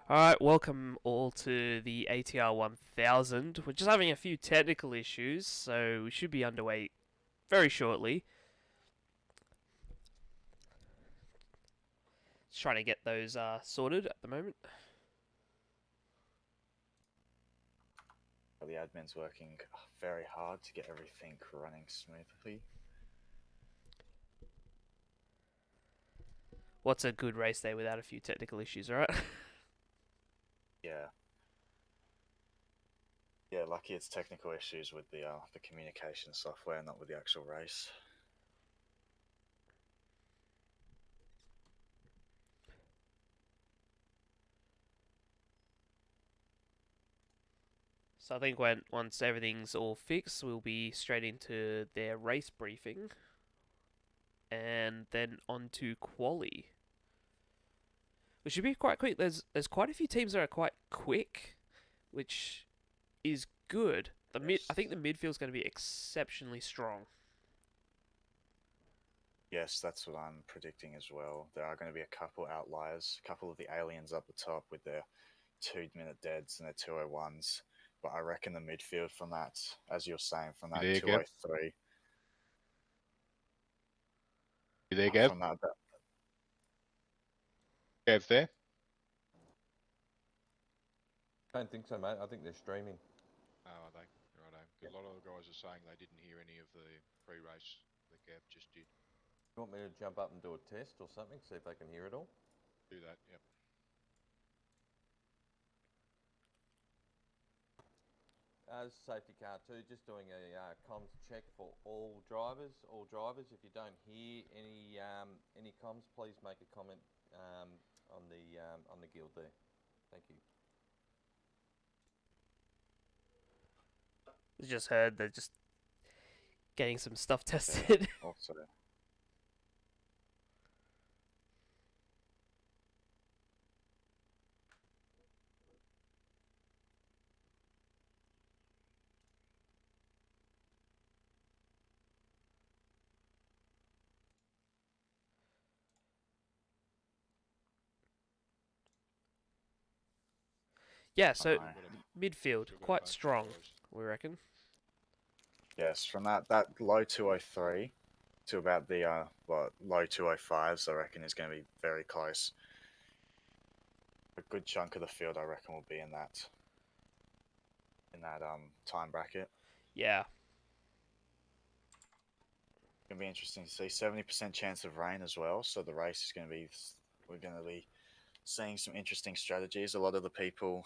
Alright, welcome all to the ATR1000. We're just having a few technical issues, so we should be underway very shortly. Just trying to get those sorted at the moment. The admin's working very hard to get everything running smoothly. What's a good race day without a few technical issues, alright? Yeah. Yeah, lucky it's technical issues with the communication software, not with the actual race. So I think once everything's all fixed, we'll be straight into their race briefing. And then on to quali. Which should be quite quick. There's quite a few teams that are quite quick, which is good. I think the midfield's going to be exceptionally strong. Yes, that's what I'm predicting as well. There are going to be a couple outliers, a couple of the aliens up the top with their 2-minute deads and their 201s. But I reckon the midfield from that, as you're saying, from that 203. You there, Gav? From that, Gav's there? I don't think so, mate. I think they're streaming. Oh, are they? Righto. Yep. A lot of the guys are saying they didn't hear any of the pre-race that Gav just did. You want me to jump up and do a test or something, see if they can hear it all? Do that, yep. Safety car 2, just doing a comms check for all drivers. All drivers, if you don't hear any comms, please make a comment on the guild there. Thank you. I just heard they're just getting some stuff tested. also. Yeah, so midfield, quite strong, we reckon. Yes, from that low 203 to about the low 205s, I reckon is going to be very close. A good chunk of the field, I reckon, will be in that time bracket. Yeah. It's going to be interesting to see. 70% chance of rain as well, so the race is going to be. We're going to be seeing some interesting strategies. A lot of the people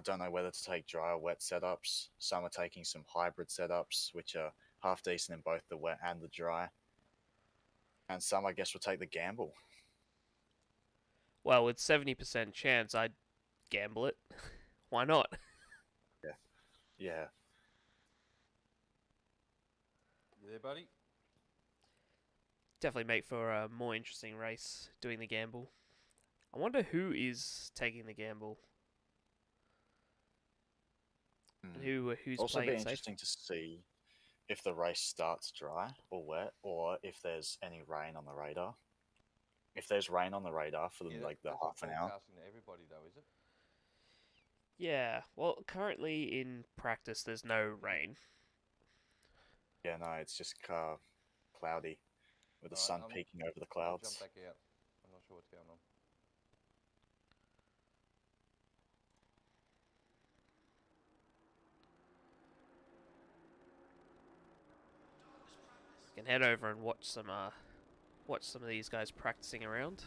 don't know whether to take dry or wet setups. Some are taking some hybrid setups, which are half decent in both the wet and the dry. And some, I guess, will take the gamble. Well, with 70% chance, I'd gamble it. Why not? Yeah. Yeah. You there, buddy? Definitely make for a more interesting race doing the gamble. I wonder who is taking the gamble. And who's also playing be it safe. interesting to see if the race starts dry or wet, or if there's any rain on the radar. If there's rain on the radar for the half an hour. To everybody though, is it? Yeah, well, currently in practice there's no rain. Yeah, no, it's just cloudy with the sun peeking over the clouds. I'll jump back out. I'm not sure what's going on. You can head over and watch some of these guys practicing around.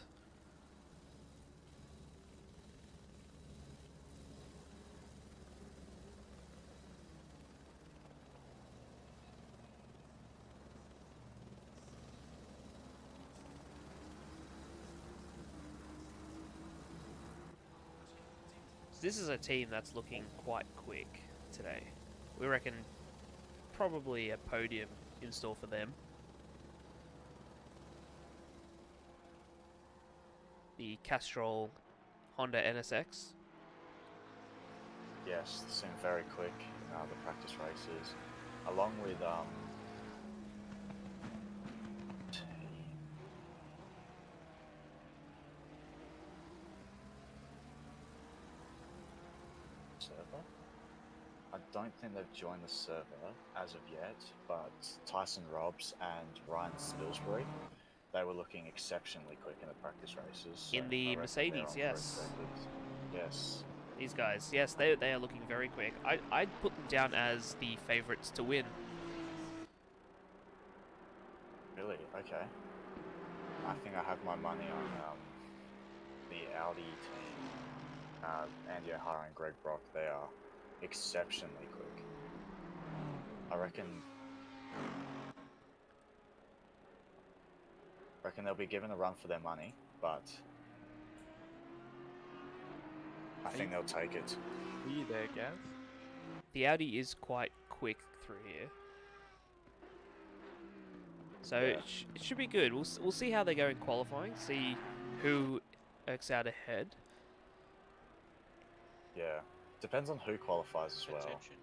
This is a team that's looking quite quick today. We reckon probably a podium in store for them. The Castrol Honda NSX. Yes, they seem very quick in the practice races, along with don't think they've joined the server as of yet, but Tyson Robbs and Ryan Spilsbury, they were looking exceptionally quick in the practice races. So In the I reckon they're Mercedes, on yes. correct records. Yes. These guys, yes, they are looking very quick. I'd put them down as the favourites to win. Really? Okay. I think I have my money on the Audi team. Andy O'Hara and Greg Brock, they are exceptionally quick. I reckon they'll be given a run for their money, but I think they'll take it. Are you there, Gav? The Audi is quite quick through here. So Yeah. it should be good. We'll see how they go in qualifying, see who irks out ahead. Yeah. Depends on who qualifies as well. Attention.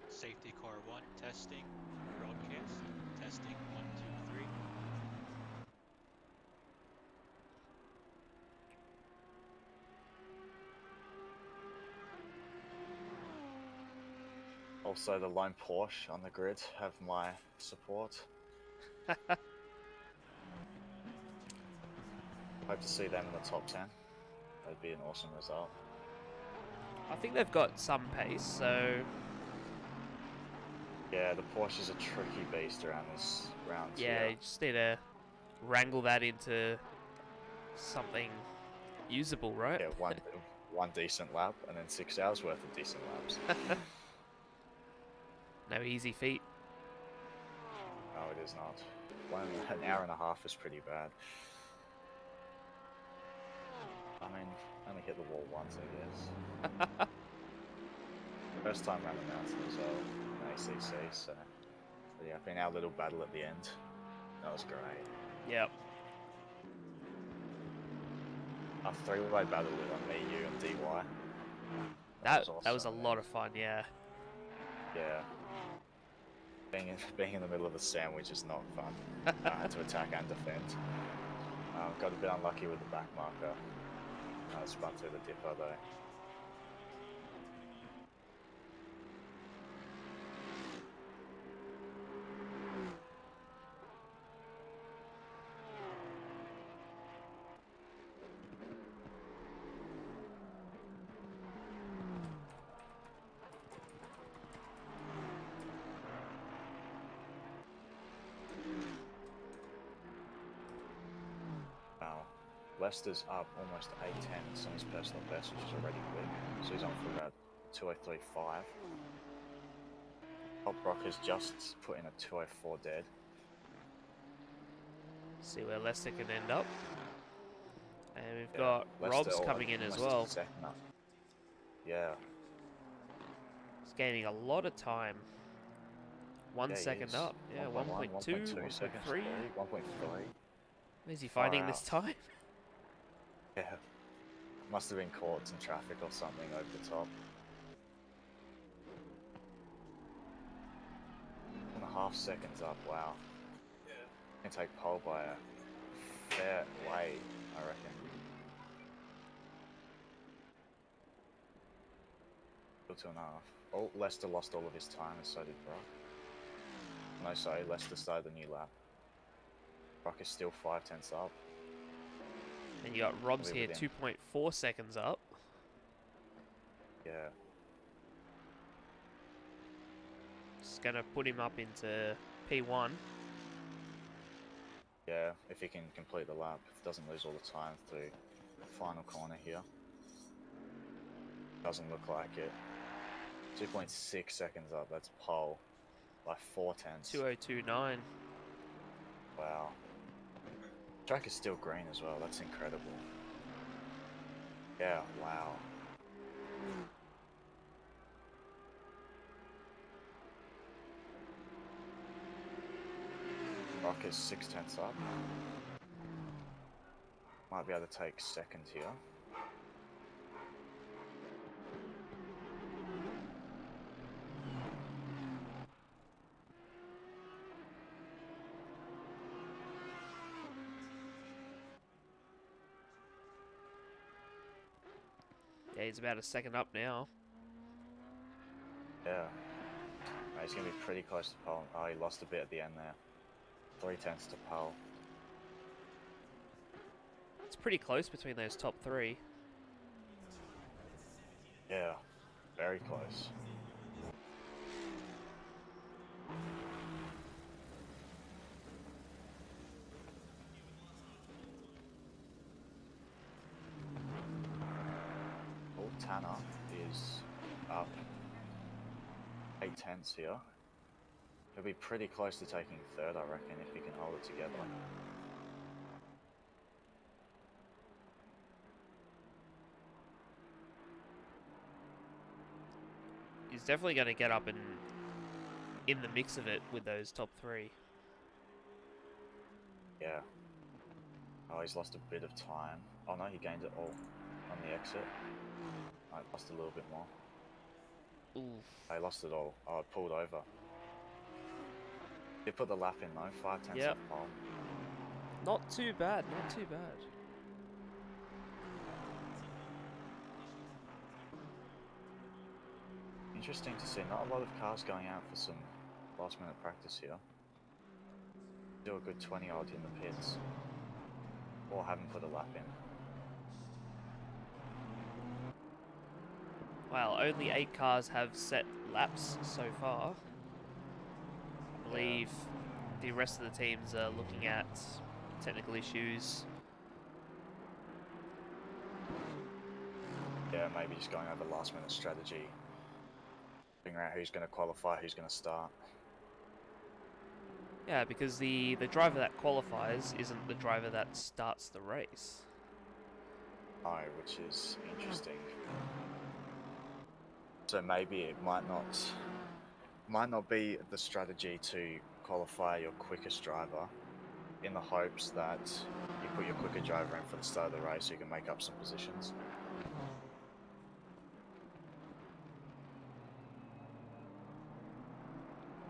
Safety car 1 testing. Broadcast. Testing 1, 2, 3. Also, the lone Porsche on the grid have my support. Hope to see them in the top 10. That'd be an awesome result. I think they've got some pace, so Yeah, the Porsche is a tricky beast around this round. yeah, here. you just need to wrangle that into something usable, right? Yeah, one decent lap and then 6 hours worth of decent laps. No easy feat. No, it is not. An hour and a half is pretty bad. I mean, only hit the wall once, I guess. First time around the mountain as well, in ACC, so yeah, been our little battle at the end. That was great. Yep. A three-way battle with me, you, and DY. That was a awesome, lot man. of fun, yeah. Yeah. Being in the middle of a sandwich is not fun. I had to attack and defend. Got a bit unlucky with the back marker. I spun through the dipper though. Lester's up almost 8 tenths on his personal best, which is already quick. So he's on for about 2:03.5. Top Brock has just put in a 2:04 dead. See where Leicester can end up. And we've Yeah, got Leicester Rob's coming in as almost well. second up. Yeah. He's gaining a lot of time. One Yeah, he second is. up. Yeah, 1.1, 1.2, 1.2 seconds. 1.3. 1.3. Where's he Far finding this out. time? Yeah. Must have been caught in traffic or something over the top. 1.5 seconds up, wow. Yeah. Can take pole by a fair way, I reckon. Still 2.5. Oh, Leicester lost all of his time, and so did Brock. No, sorry, Leicester started the new lap. Brock is still 5 tenths up. And you got Rob's Probably here within. 2.4 seconds up. Yeah. Just gonna put him up into P1. Yeah, if he can complete the lap, if he doesn't lose all the time through the final corner here. Doesn't look like it. 2.6 seconds up, that's pole by 4 tenths. 2029. Wow. Track is still green as well, that's incredible. Yeah, wow. Rock is 6 tenths up. Might be able to take second here. Yeah, he's about a second up now. Yeah. he's going to be pretty close to pole. Oh, he lost a bit at the end there. 3/10 to pole. It's pretty close between those top three. Yeah, very close. Oh, Tanner is up 8/10 here. He'll be pretty close to taking third, I reckon, if he can hold it together. He's definitely going to get up and in the mix of it with those top three. Yeah. Oh, he's lost a bit of time. Oh no, he gained it all on the exit. I lost a little bit more. Oof. I lost it all. Oh, it pulled over. He put the lap in though, 5/10 Yep. of pole. Not too bad, not too bad. Interesting to see. Not a lot of cars going out for some last minute practice here. Do a good 20 odd in the pits. Or haven't put a lap in. Well, only 8 cars have set laps so far. I believe the rest of the teams are looking at technical issues. Yeah, maybe just going over last minute strategy. Figuring out who's going to qualify, who's going to start. Yeah, because the driver that qualifies isn't the driver that starts the race. Oh, which is interesting. So maybe it might not be the strategy to qualify your quickest driver in the hopes that you put your quicker driver in for the start of the race so you can make up some positions.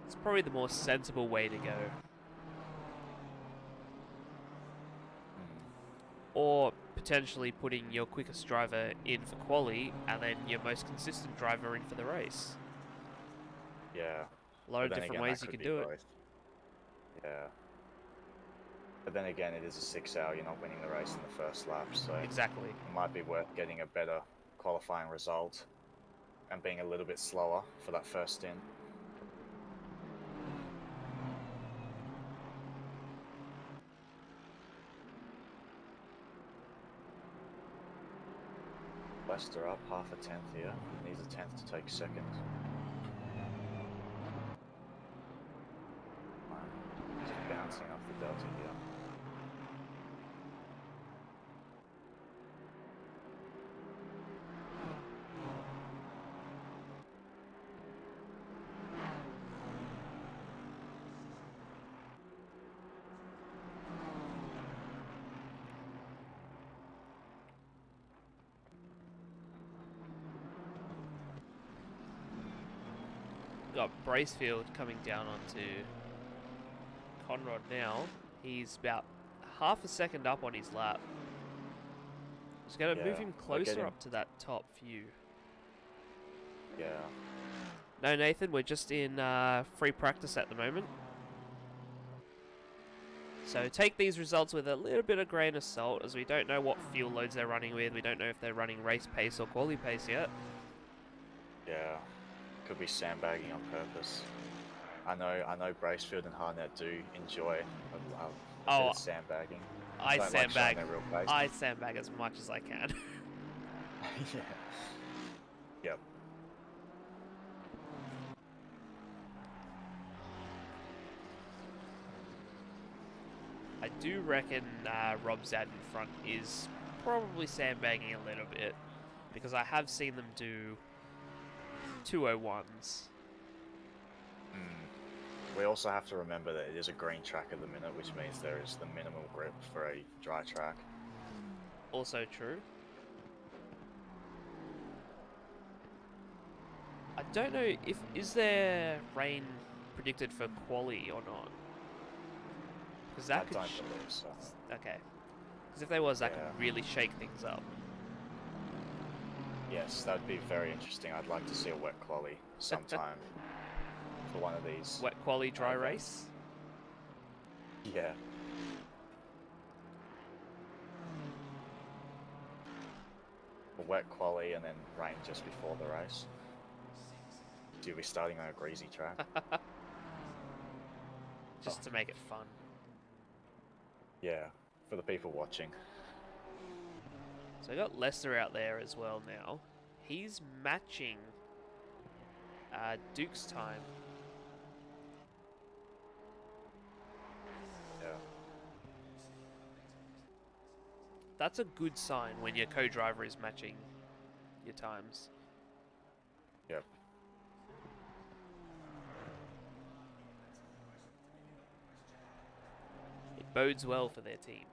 It's probably the more sensible way to go. Or potentially putting your quickest driver in for quali and then your most consistent driver in for the race. Yeah. A lot of But then different again, ways that you could can be do it. both. Yeah. But then again, it is a 6 hour, you're not winning the race in the first lap, so Exactly. it might be worth getting a better qualifying result and being a little bit slower for that first stint. Lester up, half a 10th here. Needs a 10th to take second. Just bouncing off the delta here. Got Bracefield coming down onto Conrad now. He's about half a second up on his lap. Just going to move Yeah, him I'll get closer him. up to that top few. Yeah. No, Nathan, we're just in free practice at the moment. So take these results with a little bit of grain of salt, as we don't know what fuel loads they're running with. We don't know if they're running race pace or quali pace yet. Yeah. Could be sandbagging on purpose. I know Bracefield and Harnett do enjoy a bit of sandbagging. I Don't like showing sandbag. their real face. I sandbag as much as I can. Yeah. Yep. I do reckon Rob Zad in front is probably sandbagging a little bit, because I have seen them do 201s. We also have to remember that it is a green track at the minute, which means there is the minimal grip for a dry track. Also true. I don't know if is there rain predicted for quali or not, because that I could don't believe so. okay. Because if there was, that Yeah. could really shake things up. Yes, that'd be very interesting. I'd like to see a wet quali sometime for one of these. Wet quali dry events. race. Yeah. A wet quali and then rain just before the race. So you'll be starting on a greasy track. Just to make it fun. Yeah, for the people watching. So I got Lester out there as well now. He's matching Duke's time. Yeah. That's a good sign when your co-driver is matching your times. Yep. It bodes well for their team.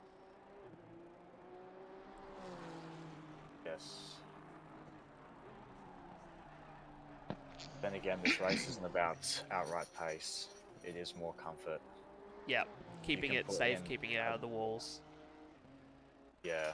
Yes. Then again, this race isn't about outright pace. It is more comfort. Yeah, keeping can it put safe, in keeping it out of the walls. Yeah.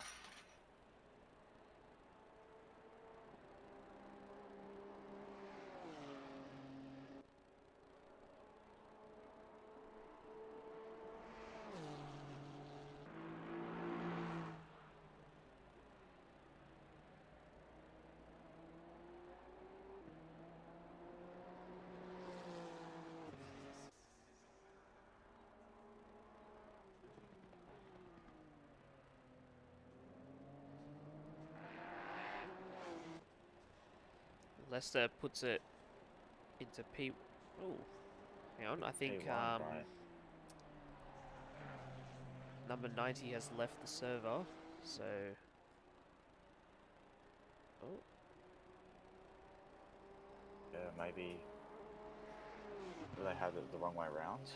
Lester puts it into P. Oh, hang on. I think P1, right. number 90 has left the server, so. Oh, Yeah, maybe they had it the wrong way around.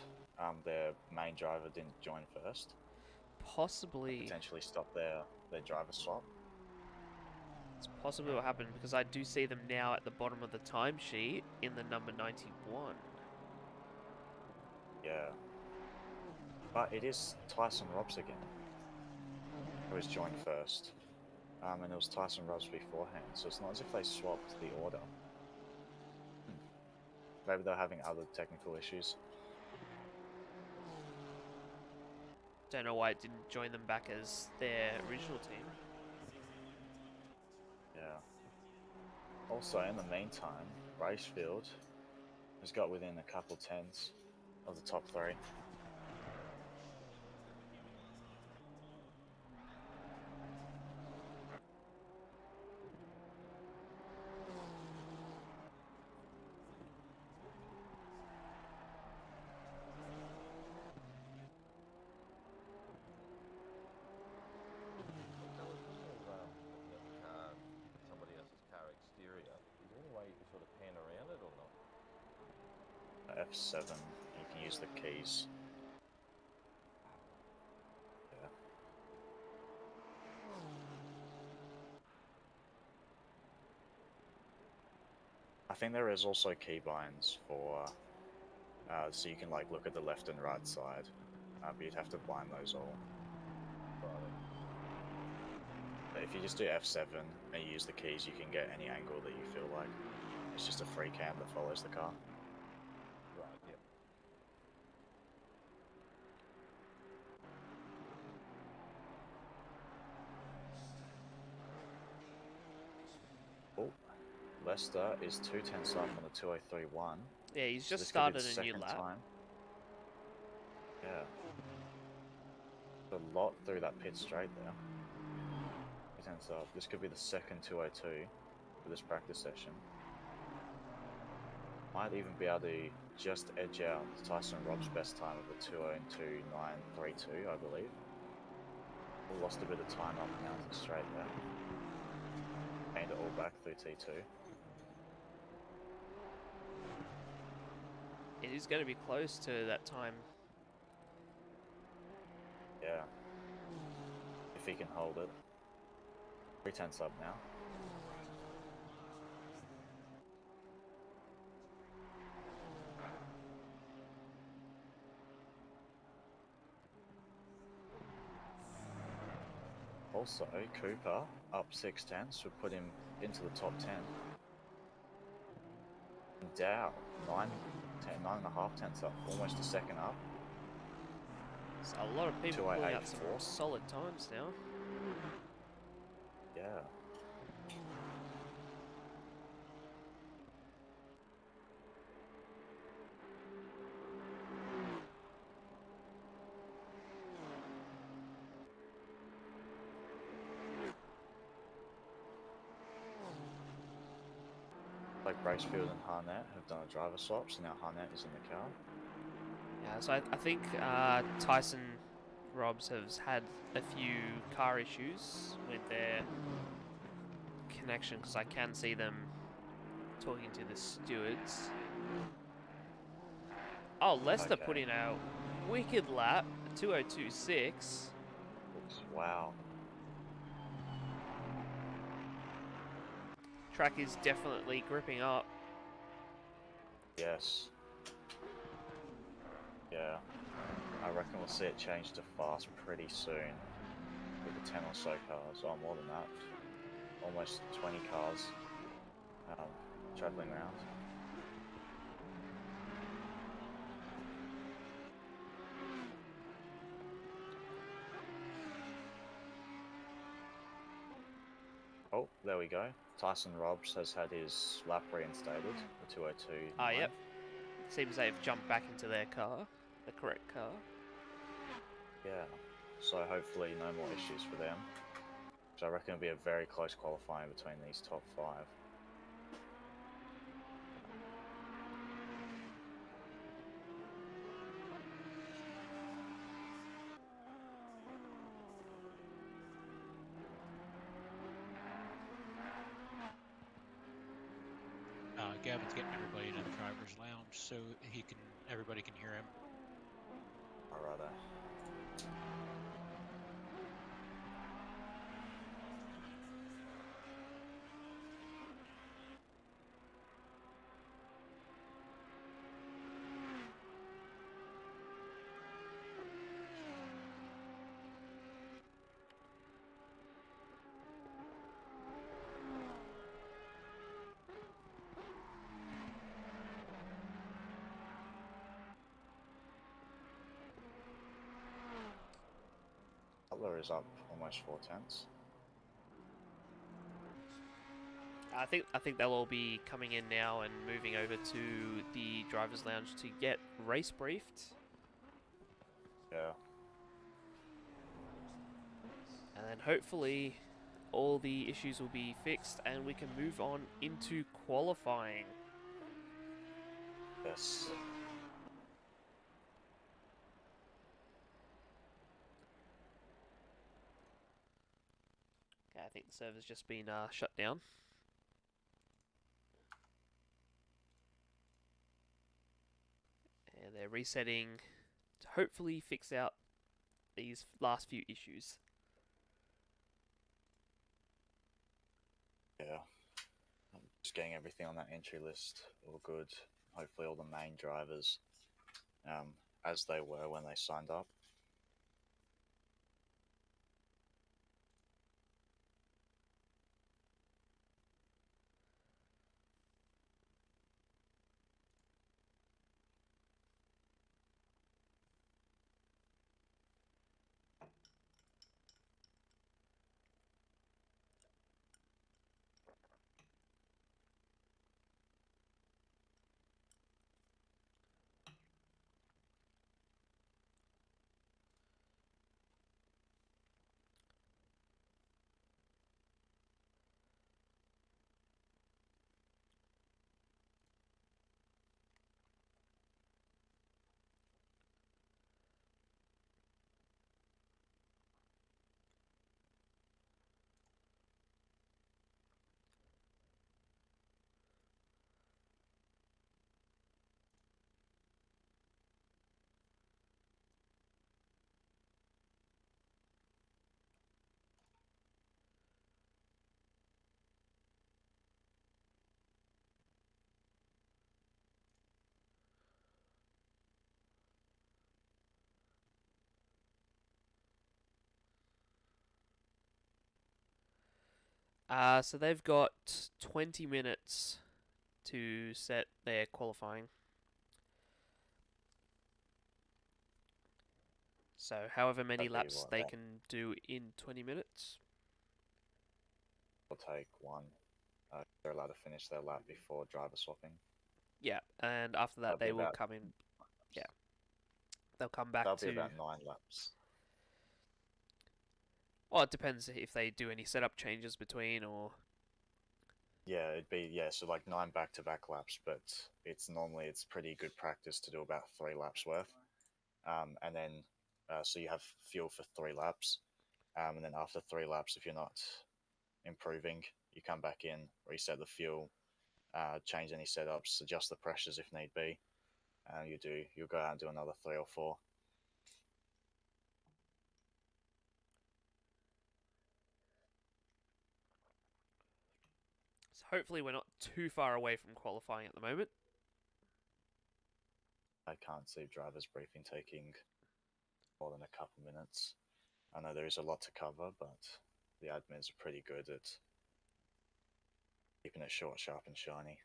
Their main driver didn't join first. possibly. Potentially stop their driver swap. It's possibly what happened because I do see them now at the bottom of the timesheet in the number 91. Yeah. But it is Tyson Robs again, who was joined first. And it was Tyson Robs beforehand, so it's not as if they swapped the order. Maybe they're having other technical issues. Don't know why it didn't join them back as their original team. Yeah. Also, in the meantime, Racefield has got within a couple tenths of the top three. Looking at the car, somebody else's car exterior, is there any way you can sort of pan around it or not? F7, you can use the keys. Yeah. I think there is also keybinds for, so you can like look at the left and right side, but you'd have to bind those all. But if you just do F7 and you use the keys, you can get any angle that you feel like. It's just a free cam that follows the car. Right, yep. Oh, Leicester is 2 tenths up on the 203.1. Yeah, he's So just this could be started the a new second lap. time. Yeah. A lot through that pit straight there. 2 tenths up. This could be the second 202 for this practice session. Might even be able to just edge out Tyson Rob's best time of the 202.932, I believe. We lost a bit of time up mountain straight there. Gained it all back through T2. It is going to be close to that time. Yeah. If he can hold it. 3 tenths up now. Also, Cooper up 6 tenths would put him into the top 10. And Dow, 9.5 tenths up, almost a second up. So a lot of people pulling out some 2:08.4. solid times now. Yeah. Like Bracefield and Harnett have done a driver swap, so now Harnett is in the car. Yeah, so I think Tyson Robs has had a few car issues with their connection because I can see them talking to the stewards. Oh, Leicester put Okay. in a wicked lap, 2:02.6. Wow. Track is definitely gripping up. Yes. Yeah. I reckon we'll see it change to fast pretty soon with the 10 or so cars, or more than that. Almost 20 cars traveling around. Oh, there we go. Tyson Robs has had his lap reinstated, the 2:02. Ah, yep. Seems they've jumped back into their car, the correct car. Yeah. So hopefully no more issues for them. So I reckon it'll be a very close qualifying between these top 5. Gavin's getting everybody into the driver's lounge so everybody can hear him. Alrighto. Butler is up almost 4 tenths. I think they'll all be coming in now and moving over to the driver's lounge to get race briefed. Yeah. And then hopefully all the issues will be fixed and we can move on into qualifying. Yes. Okay, I think the server's just been shut down. And they're resetting to hopefully fix out these last few issues. Yeah. I'm just getting everything on that entry list all good. Hopefully all the main drivers as they were when they signed up. So they've got 20 minutes to set their qualifying. So however many That'd be laps what, they that can do in 20 minutes. will take one. They're allowed to finish their lap before driver swapping. Yeah, and after that That'll be they will about come in. Yeah, they'll come back That'll to. be about 9 laps. Well, it depends if they do any setup changes between, or Yeah, it'd be so like 9 back-to-back laps, but it's pretty good practice to do about 3 laps worth. And then so you have fuel for 3 laps. And then after 3 laps, if you're not improving, you come back in, reset the fuel, change any setups, adjust the pressures if need be. You'll go out and do another 3 or 4. so hopefully we're not too far away from qualifying at the moment. I can't see drivers briefing taking more than a couple minutes. I know there is a lot to cover, but the admins are pretty good at keeping it short, sharp, and shiny.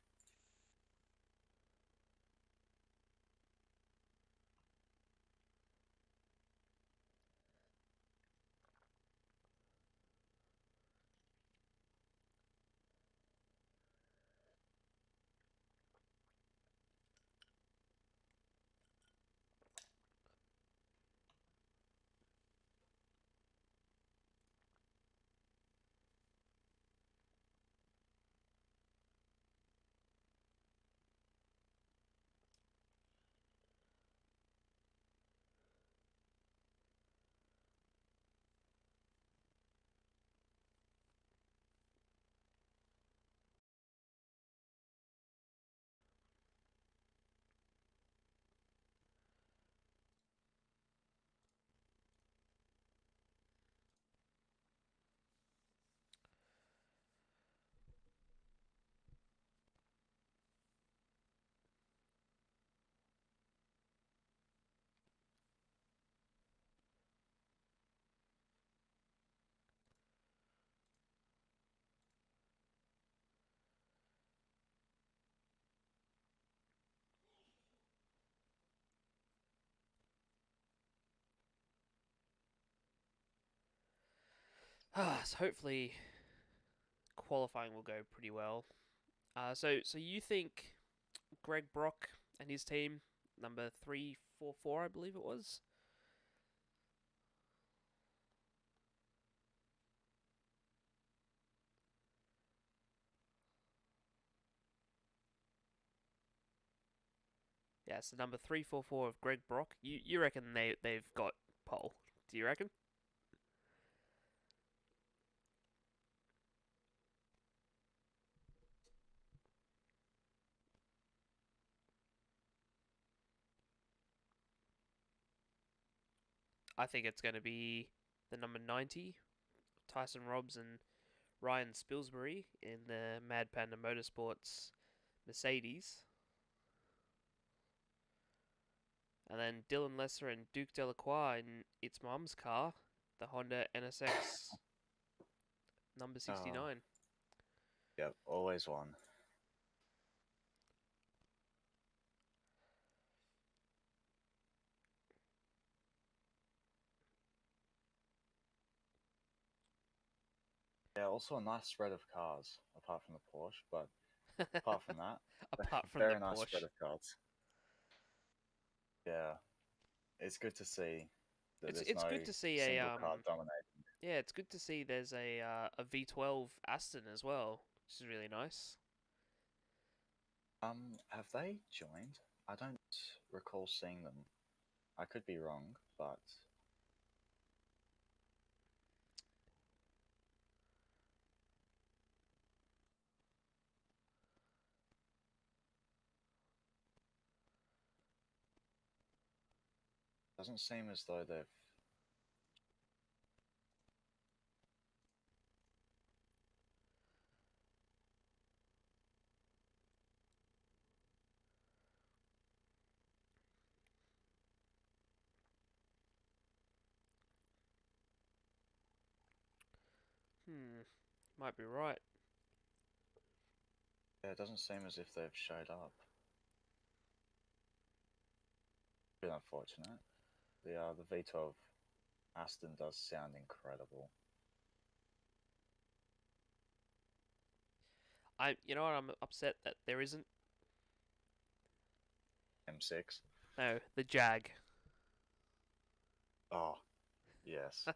So hopefully qualifying will go pretty well. So you think Greg Brock and his team, number 344, I believe it was? Yeah, so number 344 of Greg Brock. You reckon they've got pole? Do you reckon? I think it's going to be the number 90, Tyson Robbs and Ryan Spilsbury in the Mad Panda Motorsports Mercedes. And then Dylan Lesser and Duke Delacroix in its mum's car, the Honda NSX number 69. Yep, always one. Yeah, also a nice spread of cars, apart from the Porsche, but apart from that, Apart from very the nice Porsche. spread of cars. Yeah, it's good to see that there's It's no good to see single car dominating. yeah, it's good to see there's a V12 Aston as well, which is really nice. Have they joined? I don't recall seeing them. I could be wrong, but doesn't seem as though they've. Might be right. Yeah, it doesn't seem as if they've showed up. Bit unfortunate. The V12 Aston does sound incredible. You know what? I'm upset that there isn't. M6. No, the Jag. Oh, yes.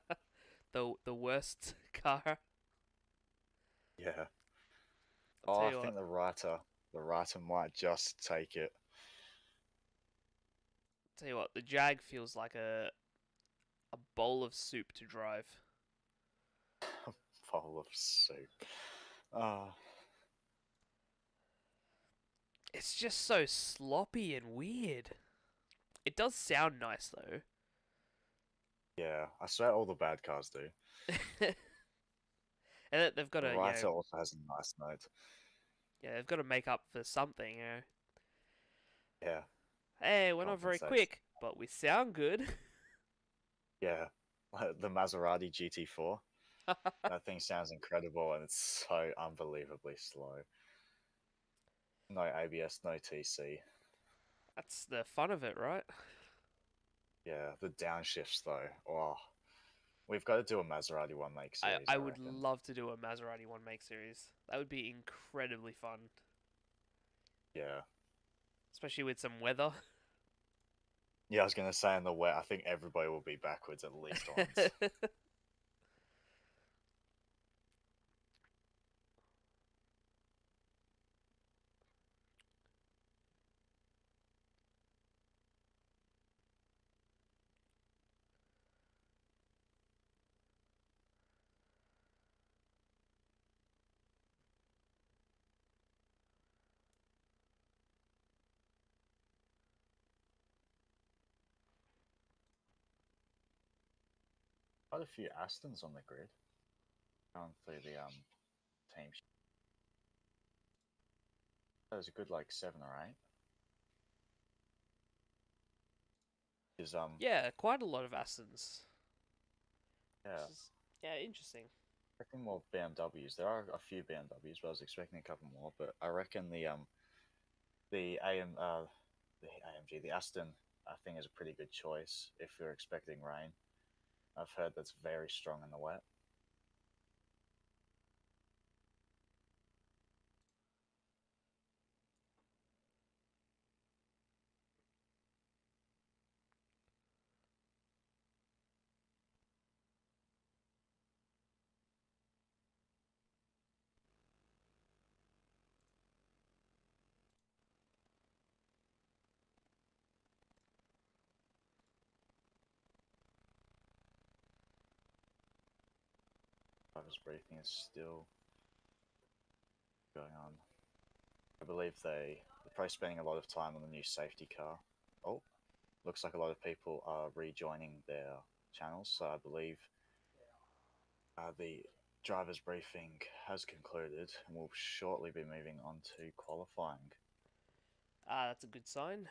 The worst car. Yeah. I'll Oh, tell I you what. think the writer might just take it. Tell you what. The Jag feels like a bowl of soup to drive. Bowl of soup. Oh, It's just so sloppy and weird. It does sound nice though. yeah. I swear all the bad cars do. And they've got The to, writer also has a nice note. yeah, they've got to make up for something, you know. Yeah. Hey, we're not very Compensates. quick, but we sound good. Yeah. Like the Maserati GT4. That thing sounds incredible and it's so unbelievably slow. No ABS, no TC. That's the fun of it, right? Yeah, the downshifts though. Oh, we've got to do a Maserati one make I, series. I I would reckon. love to do a Maserati one make series. That would be incredibly fun, Yeah. especially with some weather. Yeah, I was gonna say in the wet, I think everybody will be backwards at least once. Quite a few Astons on the grid. Going through the team. There's a good like 7 or 8. Is Yeah, quite a lot of Astons. yeah, Yeah, interesting. expecting more BMWs. There are a few BMWs, but I was expecting a couple more. But I reckon the the Aston, I think is a pretty good choice if you're expecting rain. I've heard that's very strong in the wet. Driver's briefing is still going on. I believe they're probably spending a lot of time on the new safety car. Oh, looks like a lot of people are rejoining their channels, so I believe the driver's briefing has concluded and we'll shortly be moving on to qualifying. That's a good sign.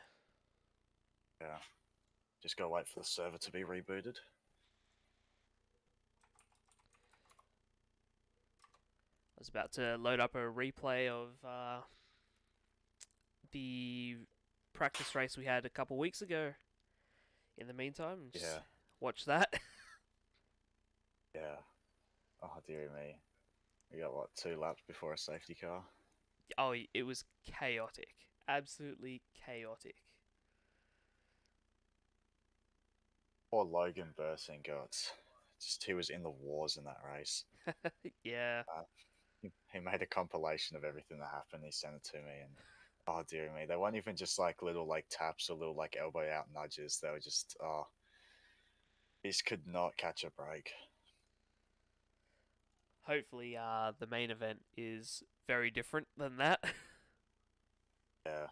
Yeah, just gotta wait for the server to be rebooted. I was about to load up a replay of the practice race we had a couple weeks ago. In the meantime, just Yeah, watch that. yeah. Oh dear me. We got what, 2 laps before a safety car? Oh, it was chaotic. Absolutely chaotic. Poor Logan Bursing got just he was in the wars in that race. Yeah. He made a compilation of everything that happened. He sent it to me, and oh dear me, they weren't even just like little like taps or little like elbow out nudges. They were just this could not catch a break. Hopefully, the main event is very different than that. Yeah.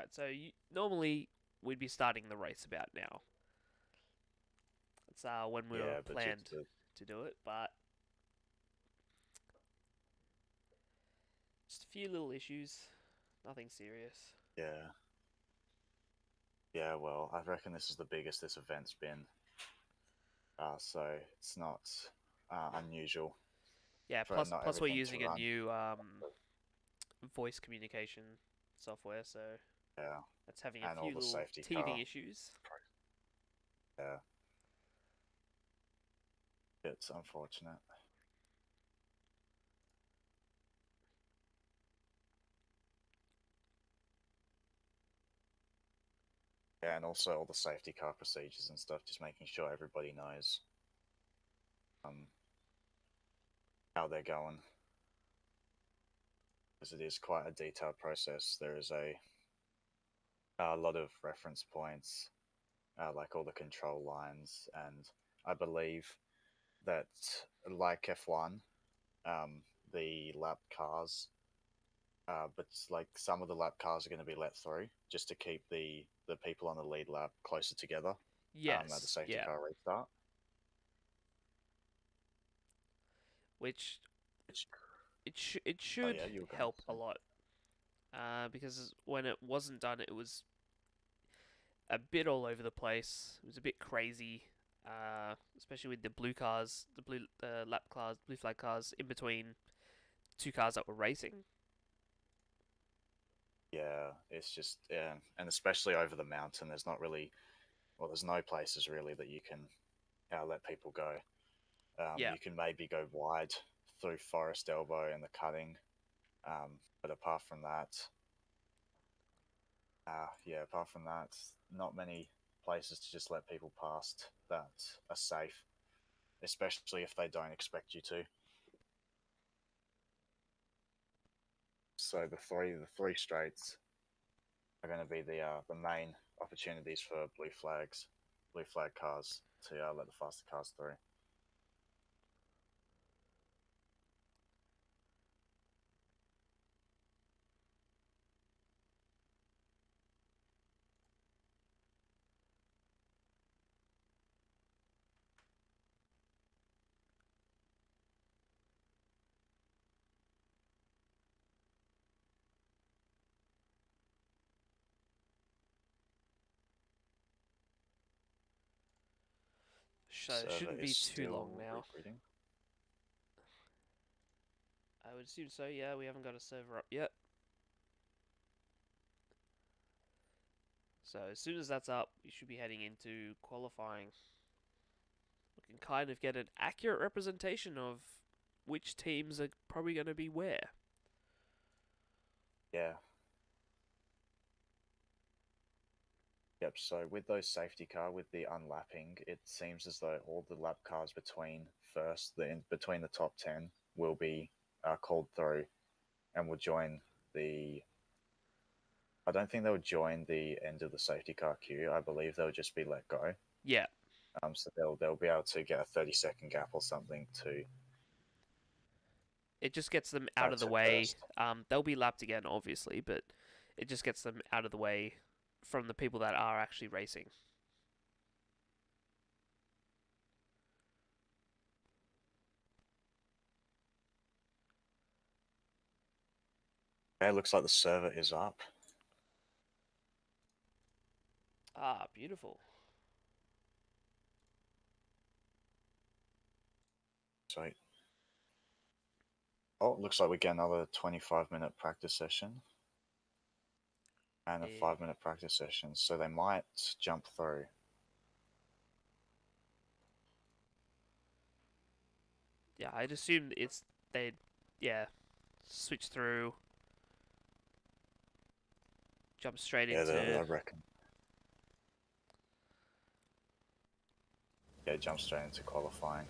Right, so normally we'd be starting the race about now. It's when we were Yeah, but due planned to to do it, but just a few little issues, nothing serious. yeah, yeah. Well, I reckon this is the biggest this event's been. So it's not unusual Yeah, for not plus we're everything to using a run. new voice communication software, so Yeah, that's having a and all few the little safety teething car. issues. Yeah, it's unfortunate. Yeah, and also all the safety car procedures and stuff, just making sure everybody knows how they're going. Because it is quite a detailed process. There is a lot of reference points, like all the control lines, and I believe that, like F1, the lap cars, but like some of the lap cars are going to be let through just to keep the people on the lead lap closer together at the Yes, safety yeah, car restart. which Which, it oh should yeah, you were going help to a say. lot. Because when it wasn't done, it was a bit all over the place. It was a bit crazy, especially with the blue cars, the blue lap cars, blue flag cars in between two cars that were racing. Yeah, it's just yeah, and especially over the mountain, there's not really, well, there's no places really that you can let people go. Yeah, You can maybe go wide through Forest Elbow and the cutting, but apart from that, not many places to just let people past that are safe, especially if they don't expect you to. So the three straights are going to be the main opportunities for blue flag cars to let the faster cars through. so it Server shouldn't is be too long still now. rebooting. I would assume so. Yeah, we haven't got a server up yet. So as soon as that's up, we should be heading into qualifying. We can kind of get an accurate representation of which teams are probably going to be where. Yeah. Yep, so with those safety car, with the unlapping, it seems as though all the lap cars between the top 10 will be called through and will join the. I don't think they'll join the end of the safety car queue. I believe they'll just be let go. Yeah, So they'll be able to get a 30-second gap or something to it just gets them out of the turn way. first. They'll be lapped again, obviously, but it just gets them out of the way from the people that are actually racing. Okay, looks like the server is up. Ah, beautiful. Sweet. Oh, looks like we get another 25-minute practice session and a Yeah. 5-minute practice session, so they might jump through. Yeah, I'd assume they'd switch through, jump straight Yeah, into. I reckon. Yeah, jump straight into qualifying.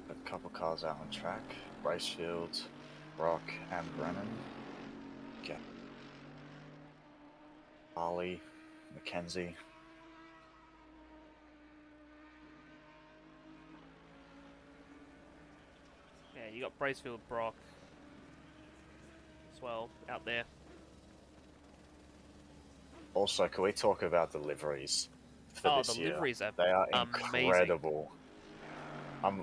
A couple cars out on track. Bracefield, Brough, and Brennan. Yeah. Harley, Mackenzie. Yeah, you got Bracefield, Brock as well out there. Also, can we talk about the liveries for Oh, the this year? liveries are They are amazing. incredible.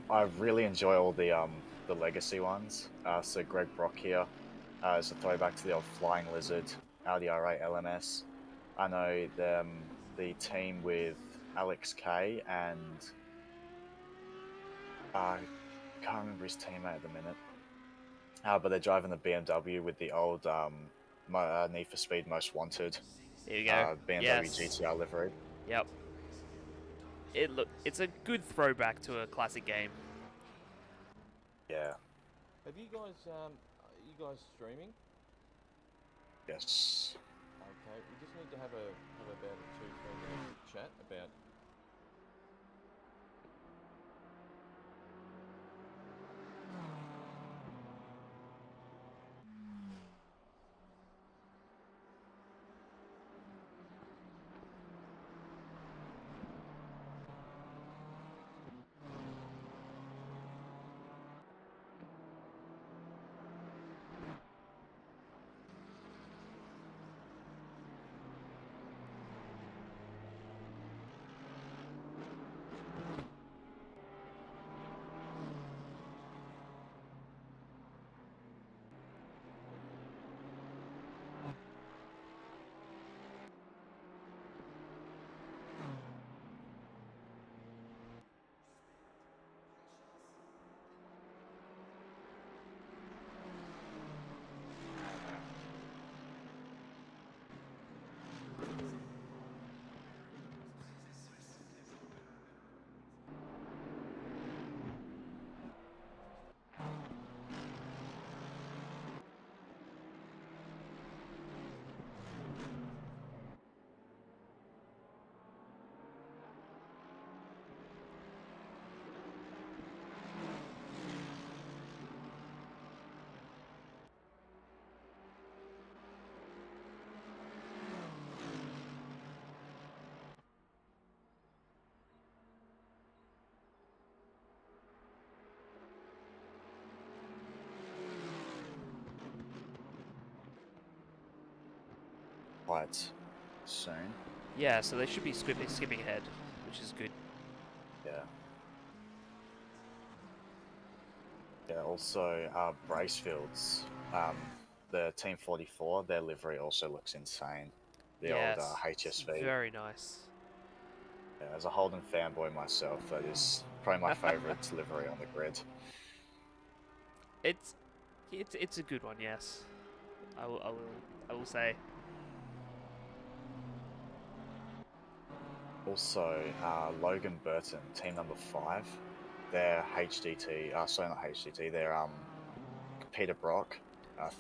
I really enjoy all the legacy ones. So Greg Brock here is a throwback to the old Flying Lizard Audi R8 LMS. I know the team with Alex K and I can't remember his teammate at the minute. But they're driving the BMW with the old Need for Speed Most Wanted There you go. BMW Yes. GTR livery. Yep. It's a good throwback to a classic game. Yeah. Have you guys, are you guys streaming? Yes. Okay, we just need to have about a 2-3 minute chat about. Quite soon. Yeah, so they should be skipping ahead, which is good. Yeah. Yeah, also Bracefields, the Team 44, their livery also looks insane. The Yes. old HSV. Very nice. Yeah, as a Holden fanboy myself, that is probably my favourite livery on the grid. It's a good one, yes. I will say. Also, Logan Burton, team number 5, their HDT, sorry, not HDT, their Peter Brock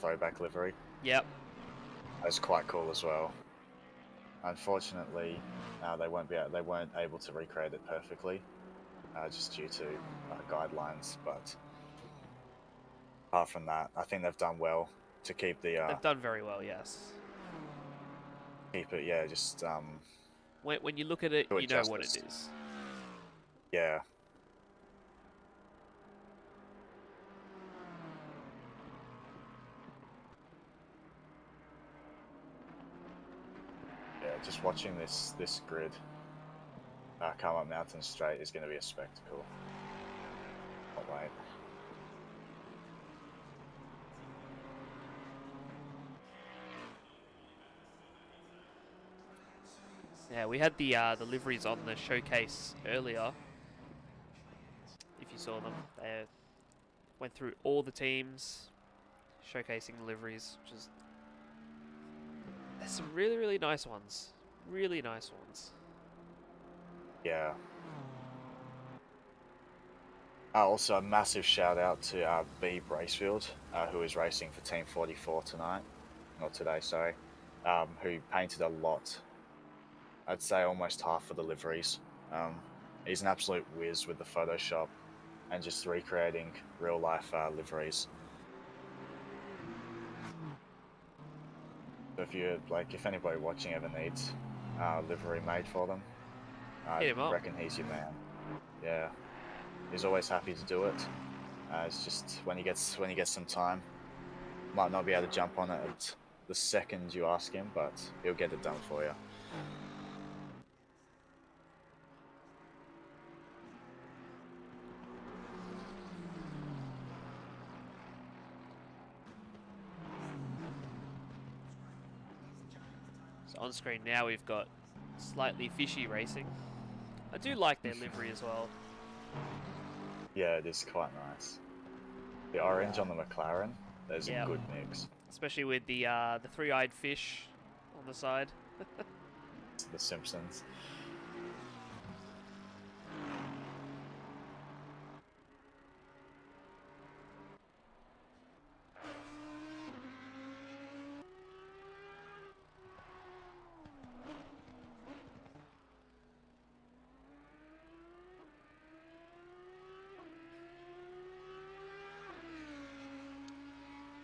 throwback livery. Yep. That's quite cool as well. Unfortunately, they weren't able to recreate it perfectly, just due to guidelines. But apart from that, I think they've done well to keep the They've done very well, yes. keep it. Yeah, just When you look at it, do you know what it justice. is. Yeah. Yeah, just watching this grid come up Mountain Straight is going to be a spectacle. Can't wait. Yeah, we had the liveries on the showcase earlier. If you saw them, they went through all the teams, showcasing the liveries, which is there's some really nice ones. Really nice ones. Yeah. Also, a massive shout out to B Bracefield, who is racing for Team 44 tonight, or today, sorry, who painted a lot. I'd say almost half of the liveries. He's an absolute whiz with the Photoshop and just recreating real life liveries. So if anybody watching ever needs livery made for them, Hit I him up. reckon he's your man. Yeah, he's always happy to do it. It's just when he gets some time, might not be able to jump on it at the second you ask him, but he'll get it done for you. So on screen now we've got Slightly Fishy Racing. I do like their livery as well. Yeah, it is quite nice. The orange on the McLaren, there's Yep. a good mix. Especially with the three-eyed fish on the side. It's the Simpsons.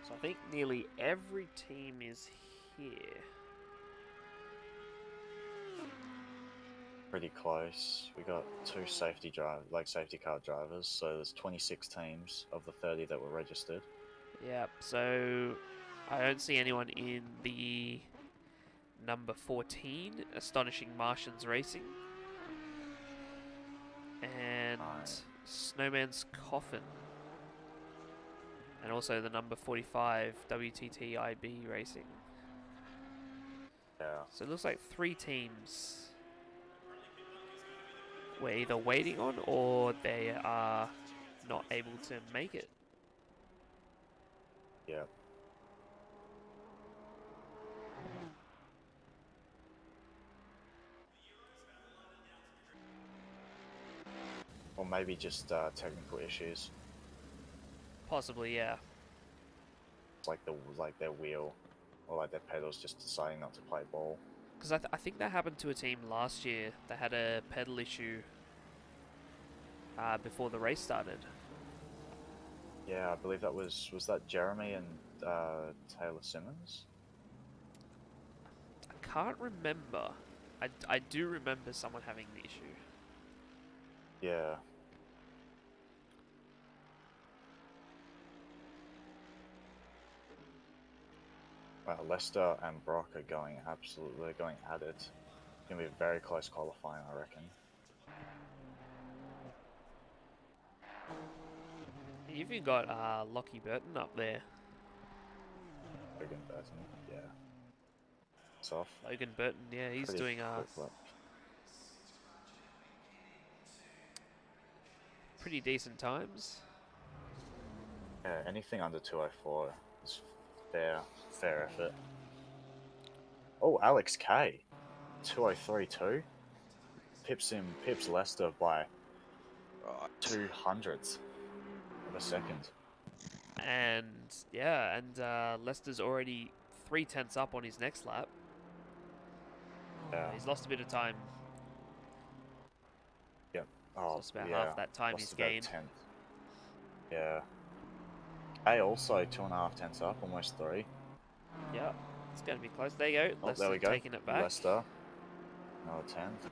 So I think nearly every team is here. Pretty close. We got two safety car drivers, so there's 26 teams of the 30 that were registered. Yep, so I don't see anyone in the number 14, Astonishing Martians Racing. And Right. Snowman's Coffin. And also the number 45, WTTIB Racing. Yeah. So it looks like 3 teams we're either waiting on or they are not able to make it. Yeah. Or maybe just technical issues, Possibly, yeah. like their wheel or like their pedals just deciding not to play ball. Because I think that happened to a team last year that had a pedal issue before the race started. Yeah, I believe that was that Jeremy and Taylor Simmons. I can't remember. I do remember someone having the issue. Yeah. Well, Leicester and Brough are going at it. It's gonna be a very close qualifying, I reckon. You've even got Lockie Burton up there. Logan Burton, yeah. It's off. Logan Burton, yeah, he's Pretty doing quick lap. pretty decent times. Yeah, anything under 204 is fair effort. Oh, Alex K, 203.2. Pips Leicester by Right. 200ths of a second. And yeah, and Leicester's already 3/10 up on his next lap. Yeah. He's lost a bit of time. Yep. Oh, Lost about yeah. half that time Lost he's about a gained. tenth. Yeah. Hey, also 2.5 tenths up, almost 3. Yeah, it's going to be close. There you go. Oh, Leicester there we go. taking it back. Leicester. Another 10th.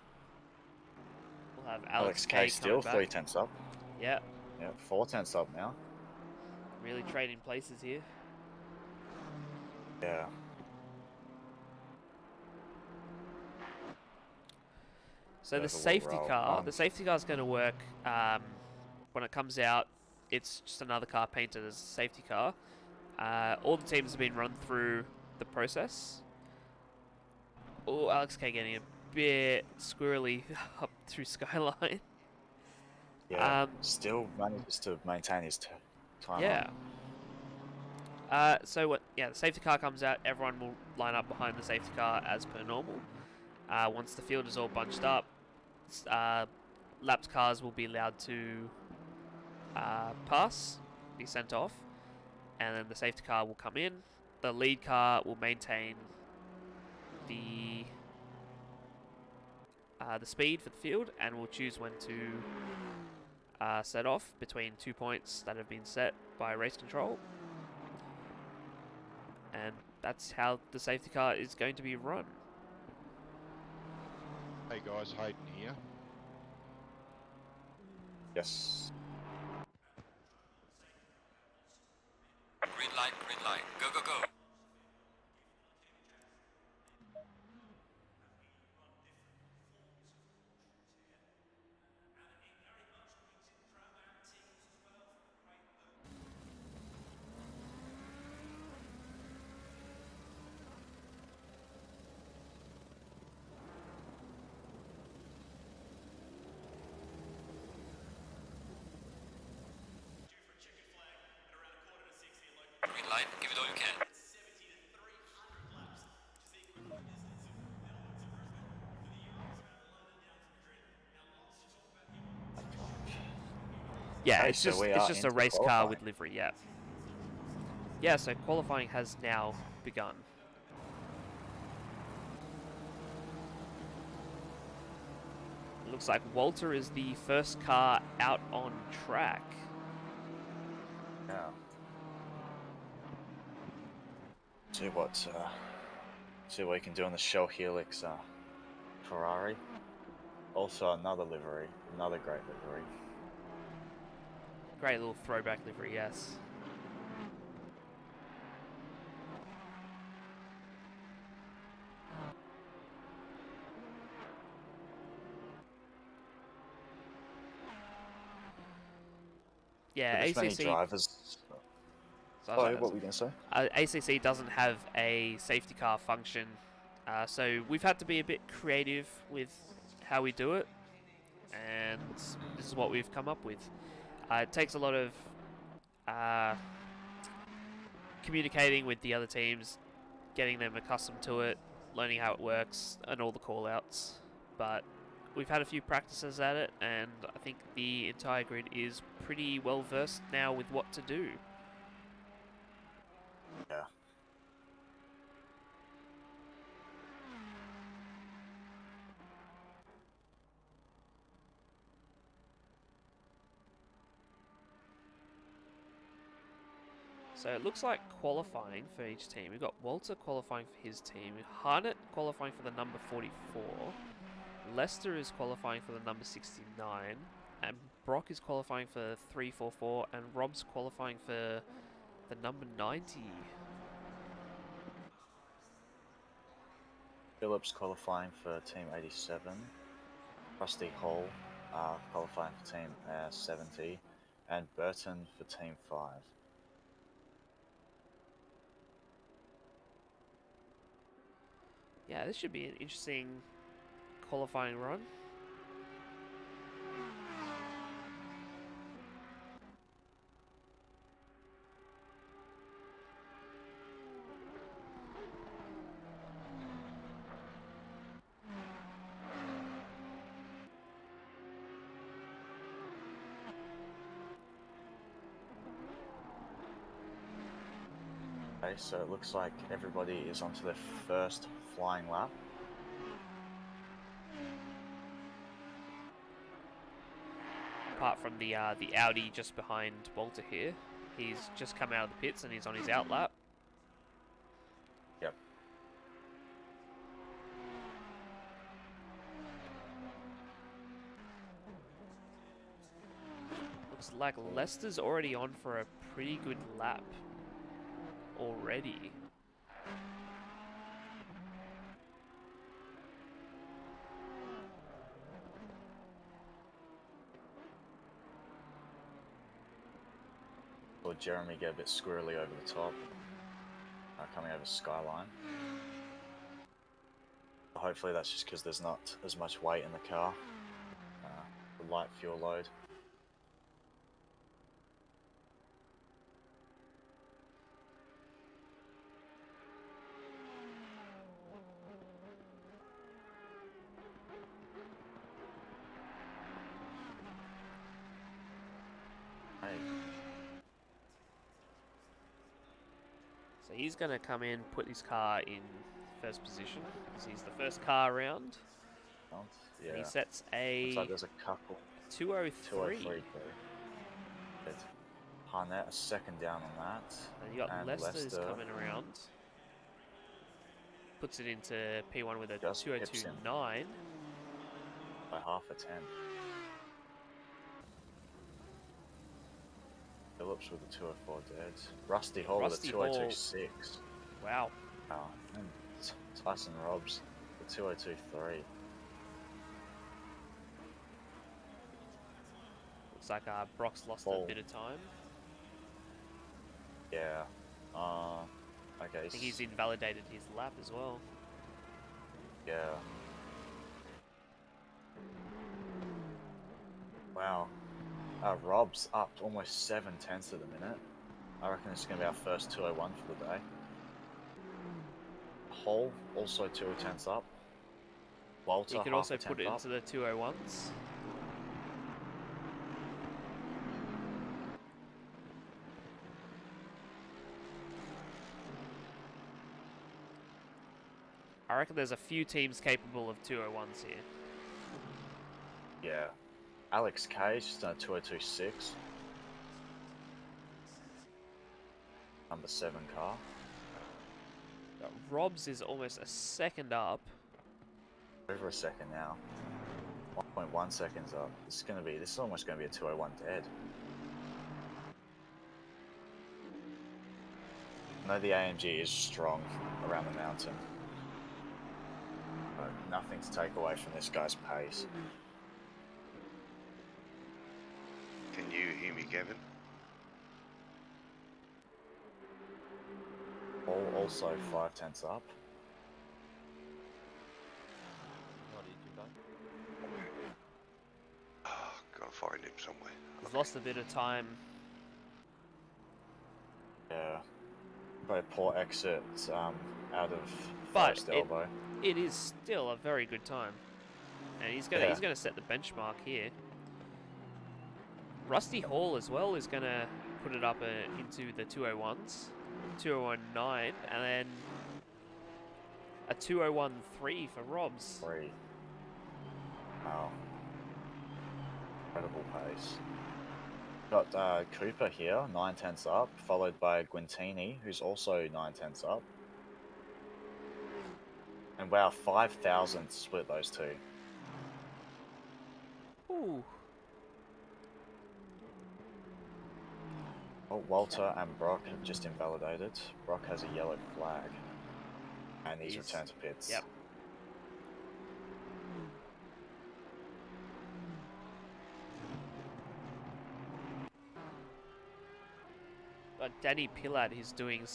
We'll have Alex K coming still back. 3 tenths up. Yeah, Yeah, 4 tenths up now. really trading places here. Yeah. So Bit the of a safety roll. car, the safety car is going to work when it comes out. It's just another car painted as a safety car. All the teams have been run through the process. Oh, Alex K getting a bit squirrely up through Skyline. Yeah. Still manages to maintain his time. Yeah. The safety car comes out. Everyone will line up behind the safety car as per normal. Once the field is all bunched up, lapped cars will be allowed to pass, be sent off, and then the safety car will come in. The lead car will maintain the speed for the field, and will choose when to set off between 2 points that have been set by race control. And that's how the safety car is going to be run. Hey guys, Hayden here. Yes. Green light, go, go, go. Green light, give it all you can. Yeah, Okay, it's so just we it's are just a into race car qualifying. with livery. Yeah. Yeah. So qualifying has now begun. It looks like Walter is the first car out on track. Yeah. See what you can do on the Shell Helix Ferrari. Also another livery, another great livery. Great little throwback livery, yes. Yeah, There's many ACC. drivers. So Sorry, what were you gonna say? ACC doesn't have a safety car function, so we've had to be a bit creative with how we do it, and this is what we've come up with. It takes a lot of communicating with the other teams, getting them accustomed to it, learning how it works, and all the call-outs. But we've had a few practices at it, and I think the entire grid is pretty well versed now with what to do. Yeah. So it looks like qualifying for each team. We've got Walter qualifying for his team, Harnett qualifying for the number 44, Lester is qualifying for the number 69, and Brock is qualifying for 344, and Rob's qualifying for the number 90. Phillips qualifying for Team 87. Rusty Hall qualifying for Team 70. And Burton for Team 5. Yeah, this should be an interesting qualifying run. Okay, so it looks like everybody is onto their first flying lap. Apart from the Audi just behind Walter here. He's just come out of the pits and he's on his out lap. Yep. Looks like Lester's already on for a pretty good lap already. Or Jeremy get a bit squirrely over the top, coming over Skyline. Hopefully that's just because there's not as much weight in the car, the light fuel load. Hey. So he's going to come in, put his car in first position, because he's the first car around. Yeah. And he sets Looks a like there's a couple. 203. 203. Harnett a second down on that. And you got And Lester's Lester. coming around. puts it into P1 with a Just pips him. 202.9. By half a tenth. Phillips with a 204 dead. Rusty Hall Rusty with a Hall. 202.6. Wow. Oh, and Tyson Robbs with 202.3. Looks like Brock's lost Ball. a bit of time. Yeah. Okay. I think he's invalidated his lap as well. Yeah. Wow. Rob's up almost 7/10 of the minute. I reckon it's going to be our first 201 for the day. Hall also 2/10 up. Walter He could half also a tenth put it up. into the 201s. I reckon there's a few teams capable of 201s here. Yeah. Alex K's just done a 202.6. Number 7 car. Rob's is almost a second up. Over a second now. 1.1 seconds up. This is almost gonna be a 201 dead. I know the AMG is strong around the mountain. But nothing to take away from this guy's pace. Can you hear me, Kevin? Also 5/10 up. Not easy, though. Oh, gotta find him somewhere. He's lost a bit of time. Yeah. Very poor exit out of But first elbow. It is still a very good time. And he's gonna set the benchmark here. Rusty Hall as well is gonna put it up into the 201s. 201.9 and then a 201.3 for Robs. 3. Wow. Incredible pace. Got Cooper here, 9/10 up, followed by Guintini, who's also 9/10 up. And wow, 5,000 split those two. Ooh. Well, Walter and Brock have just invalidated. Brock has a yellow flag. And he's returned to pits. Yep. But Danny Pillard is doing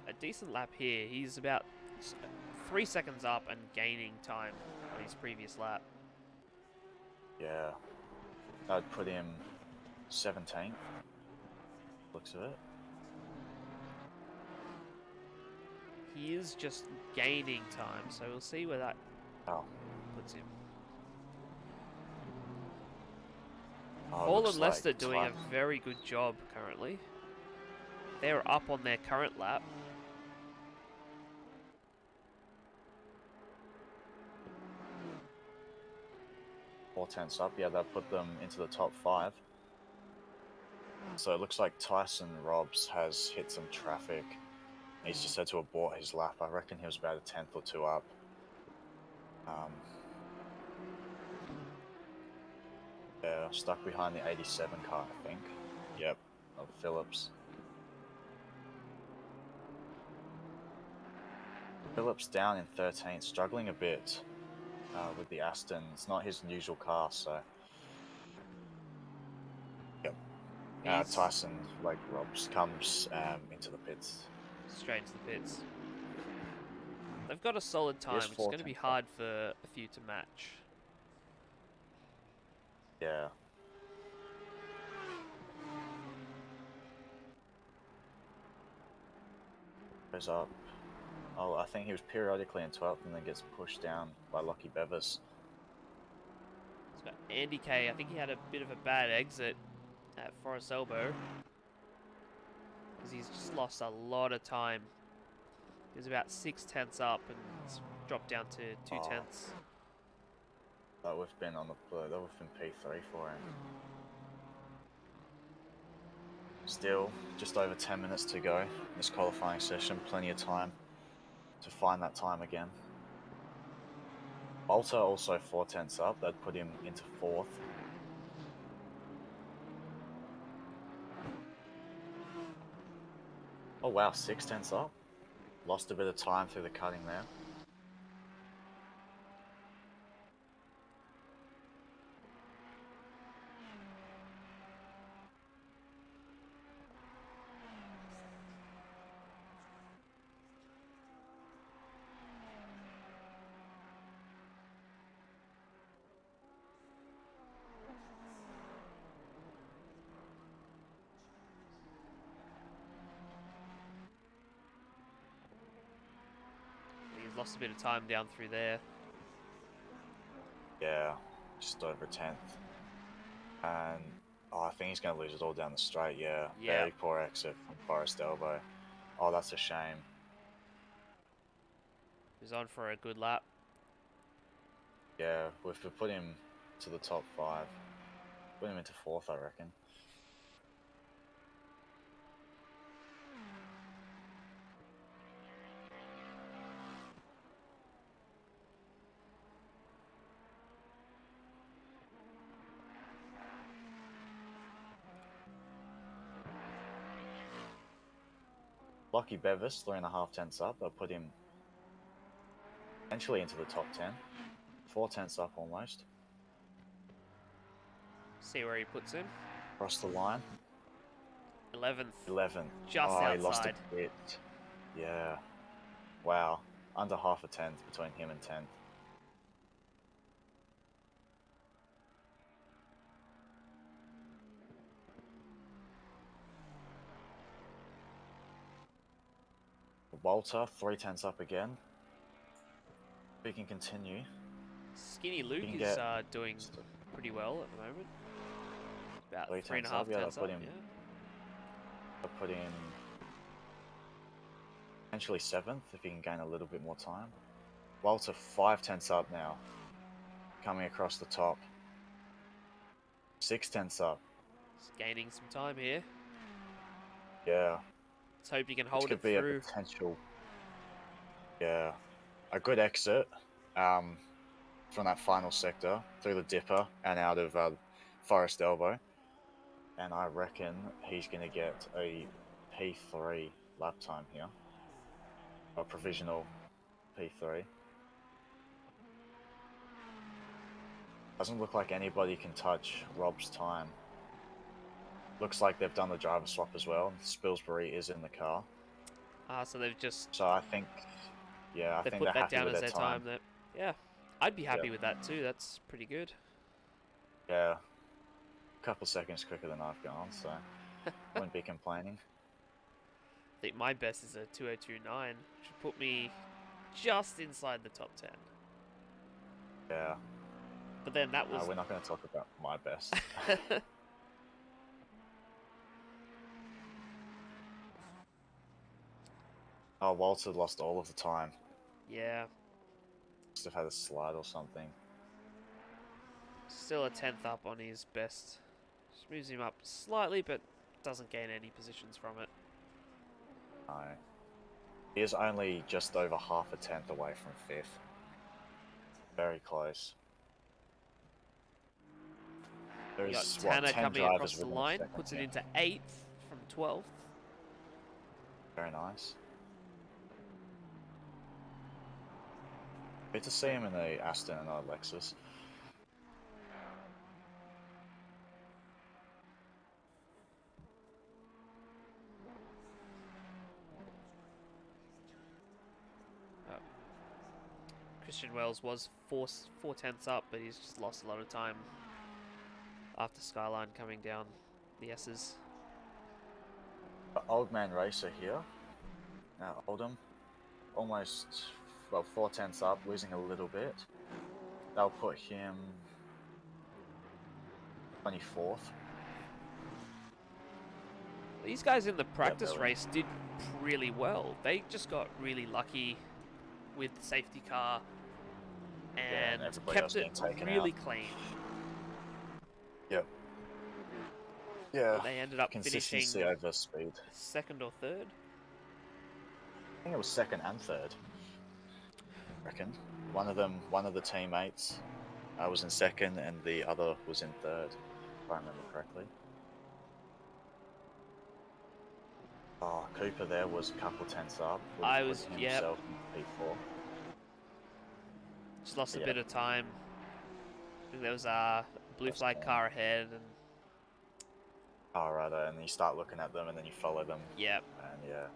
a decent lap here. He's about 3 seconds up and gaining time on his previous lap. Yeah. I'd put him 17th. Looks of it. He is just gaining time, so we'll see where that puts him. Hall and Leicester doing a very good job currently. They're up on their current lap. Four tenths up, yeah, that put them into the top 5. So it looks like Tyson Robbs has hit some traffic. He's just had to abort his lap. I reckon he was about a 10th or 2 up. Yeah, stuck behind the 87 car, I think. Yep, of Phillips. Phillips down in 13th, struggling a bit with the Aston. It's not his usual car, so... Yep. Tyson, like Robbs, comes into the pits. Straight into the pits. They've got a solid time. It's going to be hard for a few to match. Yeah. Goes up. Oh, I think he was periodically in 12th and then gets pushed down by Lockie Bevis. It's got Andy K. I think he had a bit of a bad exit at Forest Elbow. Because he's just lost a lot of time. He was about 6/10 up and it's dropped down to 2/10. That would have been on the that would have been P3 for him. Still, just over 10 minutes to go in this qualifying session. Plenty of time to find that time again. Bolter also 4/10 up. That'd put him into 4th. Oh wow, 6/10 up. Lost a bit of time through the cutting there. He's lost a bit of time down through there. Yeah, just over 10th. And I think he's going to lose it all down the straight. Yeah, Yeah. very poor exit from Forest Elbow. Oh, that's a shame. He's on for a good lap. Yeah, if we put him to the top 5, put him into 4th, I reckon. Lucky Bevis, 3.5/10 up. They'll put him eventually into the top 10. 4/10 up almost. See where he puts him. Across the line. 11th. 11th. Just He lost outside. a bit. Yeah. Wow. Under half a 10th between him and 10th. Walter, 3/10 up again. We can continue. Skinny Luke can is get- doing pretty well at the moment. About 3/10 3.5 up, yeah, tenths they'll up. put him- Yeah. I'll put in potentially 7th if he can gain a little bit more time. Walter 5/10 up now. Coming across the top. 6/10 up. He's gaining some time here. Yeah. Let's hope you can Which hold could it be through. a potential. Yeah. A good exit from that final sector through the dipper and out of Forest Elbow. And I reckon he's going to get a P3 lap time here. A provisional P3. Doesn't look like anybody can touch Rob's time. Looks like they've done the driver swap as well. Spilsbury is in the car. So they've just So I think, yeah, I they think put they're that happy down with as their their time. That yeah, I'd be happy with that too. That's pretty good. Yeah. A couple seconds quicker than I've gone, so wouldn't be complaining. I think my best is a 2:02.9, which would put me just inside the top 10. Yeah. But then that No, was we're not going to talk about my best. Oh, Walter lost all of the time. yeah, Must have had a slide or something. still a 10th up on his best. Just moves him up slightly, but doesn't gain any positions from it. No. He is only just over half a 10th away from 5th. Very close. You got There's, Tanner 10 coming drivers across the within a line, second puts it here. into 8th from 12th. Very nice. Good to see him in the Aston and not Lexus. Christian Wells was 4/10 up, but he's just lost a lot of time after Skyline coming down the S's. Old man racer here. Oldham. Almost, well, 4/10 up, losing a little bit. That'll put him 24th. These guys in the practice really. race did really well. They just got really lucky with the safety car and and everybody else kept it getting taken really out. clean. Yep. Yeah. They ended up Consistency finishing over speed. second or third. I think it was second and third. reckon. One of the teammates was in second, and the other was in third, if I remember correctly. Oh, Cooper there was a couple tenths up. Would have put himself in P4. Just lost a Yeah. bit of time. I think there was a blue First flag turn. car ahead, and Oh, right, and you start looking at them, and then you follow them, yeah. and yeah.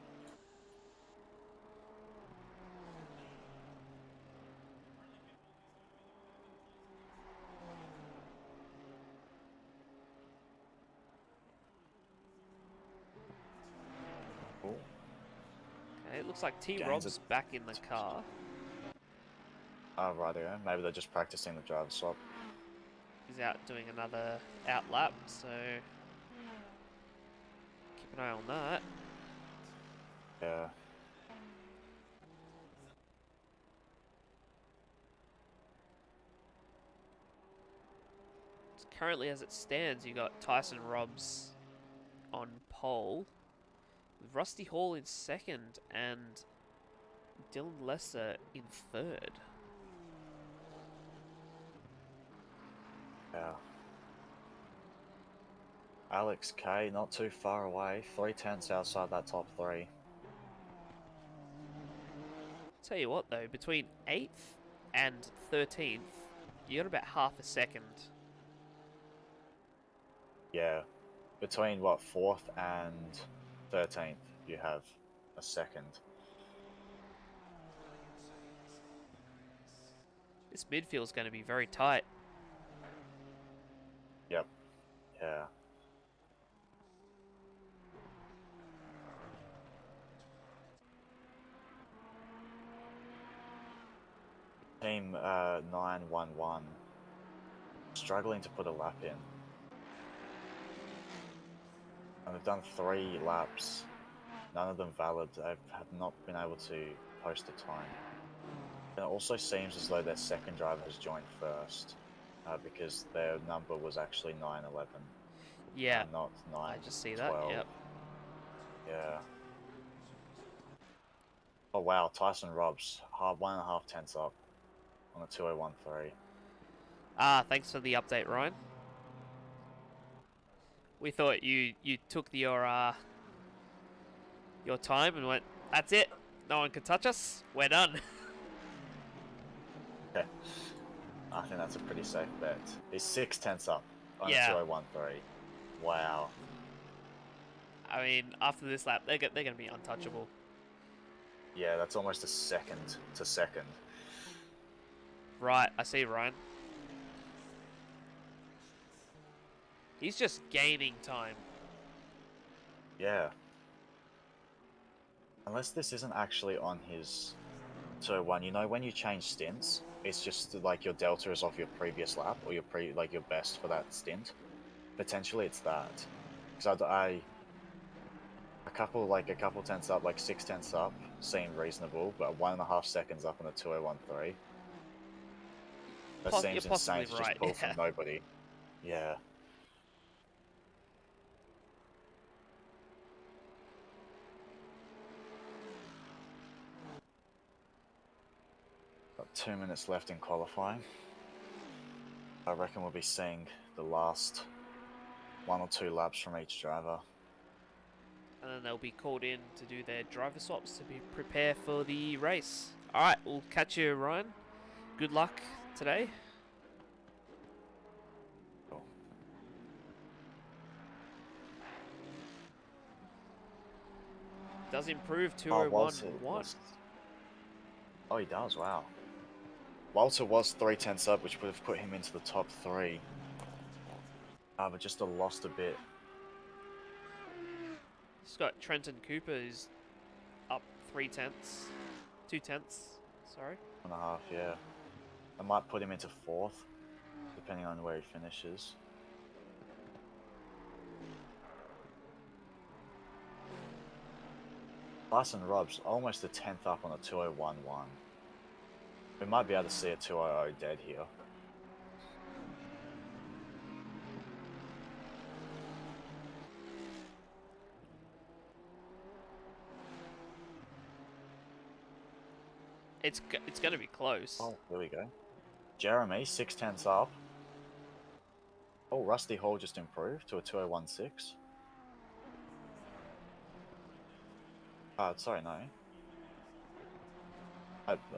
Cool. Okay, it looks like T Gains Rob's a- back in the car. Oh, righto. Maybe they're just practicing the driver swap. He's out doing another out lap, so keep an eye on that. Yeah. So currently, as it stands, you got Tyson Robbs on pole, with Rusty Hall in second, and Dylan Lesser in third. Yeah. Alex K, not too far away. 3 tenths outside that top 3. Tell you what, though, between 8th and 13th, you got about half a second. Yeah. Between, what, 4th and 13th, you have a second. This midfield's going to be very tight. Yep. Yeah. Team 911 struggling to put a lap in. And they've done 3 laps, none of them valid. They have not been able to post a time. And it also seems as though their second driver has joined first, because their number was actually 911, Yeah, not 912. I just see that, yep. Yeah. Oh wow, Tyson Robbs, 1.5 tenths up on a 2013. Ah, thanks for the update, Ryan. We thought you took your time and went, that's it, no one can touch us, we're done. Okay. I think that's a pretty safe bet. He's 6 tenths up on Yeah. a 2013. Wow. I mean, after this lap, they're going to be untouchable. Yeah, that's almost a second to second. Right, I see Ryan. He's just gaining time. Yeah. Unless this isn't actually on his 201, you know when you change stints, it's just like your delta is off your previous lap or your your best for that stint. Potentially it's that. Because a couple tenths up, like 6 tenths up, seem reasonable, but 1.5 seconds up on a 2013. That You're seems possibly insane to right, just pull yeah. from nobody. Yeah. Got 2 minutes left in qualifying. I reckon we'll be seeing the last 1 or 2 laps from each driver. And then they'll be called in to do their driver swaps to prepare for the race. Alright, we'll catch you, Ryan. Good luck today. Cool. Does improve Oh, 201.1. Oh, he does, wow. Walter was 3 tenths up, which would have put him into the top 3. But just lost a bit. He's got Trenton Cooper, who's up 3 tenths. 2 tenths, sorry. 1.5, yeah. I might put him into 4th, depending on where he finishes. Tyson Robbs, almost a 10th up on a 2011. We might be able to see a 200 dead here. It's going to be close. Oh, here we go. Jeremy, 6/10 up. Oh, Rusty Hall just improved to a 2016. Sorry, no.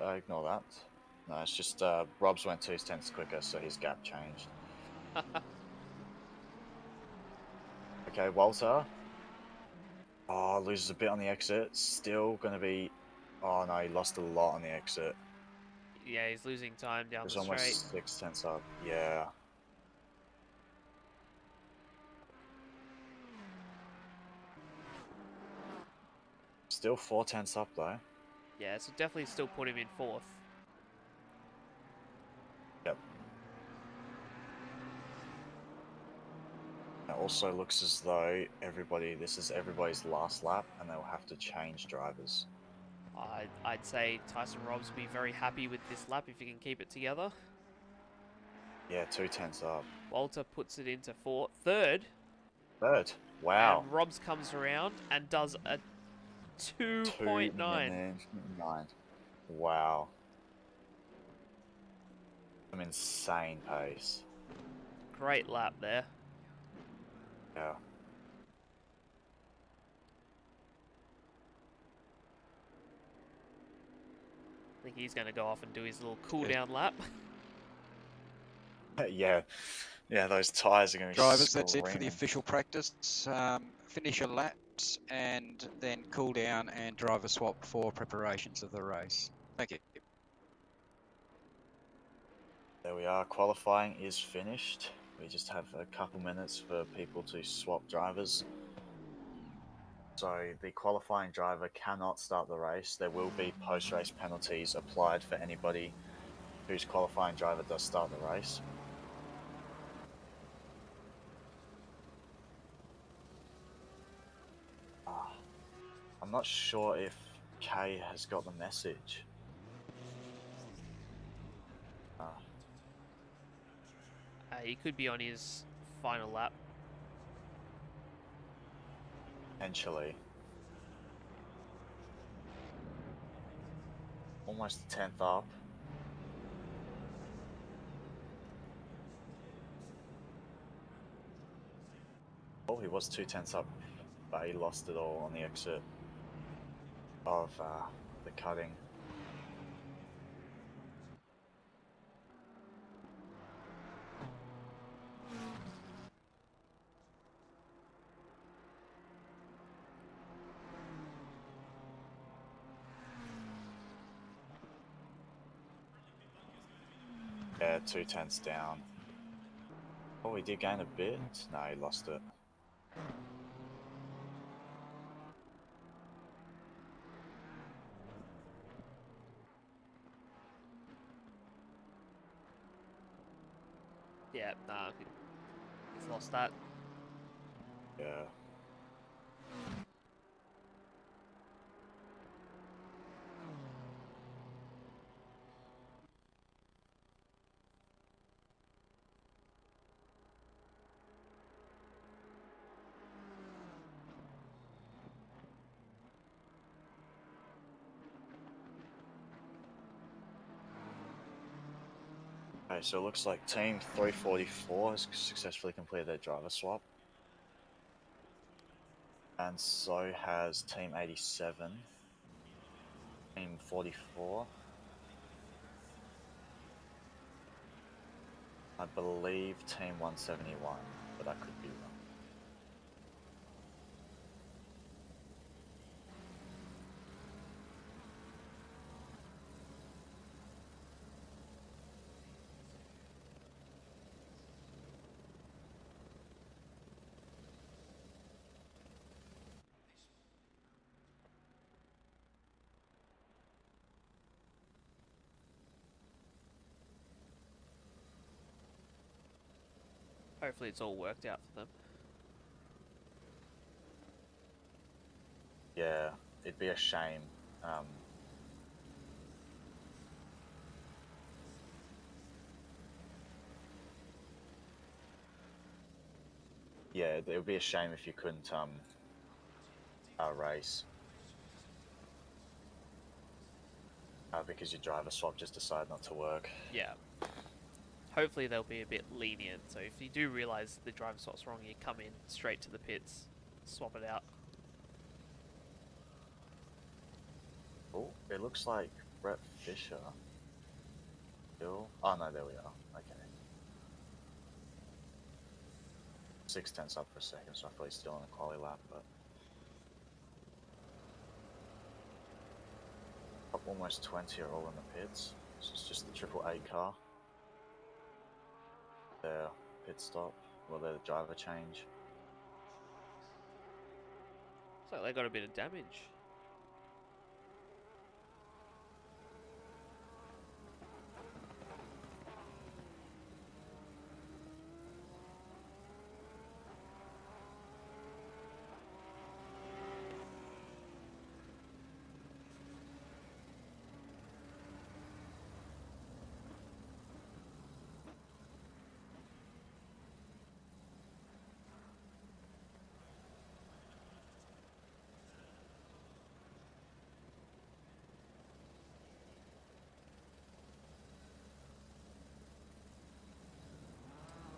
I ignore that. No, it's just Rob's went 2/10 quicker, so his gap changed. Okay, Walter. Oh, loses a bit on the exit. Still going to be... Oh, no, he lost a lot on the exit. Yeah, he's losing time down He's the straight. almost 6/10 up. Yeah. Still 4/10 up, though. Yeah, so definitely still put him in 4th. Yep. It also looks as though this is everybody's last lap, and they'll have to change drivers. I'd say Tyson Robs will be very happy with this lap if he can keep it together. Yeah, 2/10 up. Walter puts it into 3rd. Wow. And Robs comes around and does a 2.9. 2:09. Wow. Some insane pace. Great lap there. Yeah. I think he's going to go off and do his little cool down lap. Yeah. Yeah, those tyres are going to be Drivers, that's it for the screaming. official practice. Finish your laps and then cool down and driver swap for preparations of the race. Thank you. There we are. Qualifying is finished. We just have a couple minutes for people to swap drivers. So the qualifying driver cannot start the race. There will be post-race penalties applied for anybody whose qualifying driver does start the race. I'm not sure if Kay has got the message. He could be on his final lap. Potentially. Almost 10th up. Oh, he was 2/10 up, but he lost it all on the exit of the cutting. Yeah, 2/10 down. Oh, he did gain a bit. No, he lost it. Yeah, nah, he's lost that. Yeah. Okay, so it looks like Team 344 has successfully completed their driver swap. And so has Team 87. Team 44. I believe Team 171, but I could be wrong. Hopefully it's all worked out for them. Yeah, it'd be a shame. Yeah, it would be a shame if you couldn't race. because your driver swap just decided not to work. Yeah. Hopefully they'll be a bit lenient. So if you do realise the driver swap's wrong, you come in straight to the pits, swap it out. Oh, it looks like Brett Fisher. Still? Oh no, there we are. Okay. 6 tenths up for a second, so I thought he's still on the quali lap, but up almost 20 are all in the pits. So it's just the triple A car. Their pit stop, well, their driver change. Looks like they got a bit of damage.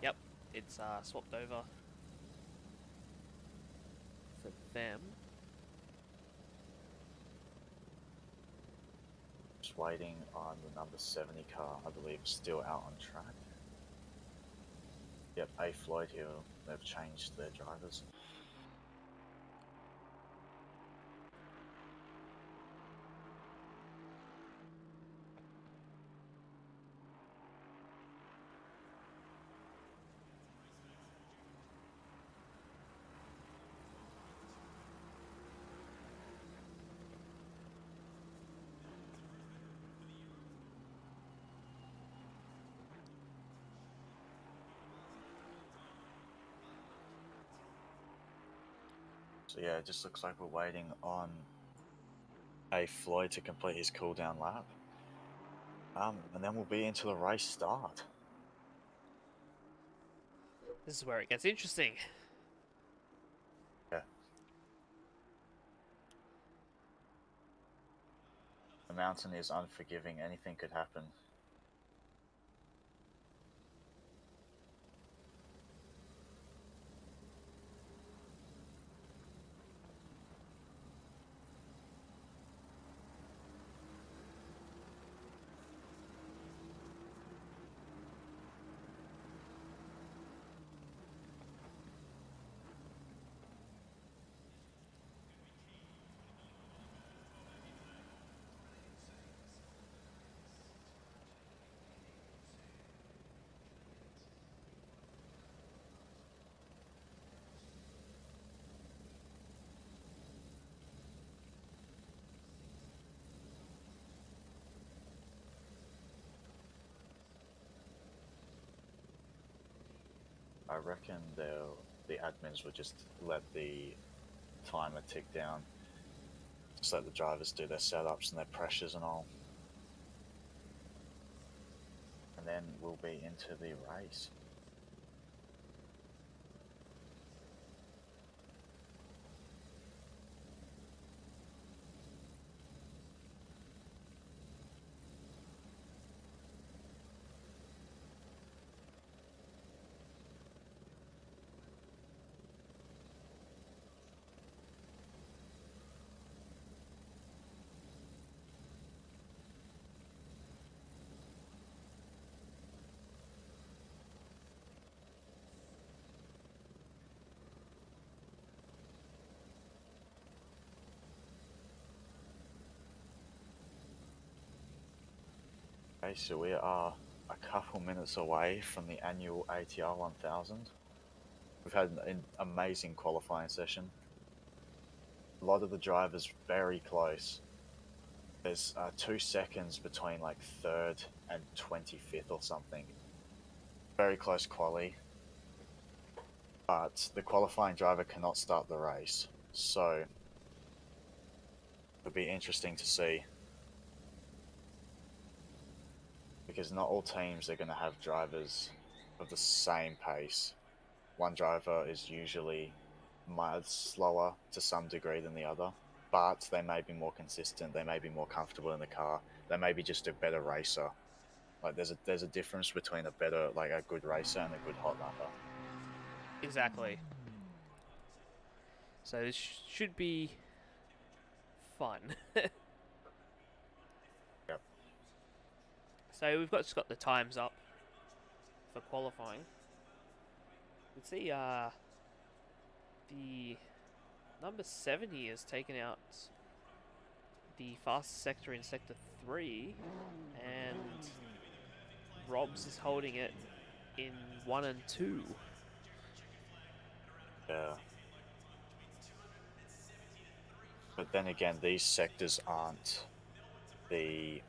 Yep, it's swapped over for them. Just waiting on the number 70 car, I believe, still out on track. Yep, A Floyd here, they've changed their drivers. So yeah, it just looks like we're waiting on A Floyd to complete his cool down lap. And then we'll be into the race start. This is where it gets interesting. Yeah. The mountain is unforgiving, anything could happen. I reckon the admins would just let the timer tick down. Just let the drivers do their setups and their pressures and all. And then we'll be into the race. Okay, so we are a couple minutes away from the annual ATR1000. We've had an amazing qualifying session. A lot of the drivers very close. There's 2 seconds between like 3rd and 25th or something. Very close quali. But the qualifying driver cannot start the race. So it'll be interesting to see. Because not all teams are going to have drivers of the same pace. One driver is usually miles slower to some degree than the other. but they may be more consistent. They may be more comfortable in the car. They may be just a better racer. Like there's a difference between a good racer and a good hot lapper. Exactly. So this should be fun. Yep. So we've just got the times up for qualifying. You can see the number 70 has taken out the fastest sector in sector 3, and Robs is holding it in 1 and 2. Yeah. But then again, these sectors aren't the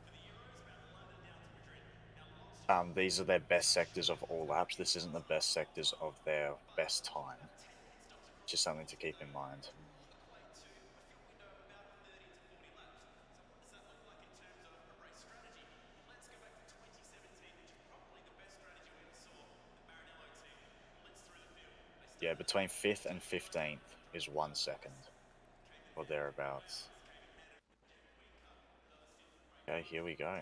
these are their best sectors of all laps. This isn't the best sectors of their best time. Just something to keep in mind. Yeah, between 5th and 15th is 1 second, or thereabouts. Okay, here we go.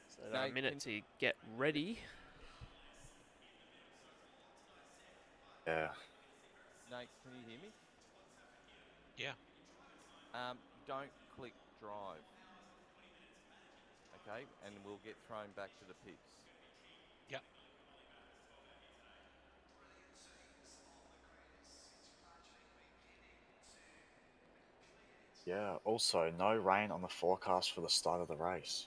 So they've got a minute to get ready. Yeah. Nate, can you hear me? Yeah. Don't click drive. Okay, and we'll get thrown back to the pits. Yep. Yeah, also, no rain on the forecast for the start of the race.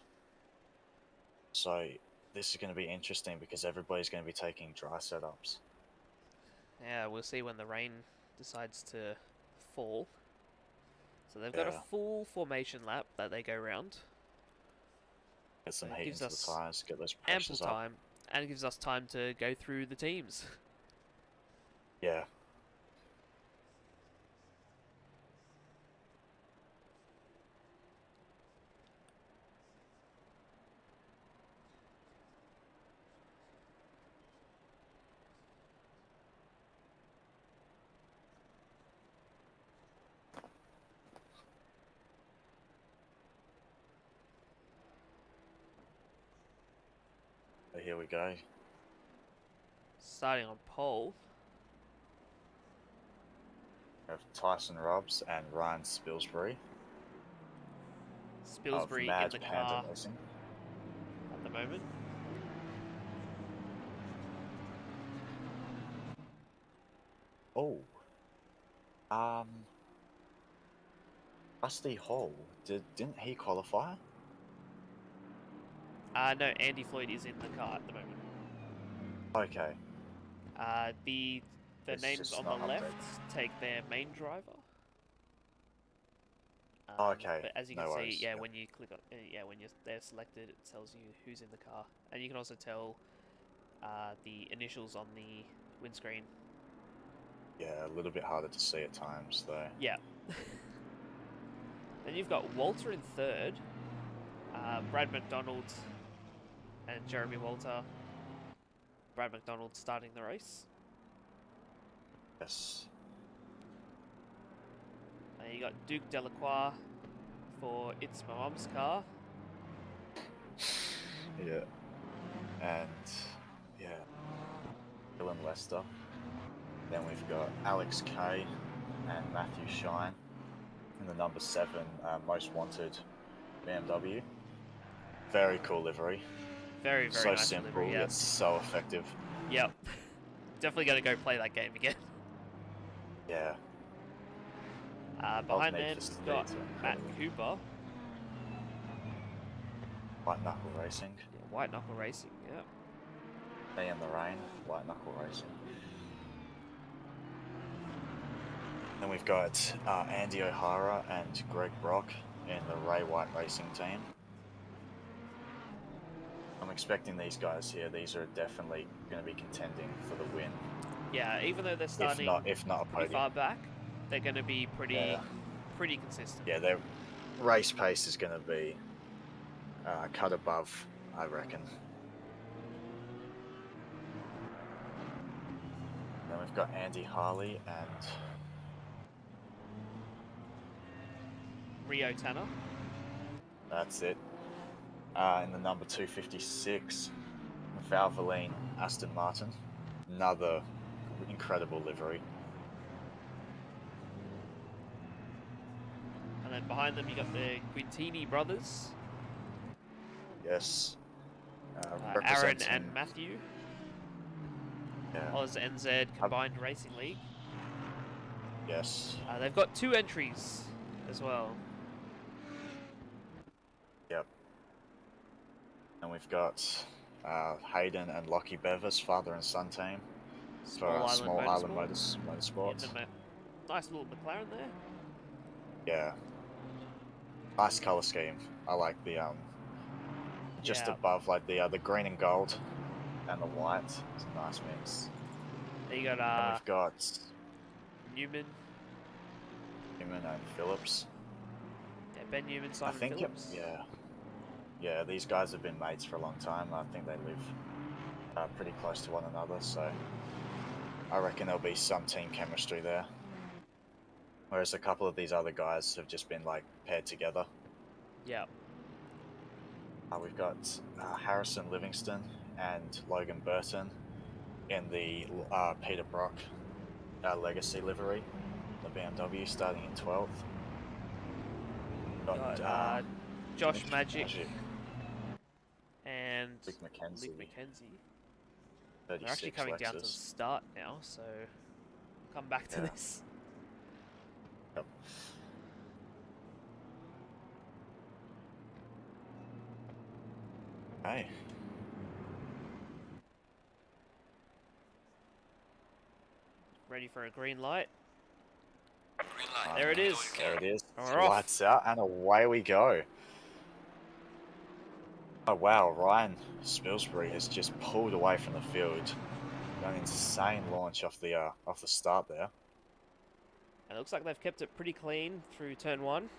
So, this is going to be interesting because everybody's going to be taking dry setups. Yeah, we'll see when the rain decides to fall. So they've got a full formation lap that they go round. Get some So it heat gives into the us tyres, get those ample pressures up. time, and it gives us time to go through the teams. Yeah. So here we go. Starting on pole. We have Tyson Robbs and Ryan Spilsbury. Spilsbury in Mad the Panda car Racing. at the moment. Oh. Rusty Hall. Didn't he qualify? No, Andy Floyd is in the car at the moment. Okay. The It's names just on not the left updated. take their main driver. Okay, But as you can no see, worries, yeah, yeah. when you click on, when they're selected, it tells you who's in the car, and you can also tell the initials on the windscreen. Yeah, a little bit harder to see at times, though. Yeah. Then you've got Walter in third, Brad McDonald and Jeremy Walter. Brad McDonald starting the race. Yes. You got Duke Delacroix for It's My Mum's Car. Yeah. And, yeah. Dylan Lester. Then we've got Alex Kay and Matthew Shine in the number 7 most wanted BMW. Very cool livery. Very, very so nice simple, delivery, yeah. yet so effective. Yep. Definitely going to go play that game again. Yeah. Behind Need them, for we've got speed, Matt incredible. Cooper. White Knuckle Racing. Yeah, White Knuckle Racing, yeah. Day in the Rain. White Knuckle Racing. Then we've got Andy O'Hara and Greg Brock in the Ray White Racing team. I'm expecting these guys here. These are definitely going to be contending for the win. Yeah, even though they're starting if not a pretty podium. far back, they're going to be pretty consistent. Yeah, their race pace is going to be cut above, I reckon. we've got Andy Harley and Rio Tanner. that's it. In the number 256, Valvoline Aston Martin. Another incredible livery. And then behind them you got the Quintini brothers, Yes. Aaron and Matthew. Yeah. Oz NZ Combined Racing League. Yes. They've got 2 entries as well. Yep. And we've got Hayden and Lockie Bevis, father and son team for Small Island Motorsports. Yeah, nice little McLaren there. Yeah. Nice color scheme. I like the just above like the green and gold and the white. It's a nice mix. There you got And we've got Newman. Newman and Phillips. Yeah, Ben Newman, Simon I think Phillips. Yeah, these guys have been mates for a long time. I think they live pretty close to one another, so I reckon there'll be some team chemistry there. Whereas a couple of these other guys have just been like paired together. Yeah. We've got Harrison Livingston and Logan Burton in the Peter Brock Legacy livery, the BMW, starting in 12th. Got Josh Magic and Rick McKenzie. They're actually coming down to the start now, so come back to this. Yep. Hey. Ready for a green light. Green light. There it is. There it is. We're off. Lights out and away we go. Oh wow, Ryan Spilsbury has just pulled away from the field. An insane launch off the start there. And it looks like they've kept it pretty clean through turn 1.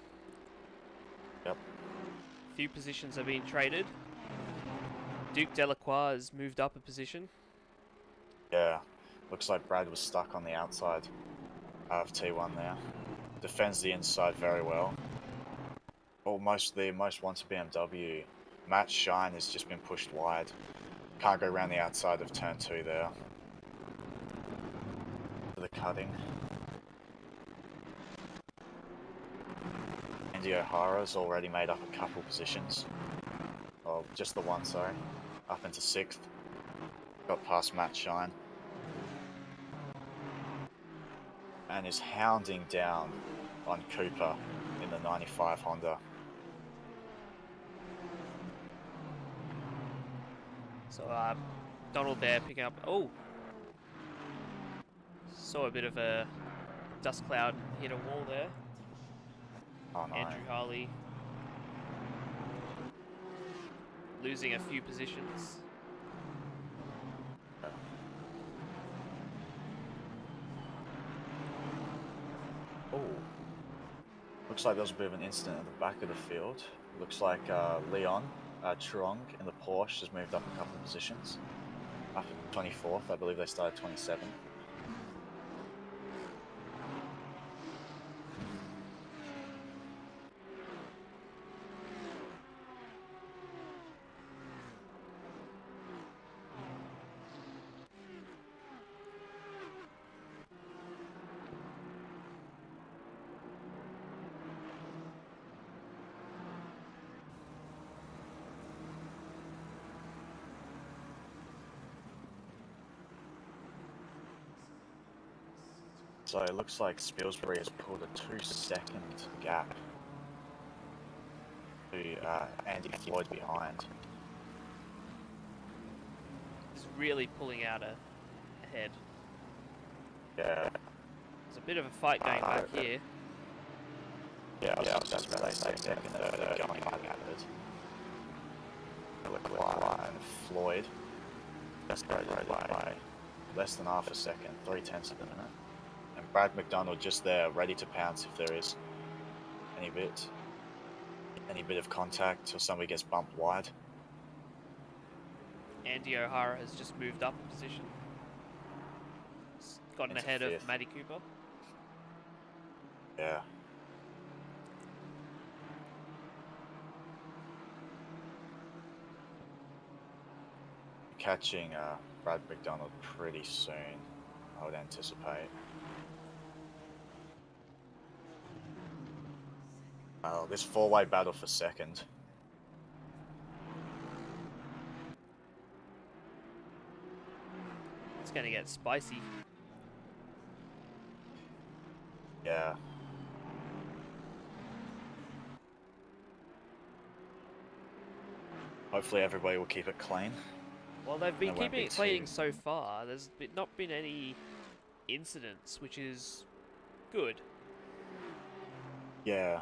Yep. A few positions have been traded. Duke Delacroix has moved up a position. Yeah. Looks like Brad was stuck on the outside of T1 there. Defends the inside very well. Almost the most wanted BMW. Matt Shine has just been pushed wide. Can't go around the outside of turn 2 there. For the cutting. Andy O'Hara's already made up a couple positions. Oh, just the one, sorry. Up into 6th. Got past Matt Shine. And is hounding down on Cooper in the 95 Honda. So Donald there picking up. Oh, saw a bit of a dust cloud hit a wall there. Oh no. Andrew Harley losing a few positions. Oh. Looks like there was a bit of an incident at the back of the field. Looks like Leon Truong in the Porsche has moved up a couple of positions. Up to 24th, I believe they started 27th. So it looks like Spilsbury has pulled a 2-second gap to Andy Floyd behind. He's really pulling out ahead. Yeah. There's a bit of a fight going back here. Yeah, I was just about to say second they're going at it. Leclerc and Floyd separated by less than half a second, 0.3 of a minute. And Brad McDonald just there, ready to pounce if there is any bit of contact or somebody gets bumped wide. Andy O'Hara has just moved up a position. gotten into ahead of fifth. Matty Cooper. Yeah. Catching Brad McDonald pretty soon, I would anticipate. This four-way battle for second. It's going to get spicy. Yeah. Hopefully everybody will keep it clean. Well, they've been There won't keeping be it clean too- so far. There's not been any incidents, which is good. Yeah.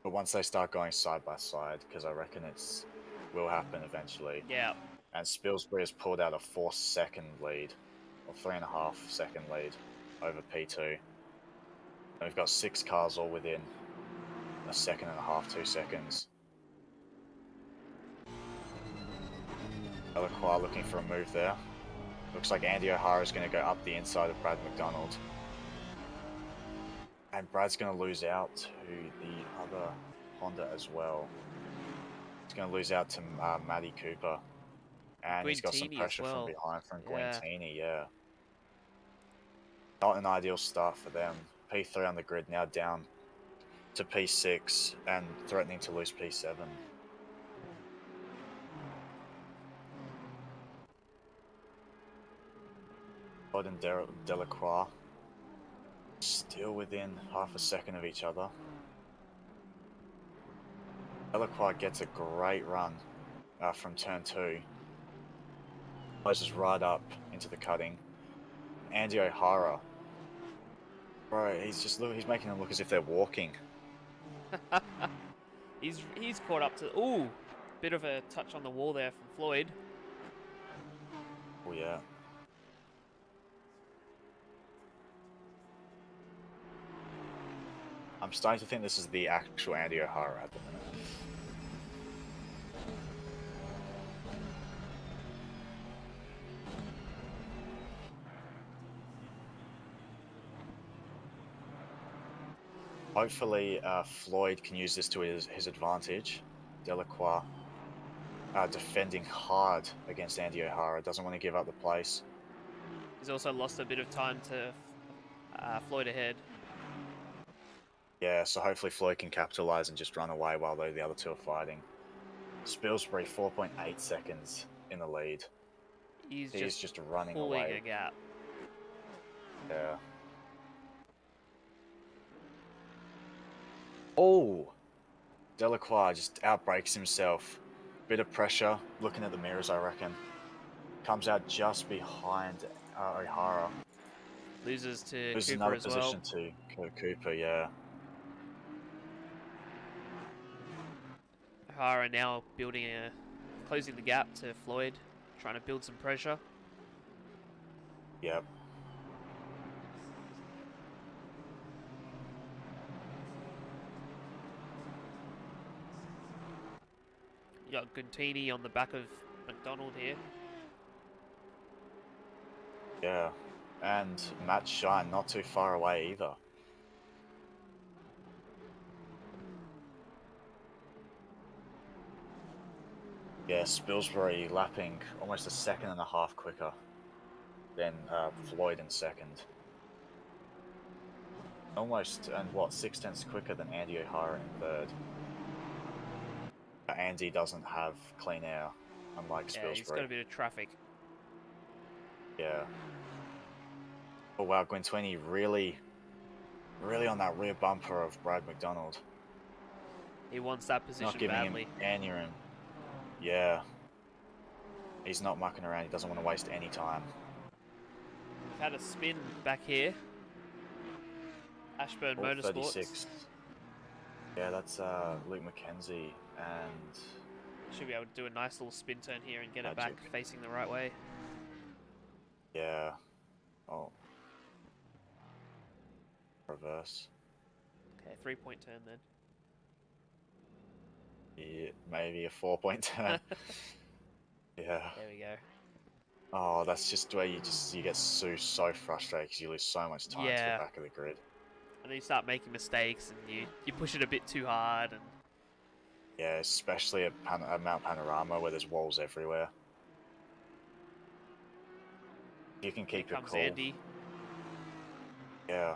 But once they start going side by side, because I reckon it's will happen eventually. Yeah. And Spilsbury has pulled out a 4-second lead, or 3.5-second lead over P2. And we've got 6 cars all within a second and a half, 2 seconds. Delacroix looking for a move there. Looks like Andy O'Hara is going to go up the inside of Brad McDonald. And Brad's going to lose out to the other Honda as well. He's going to lose out to Matty Cooper. And he's got some Guintini as pressure well. from behind from Yeah. Guintini, yeah. Not an ideal start for them. P3 on the grid, now down to P6 and threatening to lose P7. Todd and Delacroix still within half a second of each other. Delacroix gets a great run from turn 2. Closes right up into the cutting. Andy O'Hara, bro, he's making them look as if they're walking. He's caught up to... Ooh! Bit of a touch on the wall there from Floyd. Oh yeah. I'm starting to think this is the actual Andy O'Hara at the minute. Hopefully, Floyd can use this to his advantage. Delacroix defending hard against Andy O'Hara, doesn't want to give up the place. He's also lost a bit of time to Floyd ahead. Yeah, so hopefully Floyd can capitalize and just run away while the other two are fighting. Spilsbury 4.8 seconds in the lead. He's just running pulling away. a gap. Yeah. Oh! Delacroix just outbrakes himself. Bit of pressure, looking at the mirrors, I reckon. Comes out just behind O'Hara. Loses to Loses Cooper another as well. position to Cooper, yeah. O'Hara now closing the gap to Floyd, trying to build some pressure. Yep. You got Guintini on the back of McDonald here. Yeah. And Matt Shine not too far away either. Yeah, Spilsbury lapping almost a second and a half quicker than Floyd in second. Almost, and what, 6/10 quicker than Andy O'Hara in third. Andy doesn't have clean air, unlike Yeah, Spilsbury. he's got a bit of traffic. Yeah. Oh wow, Guintini really on that rear bumper of Brad McDonald. He wants that position Not giving badly. him any room. Yeah. He's not mucking around, he doesn't want to waste any time. We've had a spin back here. Ashburn Oh, Motorsports. 36. Yeah, that's Luke McKenzie and... Should be able to do a nice little spin turn here and get it back Magic. facing the right way. Yeah. Oh. Reverse. Okay, 3-point turn then. Yeah, maybe a 4-point turn. Yeah. There we go. Oh, that's just where you get so frustrated because you lose so much time to Yeah. the back of the grid. And then you start making mistakes, and you push it a bit too hard, and Yeah, especially at Mount Panorama where there's walls everywhere. You can here keep your comes cool. Andy. Yeah.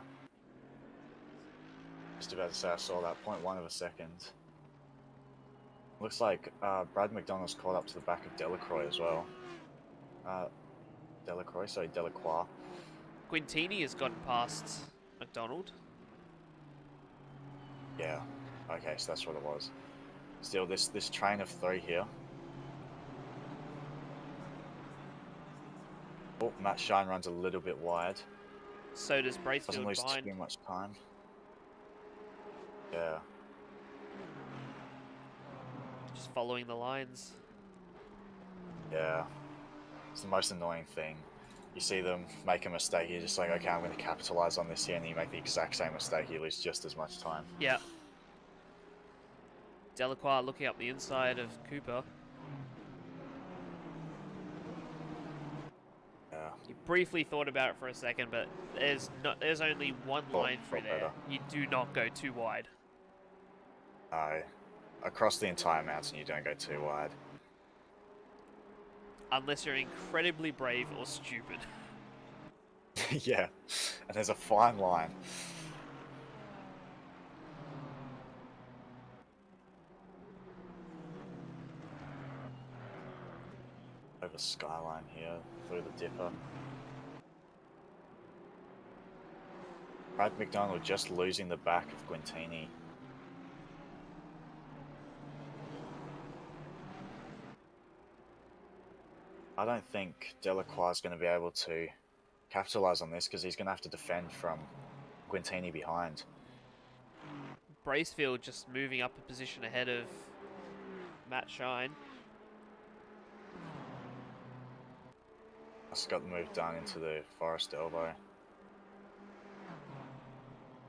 Just about to say I saw that 0.1 of a second. Looks like Brad McDonald's caught up to the back of Delacroix as well. Delacroix. Quintini has gotten past McDonald. Yeah. Okay, so that's what it was. Still, this train of 3 here. Oh, Matt Shine runs a little bit wide. So does Doesn't Bracefield lose behind. too much time. Yeah. Just following the lines. Yeah. It's the most annoying thing. You see them make a mistake, you're just like, okay, I'm going to capitalize on this here, and you make the exact same mistake, you lose just as much time. Yeah. Delacroix looking up the inside of Cooper. Yeah. You briefly thought about it for a second, but there's only one line through there. better. You do not go too wide. No. Across the entire mountain, you don't go too wide. Unless you're incredibly brave or stupid. Yeah. And there's a fine line. Over Skyline here, through the dipper. Brad McDonald just losing the back of Quintini. I don't think Delacroix is going to be able to capitalize on this because he's going to have to defend from Quintini behind. Bracefield just moving up a position ahead of Matt Shine. Just got moved down into the forest elbow.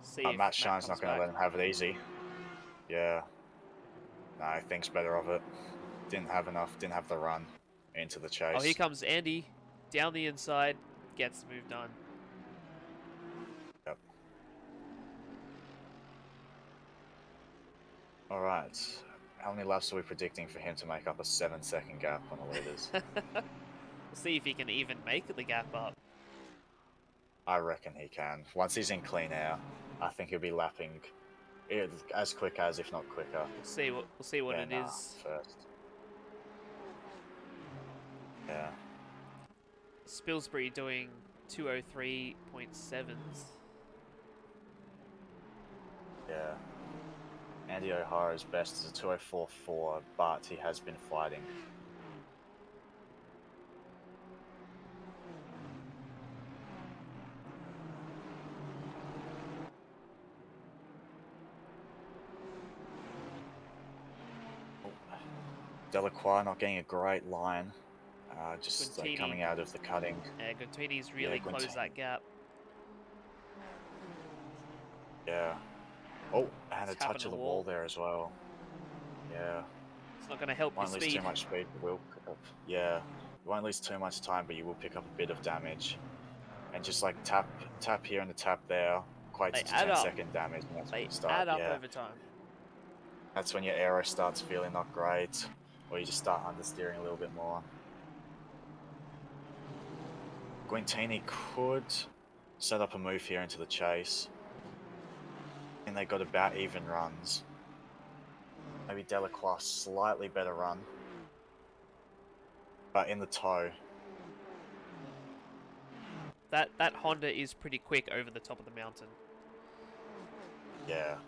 See if Matt Shine's comes not going to back. let him have it easy. Yeah. No, he thinks better of it. Didn't have the run into the chase. Oh, here comes Andy. Down the inside. Gets moved on. Yep. Alright. How many laps are we predicting for him to make up a 7-second gap on the leaders? We'll see if he can even make the gap up. I reckon he can. Once he's in clean air, I think he'll be lapping as quick as, if not quicker. We'll see what it than, is. First. Yeah. Spilsbury doing 203.7s. Yeah. Andy O'Hara's best is a 204.4, but he has been fighting. Delacroix not getting a great line, just like coming out of the cutting. Yeah, Guintini's really closed that gap. Yeah. Oh, and It's a touch of the wall there as well. Yeah. It's not going to help your Won't lose speed. too much speed, but will pick up. Yeah. You won't lose too much time, but you will pick up a bit of damage. And just like tap here and the tap there equates to 10-second damage. And that's when you start. Add up over time. That's when your aero starts feeling not great, or you just start understeering a little bit more. Guintini could set up a move here into the chase. And they got about even runs. Maybe Delacroix slightly better run. But in the toe. That Honda is pretty quick over the top of the mountain. Yeah.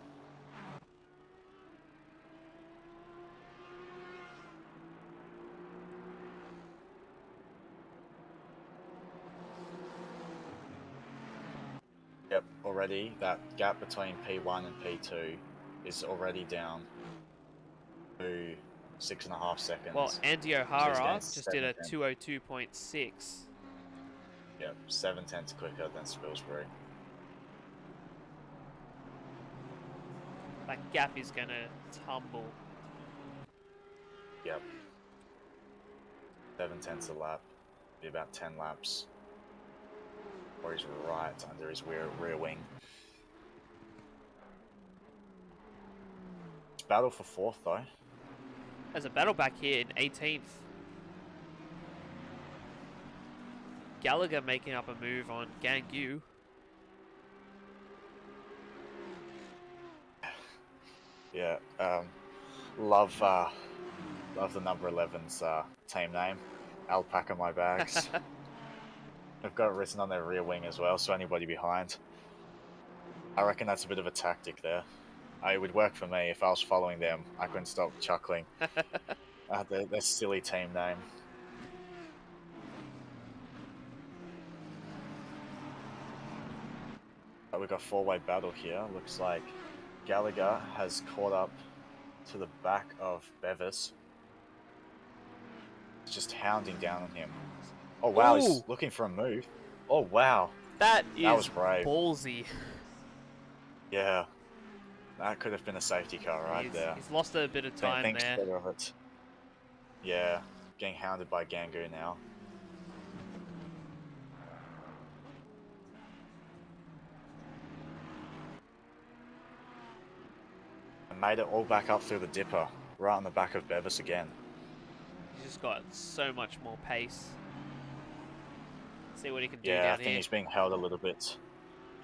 Yep, already that gap between P1 and P2 is already down to 6.5 seconds. Well, Andy O'Hara just did a 7/10. 202.6. Yep, 7/10 quicker than Spilsbury. That gap is going to tumble. Yep. 7/10 a lap. Be about 10 laps. Or he's right under his rear wing. It's battle for 4th though. There's a battle back here in 18th. Gallagher making up a move on Gangu. Yeah, love the number 11's team name. Alpaca my bags. They've got it written on their rear wing as well, so anybody behind. I reckon that's a bit of a tactic there. It would work for me if I was following them. I couldn't stop chuckling. Their silly team name. We've got 4-way battle here. Looks like Gallagher has caught up to the back of Bevis. He's just hounding down on him. Oh wow, Ooh. he's looking for a move. Oh wow. That was is brave. ballsy. Yeah. That could have been a safety car right there. He's lost a bit of time Thinks there. better of it. Yeah. Getting hounded by Gangu now. And made it all back up through the dipper. Right on the back of Bevis again. He's just got so much more pace. See what he can do Yeah, I down think here. he's being held a little bit.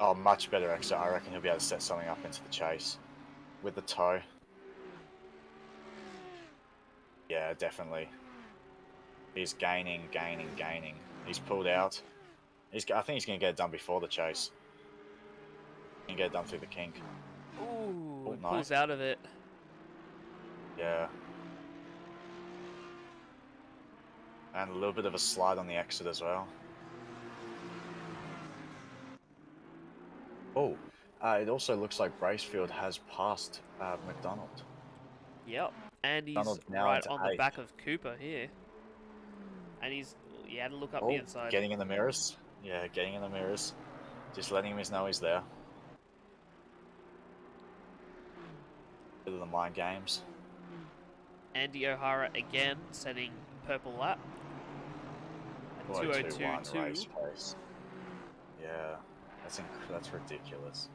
Oh, much better exit. I reckon he'll be able to set something up into the chase. With the toe. Yeah, definitely. He's gaining. He's pulled out. I think he's going to get it done before the chase. He can get it done through the kink. Ooh, he no. pulls out of it. Yeah. And a little bit of a slide on the exit as well. Oh, it also looks like Bracefield has passed McDonald. Yep, and he's McDonald's now right into on the 8th. back of Cooper here. And he had to look up the inside. Getting in the mirrors. Yeah, getting in the mirrors. Just letting him know he's there. Bit of the mind games. Andy O'Hara again setting purple lap. At 2:02.1 race 2:02.2. pace. Yeah, that's ridiculous.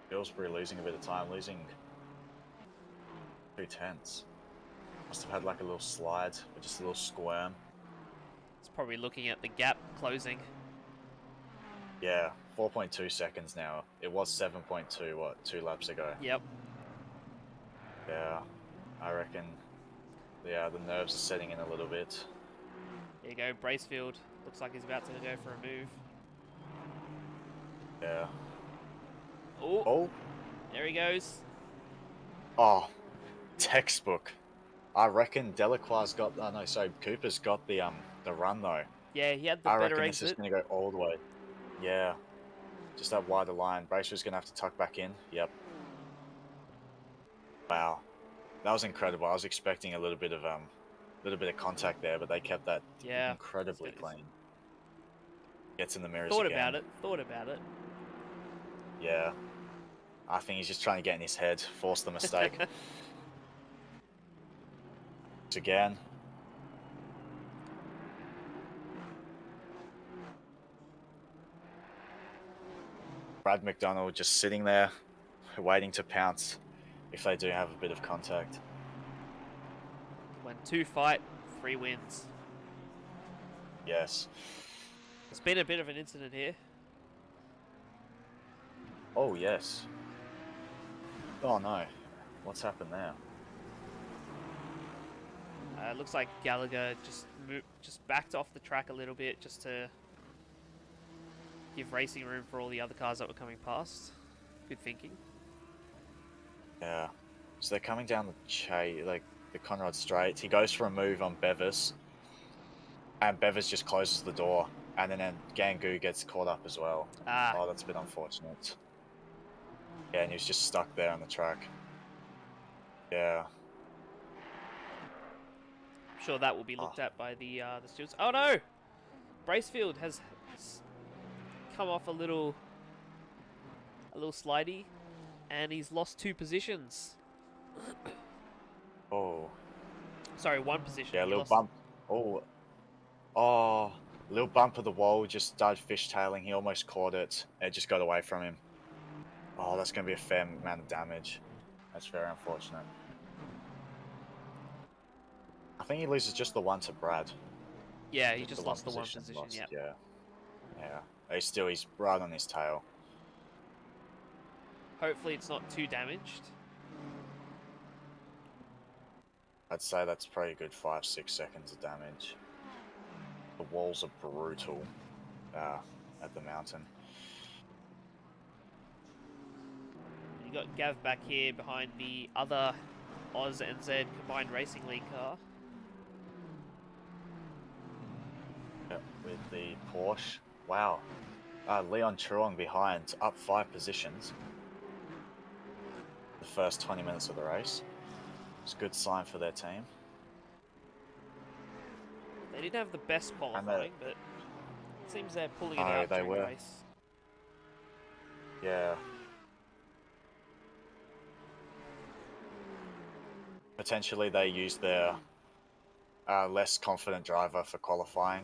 Pillsbury losing a bit of time, losing 2/10. Must have had like a little slide or just a little squirm. It's probably looking at the gap closing. Yeah, 4.2 seconds now. It was 7.2, 2 laps ago? Yep. Yeah, I reckon, yeah, the nerves are setting in a little bit. There you go, Bracefield. Looks like he's about to go for a move. Yeah. Oh, there he goes. Oh, textbook. I reckon Delacroix's got, oh no, so Cooper's got the run though. Yeah, he had the I better reckon this is exit. going to go all the way. Yeah. Just that wider line. Bracer's going to have to tuck back in. Yep. Wow. That was incredible. I was expecting a little bit of contact there, but they kept that incredibly clean. Gets in the mirrors Thought again. about it. Yeah. I think he's just trying to get in his head, force the mistake. Again. Brad McDonald just sitting there, waiting to pounce if they do have a bit of contact. When 2 fight, 3 wins. Yes. It's been a bit of an incident here. Oh, yes. Oh, no. What's happened there? Looks like Gallagher just backed off the track a little bit just to give racing room for all the other cars that were coming past. Good thinking. Yeah. So they're coming down the Conrad Straight. He goes for a move on Bevis. And Bevis just closes the door. And then Gangu gets caught up as well. Ah. Oh, that's a bit unfortunate. Yeah, and he was just stuck there on the track. Yeah. I'm sure that will be looked at by the stewards. Oh no! Bracefield has come off a little slidey, and he's lost 2 positions. Oh. Sorry, one position. Yeah, He little lost. bump. Oh, little bump of the wall. Just started fishtailing. He almost caught it. It just got away from him. Oh, that's going to be a fair amount of damage. That's very unfortunate. I think he loses just the one to Brad. Yeah, he just lost the one position position. lost, Yep. Yeah. Yeah. He's right on his tail. Hopefully, it's not too damaged. I'd say that's probably a good 5-6 seconds of damage. The walls are brutal at the mountain. You got Gav back here behind the other Oz NZ Combined Racing League car. Yep, with the Porsche. Wow. Leon Truong behind, up 5 positions. The first 20 minutes of the race. It's a good sign for their team. They didn't have the best qualifying, but it seems they're pulling it No, out they during the were. race. Yeah. Potentially they used their less confident driver for qualifying.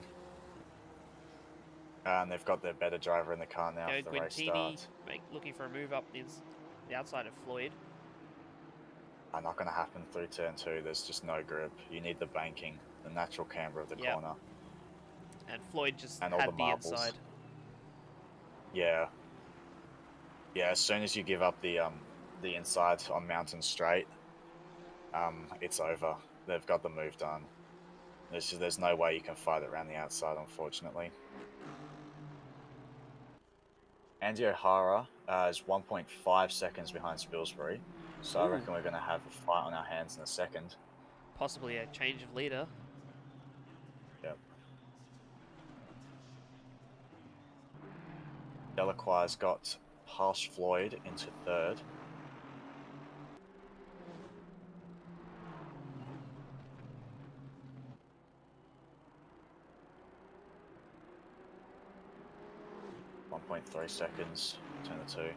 And they've got their better driver in the car now for the race Guintini start. looking for a move up the outside of Floyd. Not going to happen through turn 2. There's just no grip. You need the banking, the natural camber of the corner. And Floyd just And all had the the marbles. inside. Yeah. Yeah, as soon as you give up the inside on Mountain Straight, it's over. They've got the move done. There's no way you can fight it around the outside, unfortunately. Andy O'Hara is 1.5 seconds behind Spilsbury, so I reckon we're going to have a fight on our hands in a second. Possibly a change of leader. Yep. Delacroix's got past Floyd into third. .3 seconds between the two.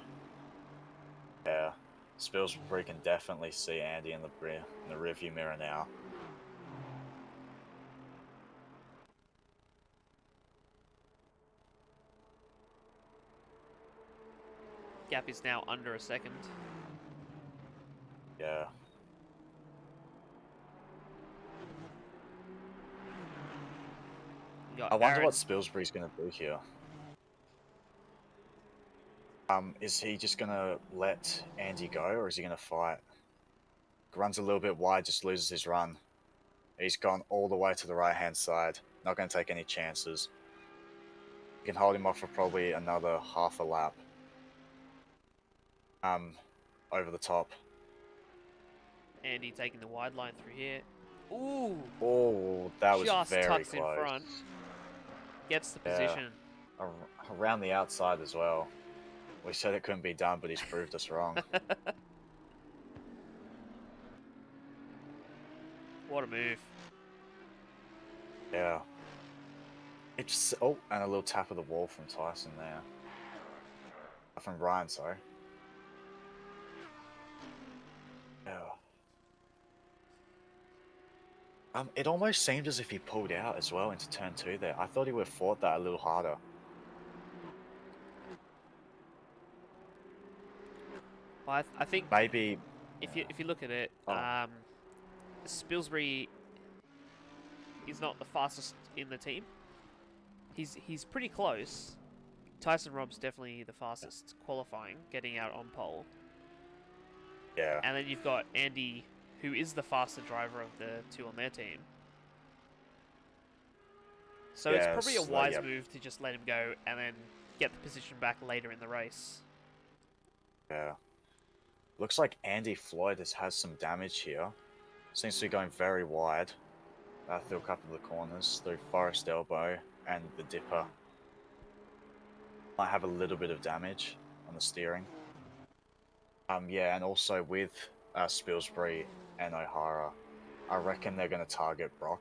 Yeah, Spilsbury can definitely see Andy in the rearview mirror now. Gap is now under a second. Yeah. I wonder what Spilsbury's going to do here. Is he just going to let Andy go, or is he going to fight? Runs a little bit wide, just loses his run. He's gone all the way to the right-hand side. Not going to take any chances. You can hold him off for probably another half a lap. Over the top. Andy taking the wide line through here. Ooh! Oh, that was just very tucks close. in front. Gets the position. Around the outside as well. We said it couldn't be done, but he's proved us wrong. What a move. Yeah. It's and a little tap of the wall from Tyson there. From Ryan, sorry. Yeah. It almost seemed as if he pulled out as well into turn 2 there. I thought he would have fought that a little harder. Well, I think maybe if you look at it, Spilsbury is not the fastest in the team. He's pretty close. Tyson Rob's definitely the fastest qualifying, getting out on pole. Yeah. And then you've got Andy, who is the faster driver of the two on their team. So it's probably a wise move to just let him go and then get the position back later in the race. Yeah. Looks like Andy Floyd has some damage here. Seems to be going very wide through a couple of the corners, through Forest Elbow and the Dipper. Might have a little bit of damage on the steering. Yeah, and also with Spilsbury and O'Hara, I reckon they're going to target Brough,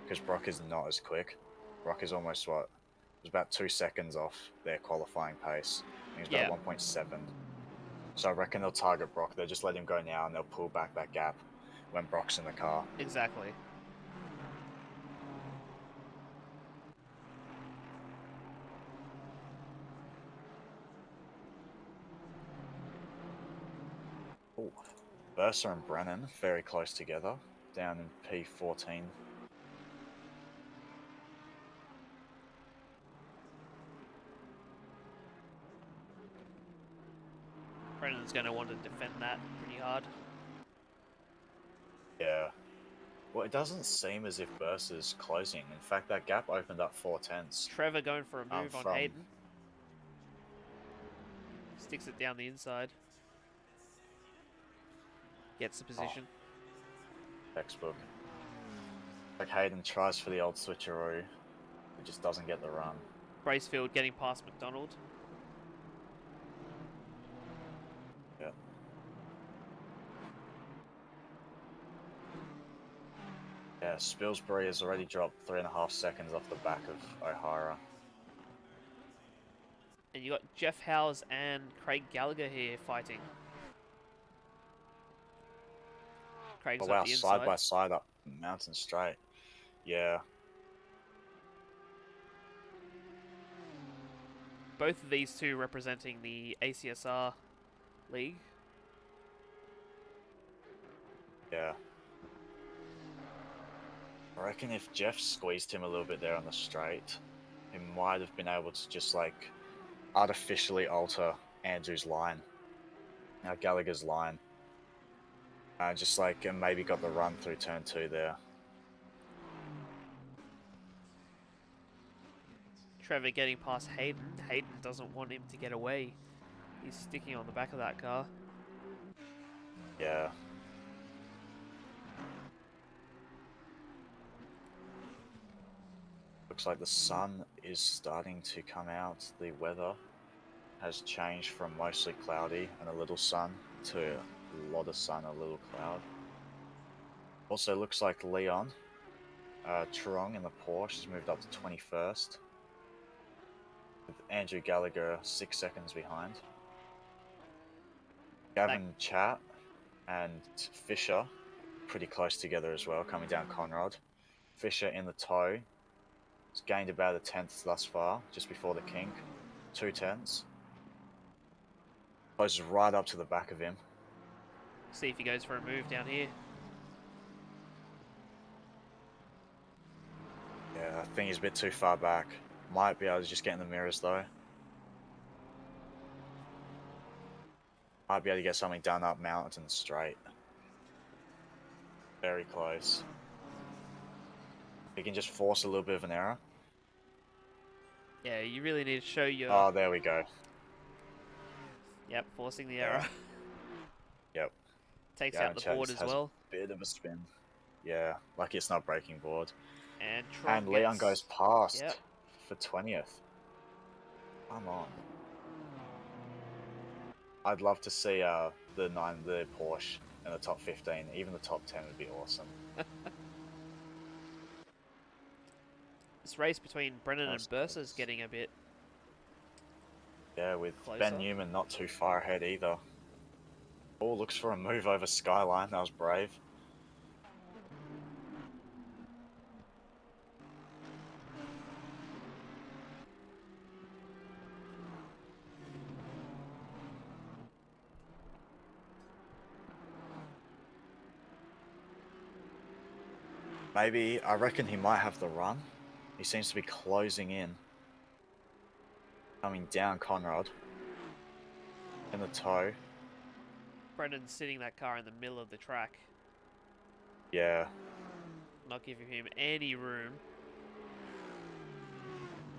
because Brough is not as quick. Brough is almost, it was about 2 seconds off their qualifying pace. I think it's about 1.7. So I reckon they'll target Brough. They'll just let him go now and they'll pull back that gap. when Brock's in the car. Exactly. Ooh. Bursa and Brennan very close together, down in P14. Brennan's going to want to defend that pretty hard. Yeah. Well, it doesn't seem as if Bursa's closing. In fact, that gap opened up 4/10. Trevor going for a move on from- Hayden. Sticks it down the inside. Gets the position. Textbook. Like Hayden tries for the old switcheroo, but just doesn't get the run. Bracefield getting past McDonald. Yeah. Yeah, Spilsbury has already dropped 3.5 seconds off the back of O'Hara. And you got Jeff Howes and Craig Gallagher here fighting. Craig's Oh wow, up the side inside. by side up Mountain Straight. Yeah. Both of these two representing the ACSR league. Yeah. I reckon if Jeff squeezed him a little bit there on the straight, he might have been able to just like artificially alter Andrew's line. Now Gallagher's line. Just like and maybe got the run through turn 2 there. Trevor getting past Hayden. Hayden doesn't want him to get away. He's sticking on the back of that car. Yeah. Looks like the sun is starting to come out. The weather has changed from mostly cloudy and a little sun to a lot of sun, a little cloud. Also looks like Leon Truong in the Porsche has moved up to 21st. With Andrew Gallagher 6 seconds behind. Gavin Chat and Fisher pretty close together as well, coming down Conrad. Fisher in the tow. He's gained about a 10th thus far, just before the kink. 2/10. Closes right up to the back of him. See if he goes for a move down here. Yeah, I think he's a bit too far back. Might be able to just get in the mirrors though. Might be able to get something done up Mountain Straight. Very close. He can just force a little bit of an error. Yeah, you really need to show your... Oh, there we go. Yep, forcing the Yeah. error. Yep. Takes Gavin out the Chat board just as has well. A bit of a spin. Yeah, lucky it's not breaking board. And Tron And Leon gets- goes past Yep. for 20th. Come on. I'd love to see the Porsche in the top 15. Even the top 10 would be awesome. This race between Brennan and That's Bursa is close. getting a bit... Yeah, with Closer. Ben Newman not too far ahead either. Oh, looks for a move over Skyline. That was brave. Maybe, I reckon he might have the run. He seems to be closing in. Coming down Conrad. In the tow. Brennan's sitting that car in the middle of the track. Yeah. Not giving him any room.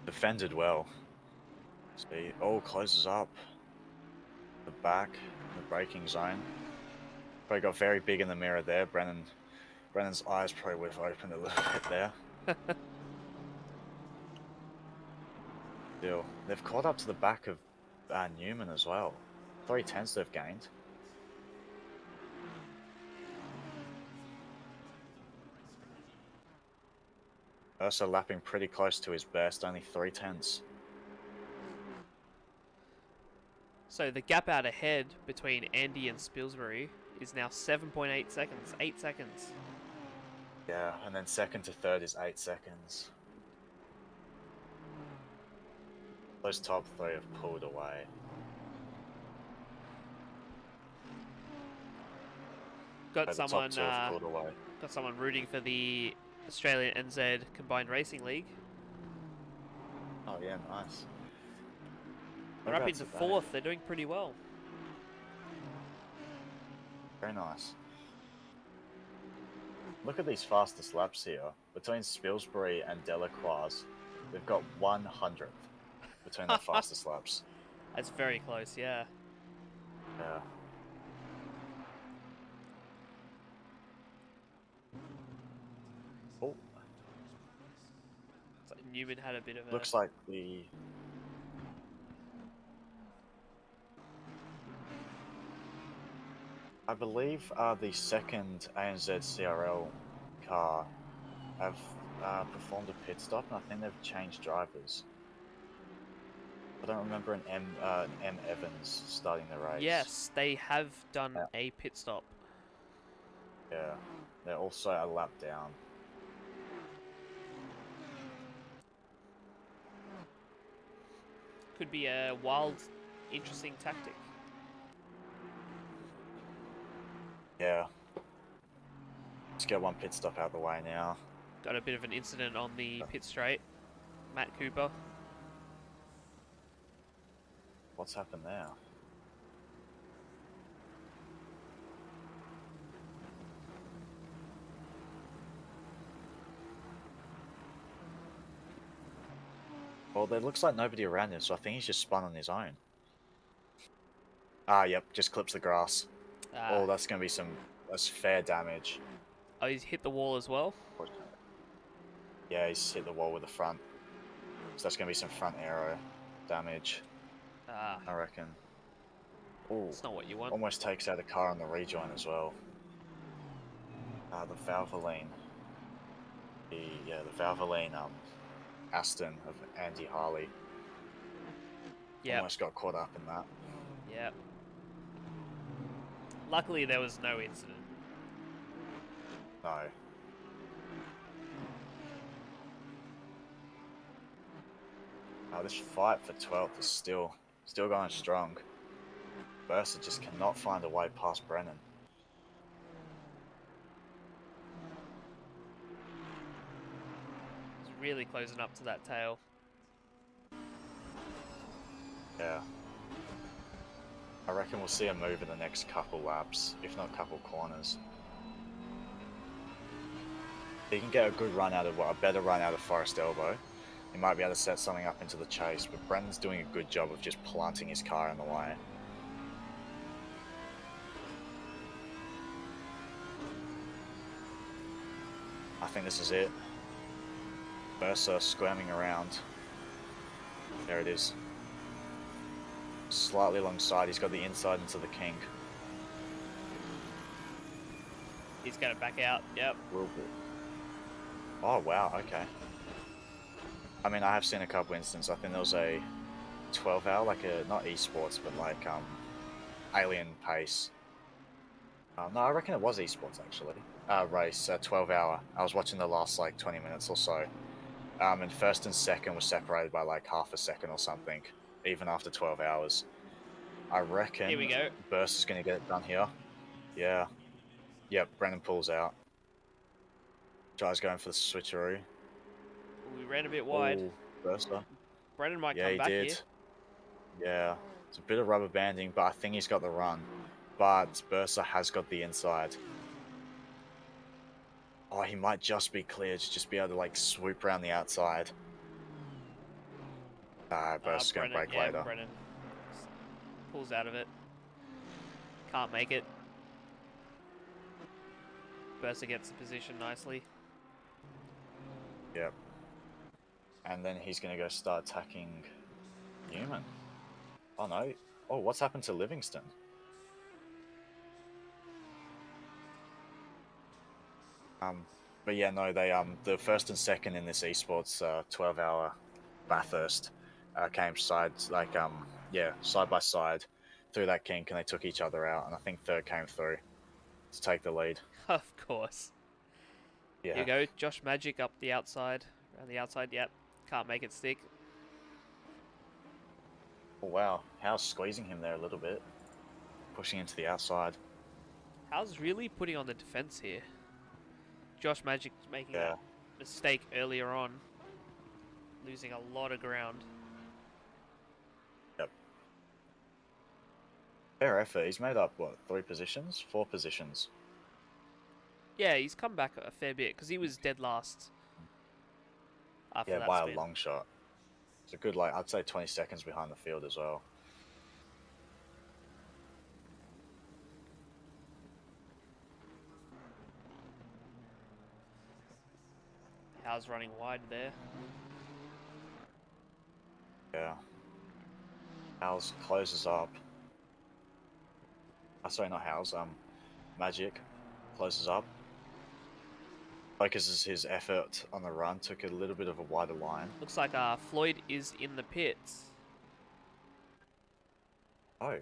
Defended well. See, oh, closes up. The back, the braking zone. Probably got very big in the mirror there. Brennan's eyes probably would have opened a little bit there. Still, they've caught up to the back of Newman as well. 3/10 they've gained. Ursa lapping pretty close to his best, only 3/10. So the gap out ahead between Andy and Spilsbury is now 7.8 seconds. 8 seconds. Yeah, and then second to third is 8 seconds. Those top three have pulled away. Got The top someone two have pulled away. got someone rooting for the Australian NZ Combined Racing League. Oh yeah, nice. They're up Congrats into at that. 4th. They're doing pretty well. Very nice. Look at these fastest laps here. Between Spilsbury and Delacroix, we've got 100th between the fastest laps. That's very close, yeah. Yeah. Oh, So Newman had a bit of a... looks like the... I believe the second ANZ CRL car have performed a pit stop, and I think they've changed drivers. I don't remember an M Evans starting the race. Yes, they have done Yeah. a pit stop. Yeah, they're also a lap down. Could be a wild, interesting tactic. Yeah. Let's get one pit stop out the way now. Got a bit of an incident on the pit straight. Matt Cooper. What's happened there? Well, there looks like nobody around him, so I think he's just spun on his own. Ah, yep, just clips the grass. Oh, that's going to be that's fair damage. Oh, he's hit the wall as well? Yeah, he's hit the wall with the front. So that's going to be some front aero damage, I reckon. Oh, it's not what you want. almost takes out a car on the rejoin as well. The Valvoline. The Valvoline Aston of Andy Harley. Yeah. Almost got caught up in that. Yeah. Luckily, there was no incident. No. This fight for 12th is still going strong. Bursa just cannot find a way past Brennan. He's really closing up to that tail. Yeah. I reckon we'll see a move in the next couple laps, if not couple corners. He can get a good run out of, a better run out of Forest Elbow. He might be able to set something up into the chase, but Brennan's doing a good job of just planting his car in the way. I think this is it. Bursa squirming around. There it is. Slightly alongside, he's got the inside into the kink. He's going to back out, yep. Oh, wow, okay. I mean, I have seen a couple instances. I think there was a 12-hour, like a, not esports, but like Alien Pace. No, I reckon it was esports actually. Race, 12-hour. I was watching the last like 20 minutes or so. And first and second were separated by like half a second or something, even after 12 hours. I reckon Here we go. Burst is going to get it done here. Yeah. Yep, Brennan pulls out. Tries going for the switcheroo. We ran a bit wide. Ooh, Burster. Brennan might Yeah, come he back did. here. Yeah, it's a bit of rubber banding, but I think he's got the run. But Bursa has got the inside. Oh, he might just be clear to just be able to like swoop around the outside. Bursa's going to break later. Brennan pulls out of it. Can't make it. Bursa gets the position nicely. Yep. And then he's going to go start attacking Newman. Oh no. Oh, what's happened to Livingston? But yeah, no, they the first and second in this esports 12-hour Bathurst came side by side through that kink, and they took each other out, and I think third came through. to take the lead. Of course. Yeah. Here you go, Josh Magic up the outside. Around the outside, yep. Can't make it stick. Oh, wow. How's squeezing him there a little bit. Pushing him to the outside. How's really putting on the defense here. Josh Magic making Yeah. a mistake earlier on. Losing a lot of ground. Yep. Fair effort. He's made up, what, 3 positions? 4 positions. Yeah, he's come back a fair bit because he was dead last. After Yeah, that by spin. a long shot. It's a good, like, I'd say 20 seconds behind the field as well. How's running wide there. Yeah. Howes closes up. Sorry, not Howes. Magic closes up. Focuses his effort on the run. Took a little bit of a wider line. Looks like Floyd is in the pits. Oh.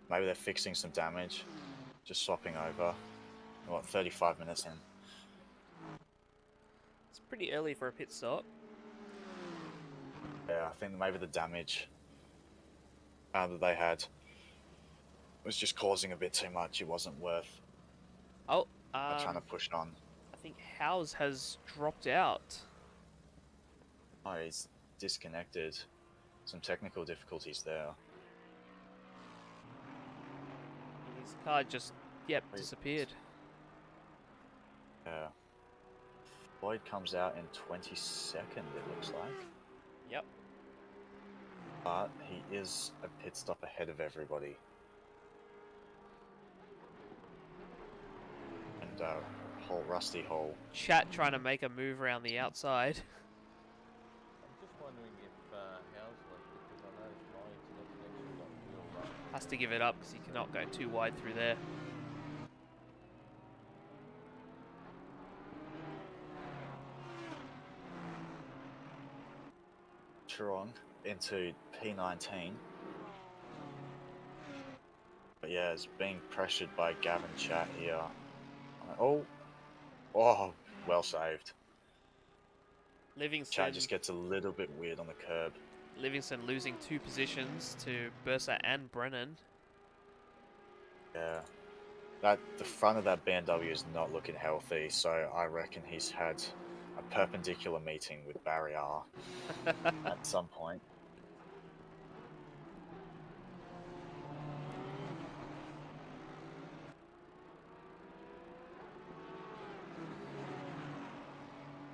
Maybe they're fixing some damage. Just swapping over. What, 35 minutes in. It's pretty early for a pit stop. Yeah, I think maybe the damage that they had was just causing a bit too much. It wasn't worth Oh, trying to push on. I think Howes has dropped out. Oh, he's disconnected. Some technical difficulties there. His car just, yep, Wait. disappeared. Yeah. Floyd comes out in 22nd, it looks like. Yep. But he is a pit stop ahead of everybody. And Rusty Hall. Chat trying to make a move around the outside. I'm just wondering if Howes left it because I noticed my internet connection got real rough. Has to give it up because he cannot go too wide through there. Chiron into P19. But yeah, it's being pressured by Gavin Chat here. Oh, well saved. Livingston, Chat just gets a little bit weird on the curb. Livingston losing 2 positions to Bursa and Brennan. Yeah. The front of that BMW is not looking healthy, so I reckon he's had a perpendicular meeting with Barry R at some point.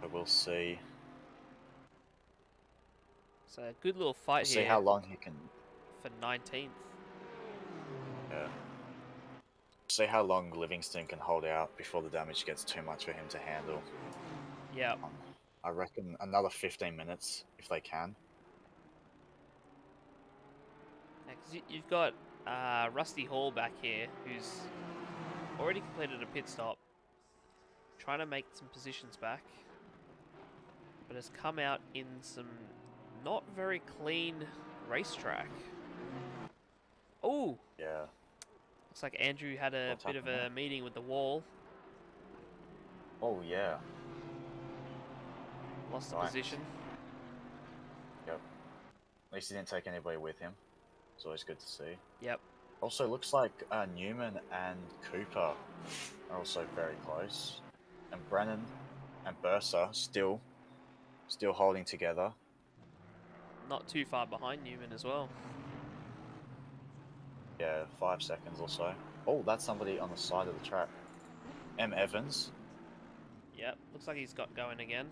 But we'll see. So a good little fight We'll see here how long he can. for 19th. Yeah. See how long Livingston can hold out before the damage gets too much for him to handle. Yeah. I reckon another 15 minutes if they can. Because you've got Rusty Hall back here, who's already completed a pit stop, trying to make some positions back, but has come out in some not very clean racetrack. Oh, Yeah. looks like Andrew had a What's bit of happening a meeting with the wall. Oh yeah. Lost the Right. position. Yep. At least he didn't take anybody with him. It's always good to see. Yep. Also, looks like Newman and Cooper are also very close, and Brennan and Bursa still holding together. Not too far behind Newman as well. Yeah, 5 seconds or so. Oh, that's somebody on the side of the track. M. Evans. Yep. Looks like he's got going again.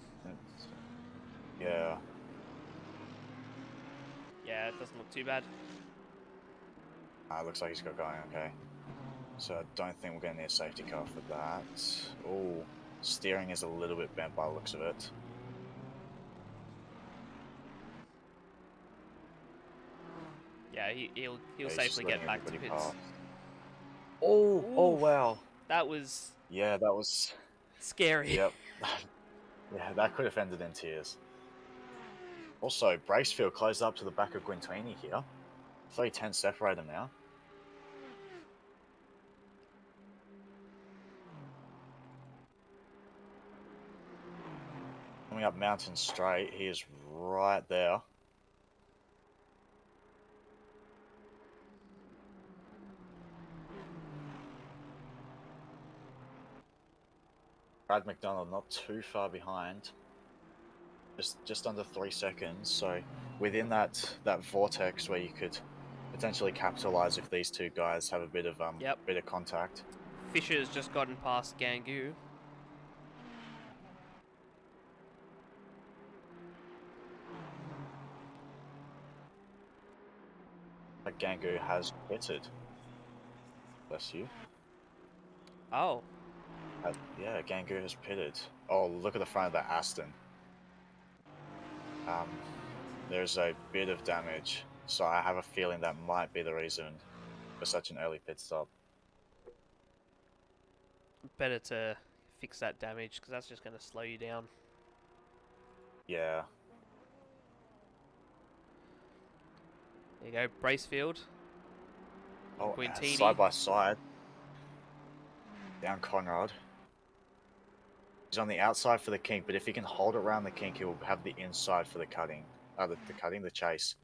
Yeah. Yeah, it doesn't look too bad. Looks like he's got going okay. So I don't think we're going to need a safety car for that. Oh, steering is a little bit bent by the looks of it. Yeah, he'll Yeah, he's safely just get letting back to everybody pits. pass. Oh, Oof. wow. That was Yeah, that was... scary. Yep. Yeah, that could have ended in tears. Also, Bracefield closed up to the back of Guintini here. 3 tenths separator now. coming up Mountain Straight. He is right there. Brad McDonald not too far behind. Just under 3 seconds. So within that vortex where you could potentially capitalize if these two guys have a bit of contact. Fisher's just gotten past Gangu. But Gangu has pitted. Bless you. Oh. Yeah, Gangu has pitted. Oh, look at the front of that Aston. There's a bit of damage, so I have a feeling that might be the reason for such an early pit stop. Better to fix that damage, because that's just going to slow you down. Yeah. There you go, Bracefield. Oh, Quintini. side by side. Down Conrad. He's on the outside for the kink, but if he can hold it around the kink, he will have the inside for the cutting. The chase.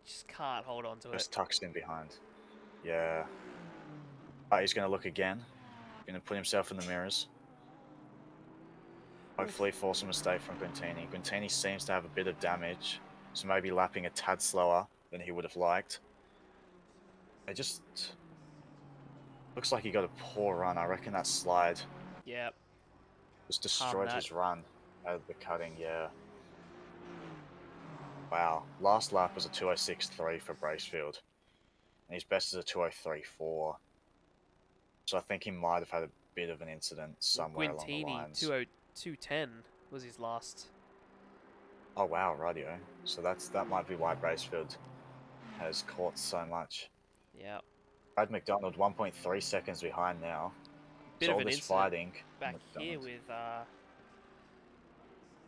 Just can't hold on to Just it. tucks in behind. Yeah. He's going to look again. Going to put himself in the mirrors. Hopefully force a mistake from Quintini. Quintini seems to have a bit of damage, so maybe lapping a tad slower than he would have liked. It just looks like he got a poor run. I reckon that slide just destroyed his run out of the cutting, yeah. Wow. Last lap was a 206.3 for Bracefield. And his best is a 203.4. So I think he might have had a bit of an incident somewhere along the lines. 202.10 was his last. Oh wow, radio. So that might be why Bracefield has caught so much. Yeah. Brad McDonald 1.3 seconds behind now. Bit so of all an this incident fighting back here with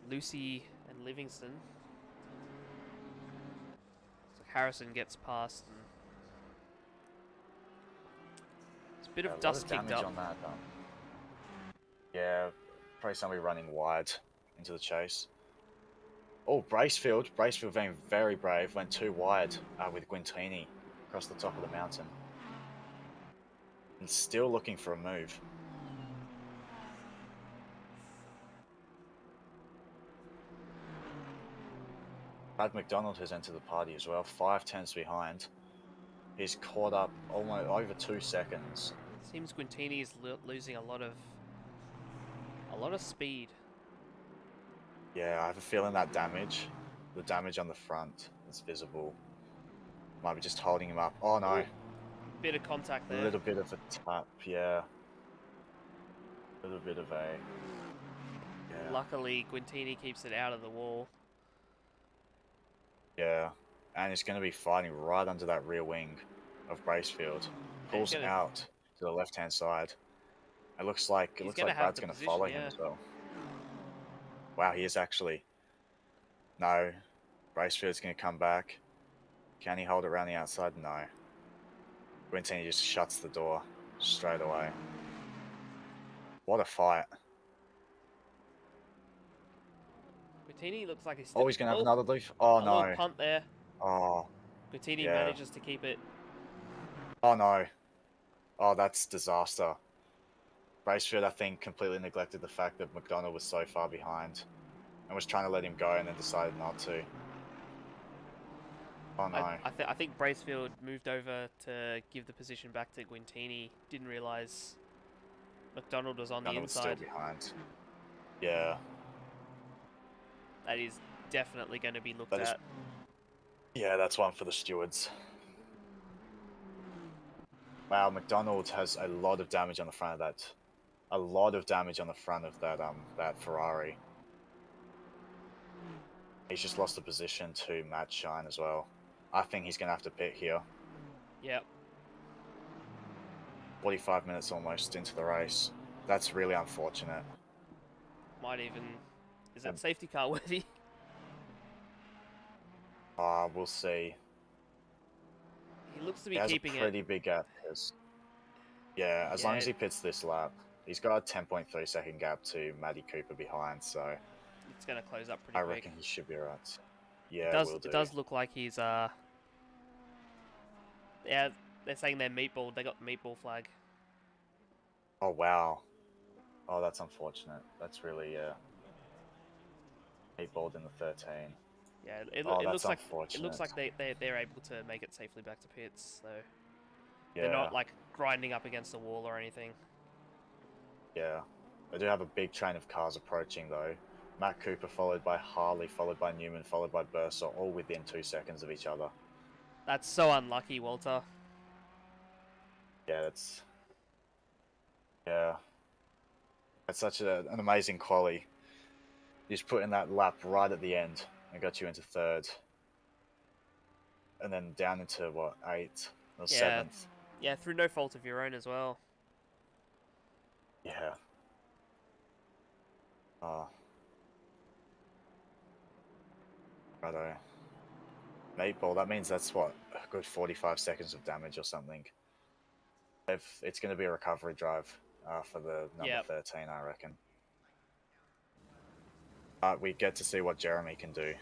Lucy and Livingston. So Harrison gets past and it's a bit of dust kicked up. On that, yeah, probably somebody running wide into the chase. Oh, Bracefield being very brave, went too wide with Quintini across the top of the mountain. And still looking for a move. Brad McDonald has entered the party as well, 5 tenths behind. He's caught up almost over 2 seconds. Seems Quintini is losing a lot of speed. Yeah, I have a feeling that the damage on the front is visible. Might be just holding him up. Oh no. Bit of contact there. A little bit of a tap, yeah. A little bit of a... Yeah. Luckily, Quintini keeps it out of the wall. Yeah, and he's going to be fighting right under that rear wing of Bracefield. Pulls out to the left-hand side. It looks like Brad's going to follow him as well. Wow, he is actually. No, Bracefield's going to come back. Can he hold it around the outside? No. Quintini just shuts the door straight away. What a fight. Quintini looks like he's... Oh, he's going to have another leaf? Oh, no. A little punt there. Oh. Quintini manages to keep it. Oh, no. Oh, that's disaster. Bracefield, I think, completely neglected the fact that McDonald was so far behind and was trying to let him go and then decided not to. Oh, no. I think Bracefield moved over to give the position back to Quintini. Didn't realise McDonald was on the inside. Still behind. Yeah. That is definitely going to be looked at. Yeah, that's one for the stewards. Wow, McDonald has a lot of damage on the front of that. A lot of damage on the front of that Ferrari. He's just lost the position to Matt Shine as well. I think he's going to have to pit here. Yep. 45 minutes almost into the race. That's really unfortunate. Might even... Is that safety car worthy? We'll see. He looks to be keeping it. He has a pretty big gap. Yeah, as long as he pits this lap, He's got a 10.3 second gap to Matty Cooper behind, so It's gonna close up pretty I quick. reckon he should be right. It Yeah, does. will do. It does look like he's Yeah, they're saying they're meatball. They got the meatball flag. Oh wow. Oh, that's unfortunate. That's really meatballed in the 13. Yeah, Oh, it that's looks like unfortunate. they're able to make it safely back to pits. So Yeah, they're not like grinding up against the wall or anything. yeah. They do have a big train of cars approaching though. Matt Cooper followed by Harley, followed by Newman, followed by Bursa, all within 2 seconds of each other. That's so unlucky, Walter. Yeah, that's such an amazing quali. You just put in that lap right at the end and got you into 3rd. And then down into what, 8th or Yeah. 7th. Yeah, through no fault of your own as well. Yeah. Oh. Righto. Meatball, that means that's what, a good 45 seconds of damage or something. It's going to be a recovery drive for the number 13, I reckon. We get to see what Jeremy can do.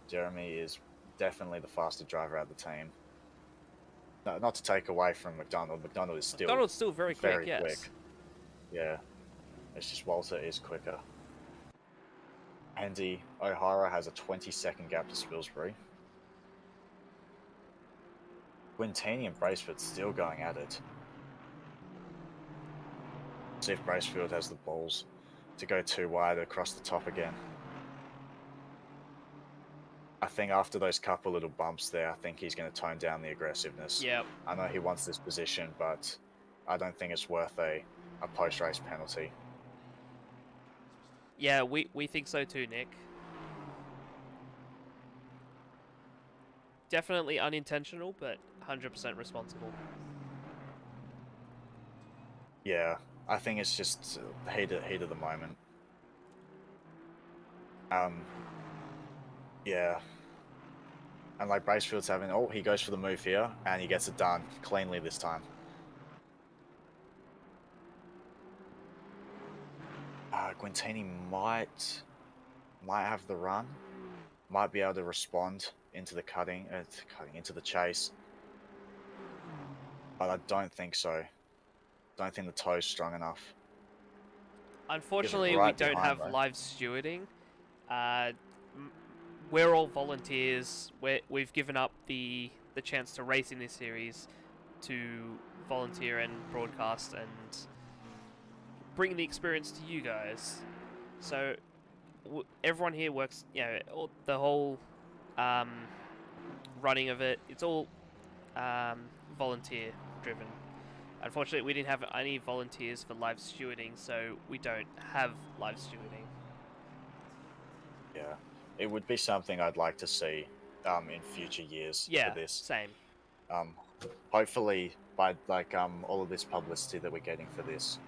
Jeremy is definitely the faster driver out of the team. No, not to take away from McDonald. McDonald is still McDonald's still very quick, yes. quick. Yeah. It's just Walter is quicker. Andy O'Hara has a 20-second gap to Spilsbury. Quintini and Braceford still going at it. See if Bracefield has the balls to go too wide across the top again. I think after those couple little bumps there, I think he's going to tone down the aggressiveness. Yep. I know he wants this position, but I don't think it's worth a post-race penalty. Yeah, we think so too, Nick. Definitely unintentional, but 100% responsible. Yeah, I think it's just heat of the moment. Yeah. And like Bracefield's having, oh, he goes for the move here, and he gets it done cleanly this time. Quintini might have the run, might be able to respond into the cutting into the chase, but I don't think so. Don't think the toe's strong enough. Unfortunately, right we don't behind, have right? live stewarding. We're all volunteers. We've given up the chance to race in this series to volunteer and broadcast and bring the experience to you guys. So everyone here works, the whole running of it, it's all volunteer driven. Unfortunately, we didn't have any volunteers for live stewarding, so we don't have live stewarding. Yeah, it would be something I'd like to see in future years Yeah, for this. same. Hopefully, by all of this publicity that we're getting for this,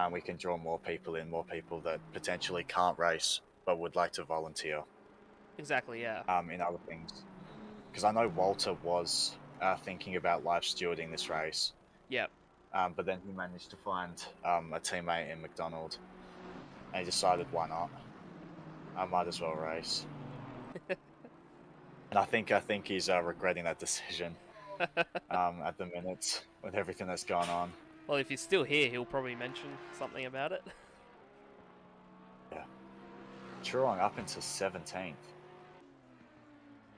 we can draw more people that potentially can't race but would like to volunteer. Exactly, yeah. In other things, because I know Walter was thinking about live stewarding this race. Yep. But then he managed to find a teammate in McDonald, and he decided, why not? I might as well race. And I think he's regretting that decision at the minute with everything that's gone on. Well, if he's still here, he'll probably mention something about it. Yeah. Truong up into 17th.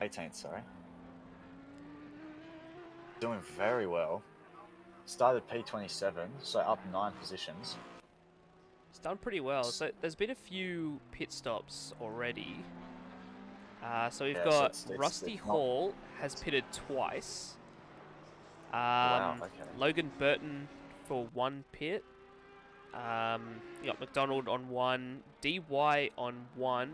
18th, sorry. Doing very well. Started P27, so up 9 positions. It's done pretty well. So there's been a few pit stops already. So we've got Rusty Hall has pitted twice. Wow, okay. Logan Burton for 1 pit. You got McDonald on 1, DY on 1.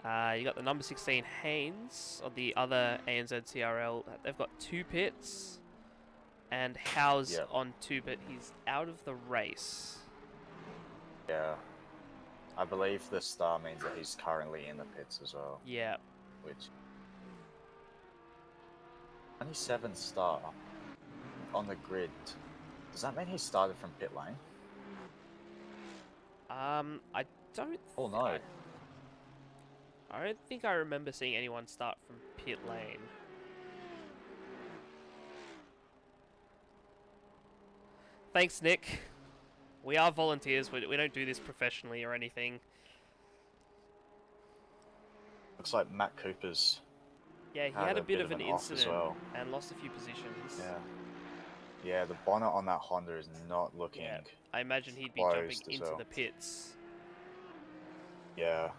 You got the number 16 Haynes on the other ANZ CRL. They've got 2 pits. And Howes on 2, but he's out of the race. Yeah. I believe the star means that he's currently in the pits as well. Yeah. Which 27 star on the grid. Does that mean he started from pit lane? I don't. Oh no. I don't think I remember seeing anyone start from pit lane. Thanks, Nick. We are volunteers. We don't do this professionally or anything. Looks like Matt Cooper's Yeah, he had a bit of an off as incident well. and lost a few positions. Yeah. Yeah, the bonnet on that Honda is not looking Yeah, I imagine he'd be jumping closed as into well. the pits. Yeah.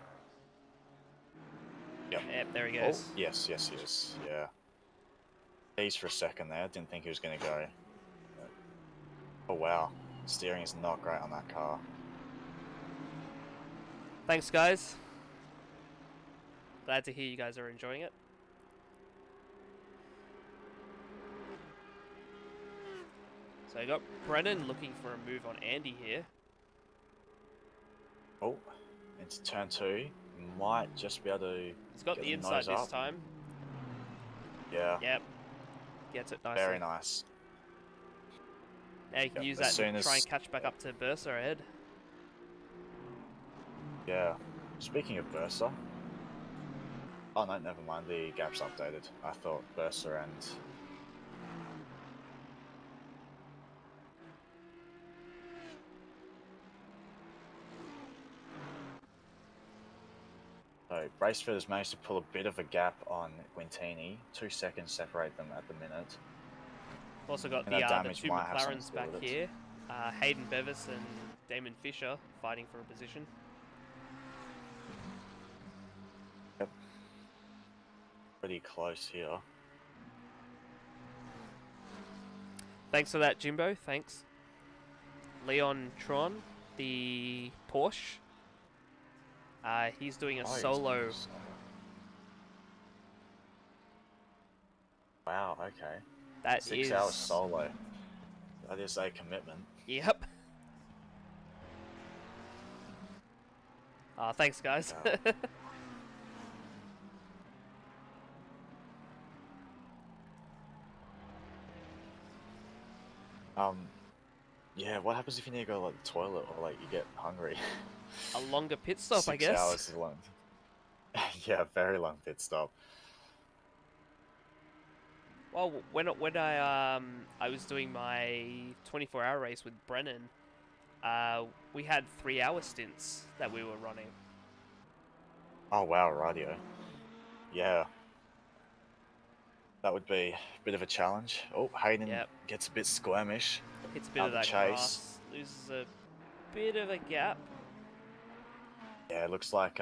Yep. Yep, there he Oh, goes. yes, yes, yes. Yeah. Ease for a second there. Didn't think he was going to go. Oh, wow. Steering is not great on that car. Thanks, guys. Glad to hear you guys are enjoying it. So I got Brennan looking for a move on Andy here. Oh, into turn 2. Might just be able to He's got get the the inside nose this up. time. Yeah. Yep. Gets it nicely. Very nice. Now you can Yep, use as that soon to try as- and catch back up to Bursa ahead. Yeah. Speaking of Bursa. Oh, no, never mind. The gap's updated. I thought Bursa and... So, Braceford has managed to pull a bit of a gap on Quintini. 2 seconds separate them at the minute. Also got And the that damage two might have something McLarens to do back with it. here. Hayden Bevis and Damon Fisher fighting for a position. Yep. Pretty close here. Thanks for that, Jimbo. Thanks. Leon Tron, the Porsche. He's doing a Oh, he's solo. doing a solo. Wow, okay. That 6 is. hours solo. That is a commitment. Yep. Thanks, guys. Yeah, what happens if you need to go to like the toilet or like you get hungry? A longer pit stop, I 6 guess. hours is long. Yeah, very long pit stop. Well, when I was doing my 24-hour race with Brennan, we had 3-hour stints that we were running. Oh wow, radio. Yeah. That would be a bit of a challenge. Oh, Hayden Yep. gets a bit squirmish. Hits a bit Out of the that chase. grass, loses a bit of a gap. Yeah, it looks like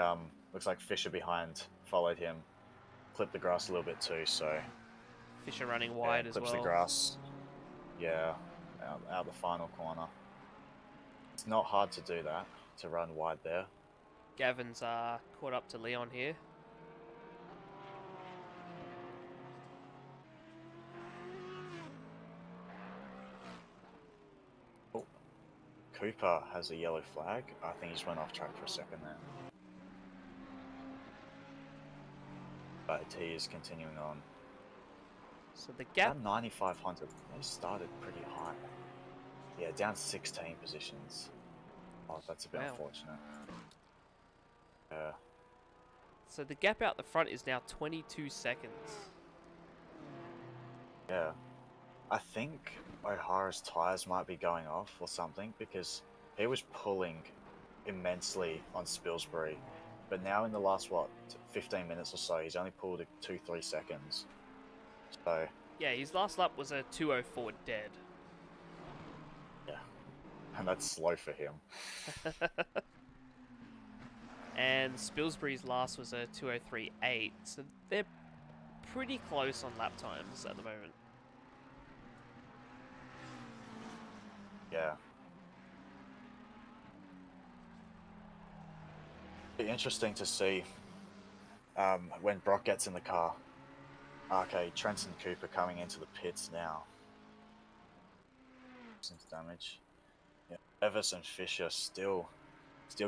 Fisher behind followed him. Clipped the grass a little bit too, so Fisher running wide yeah, as clips well. the grass. Yeah, out the final corner. It's not hard to do that, to run wide there. Gavin's caught up to Leon here. Oh, Cooper has a yellow flag. I think he's went off track for a second there. But he is continuing on. So the gap. That 9500, they started pretty high. Yeah, down 16 positions. Oh, that's a bit Wow. unfortunate. So the gap out the front is now 22 seconds. Yeah. I think O'Hara's tyres might be going off or something because he was pulling immensely on Spilsbury. But now in the last, 15 minutes or so, he's only pulled 2-3 seconds. So, Yeah, his last lap was a 2:04 dead. yeah. And that's slow for him. And Spilsbury's last was a 2:03.8, so they're pretty close on lap times at the moment. Yeah. Be interesting to see when Brock gets in the car. Okay, Trenton Cooper coming into the pits now. Some damage. Yeah, Bevis and Fisher still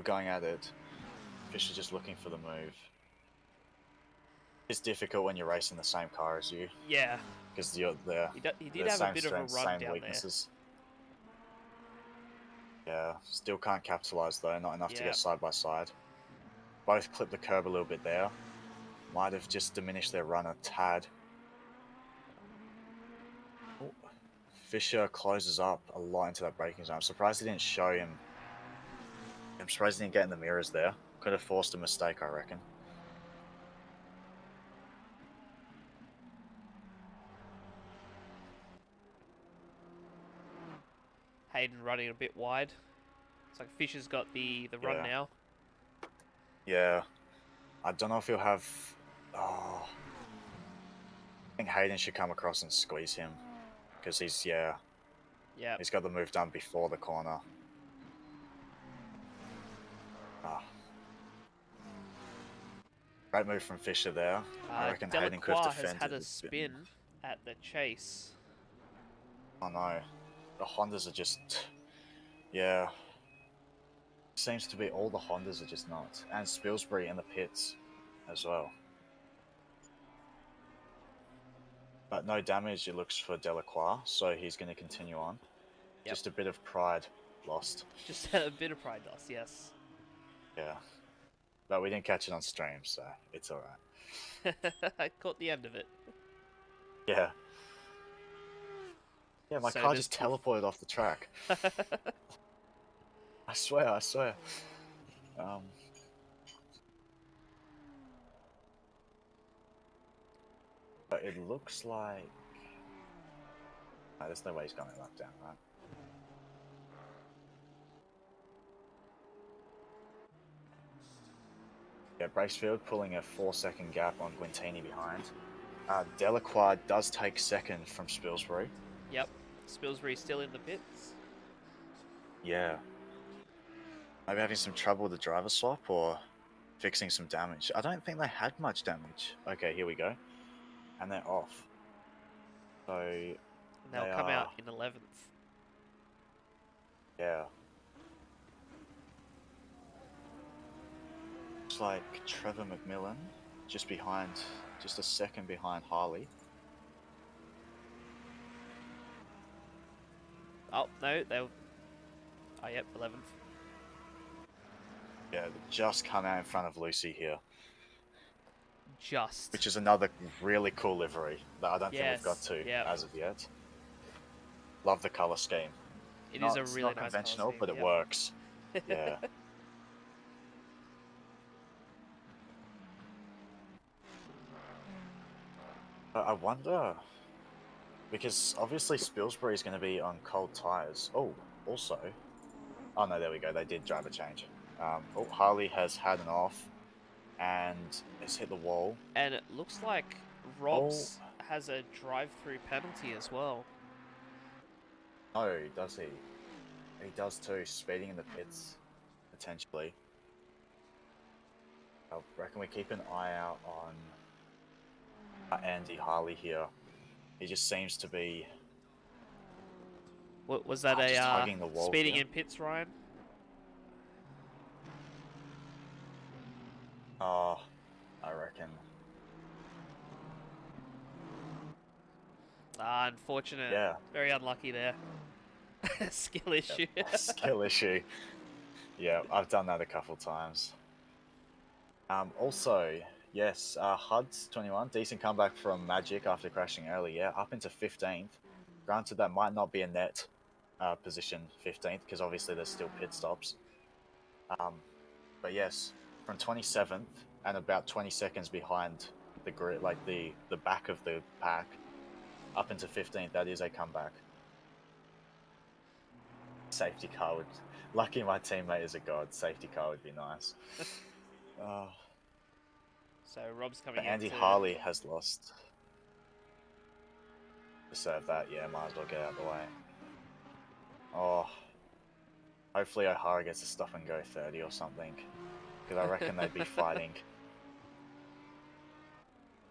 going at it. Fisher just looking for the move. It's difficult when you're racing the same car as you Yeah, because you're there. he did have a bit of a run down there. Yeah, still can't capitalize though, not enough to Yeah. get side by side. Both clipped the curb a little bit there. Might have just diminished their run a tad. Oh, Fisher closes up a lot into that braking zone. I'm surprised he didn't show him. I'm surprised he didn't get in the mirrors there. Could have forced a mistake, I reckon. Hayden running a bit wide. It's like Fisher's got the run Yeah. now. Yeah. I don't know if he'll have... Oh. I think Hayden should come across and squeeze him. Because he's, Yeah. he's got the move done before the corner. Ah. Great move from Fisher there. I reckon Hayden could have Delacroix has defended had a bit. spin at the chase. Oh no. The Hondas are just... Yeah. Seems to be all the Hondas are just not. And Spilsbury in the pits as well. But no damage, it looks, for Delacroix, so he's going to continue on. Yep. Just a bit of pride lost. Just a bit of pride loss, yes. Yeah. But we didn't catch it on stream, so it's alright. I caught the end of it. Yeah. Yeah, my So car does just teleported off the track. I swear. But it looks like... No, there's no way he's going to lap down, right? Yeah, Bracefield pulling a 4-second gap on Guintini behind. Delacroix does take second from Spilsbury. Yep. Spilsbury still in the pits. Yeah. Maybe having some trouble with the driver swap or fixing some damage. I don't think they had much damage. Okay, here we go. And they're off. So... And they'll come out in 11th. Yeah. Looks like Trevor McMillan just behind, just a second behind Harley. Oh, no, they'll... Oh, yep, 11th. Yeah, they just come out in front of Lucy here. Just. Which is another really cool livery that I don't think we've got to yep. as of yet. Love the colour scheme. It is a It's really not nice conventional, colour but scheme, it works. Yeah. I wonder, because obviously Spilsbury is going to be on cold tyres. Oh, also, oh no, there we go. They did driver change. Oh, Harley has had an off and has hit the wall. And it looks like Robs has a drive-through penalty as well. Oh, does he? He does too, speeding in the pits, potentially. I reckon we keep an eye out on Andy Harley here. He just seems to be... What was that? just hugging the wall speeding here. in pits, Ryan? Oh, I reckon. Ah, unfortunate. Yeah. Very unlucky there. Skill issue. Yep. Skill issue. Yeah, I've done that a couple times. Also, yes, Huds 21, decent comeback from Magic after crashing early. Yeah, up into 15th. Granted, that might not be a net position 15th because obviously there's still pit stops. But yes, from 27th and about 20 seconds behind the grid, like the back of the pack, up into 15th. That is a comeback. Safety car would... Lucky my teammate is a god. Safety car would be nice. So Rob's coming in. Andy Harley has lost. Deserve that, yeah, might as well get out of the way. Oh. Hopefully O'Hara gets a stop and go 30 or something. Because I reckon they'd be fighting.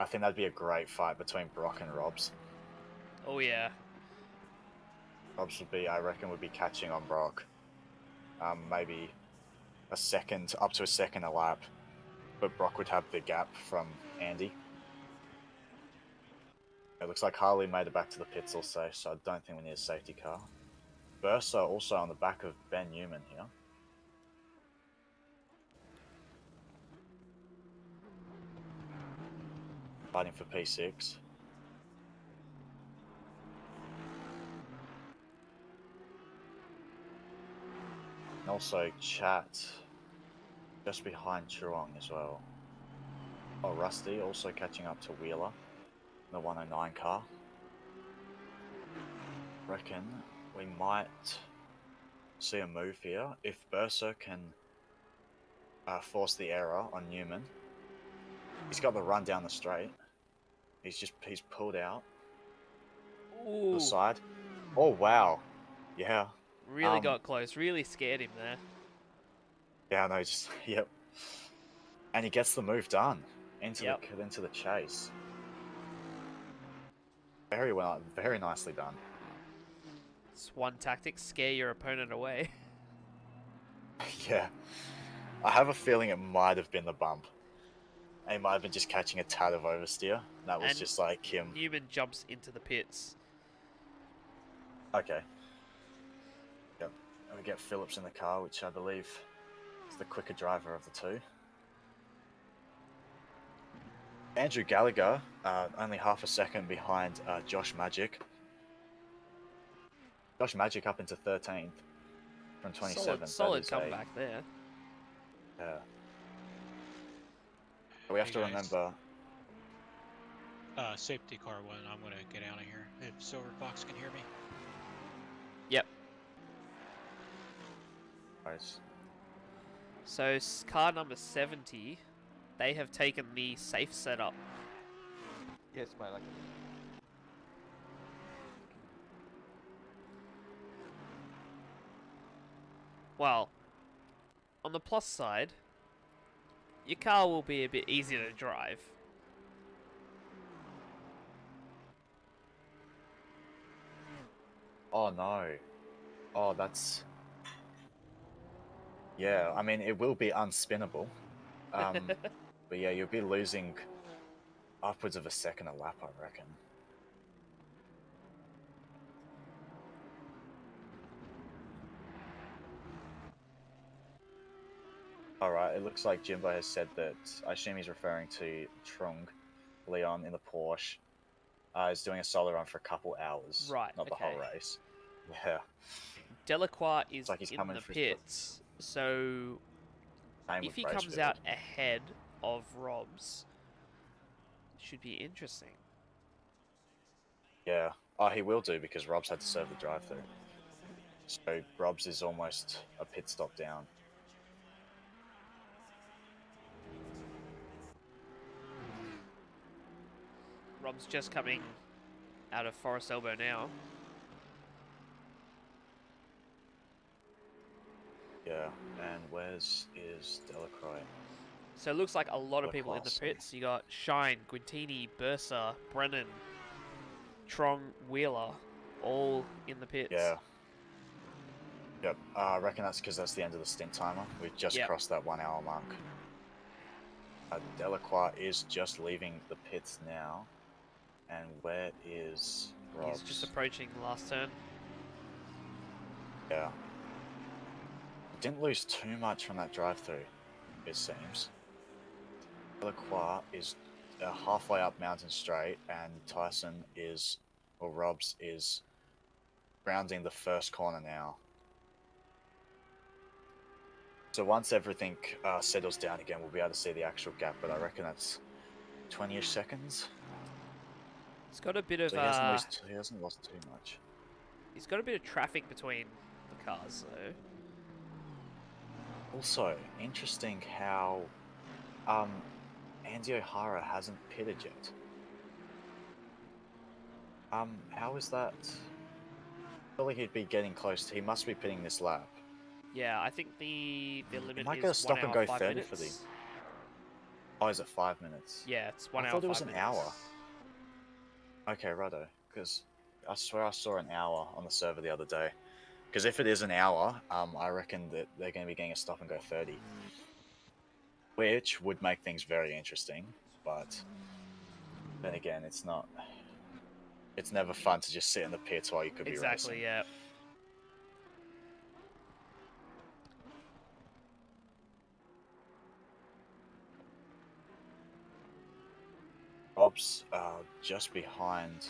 I think that'd be a great fight between Brock and Robs. Oh yeah. Robs would be, I reckon, would be catching on Brock. Maybe a second, up to a second a lap. But Brock would have the gap from Andy. It looks like Harley made it back to the pits also, so I don't think we need a safety car. Bursa also on the back of Ben Newman here. Fighting for P6. And also Chat just behind Truong as well. Oh, Rusty also catching up to Wheeler, the 109 car. Reckon we might see a move here if Bursa can force the error on Newman. He's got the run down the straight. He's pulled out to the Ooh, side. Oh wow, yeah, really got close. Really scared him there. yeah, no, just yep. And he gets the move done into Yep. into the chase. Very well, very nicely done. It's one tactic: scare your opponent away. Yeah, I have a feeling it might have been the bump. He might have been just catching a tad of oversteer. That was And just like him. Newman jumps into the pits. Okay. Yep. And we get Phillips in the car, which I believe is the quicker driver of the two. Andrew Gallagher, only half a second behind Josh Magic. Josh Magic up into 13th from 27th. Solid comeback there. Yeah. We have Hey to guys. remember. Safety car 1, I'm gonna get out of here. If Silver Fox can hear me. Yep. Guys, So car number 70, they have taken the safe setup. Yes, mate. Well, on the plus side, your car will be a bit easier to drive. Oh no. Oh, that's. Yeah, I mean, it will be unspinnable. But yeah, you'll be losing upwards of a second a lap, I reckon. Alright, it looks like Jimbo has said that, I assume he's referring to Trung, Leon in the Porsche, is doing a solo run for a couple hours. Right, Not the whole okay. race. Yeah. Delacroix is like he's in coming the for his pits, so Same if with he comes Bracefield. out ahead of Robs, should be interesting. Yeah. Oh, he will do because Rob's had to serve the drive-through. So Rob's is almost a pit stop down. Rob's just coming out of Forest Elbow now. Yeah. And where's is Delacroix? So it looks like a lot of What people in the class, pits. You got Shine, Guintini, Bursa, Brennan, Trong, Wheeler, all in the pits. Yeah. Yep. I reckon that's because that's the end of the stint timer. We've just Yep. crossed that 1 hour mark. Delacroix is just leaving the pits now. And where is Rob's? He's just approaching the last turn. Yeah. Didn't lose too much from that drive-through, it seems. Delacroix is halfway up Mountain Straight, and Tyson is, or Rob's is, rounding the first corner now. So once everything settles down again, we'll be able to see the actual gap, but I reckon that's 20-ish seconds. He's got a bit of So he hasn't lost too much. he's got a bit of traffic between the cars, so Also, interesting how Andy O'Hara hasn't pitted yet. How is that? Surely he'd be getting close. He must be pitting this lap. yeah, I think the limit might is go stop 1 and hour, go 5 30 minutes. for the- Oh, is it 5 minutes? Yeah, it's 1 I hour. thought it was 5 an minutes. hour. Okay, righto. Because I swear I saw an hour on the server the other day. Because if it is an hour, I reckon that they're going to be getting a stop and go 30. Which would make things very interesting, but then again, it's not. It's never fun to just sit in the pits while you could be Exactly, racing. yeah. Rob's just behind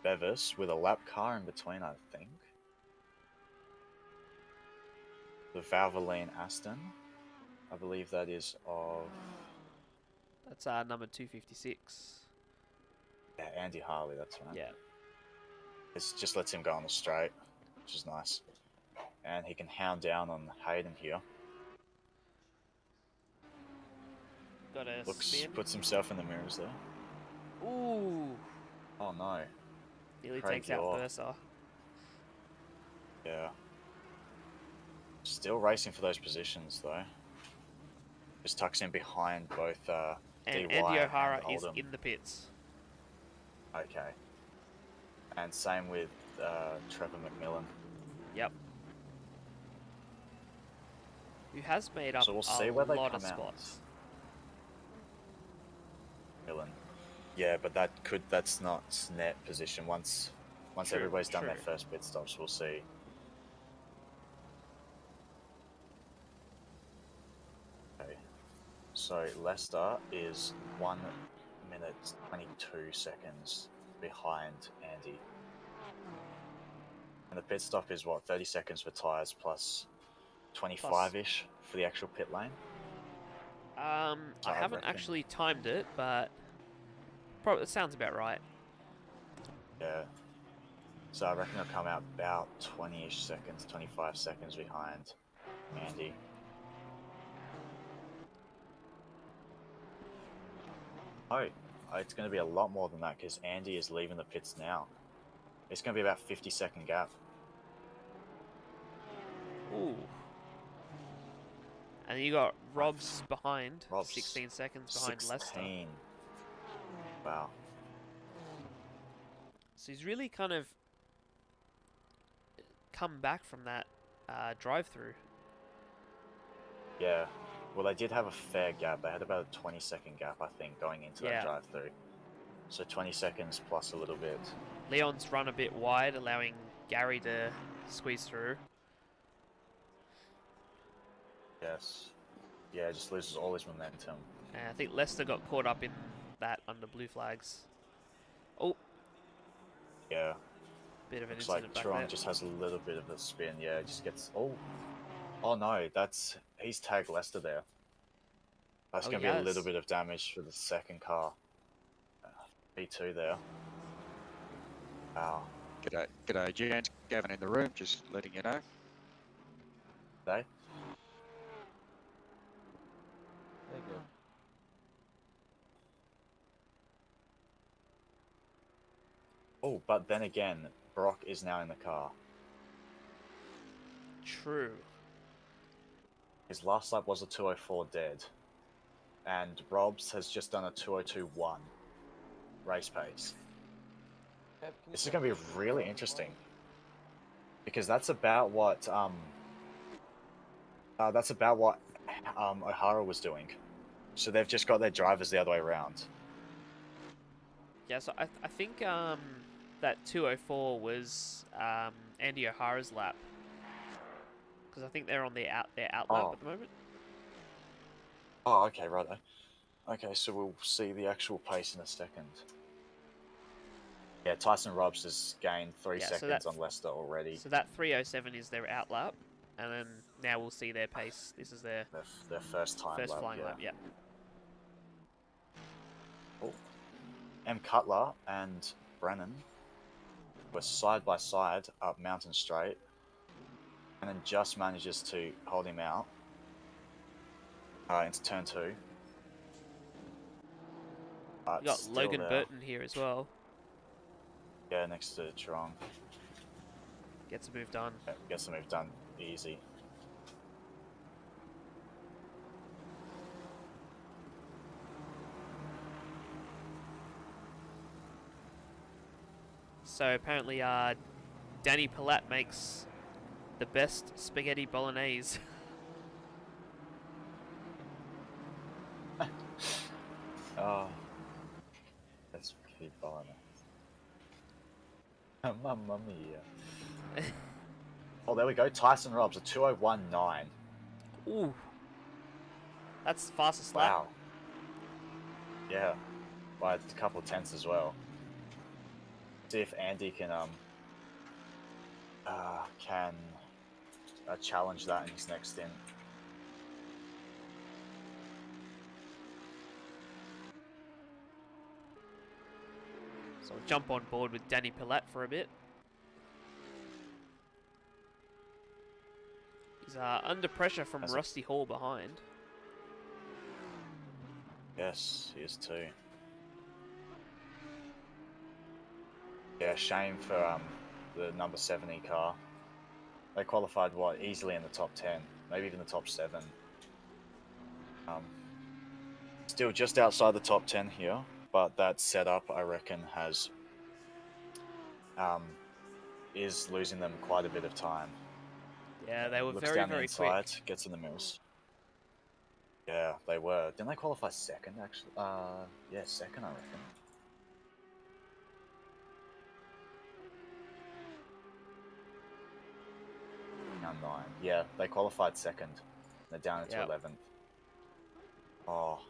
Bevis with a lap car in between, I think. The Valvoline Aston. I believe that is of That's number 256. yeah, Andy Harley, that's right. Yeah. It just lets him go on the straight, which is nice. And he can hound down on Hayden here. Got a spin. Puts himself in the mirrors there. Ooh. Oh no. Nearly Craig takes out Yaw. Versa. Yeah. Still racing for those positions though. Just tucks in behind both And DY Andy O'Hara and is Oldham. in the pits. Okay. And same with Trevor McMillan. Yep. Who has made up So we'll see a where they lot of come out. spots. McMillan. Yeah, but that's not net position. Once True, everybody's done their true. first pit stops, we'll see. Okay. So Leicester is 1 minute 22 seconds behind Andy. And the pit stop is what, 30 seconds for tyres plus 25-ish for the actual pit lane? I I haven't reckon. actually timed it, but probably it sounds about right. Yeah. So I reckon it'll come out about 20-ish seconds, 25 seconds behind Andy. Oh, it's going to be a lot more than that because Andy is leaving the pits now. It's going to be about 50-second gap. Ooh. And you got Rob's behind, 16 seconds behind 16. Leicester. Wow. So he's really kind of come back from that drive-through. Yeah. Well, they did have a fair gap. They had about a 20-second gap, I think, going into that drive-through. So 20 seconds plus a little bit. Leon's run a bit wide, allowing Gary to squeeze through. Yes. Yeah, just loses all his momentum. And I think Leicester got caught up in that under blue flags. Oh. Yeah. Bit of an Looks incident like back Tron there. just has a little bit of a spin. Yeah, just gets... Oh no, he's tagged Leicester there. That's going to be a little bit of damage for the second car. P2 there. Wow. G'day, gents. Gavin in the room, just letting you know. They? There you go. Oh, but then again, Brock is now in the car. True. His last lap was a 2:04 dead. And Rob's has just done a 2:02.1 race pace. This is going to be really interesting. Because that's about what O'Hara was doing. So they've just got their drivers the other way around. Yeah, so I think that 2:04 was Andy O'Hara's lap. Because I think they're on their out lap at the moment. Oh, okay, righto. Okay, so we'll see the actual pace in a second. Yeah, Tyson Robs has gained 3 seconds on Leicester already. So that 3:07 is their out lap, and then now we'll see their pace. This is their first time first lap, flying lap. Yeah. Oh. M. Cutler and Brennan were side by side up Mountain Straight, and then just manages to hold him out into turn 2. You got Logan Burton here as well. Yeah, next to Trong. Gets the move done. Yeah, gets the move done easy. So apparently, Danny Palat makes the best spaghetti bolognese. Oh, that's spaghetti bolognese. Mamma mia. Oh, there we go. Tyson Robs, a 2:01.9. Ooh. That's the fastest lap. Wow. Yeah. by a couple of tenths as well. See if Andy can challenge that in his next stint. So I'll jump on board with Danny Pilat for a bit. He's under pressure from Rusty Hall behind. Yes, he is too. Yeah, shame for the number 70 car. They qualified easily in the top 10, maybe even the top 7. Still just outside the top 10 here, but that setup I reckon is losing them quite a bit of time. Yeah, they were Looks very, down the very inside, quick. gets in the mills. Yeah, they were. Didn't they qualify second actually? Yeah, second I reckon. Now 9. Yeah, they qualified second. They're down into 11th. Oh.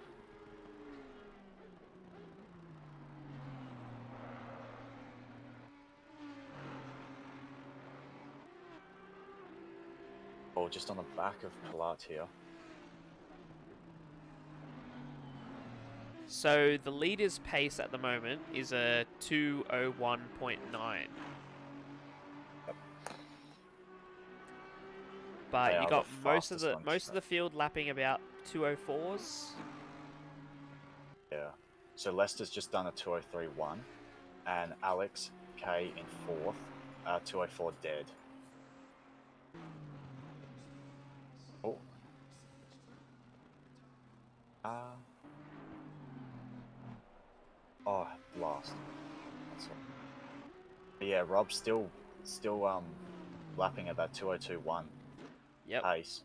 Oh, just on the back of Pilat here. So the leader's pace at the moment is a 2:01.9. But you got most of the field lapping about 2:04s. Yeah. So Lester's just done a 2:03.1, and Alex K in 4th, 2:04 dead. Oh. Oh, last. That's all. But yeah, Rob's still lapping at that 2:02.1 pace.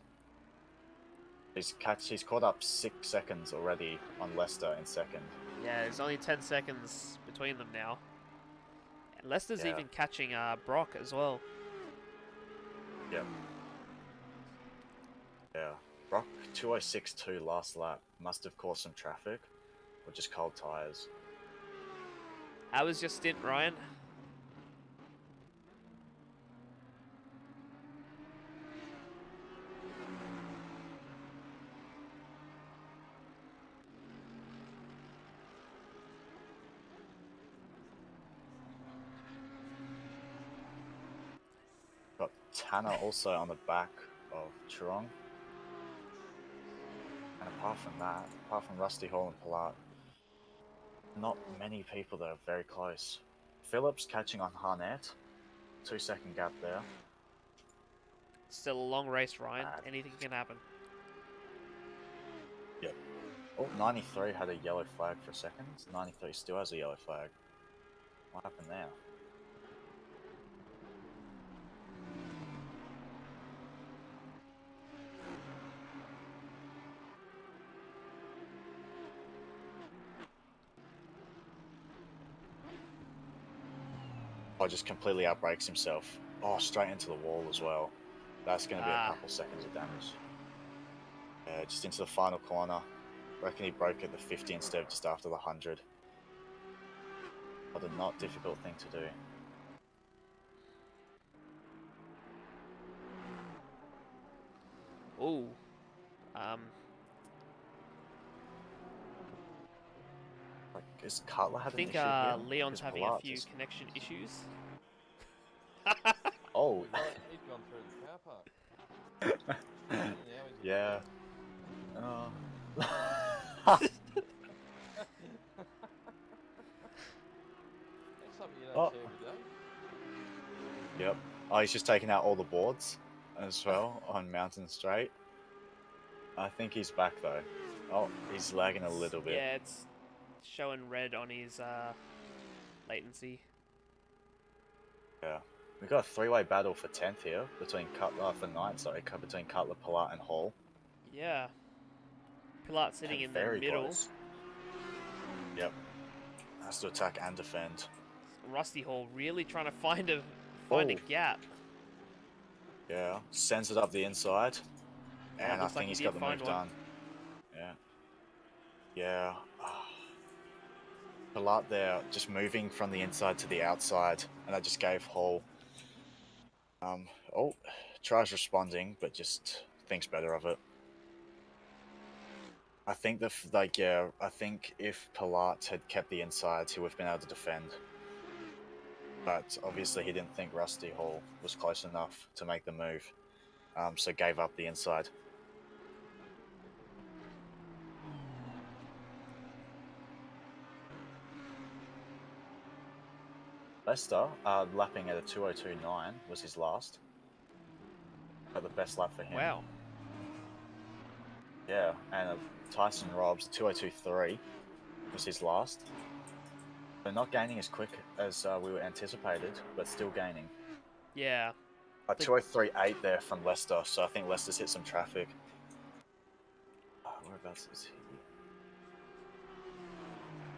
He's caught up 6 seconds already on Lester in second. Yeah, there's only 10 seconds between them now. And Lester's even catching Brock as well. Yep. Yeah. Brock 2:06.2 last lap. Must have caused some traffic, or just cold tires. How was your stint, Ryan? Got Tanner also on the back of Churong. And apart from Rusty Hall and Pilat, not many people that are very close. Phillips catching on Harnett. 2-second gap there. Still a long race, Ryan. Anything can happen. Yep. Oh, 93 had a yellow flag for a second. 93 still has a yellow flag. What happened there? Oh, just completely outbrakes himself. Oh, straight into the wall as well. That's going to be a couple seconds of damage. Yeah, just into the final corner. Reckon he broke at the 50 instead of just after the 100. What a not difficult thing to do. Ooh. Like, is Cutler having I think an issue here? Leon's having a few connection issues. Oh. He's gone through the car park. Yeah. That's something you don't see every day. Yep. Oh, he's just taking out all the boards as well on Mountain Straight. I think he's back though. Oh, he's lagging a little bit. Yeah, it's showing red on his latency. Yeah. We've got a 3-way battle for 10th here between Cutler between Cutler, Pilat, and Hall. Yeah. Pilat sitting in the middle. Close. Yep. Has to attack and defend. Rusty Hall really trying to find a gap. Yeah. Sends it up the inside. And I think he's got the move done. Yeah. Yeah. Pilat there just moving from the inside to the outside, and that just gave Hall. Oh, tries responding, but just thinks better of it. I think I think if Pilat had kept the insides, he would have been able to defend. But obviously he didn't think Rusty Hall was close enough to make the move, so gave up the inside. Lester, lapping at a 2:02.9 was his last. Got the best lap for him. Wow. Yeah, and Tyson Robbs, 2:02.3 was his last. But not gaining as quick as we were anticipated, but still gaining. Yeah. A 2:03.8 there from Leicester, so I think Leicester's hit some traffic. Whereabouts is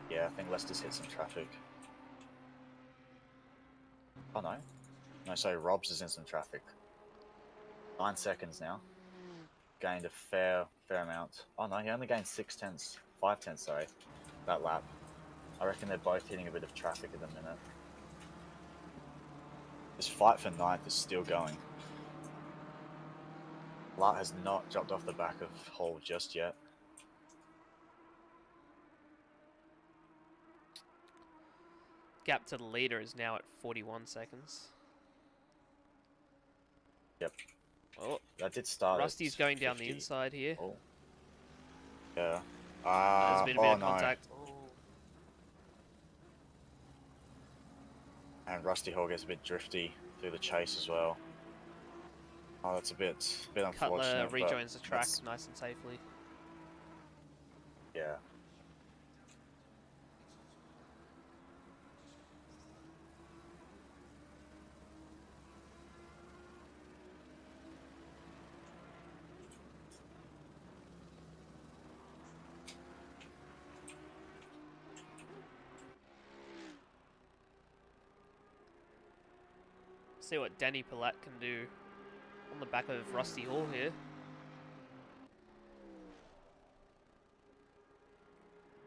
he? Yeah, I think Leicester's hit some traffic. Oh no. No, sorry, Robs is in some traffic. 9 seconds now. Gained a fair amount. Oh no, he only gained 5 tenths, sorry, that lap. I reckon they're both hitting a bit of traffic at the minute. This fight for 9th is still going. Lat has not dropped off the back of Hall just yet. Gap to the leader is now at 41 seconds. Yep. Oh, That did start. Rusty's going down the 50. inside here. Oh. Yeah. There's been a bit oh of no. contact. And Rusty Hall gets a bit drifty through the chase as well. Oh, that's a bit unfortunate. Cutler rejoins the track that's... nice and safely. Yeah. See what Danny Pilat can do on the back of Rusty Hall here.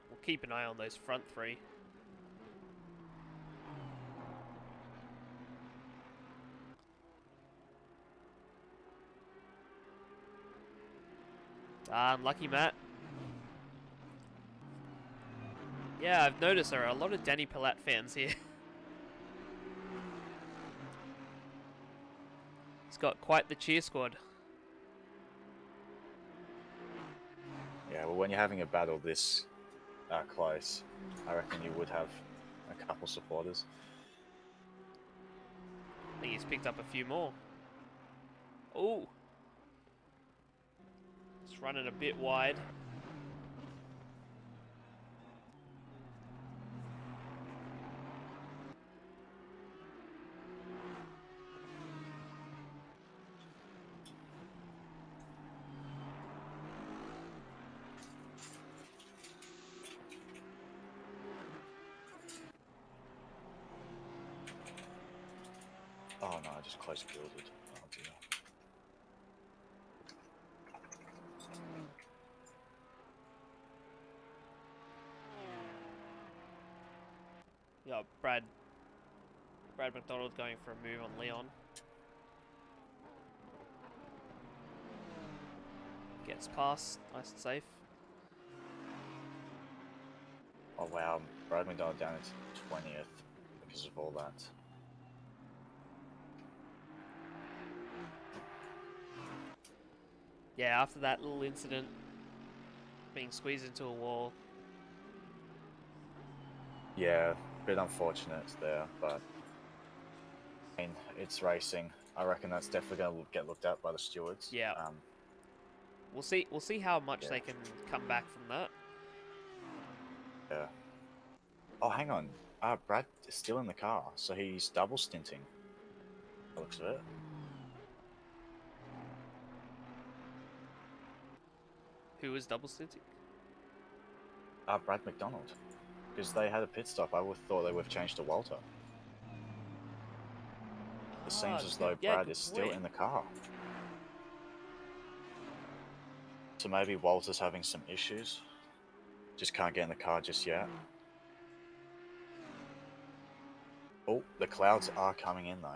We'll keep an eye on those front three. Unlucky, Matt. Yeah, I've noticed there are a lot of Danny Pilat fans here. He's got quite the cheer squad. Yeah, well, when you're having a battle this close, I reckon you would have a couple supporters. I think he's picked up a few more. Oh. It's running a bit wide. Oh no, I just close builded. Oh dear. Yeah, Brad McDonald going for a move on Leon. Gets past, nice and safe. Oh wow, Brad McDonald down to 20th because of all that. Yeah, after that little incident, being squeezed into a wall. Yeah, bit unfortunate there, but I mean, it's racing. I reckon that's definitely going to get looked at by the stewards. Yeah. We'll see how much they can come back from that. Yeah. Oh, hang on. Brad is still in the car, so he's double stinting. Looks of it. Who is double stinting? Brad McDonald. Because they had a pit stop. I would have thought they would have changed to Walter. It seems as though Brad is still in the car. So maybe Walter's having some issues. Just can't get in the car just yet. Oh, the clouds are coming in though.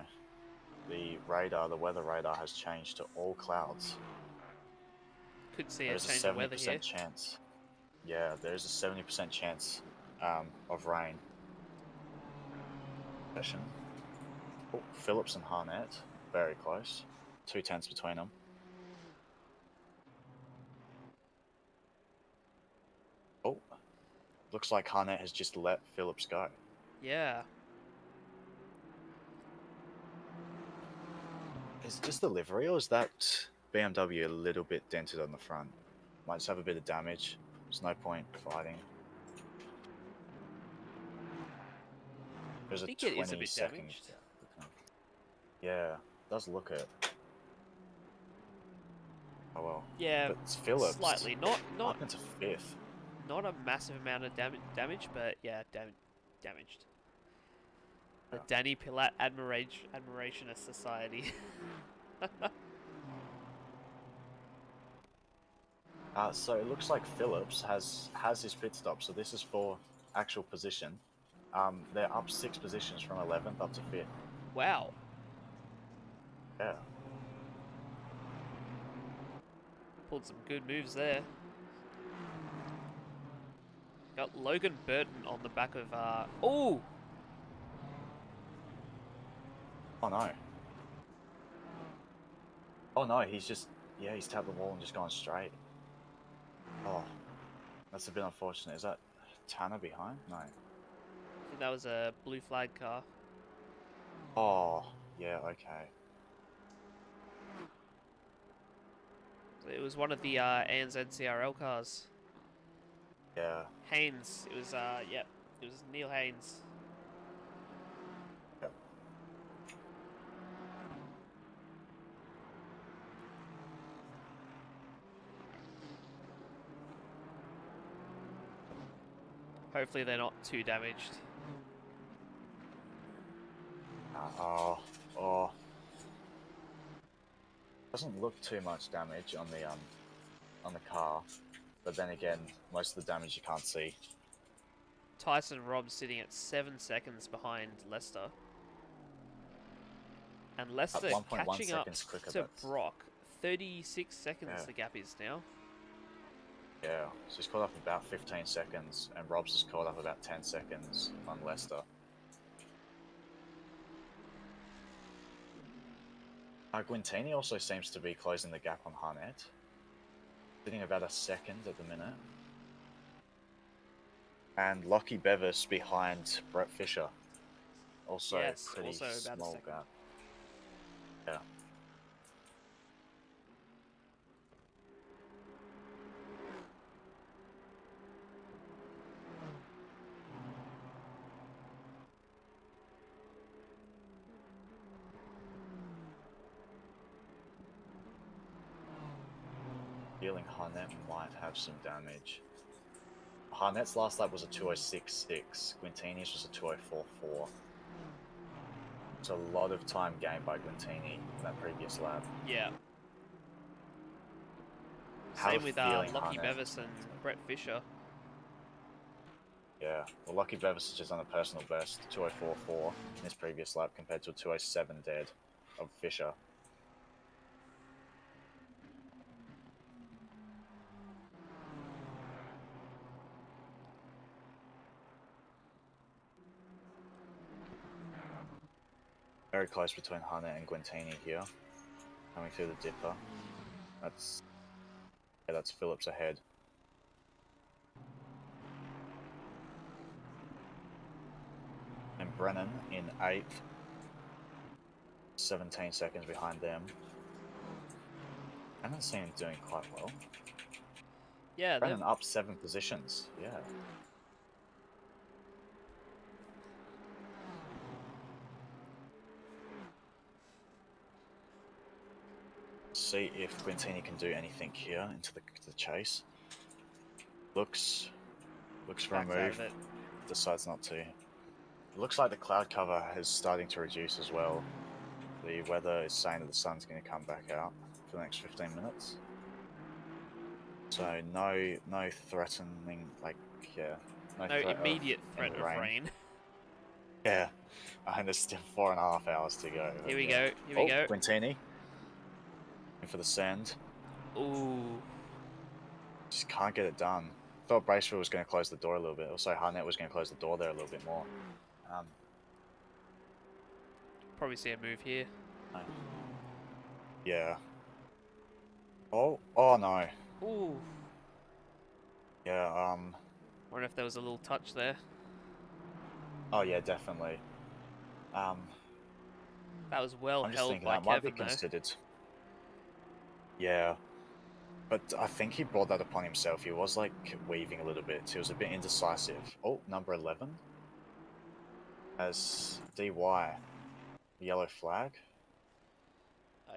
The radar, the weather radar has changed to all clouds. Could see a There's a change of weather 70% here. chance. Yeah, there's a 70% chance of rain. Session. Oh, Phillips and Harnett, very close. 2/10 between them. Oh, looks like Harnett has just let Phillips go. Yeah. Is this the livery or is that BMW a little bit dented on the front? Might just have a bit of damage. There's no point fighting. There's I a think it is a 20 bit second damaged. gap between. Yeah, does look it. Oh well. Yeah, But it's Phillips. slightly. Not Up into 5th. not a massive amount of damage, but yeah, damaged. The Yeah. Danny Pilat Admirationist Society. So it looks like Phillips has his pit stop. So this is for actual position. They're up 6 positions from 11th up to 5th. Wow. Yeah. Pulled some good moves there. Got Logan Burton on the back of oh! Oh no. Oh no, he's tapped the wall and just gone straight. Oh, that's a bit unfortunate. Is that Tanner behind? No. I think that was a blue flag car. Oh, yeah, okay. It was one of the ANZ CRL cars. Yeah. Haynes. It was yep. It was Neil Haynes. Yep. Hopefully they're not too damaged. Oh. Doesn't look too much damage on the car, but then again, most of the damage you can't see. Tyson Robb sitting at 7 seconds behind Leicester. And Leicester 1.1 catching up seconds quicker, to that's- Brough. 36 seconds Yeah. the gap is now. Yeah, so he's caught up about 15 seconds, and Rob's has caught up about 10 seconds on Leicester. Guintini also seems to be closing the gap on Harnett, sitting about a second at the minute. And Lockie Bevis behind Brett Fisher, also Yes, pretty also about a small second. gap. Yeah. Feeling Harnett might have some damage. Harnett's last lap was a 206.6. Guintini's was a 204.4. It's a lot of time gained by Guintini in that previous lap. Yeah. Have Same a with feeling Lockie Harnett- Bevis and Brett Fisher. Yeah, well, Lucky Bevis has just done a personal best, 204.4 in his previous lap compared to a 207 dead of Fisher. Very close between Hunter and Guintini here, coming through the dipper. That's Phillips ahead. And Brennan in 8th, 17 seconds behind them. I haven't seen him doing quite well. Yeah, Brennan up 7 positions, yeah. See if Guintini can do anything here into the chase. Looks for a backs out move. of it. Decides not to. It looks like the cloud cover is starting to reduce as well. The weather is saying that the sun's going to come back out for the next 15 minutes. So no threatening, like, yeah. No threat immediate of threat any of rain. Yeah. And there's still 4.5 hours to go. Here we go. Here we go. Quintini. In for the send. Ooh. Just can't get it done. Thought Bracewell was going to close the door a little bit. Also, Harnett was going to close the door there a little bit more. Probably see a move here. Yeah. Oh no. Ooh. Yeah, Wonder if there was a little touch there. oh yeah, definitely. That was well I'm just held thinking by that might be Kevin, though. considered. Yeah. But I think he brought that upon himself. He was like weaving a little bit. He was a bit indecisive. Oh, number 11 as DY. Yellow flag.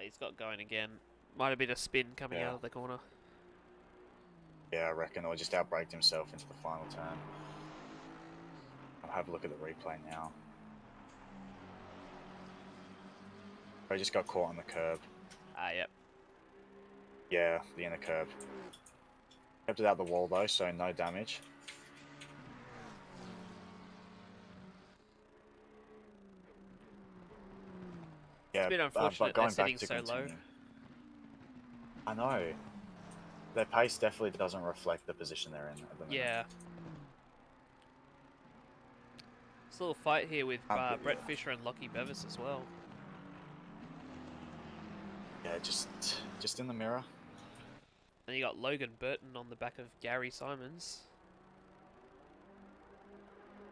He's got going again. Might have been a spin coming out of the corner. Yeah, I reckon. Or just outbraked himself into the final turn. I'll have a look at the replay now. He just got caught on the curb. Yep. Yeah, the inner curb. Kept it out the wall though, so no damage. Yeah, It's a bit unfortunate but they're going sitting back to so low. continuing. I know. Their pace definitely doesn't reflect the position they're in at the minute. Yeah. There's a little fight here with Brett Fisher and Lockie Bevis as well. Yeah, just in the mirror. And you got Logan Burton on the back of Gary Simons.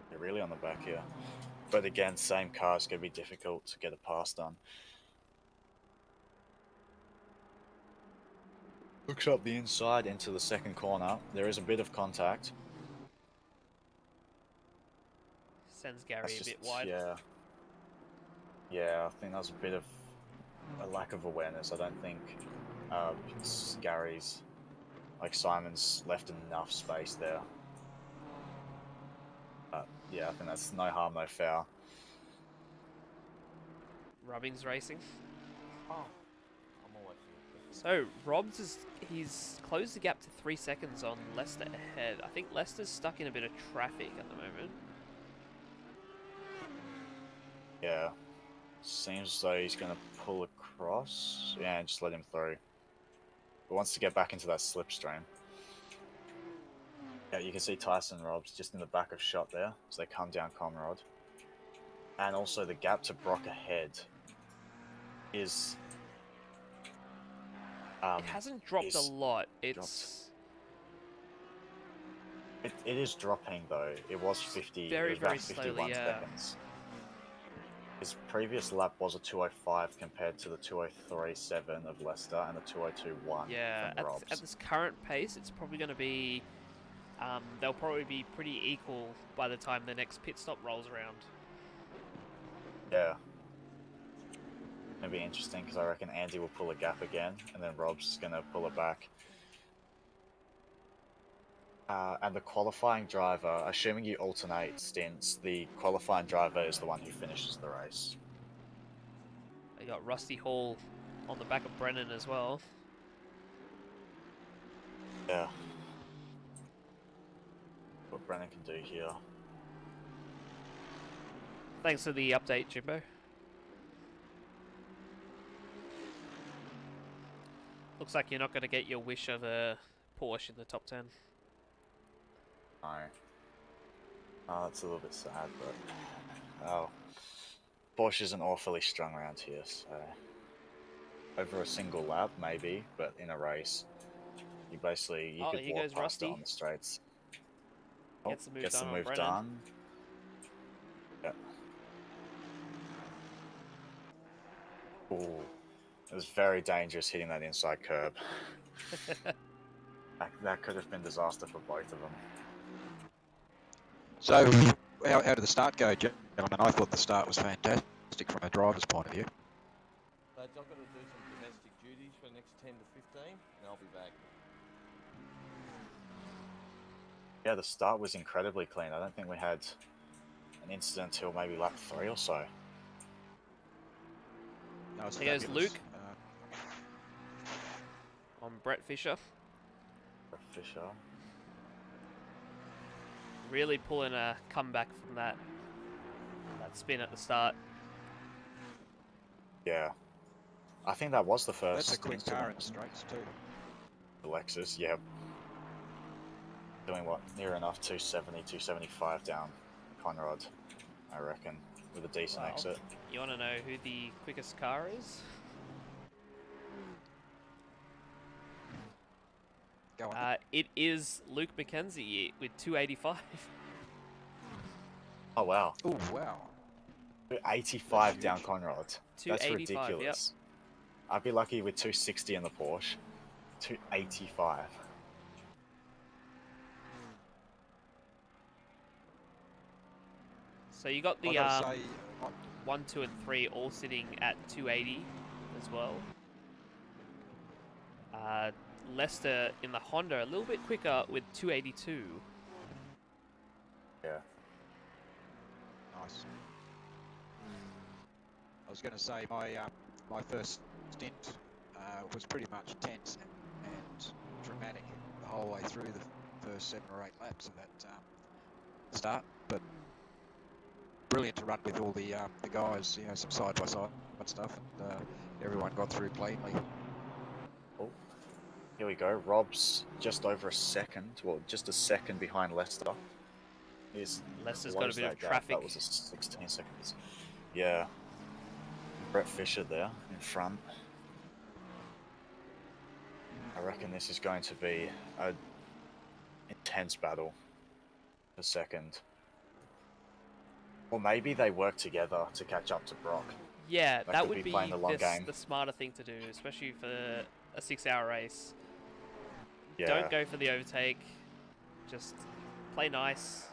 They're really on the back here. But again, same car, it's going to be difficult to get a pass done. Looks up the inside into the second corner. There is a bit of contact. Sends Gary a bit wide. Yeah, I think that was a bit of a lack of awareness. I don't think Gary's, like Simon's, left enough space there. Yeah, I think that's no harm, no foul. Rubbings Racing. Oh, I'm always So, he's closed the gap to 3 seconds on Leicester ahead. I think Leicester's stuck in a bit of traffic at the moment. Yeah. Seems as though he's going to pull across. Yeah, and just let him through. But wants to get back into that slipstream. Yeah, you can see Tyson Robs just in the back of shot there as they come down Comrade. And also the gap to Brock ahead is... it hasn't dropped a lot. It is dropping though. It was 50. Very, it was about very 51 slowly, yeah. seconds. His previous lap was a 2:05 compared to the 2:03.7 of Leicester and the 2:02.1 Yeah, from Robs. at this current pace, it's probably going to be... they'll probably be pretty equal by the time the next pit stop rolls around. Yeah. It'll be interesting because I reckon Andy will pull a gap again and then Rob's is going to pull it back. And the qualifying driver, assuming you alternate stints, the qualifying driver is the one who finishes the race. They got Rusty Hall on the back of Brennan as well. Yeah. What Brennan can do here. Thanks for the update, Jimbo. Looks like you're not going to get your wish of a Porsche in the top 10. No. Oh, that's a little bit sad, but... Oh. Porsche isn't awfully strong around here, so... Over a single lap, maybe, but in a race, you basically... You could here walk goes past Rusty. it on the straights. Oh, Gets the move gets done the on move Brennan. done. Yeah. Ooh. It was very dangerous hitting that inside curb. that could have been disaster for both of them. So, how did the start go, gentlemen? I thought the start was fantastic from a driver's point of view. Lads, I've got to do some domestic duties for the next 10 to 15, and I'll be back. Yeah, the start was incredibly clean. I don't think we had an incident until maybe lap 3 or so. That was There goes fabulous. Luke. On Brett Fisher. Brett Fisher. Really pulling a comeback from that That spin at the start. Yeah. I think that was the first That's a quick car in incident. the straights too. The Lexus, yep. Doing what? Near enough 270, 275 down Conrod, I reckon, with a decent Wow. exit. You want to know who the quickest car is? Go on. It is Luke McKenzie with 285. Oh, wow. Oh wow. 85 That's down huge. Conrod. 285, That's ridiculous. I'd be lucky with 260 in the Porsche. 285. So you got I the gotta say, 1, 2, and 3 all sitting at 280 as well. Leicester in the Honda a little bit quicker with 282. Yeah. nice. I was gonna say my first stint was pretty much tense and dramatic the whole way through the first 7 or 8 laps of that start, but brilliant to run with all the guys, some side by side stuff, and everyone got through plainly. Oh, here we go. Rob's just over a second, well, just a second behind Leicester. Leicester's got a bit of Gap. traffic. That was a 16 seconds. Yeah. Brett Fisher there in front. I reckon this is going to be a intense battle for second. Or maybe they work together to catch up to Brock. Yeah, that could would be be playing the long game. the smarter thing to do, especially for a 6-hour race. Yeah. Don't go for the overtake. Just play nice.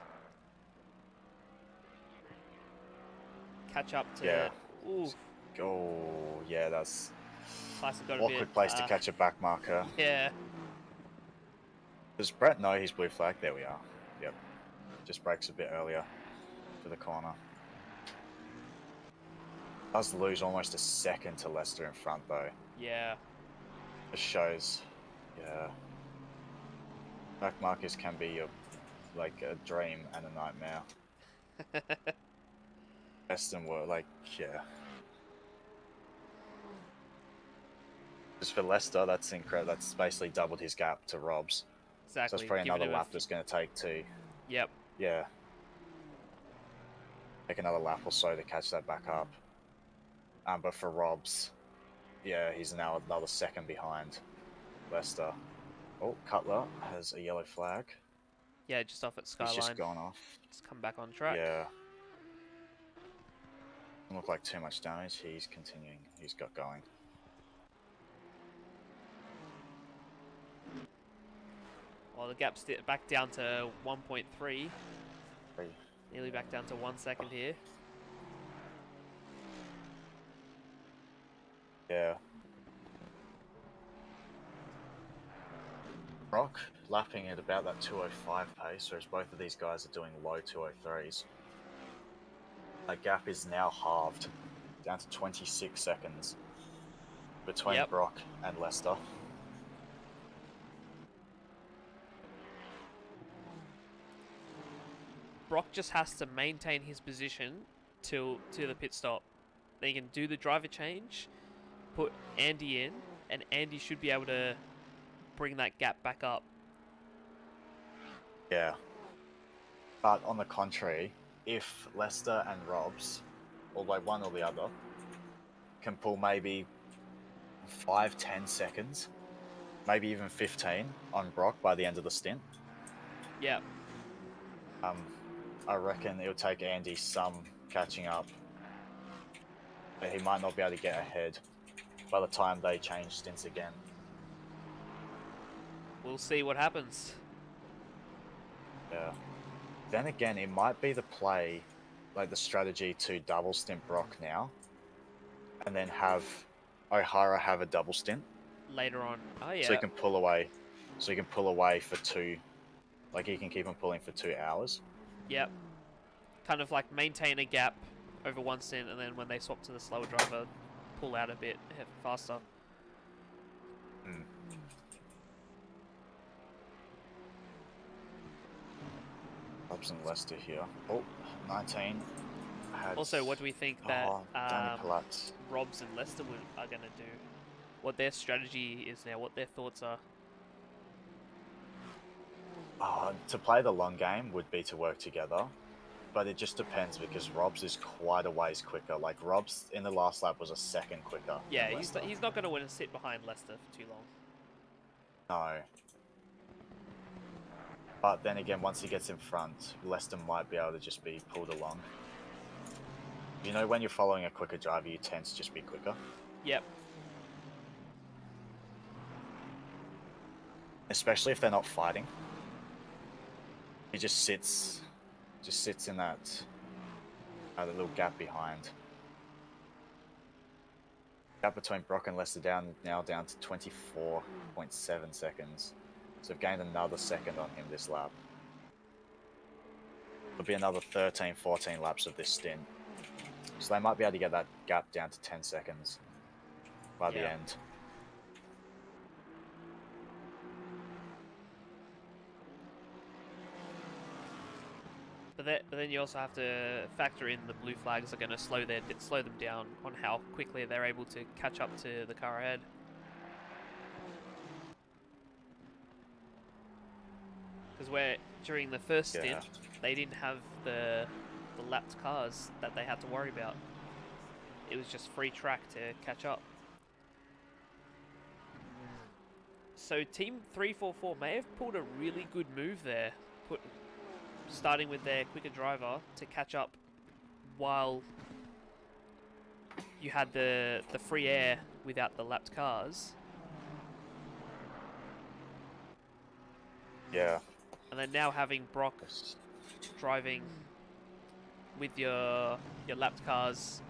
Catch up to... Yeah. Ooh, Oh, yeah, that's Tyson got a awkward bit... place to catch a back marker. Yeah. Does Brett know he's blue flag? There we are. Yep. Just breaks a bit earlier for the corner. Does lose almost a second to Leicester in front though. Yeah. It shows. Yeah. Back markers can be like a dream and a nightmare. Best in world, like, yeah. Just for Leicester, that's incredible. That's basically doubled his gap to Rob's. Exactly. So it's probably Giving another him a lap that's going to take too. Yep. Yeah. Take another lap or so to catch that back up. But for Rob's, yeah, he's now another second behind Leicester. Oh, Cutler has a yellow flag. Yeah, just off at Skyline. He's just gone off. Just come back on track. Yeah. Doesn't look like too much damage. He's continuing. He's got going. Well, the gap's back down to 1.3. 3. Nearly back down to 1 second here. Yeah. Brock lapping at about that 205 pace, whereas both of these guys are doing low 203s. That gap is now halved, down to 26 seconds between Yep. Brock and Leicester. Brock just has to maintain his position to the pit stop. Then he can do the driver change, put Andy in, and Andy should be able to bring that gap back up. Yeah. But on the contrary, if Leicester and Robs, or like one or the other, can pull maybe 5-10 seconds, maybe even 15 on Brock by the end of the stint, Yeah. I reckon it'll take Andy some catching up. But he might not be able to get ahead by the time they change stints again. We'll see what happens. Yeah. Then again, it might be the play, like the strategy to double stint Brock now, and then have O'Hara have a double stint. Later on. Oh, yeah. So he can pull away. So he can pull away for 2. Like he can keep on pulling for 2 hours. Yep. Kind of like maintain a gap over one stint, and then when they swap to the slower driver, pull out a bit faster. Mm. Robson Leicester here. Oh, 19 had. Also, what do we think that Danny Palat. Robs and Leicester are going to do? What their strategy is now, what their thoughts are? To play the long game would be to work together, but it just depends because Robs is quite a ways quicker. Like Robs in the last lap was a second quicker. Yeah, than he's Leicester. not going to win and sit behind Leicester for too long. No. But then again, once he gets in front, Leicester might be able to just be pulled along. You know, when you're following a quicker driver, you tend to just be quicker. Yep. Especially if they're not fighting. He just sits in that the little gap behind. Gap between Brough and Leicester now down to 24.7 seconds. So they've gained another second on him this lap. There'll be another 13, 14 laps of this stint. So they might be able to get that gap down to 10 seconds by the end. But then you also have to factor in the blue flags are going to slow them down on how quickly they're able to catch up to the car ahead. Because during the first stint, they didn't have the lapped cars that they had to worry about. It was just free track to catch up. So Team 344 may have pulled a really good move there, starting with their quicker driver to catch up while you had the free air without the lapped cars. Yeah. And then now having Brough driving with your lapped cars,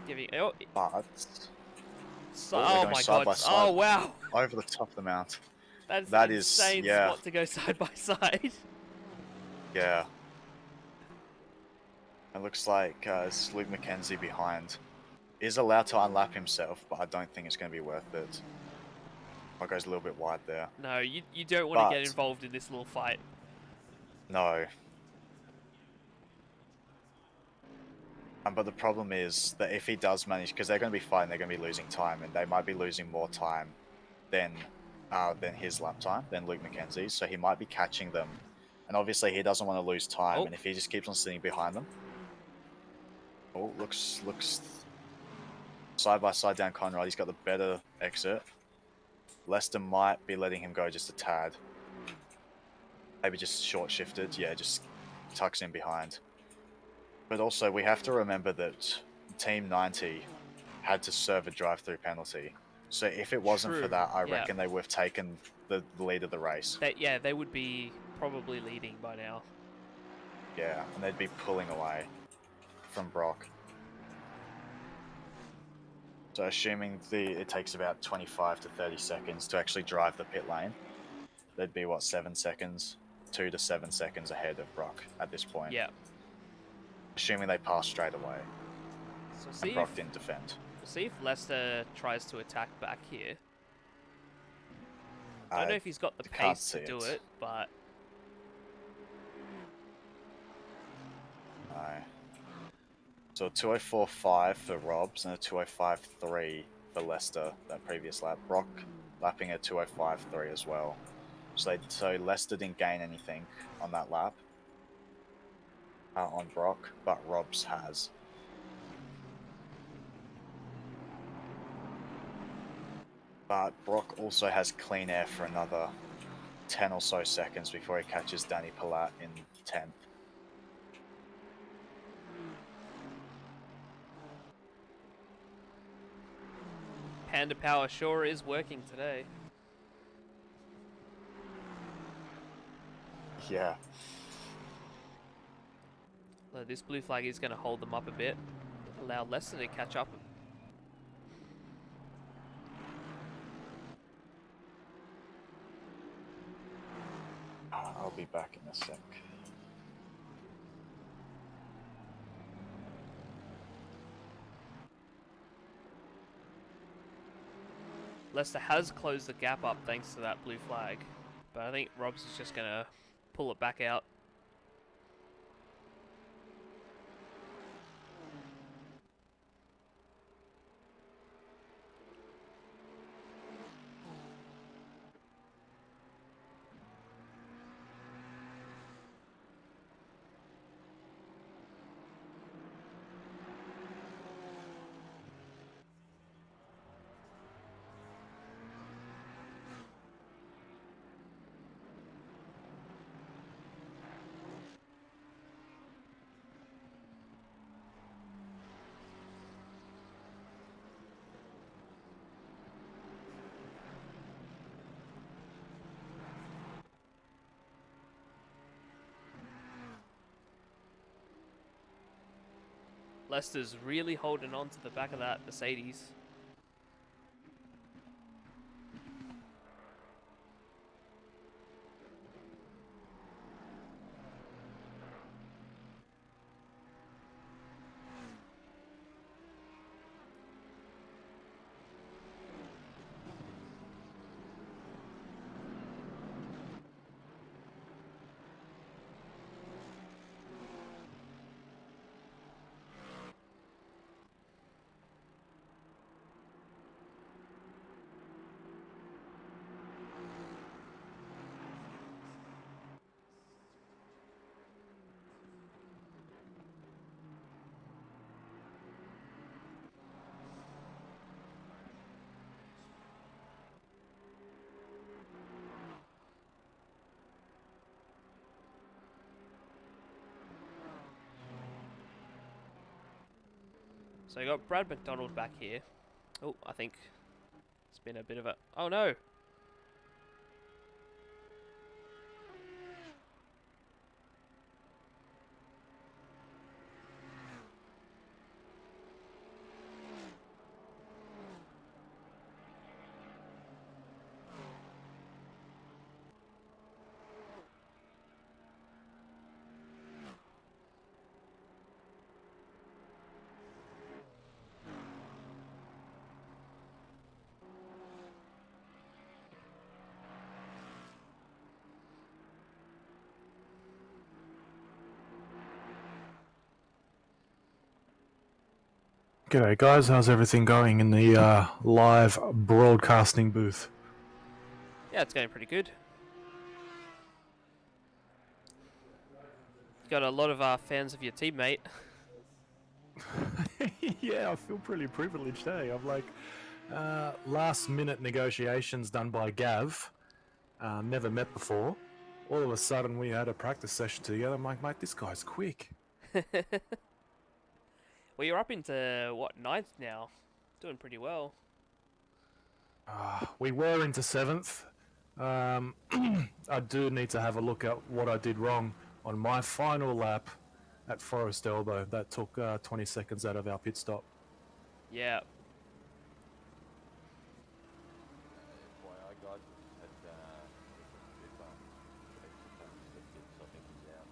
giving oh my god! Oh wow! Over the top of the mount. That's an insane spot to go side by side. Yeah. It looks like it's Luke McKenzie behind. Is allowed to unlap himself, but I don't think it's going to be worth it. I goes a little bit wide there. No, you don't want to get involved in this little fight. No. But the problem is that if he does manage, because they're going to be fighting, they're going to be losing time, and they might be losing more time than his lap time, than Luke McKenzie's, so he might be catching them. And obviously he doesn't want to lose time, and if he just keeps on sitting behind them... Oh, looks side by side down Conrad, he's got the better exit. Leicester might be letting him go just a tad. Maybe just short shifted, yeah, just tucks in behind. But also we have to remember that Team 90 had to serve a drive-through penalty. So if it wasn't for that, I reckon they would have taken the lead of the race. They would be probably leading by now. Yeah, and they'd be pulling away from Brough. So assuming it takes about 25 to 30 seconds to actually drive the pit lane, they'd be, what, 7 seconds? 2 to 7 seconds ahead of Brough at this point. Yeah. Assuming they pass straight away. So and Brough didn't defend. See if Leicester tries to attack back here. I don't know if he's got the pace to do it, but... No. So a 2:04.5 for Robs and a 2:05.3 for Leicester that previous lap. Brough lapping at 2:05.3 as well. So Leicester didn't gain anything on that lap on Brough, but Robs has. But Brough also has clean air for another 10 or so seconds before he catches Danny Palat in 10th. Panda Power sure is working today. Yeah. So this blue flag is going to hold them up a bit, allow Leicester to catch up. I'll be back in a sec. Leicester has closed the gap up thanks to that blue flag, but I think Robs is just going to pull it back out. Lester's really holding on to the back of that Mercedes. So you got Brad McDonald back here. Oh, I think it's been a bit of a... Oh no! G'day guys, how's everything going in the live broadcasting booth? Yeah, it's going pretty good. Got a lot of fans of your teammate. Yeah, I feel pretty privileged, hey? I'm like, last minute negotiations done by Gav, never met before. All of a sudden we had a practice session together. I'm like, mate, this guy's quick. Well, you're up into, what, 9th now? Doing pretty well. We were into 7th. I do need to have a look at what I did wrong on my final lap at Forest Elbow. That took 20 seconds out of our pit stop. Yeah. FYI, guys, we just had Cooper extra points to the pits. I think he's out.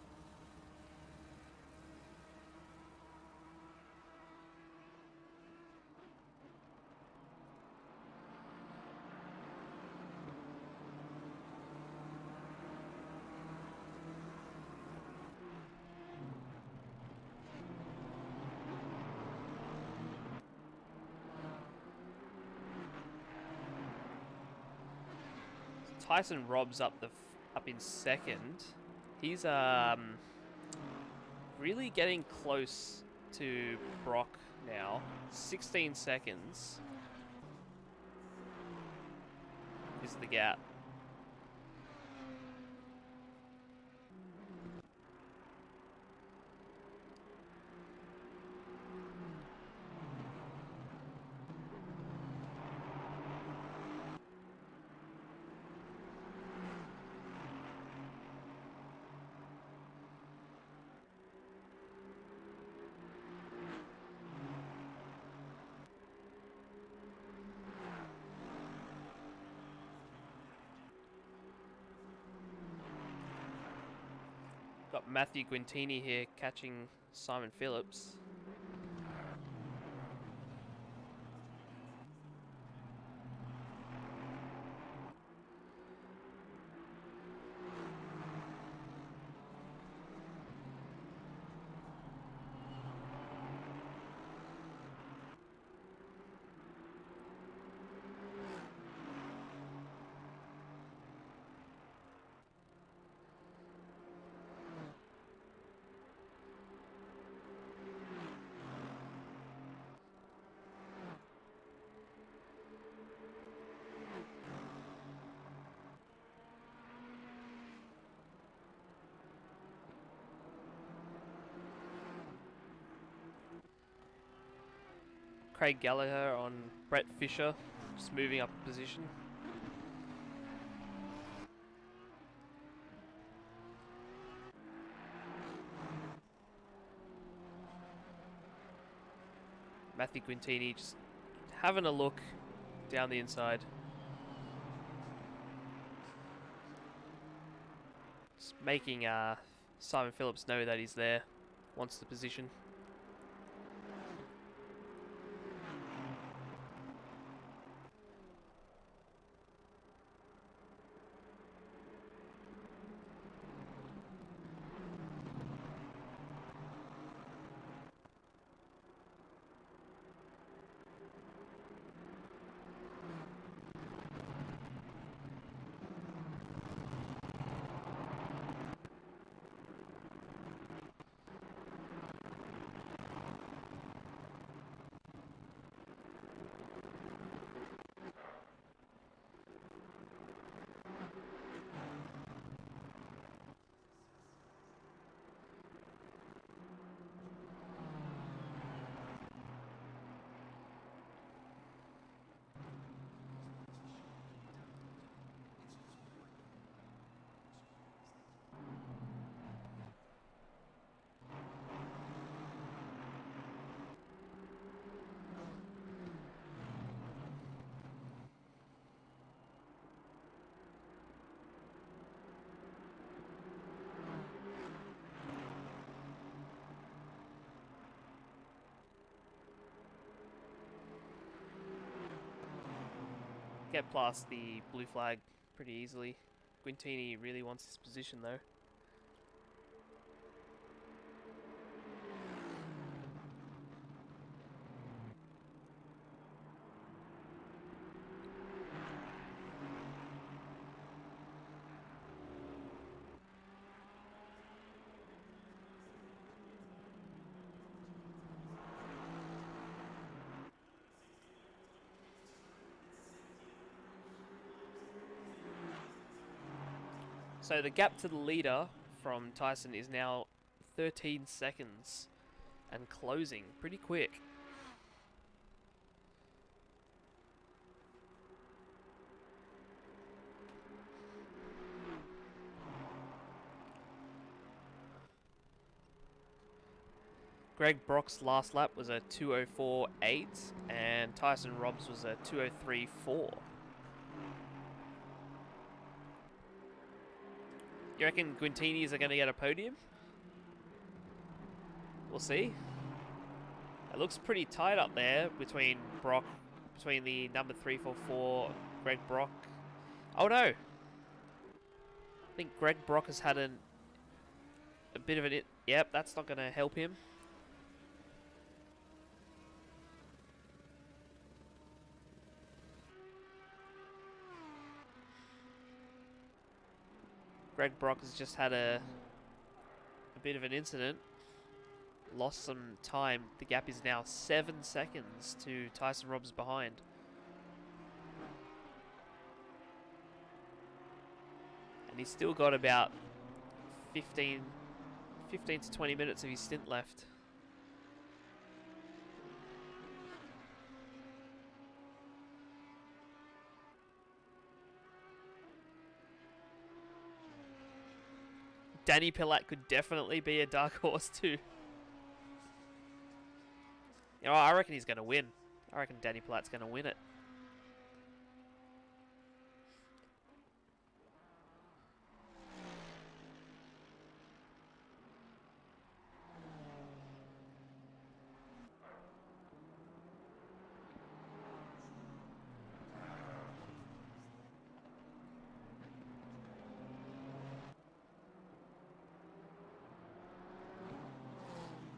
Tyson Rob's up up in 2nd. He's really getting close to Brough now. 16 seconds is the gap. Got Matthew Guintini here catching Simon Phillips. Craig Gallagher on Brett Fisher, just moving up a position. Matthew Quintini just having a look down the inside. Just making Simon Phillips know that he's there, wants the position. Get past the blue flag pretty easily. Quintini really wants his position though. So the gap to the leader from Tyson is now 13 seconds and closing pretty quick. Greg Brock's last lap was a 2:04.8 and Tyson Robb's was a 2:03.4. You reckon Quintini's are going to get a podium? We'll see. It looks pretty tight up there between the number 344, Greg Brock. Oh no! I think Greg Brock has had a bit of an... Yep, that's not going to help him. Greg Brock has just had a bit of an incident. Lost some time. The gap is now 7 seconds to Tyson Robb's behind. And he's still got about 15 to 20 minutes of his stint left. Danny Pilat could definitely be a dark horse too. You know, I reckon he's going to win. I reckon Danny Pilat's going to win it.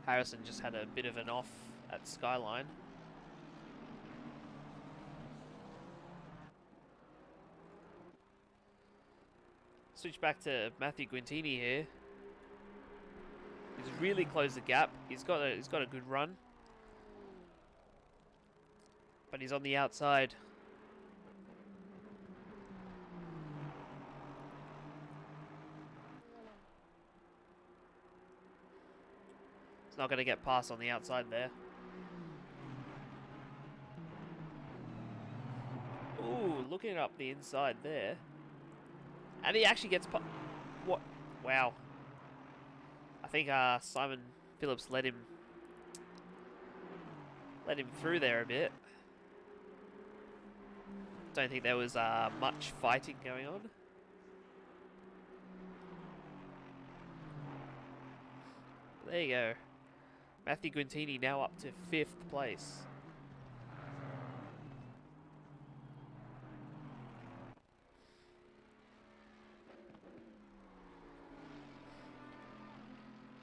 Harrison just had a bit of an off at Skyline. Switch back to Matthew Quintini here. He's really closed the gap. He's got a good run, but he's on the outside. Not going to get past on the outside there. Ooh, looking up the inside there. And he actually gets what? Wow. I think Simon Phillips let him let him through there a bit. Don't think there was much fighting going on. There you go. Matthew Guintini now up to 5th place.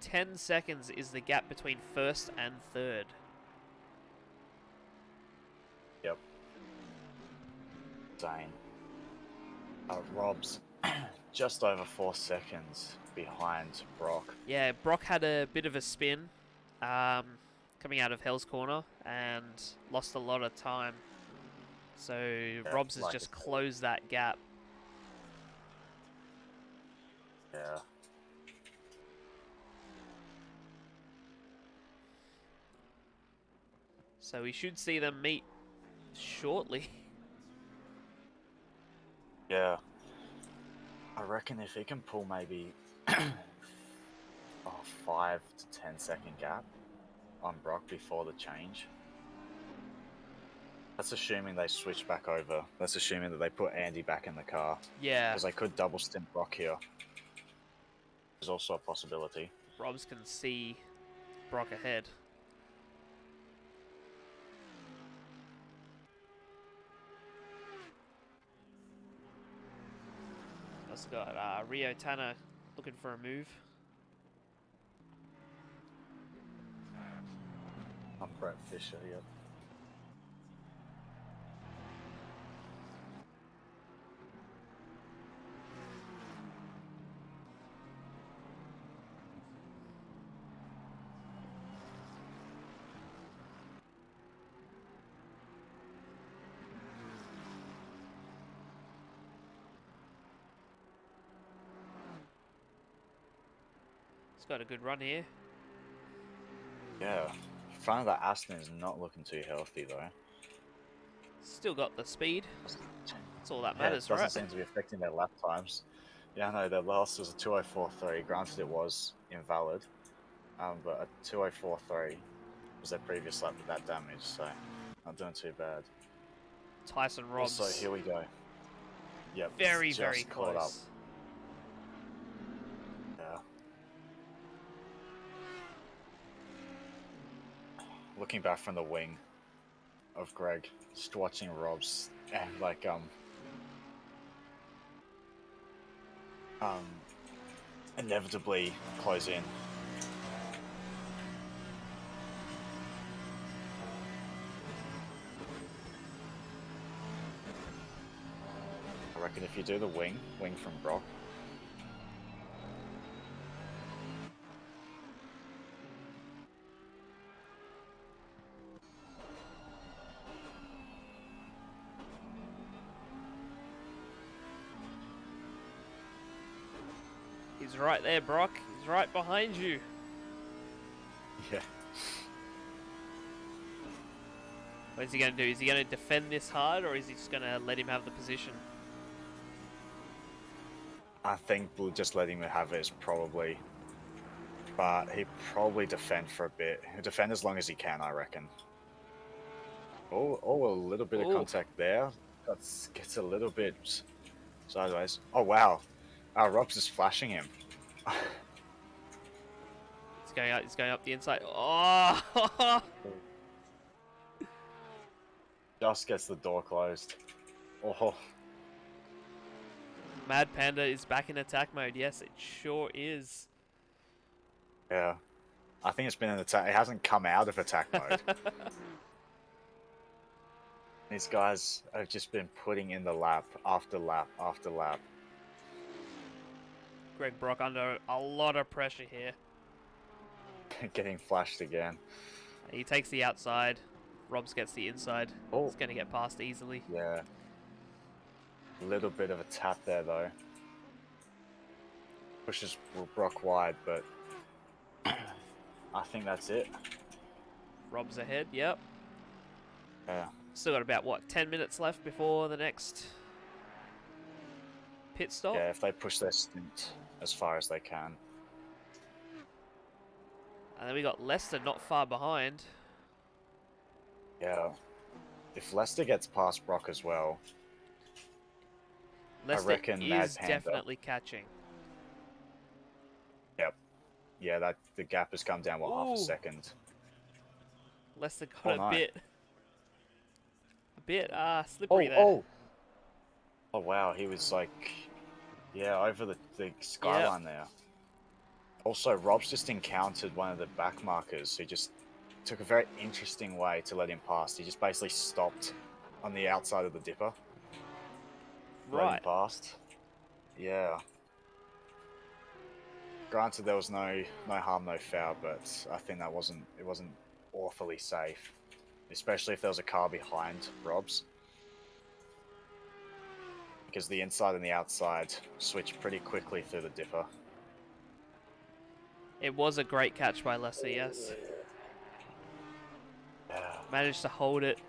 "10 seconds is the gap between 1st and 3rd. Yep. Insane. Rob's just over 4 seconds behind Brock. Yeah, Brock had a bit of a spin coming out of Hell's Corner and lost a lot of time. So Rob's has like just I said. closed that gap. Yeah. So we should see them meet shortly. Yeah. I reckon if he can pull maybe a 5 to 10 second gap on Brock before the change. That's assuming they switch back over. That's assuming that they put Andy back in the car. Yeah, Because they could double stint Brock here. There's also a possibility. Robs can see Brock ahead. Also got Rio Tanner looking for a move. I'm Brett Fisher, yep. He's got a good run here. Yeah. Front of the Aston is not looking too healthy though. Still got the speed. That's all that Yeah, matters, it doesn't right? seem to be affecting their lap times. Yeah, I know their last was a 2:04.3. Granted, it was invalid, but a 2:04.3 was their previous lap with that damage, so not doing too bad. Tyson Robs. Also, here we go. Yep, Very, just very caught up. close. Yeah. Looking back from the wing of Greg, just watching Robs and like inevitably close in. I reckon if you do the wing from Brock. He's right there, Brock. He's right behind you. Yeah. What is he going to do? Is he going to defend this hard, or is he just going to let him have the position? I think we'll just let him have it, is probably. But he'll probably defend for a bit. He'll defend as long as he can, I reckon. Oh, a little bit of contact there. Gets a little bit sideways. Oh, wow. Robs is flashing him. He's going up the inside. Oh! Just gets the door closed. Oh. Mad Panda is back in attack mode. Yes, it sure is. Yeah. I think it's been in attack. It hasn't come out of attack mode. These guys have just been putting in the lap after lap after lap. Greg Brock under a lot of pressure here. Getting flashed again. He takes the outside. Robs gets the inside. Oh. He's going to get past easily. Yeah. A little bit of a tap there, though. Pushes Brock wide, but I think that's it. Rob's ahead, yep. Yeah. Still got about, what, 10 minutes left before the next pit stop? Yeah, if they push their stint as far as they can. And then we got Leicester not far behind. Yeah. If Leicester gets past Brock as well, Leicester reckon Mad is Panda. definitely catching. yep. Yeah, that the gap has come down, half a Ooh. second. Leicester got Oh, a no. bit slippery there. Oh, wow, he was like, yeah, over the skyline there. Also, Rob's just encountered one of the back markers who just took a very interesting way to let him pass. He just basically stopped on the outside of the dipper. Let him Right. past. Yeah. Granted, there was no harm, no foul, but I think it wasn't awfully safe, especially if there was a car behind Rob's, because the inside and the outside switch pretty quickly through the dipper. It was a great catch by Leicester, yes. Yeah. Managed to hold it.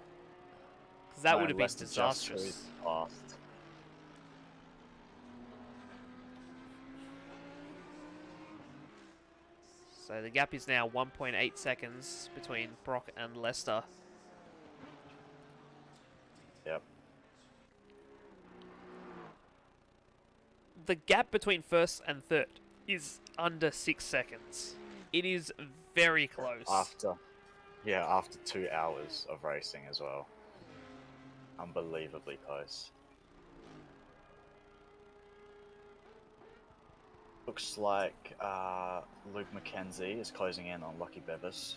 Because that would have been Leicester just disastrous. squeezed past. So the gap is now 1.8 seconds between Brock and Leicester. Yep. The gap between first and third is under 6 seconds. It is very close. After 2 hours of racing as well. Unbelievably close. Looks like Luke McKenzie is closing in on Lucky Bevis.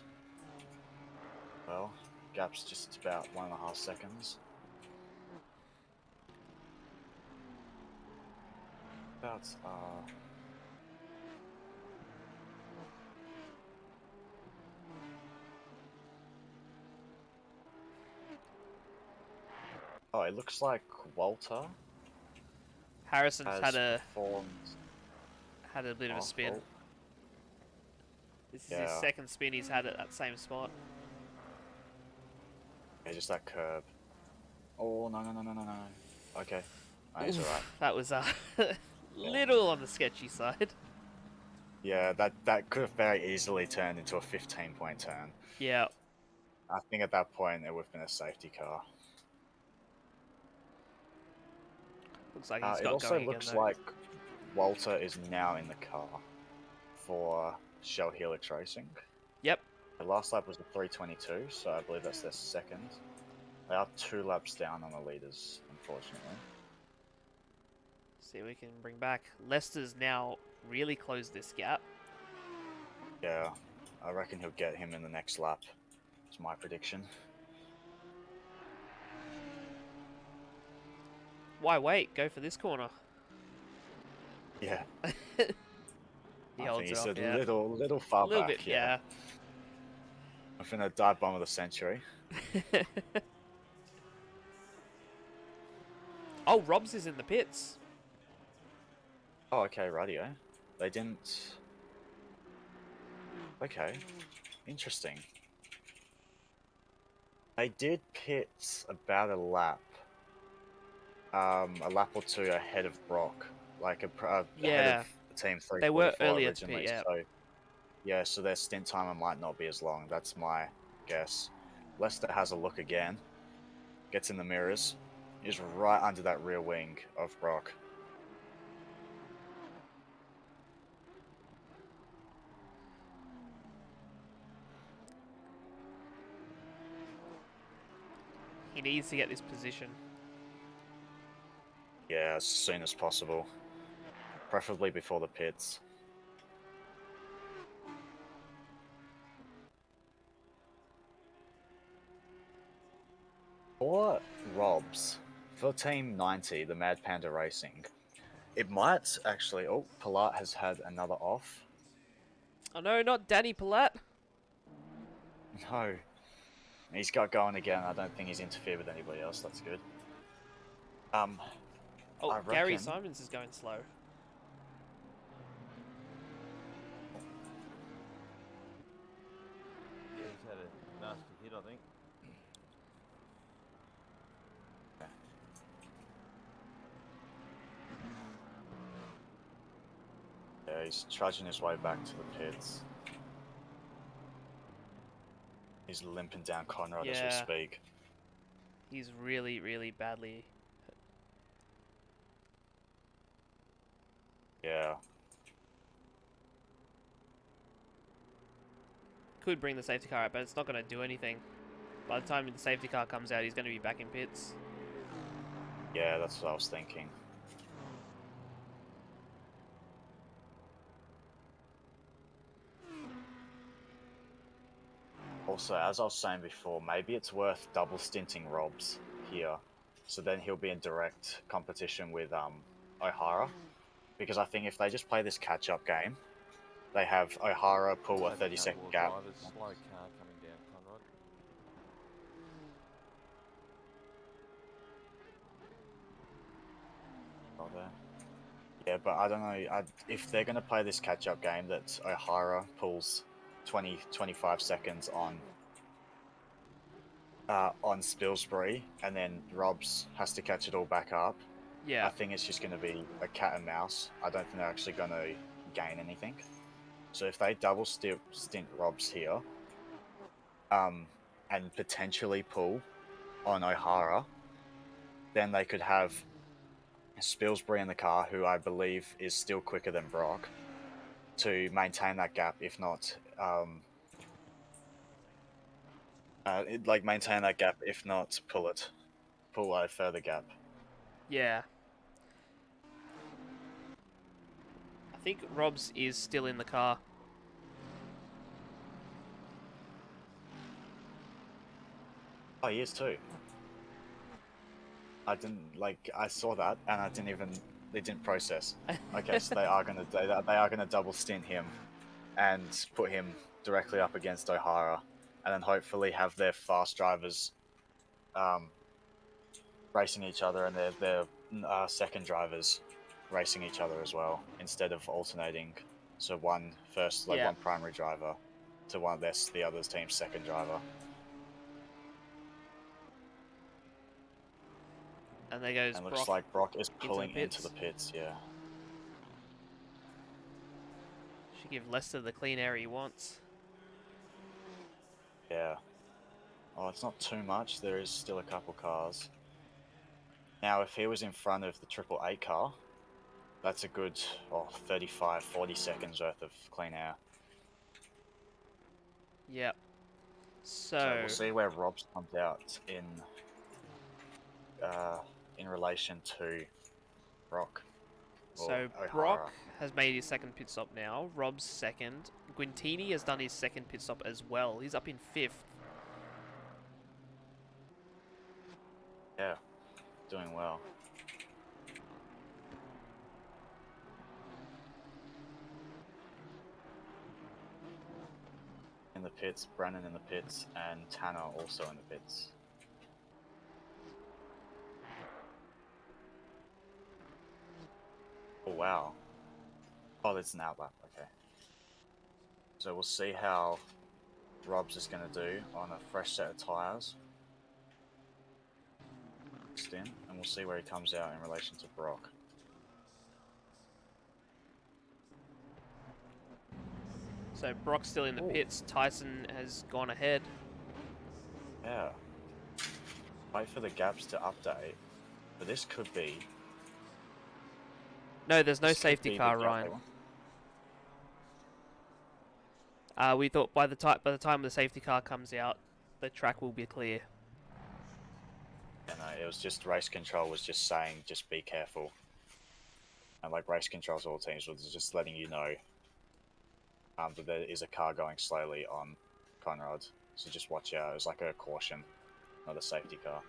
Well, gap's just about 1.5 seconds. About oh, it looks like Walter Harrison's has had a bit of a Oh, spin. oh. This is his Yeah. second spin he's had at that same spot. Yeah, just that curb. Oh, no. Okay. No, he's alright. That was a little on the sketchy side. Yeah, that could have very easily turned into a 15-point turn. Yeah. I think at that point it would have been a safety car. Looks like he's It got also going looks again, though. like Walter is now in the car for Shell Helix Racing. Yep. The last lap was a 3:22, so I believe that's their second. They are 2 laps down on the leaders, unfortunately. See if we can bring back. Leicester's now really closed this gap. Yeah, I reckon he'll get him in the next lap. It's my prediction. Why wait? Go for this corner. Yeah. He I holds think it he's off, a yeah. little far A little back. bit, yeah. I'm finna dive bomb of the century. Oh, Robs is in the pits. Oh, okay, radio. They didn't... Okay, interesting. They did pit about a lap or two ahead of Brock, like ahead Yeah. of Team 344 They were earlier to originally. pit, yeah. So, yeah, so their stint timer might not be as long. That's my guess. Leicester has a look again, gets in the mirrors, is right under that rear wing of Brock. He needs to get this position. Yeah, as soon as possible. Preferably before the pits. For Robs, for Team 90, the Mad Panda Racing, it might actually... Oh, Pilat has had another off. Oh no, not Danny Palat. No. He's got going again. I don't think he's interfered with anybody else. That's good. Oh, I Gary reckon... Simons is going slow. Yeah, he's had a nasty hit, I think. Yeah, he's trudging his way back to the pits. He's limping down Conrad as we Yeah. speak. He's really, really badly. Yeah. Could bring the safety car out, but it's not going to do anything. By the time the safety car comes out, he's going to be back in pits. Yeah, that's what I was thinking. Also, as I was saying before, maybe it's worth double stinting Robs here. So then he'll be in direct competition with O'Hara. Because I think if they just play this catch-up game, they have O'Hara pull a Safety car 30-second more gap. drivers, slow car coming down, Conrad. Not there. Yeah, but I don't know. If they're going to play this catch-up game that O'Hara pulls 25 seconds on Spilsbury, and then Robs has to catch it all back up, Yeah. I think it's just going to be a cat and mouse. I don't think they're actually going to gain anything. So if they double stint Robs here, and potentially pull on O'Hara, then they could have Spilsbury in the car, who I believe is still quicker than Brock, to maintain that gap, if not, maintain that gap, if not pull a further gap. Yeah. I think Robs is still in the car. Oh, he is too. I saw that, and it didn't process. Okay, so they are gonna double stint him, and put him directly up against O'Hara, and then hopefully have their fast drivers, racing each other, and their second drivers racing each other as well, instead of alternating. So one primary driver to the other team's second driver. And there goes And Brock. looks like Brock is the pulling pits. into the pits, yeah. Should give Lester the clean air he wants. Yeah. Oh, it's not too much. There is still a couple cars. Now, if he was in front of the 888 car, that's a good 35, 40 seconds worth of clean air. Yep. So we'll see where Robs comes out in relation to Brock. So Brock has made his second pit stop now. Rob's second. Guintini has done his second pit stop as well. He's up in 5th. Yeah, doing well. In the pits, Brennan in the pits, and Tanner also in the pits. Oh wow. Oh, it's an outlap, okay. So we'll see how Robs is going to do on a fresh set of tyres. And we'll see where he comes out in relation to Brock. So Brock's still in the pits. Tyson has gone ahead. Yeah. Wait for the gaps to update. But this could be... No, there's no safety car, Ryan. We thought by the time the safety car comes out, the track will be clear. Yeah, no, it was just race control was just saying, just be careful. And like race controls, all teams was just letting you know that there is a car going slowly on Conrad. So just watch out. It was like a caution, not a safety car.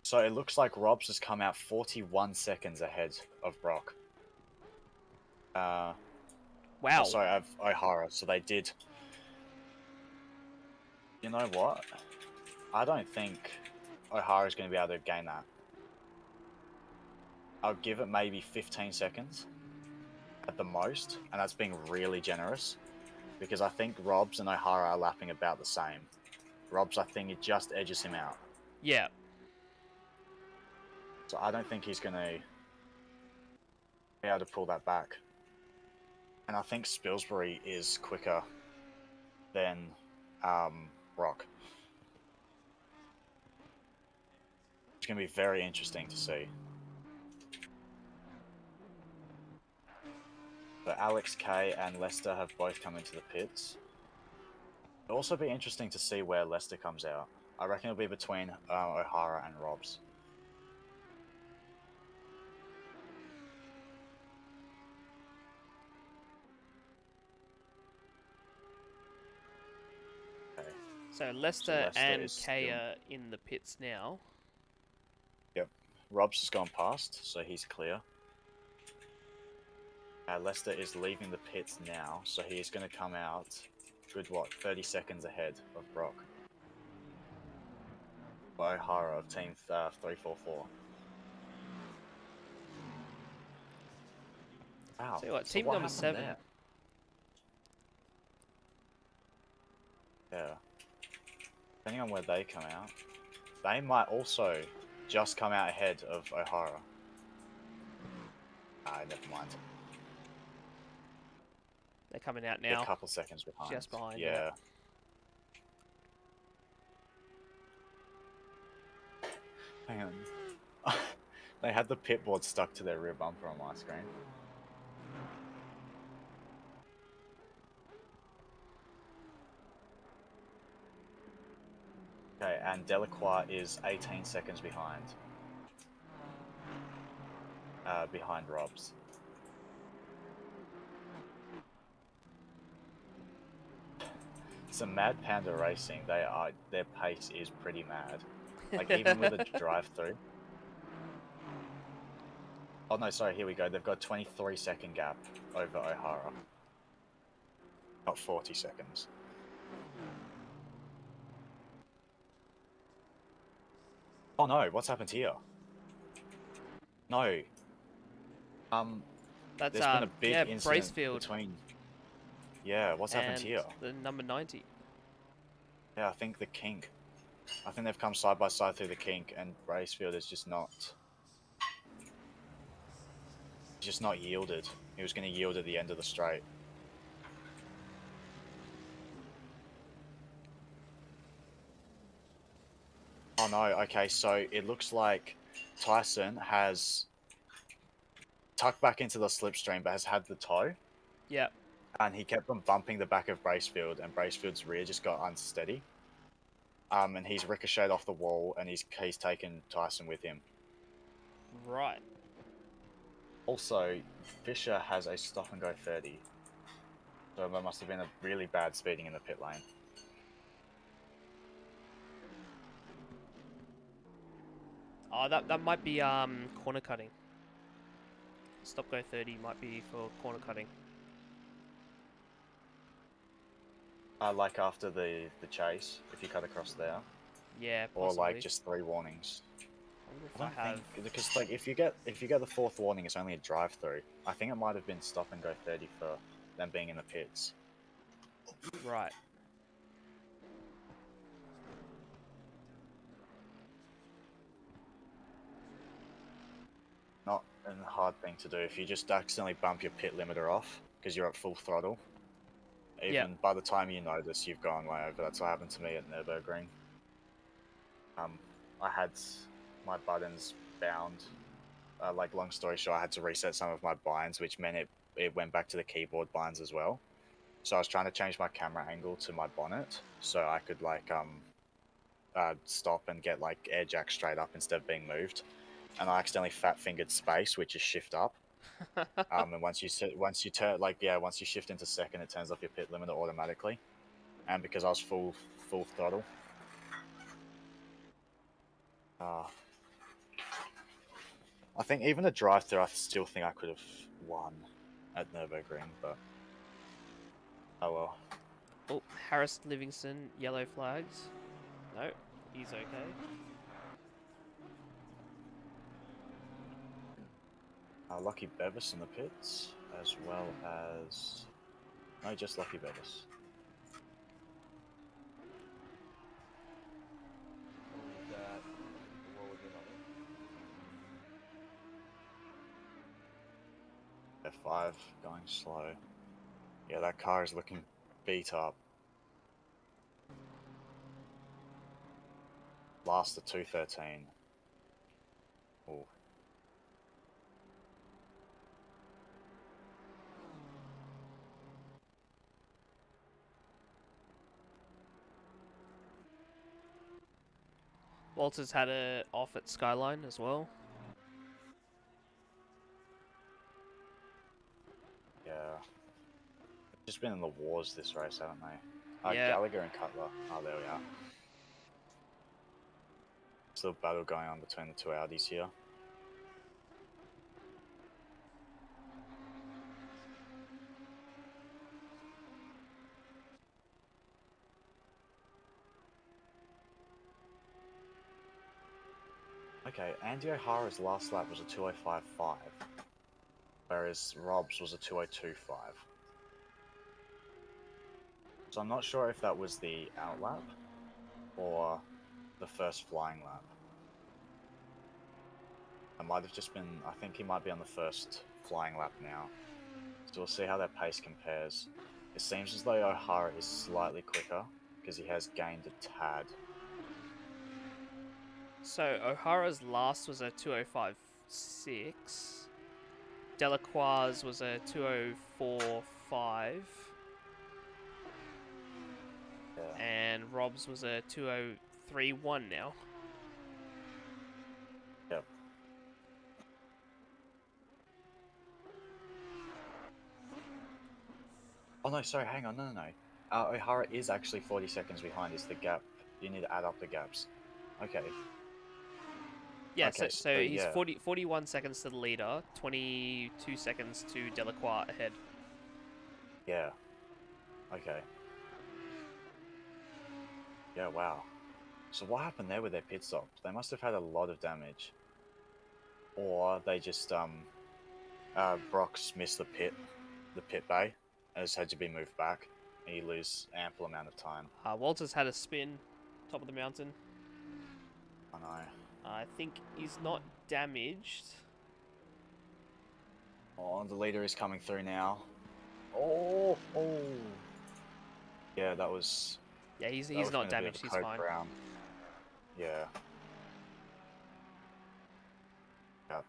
So it looks like Robs has come out 41 seconds ahead of Brock. Wow. Oh, sorry, of O'Hara. So they did... You know what? I don't think O'Hara is going to be able to gain that. I'll give it maybe 15 seconds at the most, and that's being really generous, because I think Robs and O'Hara are lapping about the same. Robs, I think, it just edges him out. Yeah. So I don't think he's going to be able to pull that back. And I think Spilsbury is quicker then Brough. It's going to be very interesting to see. So Alex K and Lester have both come into the pits. It'll also be interesting to see where Lester comes out. I reckon it'll be between O'Hara and Robs. Okay. So Leicester Leicester and is Kay still- are in the pits now. Yep. Robs has gone past, so he's clear. Lester is leaving the pits now, so he is going to come out, good what, 30 seconds ahead of Brough. O'Hara of Team 344. Wow. Tell you what, so team what number happened 7. there? Yeah. Depending on where they come out, they might also just come out ahead of O'Hara. Never mind. They're coming out They're now. a couple seconds behind. Just behind, Yeah. Hang on. They had the pit board stuck to their rear bumper on my screen. Okay, and Delacroix is 18 seconds behind. Behind Robs. So Mad Panda Racing, their pace is pretty mad. Like even with a drive-through. Oh no, sorry, here we go. They've got a 23-second gap over O'Hara. Not 40 seconds. Oh no, what's happened here? No. That's There's been a big yeah, incident Bracefield between... Yeah, what's happened and here? the number 90. Yeah, I think the kink. I think they've come side by side through the kink, and Bracefield is just not yielded. He was going to yield at the end of the straight. Oh no, okay, so it looks like Tyson has tucked back into the slipstream but has had the tow. Yep. And he kept on bumping the back of Bracefield, and Bracefield's rear just got unsteady. And he's ricocheted off the wall, and he's taken Tyson with him. Right. Also, Fisher has a stop and go 30. So there must have been a really bad speeding in the pit lane. Oh, that might be corner cutting. Stop go 30 might be for corner cutting. Like after the chase, if you cut across there. Yeah, Or possibly. like just 3 warnings. I wonder if I I don't have. think, because like if you get the 4th warning, it's only a drive-through. I think it might have been stop and go 30 for them being in the pits. Right. Not a hard thing to do if you just accidentally bump your pit limiter off because you're at full throttle. Even by the time you notice, you've gone way over. That's what happened to me at Nürburgring. I had my buttons bound. Like long story short, I had to reset some of my binds, which meant it went back to the keyboard binds as well. So I was trying to change my camera angle to my bonnet so I could like stop and get like air jack straight up instead of being moved. And I accidentally fat fingered space, which is shift up. And once you shift into second, it turns off your pit limiter automatically. And because I was full throttle, I think even a drive-through, I still think I could have won at Nürburgring, but oh well. Oh, Harris Livingston, yellow flags. No, he's okay. Lucky Bevis in the pits, as well as... No, just Lucky Bevis. F5 going slow. Yeah, that car is looking beat up. last the 213. Ooh. Walters had a off at Skyline as well. Yeah. Just been in the wars this race, haven't they? Yeah. Gallagher and Cutler. Oh, there we are. Still battle going on between the two Audis here. Okay, Andy O'Hara's last lap was a 2:05.5, whereas Rob's was a 2:02.5. So I'm not sure if that was the out lap or the first flying lap. It might have just been, I think he might be on the first flying lap now. So we'll see how that pace compares. It seems as though O'Hara is slightly quicker because he has gained a tad. So O'Hara's last was a 2:05.6. Delacroix's was a 2:04.5. Yeah. And Rob's was a 2:03.1 now. Yep. Oh no, sorry, hang on, no. O'Hara is actually 40 seconds behind. It's the gap. You need to add up the gaps. Okay. Yeah, Okay, so he's yeah. 41 seconds to the leader, 22 seconds to Delacroix ahead. Yeah. Okay. Yeah, wow. So what happened there with their pit stop? They must have had a lot of damage. Or they just, Brock's missed the pit bay, and has had to be moved back, and you lose ample amount of time. Walters had a spin, top of the mountain. I know. I think he's not damaged. Oh, the leader is coming through now. Oh. Yeah, that was... Yeah, he's that was not gonna be a damaged, he's code fine. brown. Yeah. Yeah.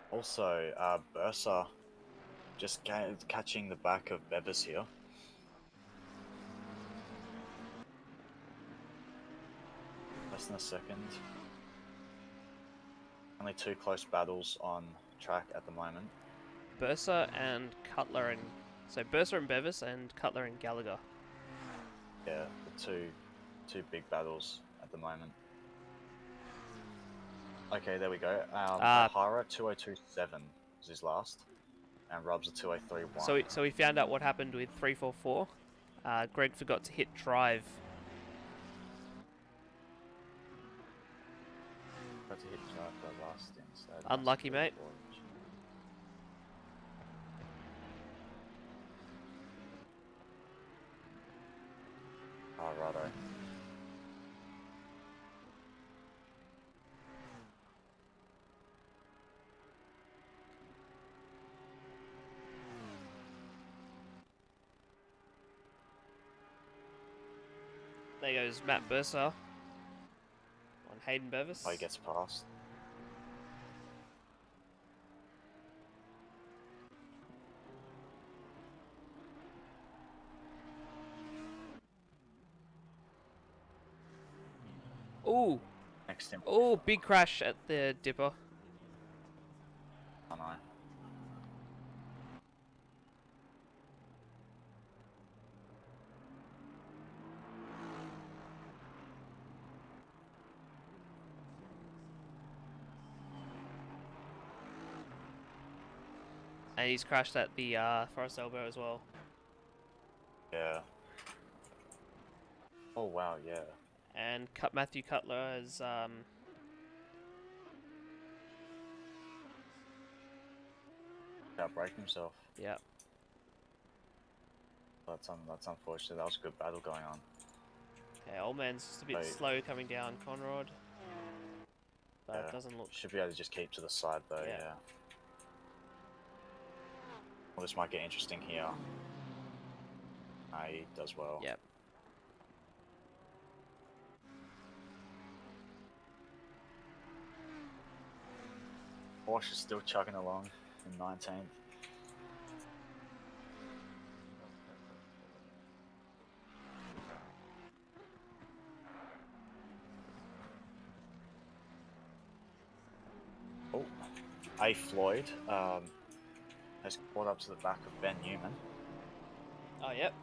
Also, Bursa just catching the back of Bevis here. Less than a second. Only two close battles on track at the moment. Bursa and Cutler and... So Bursa and Bevis and Cutler and Gallagher. Yeah, the two big battles at the moment. Okay, there we go. O'Hara 2:02.7 was his last, and Rob's a 2:03.1. So we found out what happened with 344. Greg forgot to hit drive. Got to hit drive that last instead. Unlucky, mate. Oh, righto. There goes Matt Bursa on Hayden Bevis. Oh, he gets past. Ooh! Next him. Oh, big crash at the dipper. I know. And he's crashed at the Forest Elbow as well. Yeah. Oh wow, yeah. And Matthew Cutler has Outbraked himself. yeah. That's unfortunate. That was a good battle going on. Okay, old man's just a bit slow coming down Conrod. But it doesn't look... Should be able to just keep to the side though, yeah. Well, this might get interesting here. He does well. Yep. Porsche is still chugging along in 19th. Oh, A. Floyd has caught up to the back of Ben Newman. Oh, yep.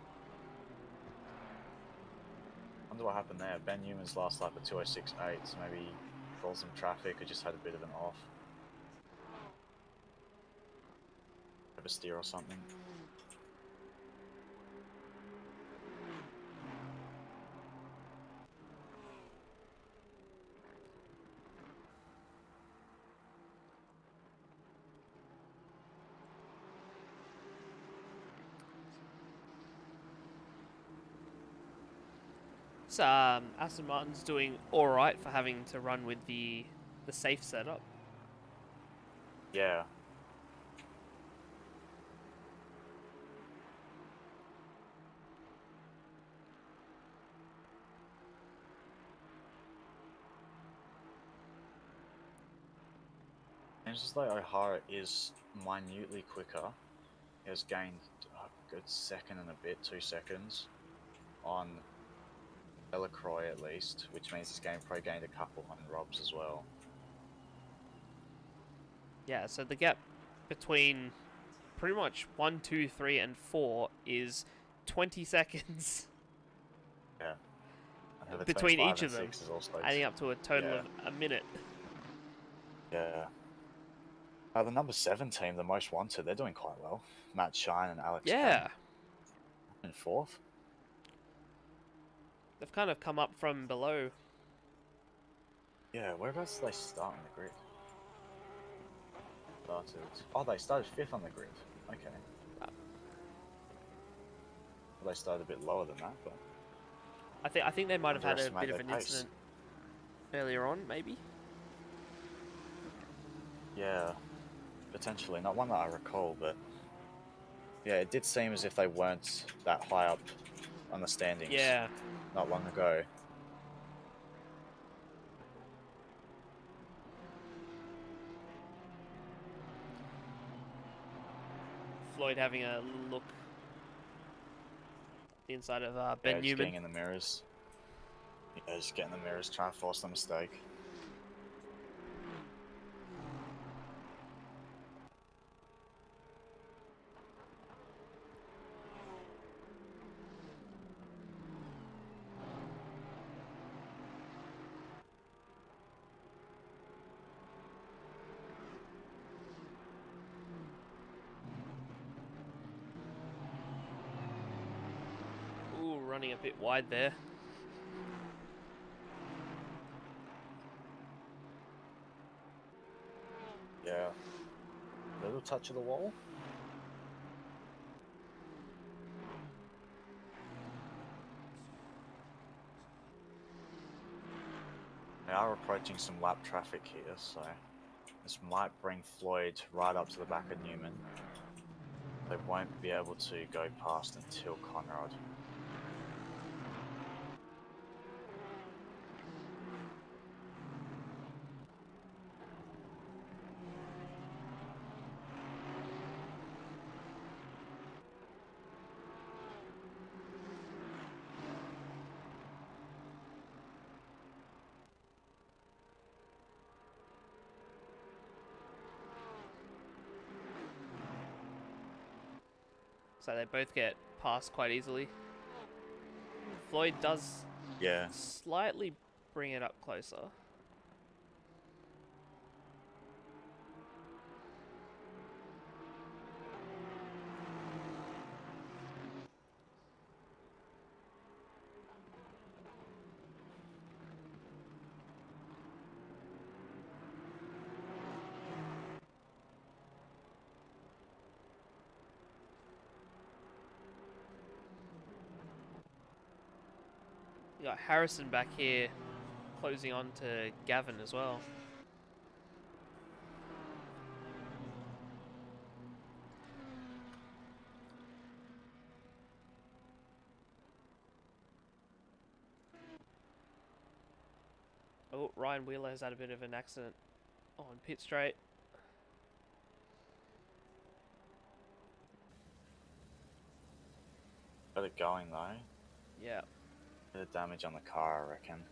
Wonder what happened there. Ben Newman's last lap at 2:06.8, so maybe he called some traffic or just had a bit of an off. Steer or something. So, Aston Martin's doing alright for having to run with the safe setup. Yeah. Seems as though O'Hara is minutely quicker. He has gained a good second and a bit, 2 seconds, on Delacroix at least, which means he's probably gained a couple on Rob's as well. Yeah, so the gap between pretty much 1, 2, 3, and 4 is 20 seconds. Yeah. And between 5 each and of them, 6 is also adding up to a total of a minute. Yeah. The number 7 team, the most wanted, they're doing quite well. Matt Shine and Alex Yeah. in 4th. They've kind of come up from below. Yeah, whereabouts did they start on the grid? They started 5th on the grid. Okay. Well, they started a bit lower than that, but I think they might have had a underestimate bit of their an pace. incident earlier on, maybe. Yeah, potentially. Not one that I recall, but yeah, it did seem as if they weren't that high up on the standings. Yeah. Not long ago. Floyd having a look inside of Ben Yeah, just Newman. getting in the mirrors. Yeah, just getting in the mirrors, trying to force the mistake. Ooh, running a bit wide there. Yeah. Little touch of the wall. They are approaching some lap traffic here, so this might bring Floyd right up to the back of Newman. They won't be able to go past until Conrad. So they both get past quite easily. Floyd does slightly bring it up closer. You got Harrison back here closing on to Gavin as well. Oh, Ryan Wheeler has had a bit of an accident on pit straight. Got it going though. Yeah. Bit of damage on the car, I reckon.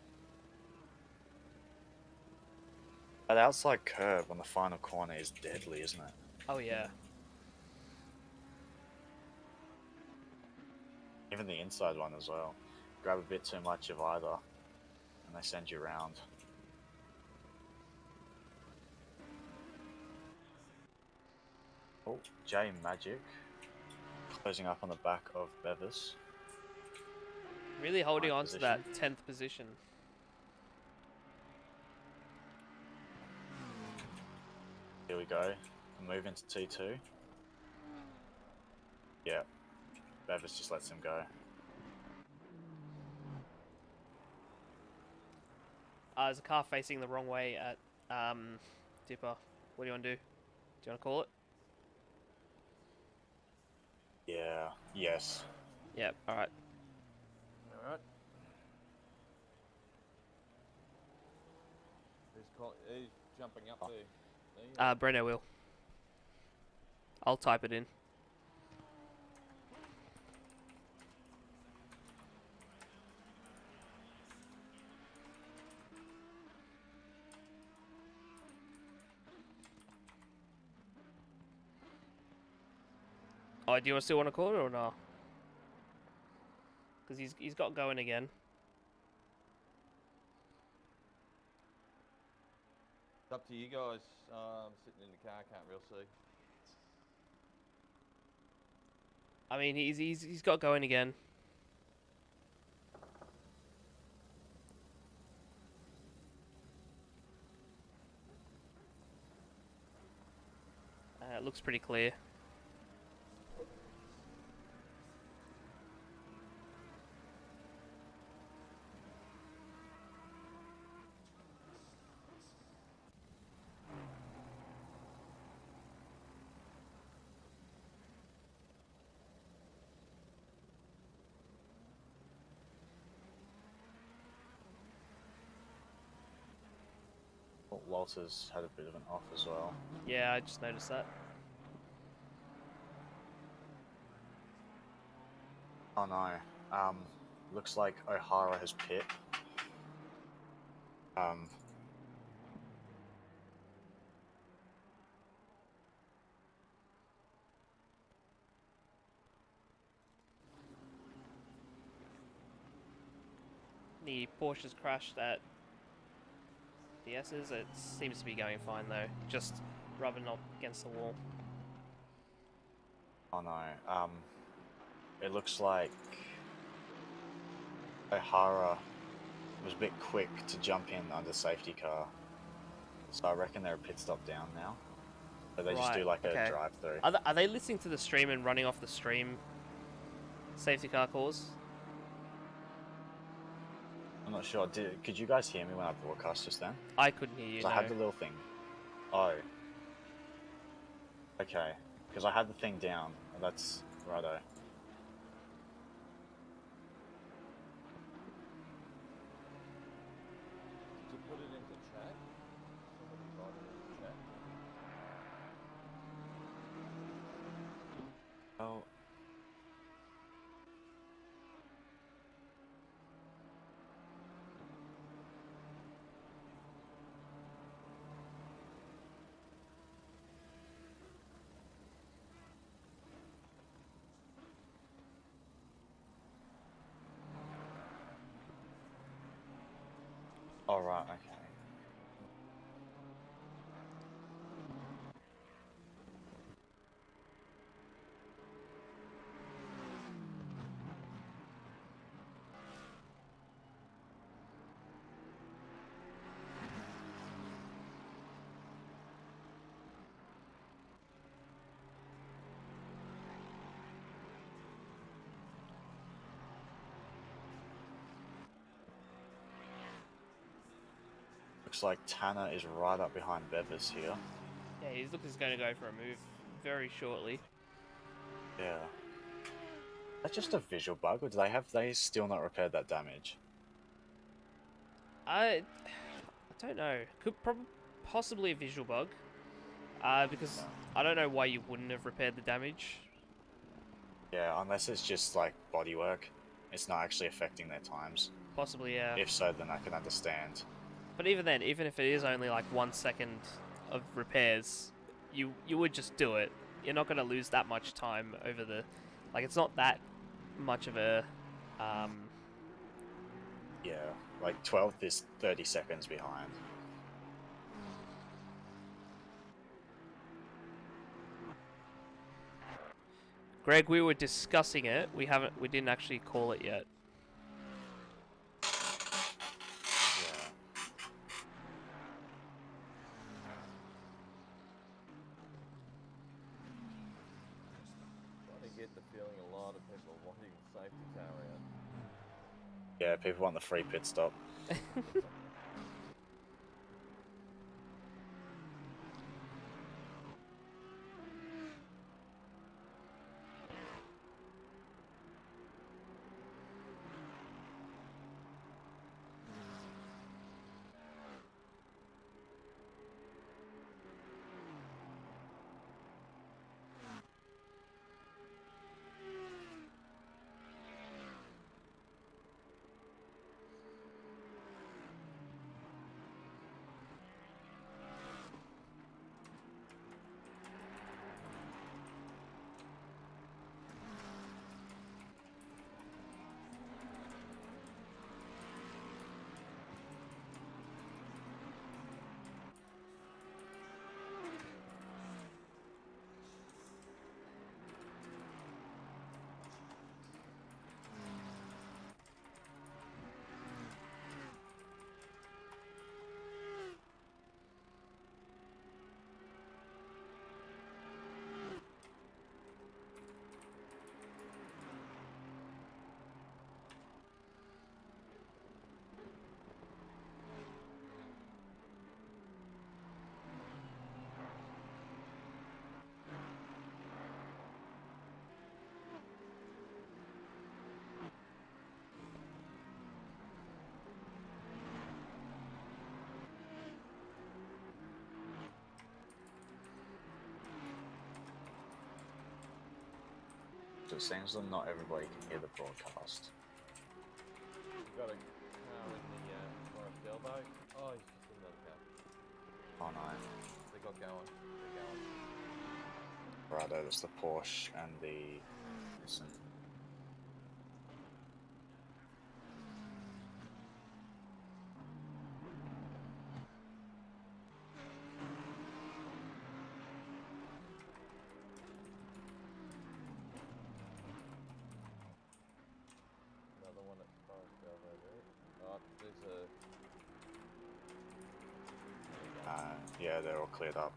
That outside curve on the final corner is deadly, isn't it? Oh yeah. Even the inside one as well. Grab a bit too much of either, and they send you around. Oh, J Magic closing up on the back of Bevis. Really holding Ninth on to that 10th position. Here we go. Move into T2. Yeah. Bevis just lets him go. There's a car facing the wrong way at Dipper. What do you want to do? Do you want to call it? Yeah. Yes. Yep. All right. Alright. Who's jumping up there? Breno will. I'll type it in. Oh, do you still want to call it or no? Because he's got going again. It's up to you guys. I'm sitting in the car, can't real see. I mean, he's got going again. It looks pretty clear. Oh, Walter's had a bit of an off as well. Yeah, I just noticed that. Oh no. Looks like O'Hara has pit. The Porsche's crashed at the S's. It seems to be going fine though. Just rubbing up against the wall. Oh no. It looks like O'Hara was a bit quick to jump in under safety car. So I reckon they're a pit stop down now. But they just do like a drive-through. Are they listening to the stream and running off the stream safety car calls? I'm not sure. Could you guys hear me when I broadcast just then? I couldn't hear you. 'Cause I had the little thing. Oh. Okay. Because I had the thing down. That's righto. To put it into chat, somebody write it into chat. Oh. All right. Okay. Looks like Tanner is right up behind Bevis here. Yeah, he's going to go for a move very shortly. Yeah. That's just a visual bug, or do they still not repaired that damage? I don't know. Could possibly a visual bug. Because I don't know why you wouldn't have repaired the damage. Yeah, unless it's just like bodywork, it's not actually affecting their times. Possibly, yeah. If so, then I can understand. But even then, even if it is only like 1 second of repairs, you would just do it. You're not gonna lose that much time over the, like it's not that much of a, Yeah, like 12th is 30 seconds behind. Greg, we were discussing it. We didn't actually call it yet. Yeah. I get the feeling a lot of people are wanting the safety car out. Yeah, people want the free pit stop. So it seems that not everybody can hear the broadcast. You got a car in the forest elbow. Oh, he's just in another car. Oh no. They got going. They're going. Righto, that's the Porsche and the Nissan. Another one at forest elbow there. Oh, there's a. Yeah, they're all cleared up.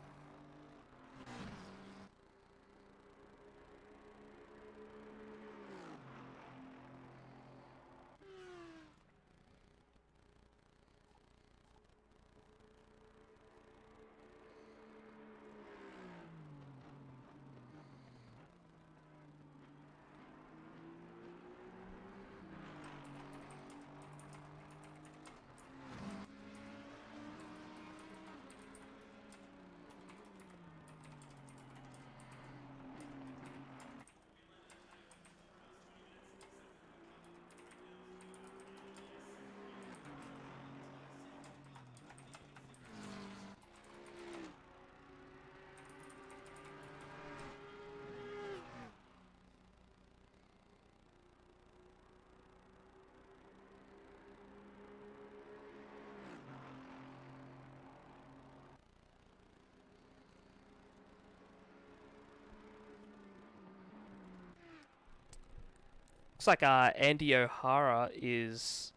Looks like Andy O'Hara is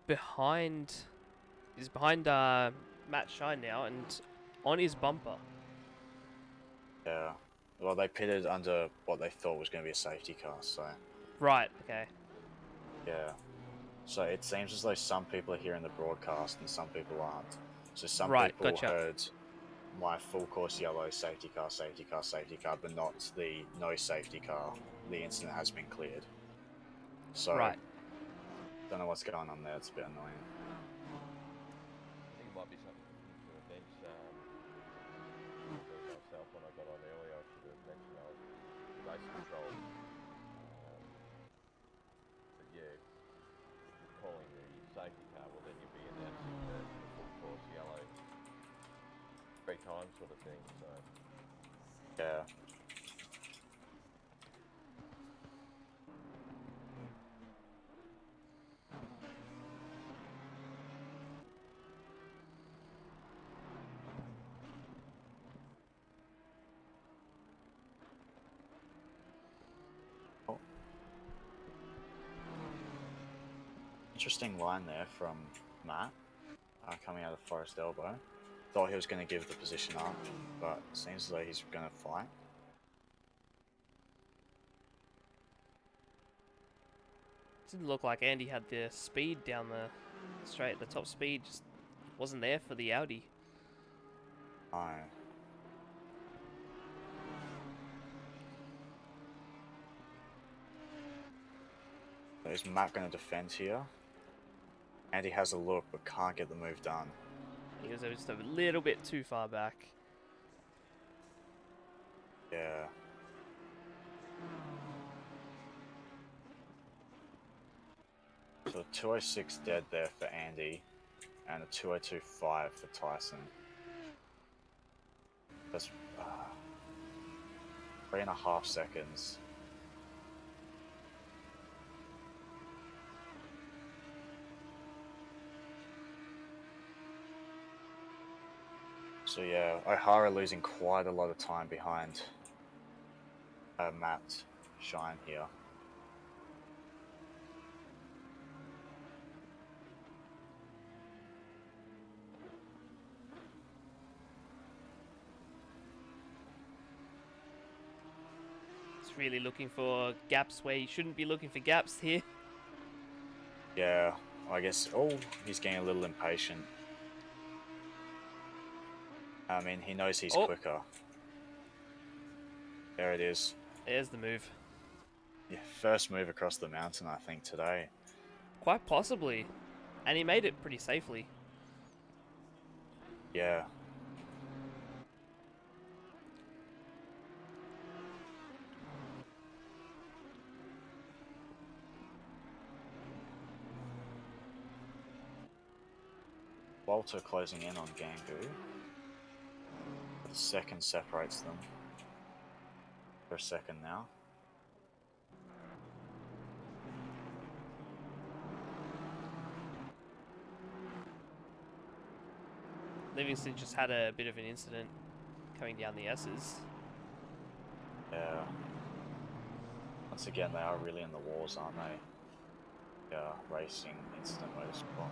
behind Matt Shine now and on his bumper. Yeah. Well, they pitted under what they thought was going to be a safety car, so... Right, okay. Yeah. So it seems as though some people are hearing the broadcast and some people aren't. So some Right, people gotcha. heard my full course yellow safety car, but not the no safety car. The incident has been cleared. So, Right. don't know what's going on there. It's a bit annoying. I think it might be something to the bench. Myself when I got on earlier, I should have mentioned I was race control sort of thing. So Yeah. Oh. Interesting line there from Matt, coming out of Forest Elbow. Thought he was going to give the position up, but seems as though he's going to fight. Didn't look like Andy had the speed down the straight. The top speed just wasn't there for the Audi. No. So is Matt going to defend here? Andy has a look, but can't get the move done. He was just a little bit too far back. Yeah. So a 206 dead there for Andy, and a 202.5 for Tyson. That's 3.5 seconds. So yeah, O'Hara losing quite a lot of time behind Matt Shine here. He's really looking for gaps where he shouldn't be looking for gaps here. Yeah, I guess. Oh, he's getting a little impatient. I mean, he knows he's quicker. There it is. There's the move. Yeah, first move across the mountain, I think, today. Quite possibly. And he made it pretty safely. Yeah. Walter closing in on Gangu. The second separates them. For a second now. Livingston just had a bit of an incident coming down the S's. Yeah. Once again, they are really in the wars, aren't they? Yeah, racing, incident motorsport.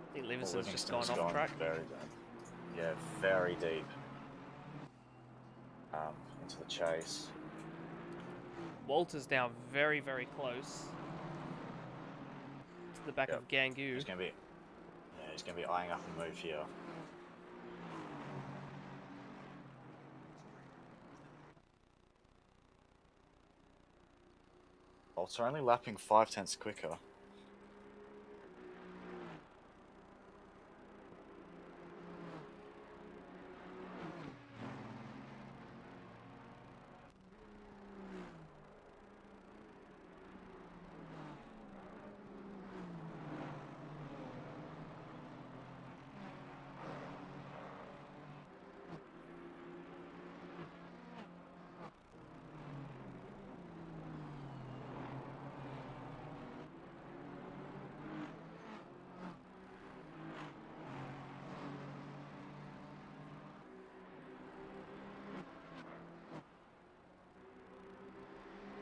I think Livingston's just gone off track. Very deep. Yeah, very deep. Into the chase. Walter's now very, very close to the back of Gangu. He's gonna be eyeing up a move here. Walter only lapping 5/10 quicker.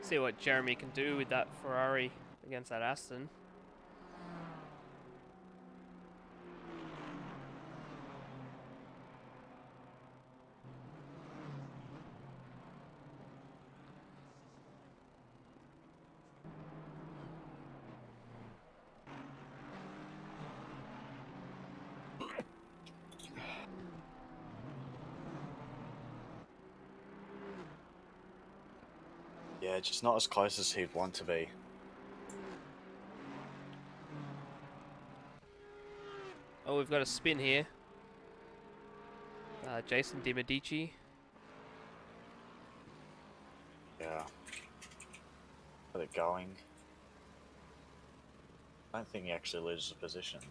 See what Jeremy can do with that Ferrari against that Aston. Yeah, just not as close as he'd want to be. Oh, we've got a spin here. Jason DiMedici. Yeah. Got it going. I don't think he actually loses a position.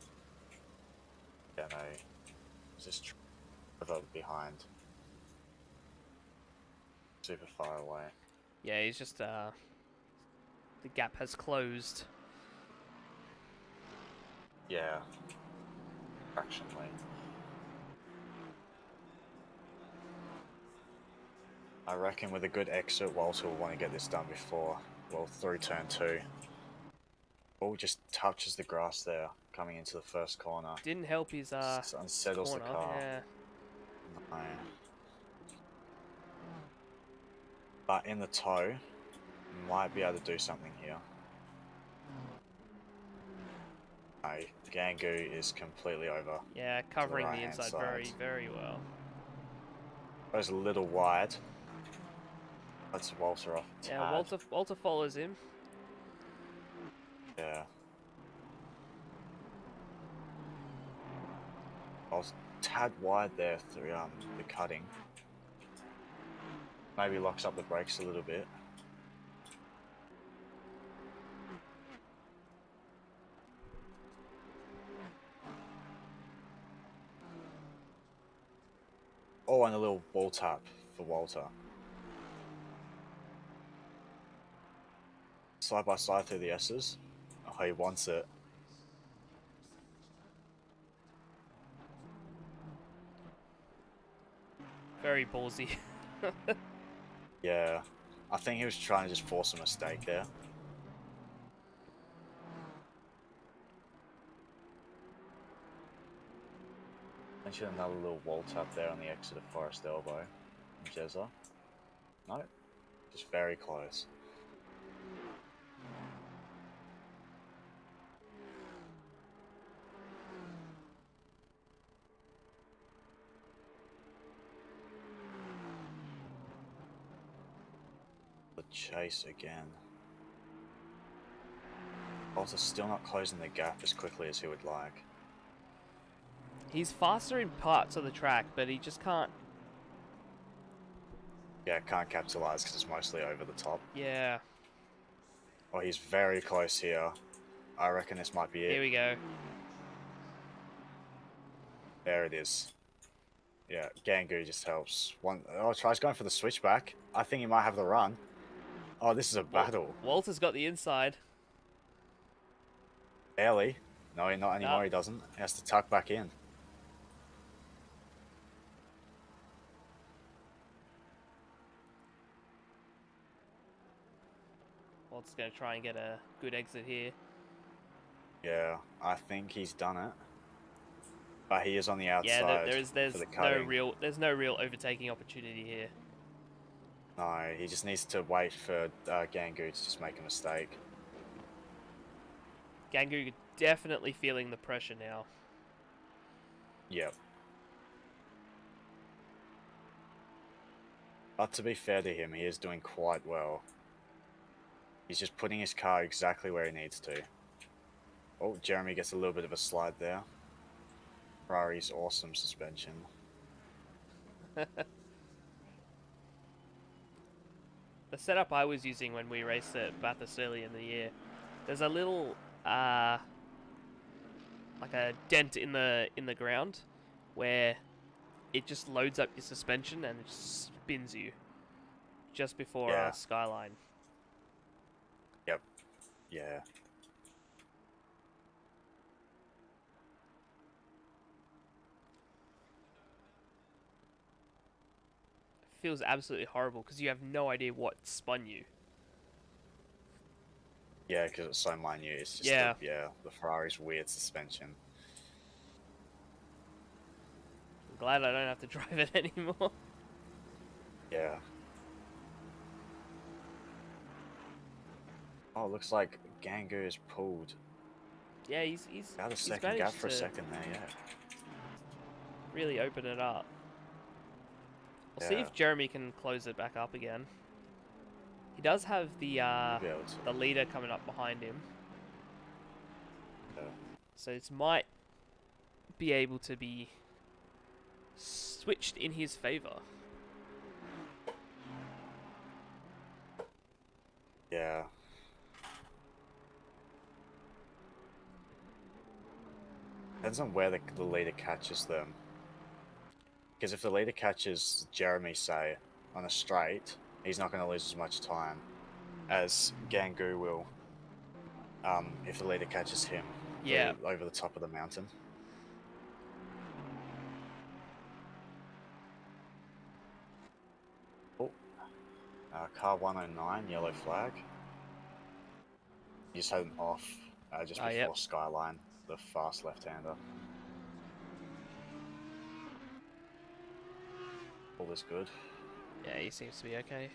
Yeah, no. He's just Trevor behind. Super far away. Yeah, he's just, the gap has closed. Yeah. Fractionally. I reckon with a good exit, Walter will want to get this done before, well, through turn 2. Ball just touches the grass there, coming into the first corner. Didn't help his, Just unsettles corner. the car. Yeah. No. But in the toe, might be able to do something here. No, Gangu is completely over. Yeah, covering the right-hand inside side. very, very well. Goes a little wide. That's Walter off. Yeah, Tad. Walter follows him. Yeah. I was tad wide there through the cutting. Maybe locks up the brakes a little bit. Oh, and a little ball tap for Walter. Side by side through the S's. Oh, he wants it. Very ballsy. Yeah. I think he was trying to just force a mistake there. Mention another little wall tap there on the exit of Forest Elbow. Jezza. No. Just very close. The chase again. Also still not closing the gap as quickly as he would like. He's faster in parts of the track, but he just can't. Yeah, can't capitalize because it's mostly over the top. Yeah. Oh, he's very close here. I reckon this might be it. Here we go. There it is. Yeah, Gangu just helps. Tries going for the switchback. I think he might have the run. Oh, this is a battle. Walter's got the inside. Barely. No, not anymore. No. He doesn't. He has to tuck back in. Walter's going to try and get a good exit here. Yeah, I think he's done it. But he is on the outside. Yeah, for the cutting. there's no real overtaking opportunity here. No, he just needs to wait for Gangu to just make a mistake. Gangu definitely feeling the pressure now. Yep. But to be fair to him, he is doing quite well. He's just putting his car exactly where he needs to. Oh, Jeremy gets a little bit of a slide there. Ferrari's awesome suspension. The setup I was using when we raced at Bathurst early in the year, there's a little like a dent in the ground where it just loads up your suspension and it just spins you just before Yeah. Skyline. Yep. Yeah. Feels absolutely horrible because you have no idea what spun you. Yeah, because it's so minute. It's just Yeah. the Ferrari's weird suspension. I'm glad I don't have to drive it anymore. Yeah. Oh, looks like Gangu is pulled. Yeah, he's Out of he's second gap managed for a to second there, yeah. really open it up. We'll see Yeah. if Jeremy can close it back up again. He does have the Be able to. the leader coming up behind him, Yeah. so it might be able to be switched in his favor. Yeah. Depends on where the leader catches them. Because if the leader catches Jeremy, say, on a straight, he's not going to lose as much time as Gangu will if the leader catches him Yeah. over the top of the mountain. Oh. Car 109, yellow flag. You just had an off just before Yep. Skyline, the fast left-hander. All is good. Yeah, he seems to be okay.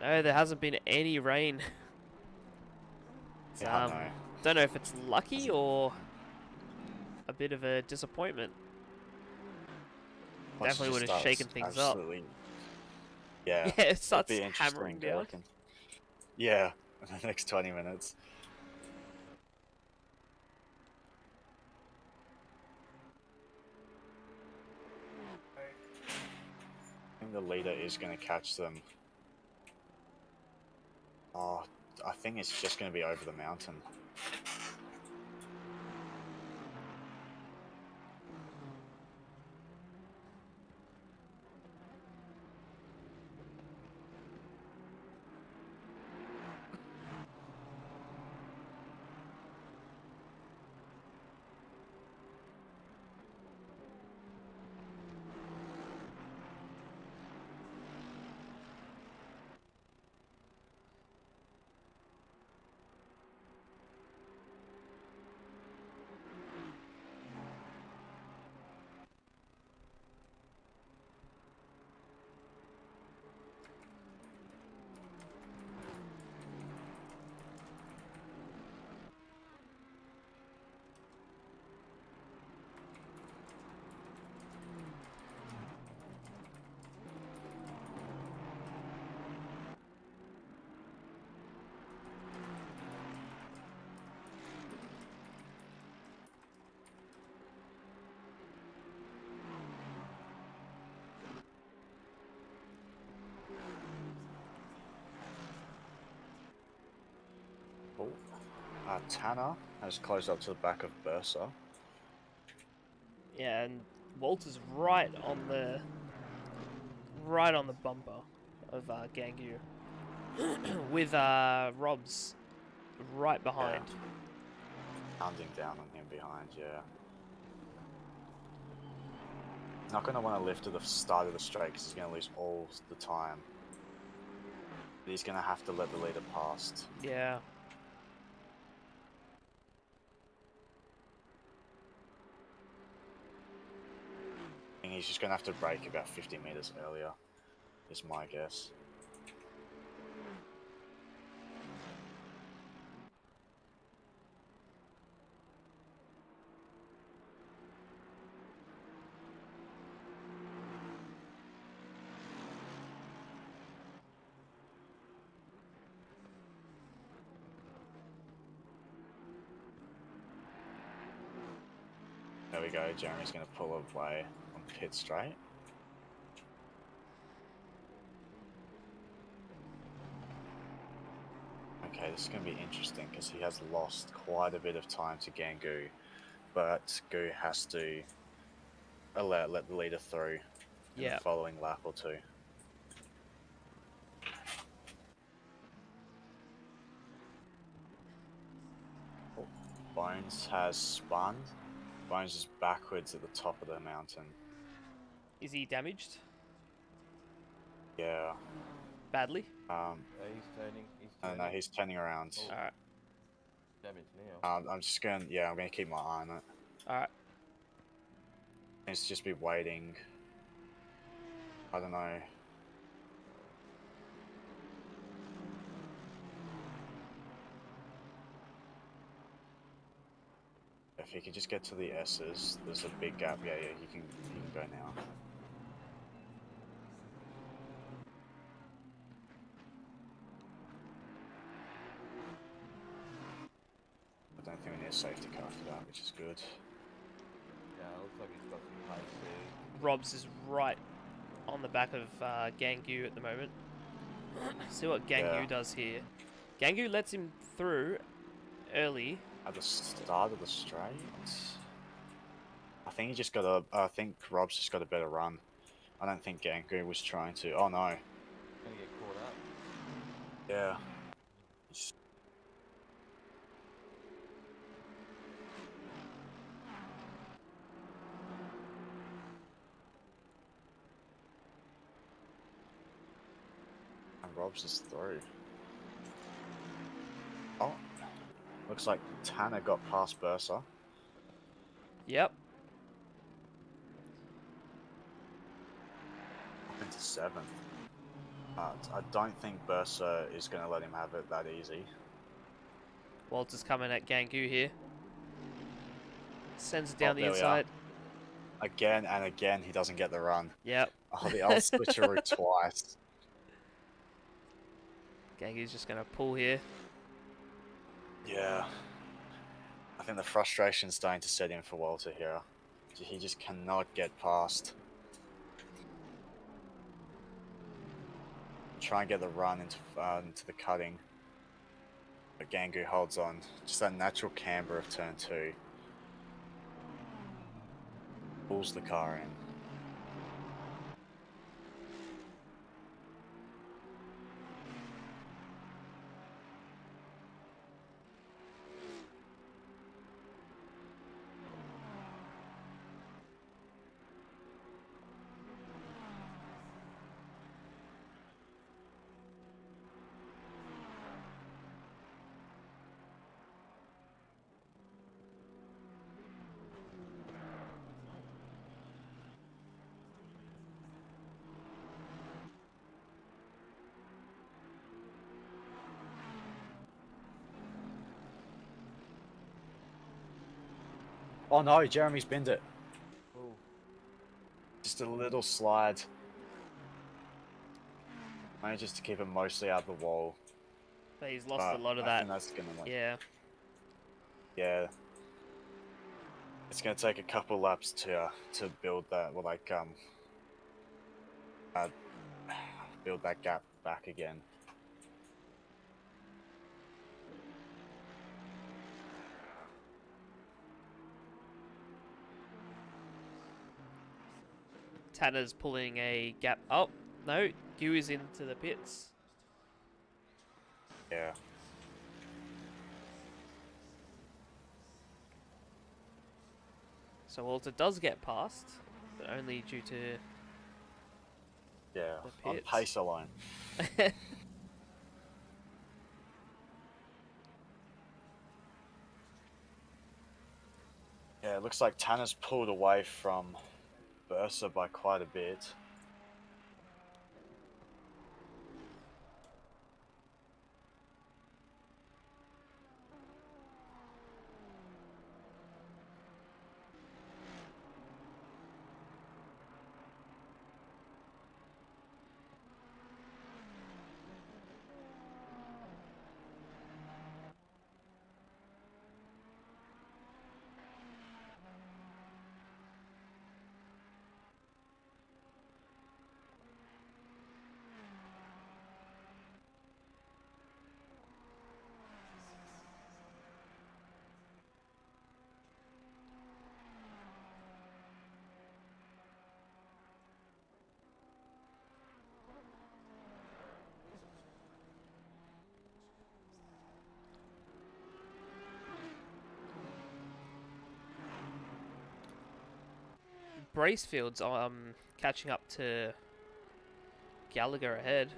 No, there hasn't been any rain. It's, Yeah, I know. don't know if it's lucky or a bit of a disappointment. Once Definitely it would just have starts shaken things absolutely, Yeah, up. Yeah, it starts it'd be interesting, hammering I down. reckon. Yeah, in the next 20 minutes. I think the leader is going to catch them. Oh, I think it's just going to be over the mountain. Oh, Tanner has closed up to the back of Bursa. Yeah, and Walter's right on the bumper of Gangu, with Rob's right behind. Pounding down on him behind, yeah. He's not going to want to lift at the start of the straight because he's going to lose all the time. But he's going to have to let the leader past. Yeah. I think he's just going to have to brake about 50 meters earlier, is my guess. There we go, Jeremy's going to pull away on pit straight. Okay, this is going to be interesting because he has lost quite a bit of time to Gangu, but Gu has to let the leader through in the following lap or two. Oh, Bones has spun. Bones is backwards at the top of the mountain. Is he damaged? Yeah. Badly? He's turning. No, he's turning around. Oh. Alright. Damage now. I'm just going. Yeah, I'm going to keep my eye on it. Alright. Needs to just be waiting. I don't know. if he could just get to the S's, there's a big gap. Yeah, he can go now. I don't think we need a safety car for that, which is good. Yeah, it looks like he's got some pace there. Robs is right on the back of Gangu at the moment. See what Gangu does here. Gangu lets him through early. At the start of the straight, I think he just got a. I think Rob's just got a better run. I don't think Gangu was trying to. Oh no. Gonna get caught up. Yeah. And Rob's is through. Oh. Looks like Tanner got past Bursa. Yep. Up into 7th. I don't think Bursa is going to let him have it that easy. Walter's coming at Gangu here. Sends it down the There we inside. are. Again and again, he doesn't get the run. Yep. Oh, the old switcheroo twice. Gangu's just going to pull here. Yeah. I think the frustration's starting to set in for Walter here. He just cannot get past. Try and get the run into the cutting. But Gangu holds on. Just that natural camber of turn 2. Pulls the car in. Oh no, Jeremy's binned it. Ooh. Just a little slide. Manages to keep it mostly out of the wall. But he's lost a lot of I that. think that's gonna, like, Yeah. yeah. It's gonna take a couple laps to build that, well, like build that gap back again. Tanner's pulling a gap. Oh, no. Gu is into the pits. Yeah. So Walter does get past, but only due to Yeah, the on pits. pace alone. Yeah, it looks like Tanner's pulled away from Bursa by quite a bit. Bracefield's catching up to Gallagher ahead.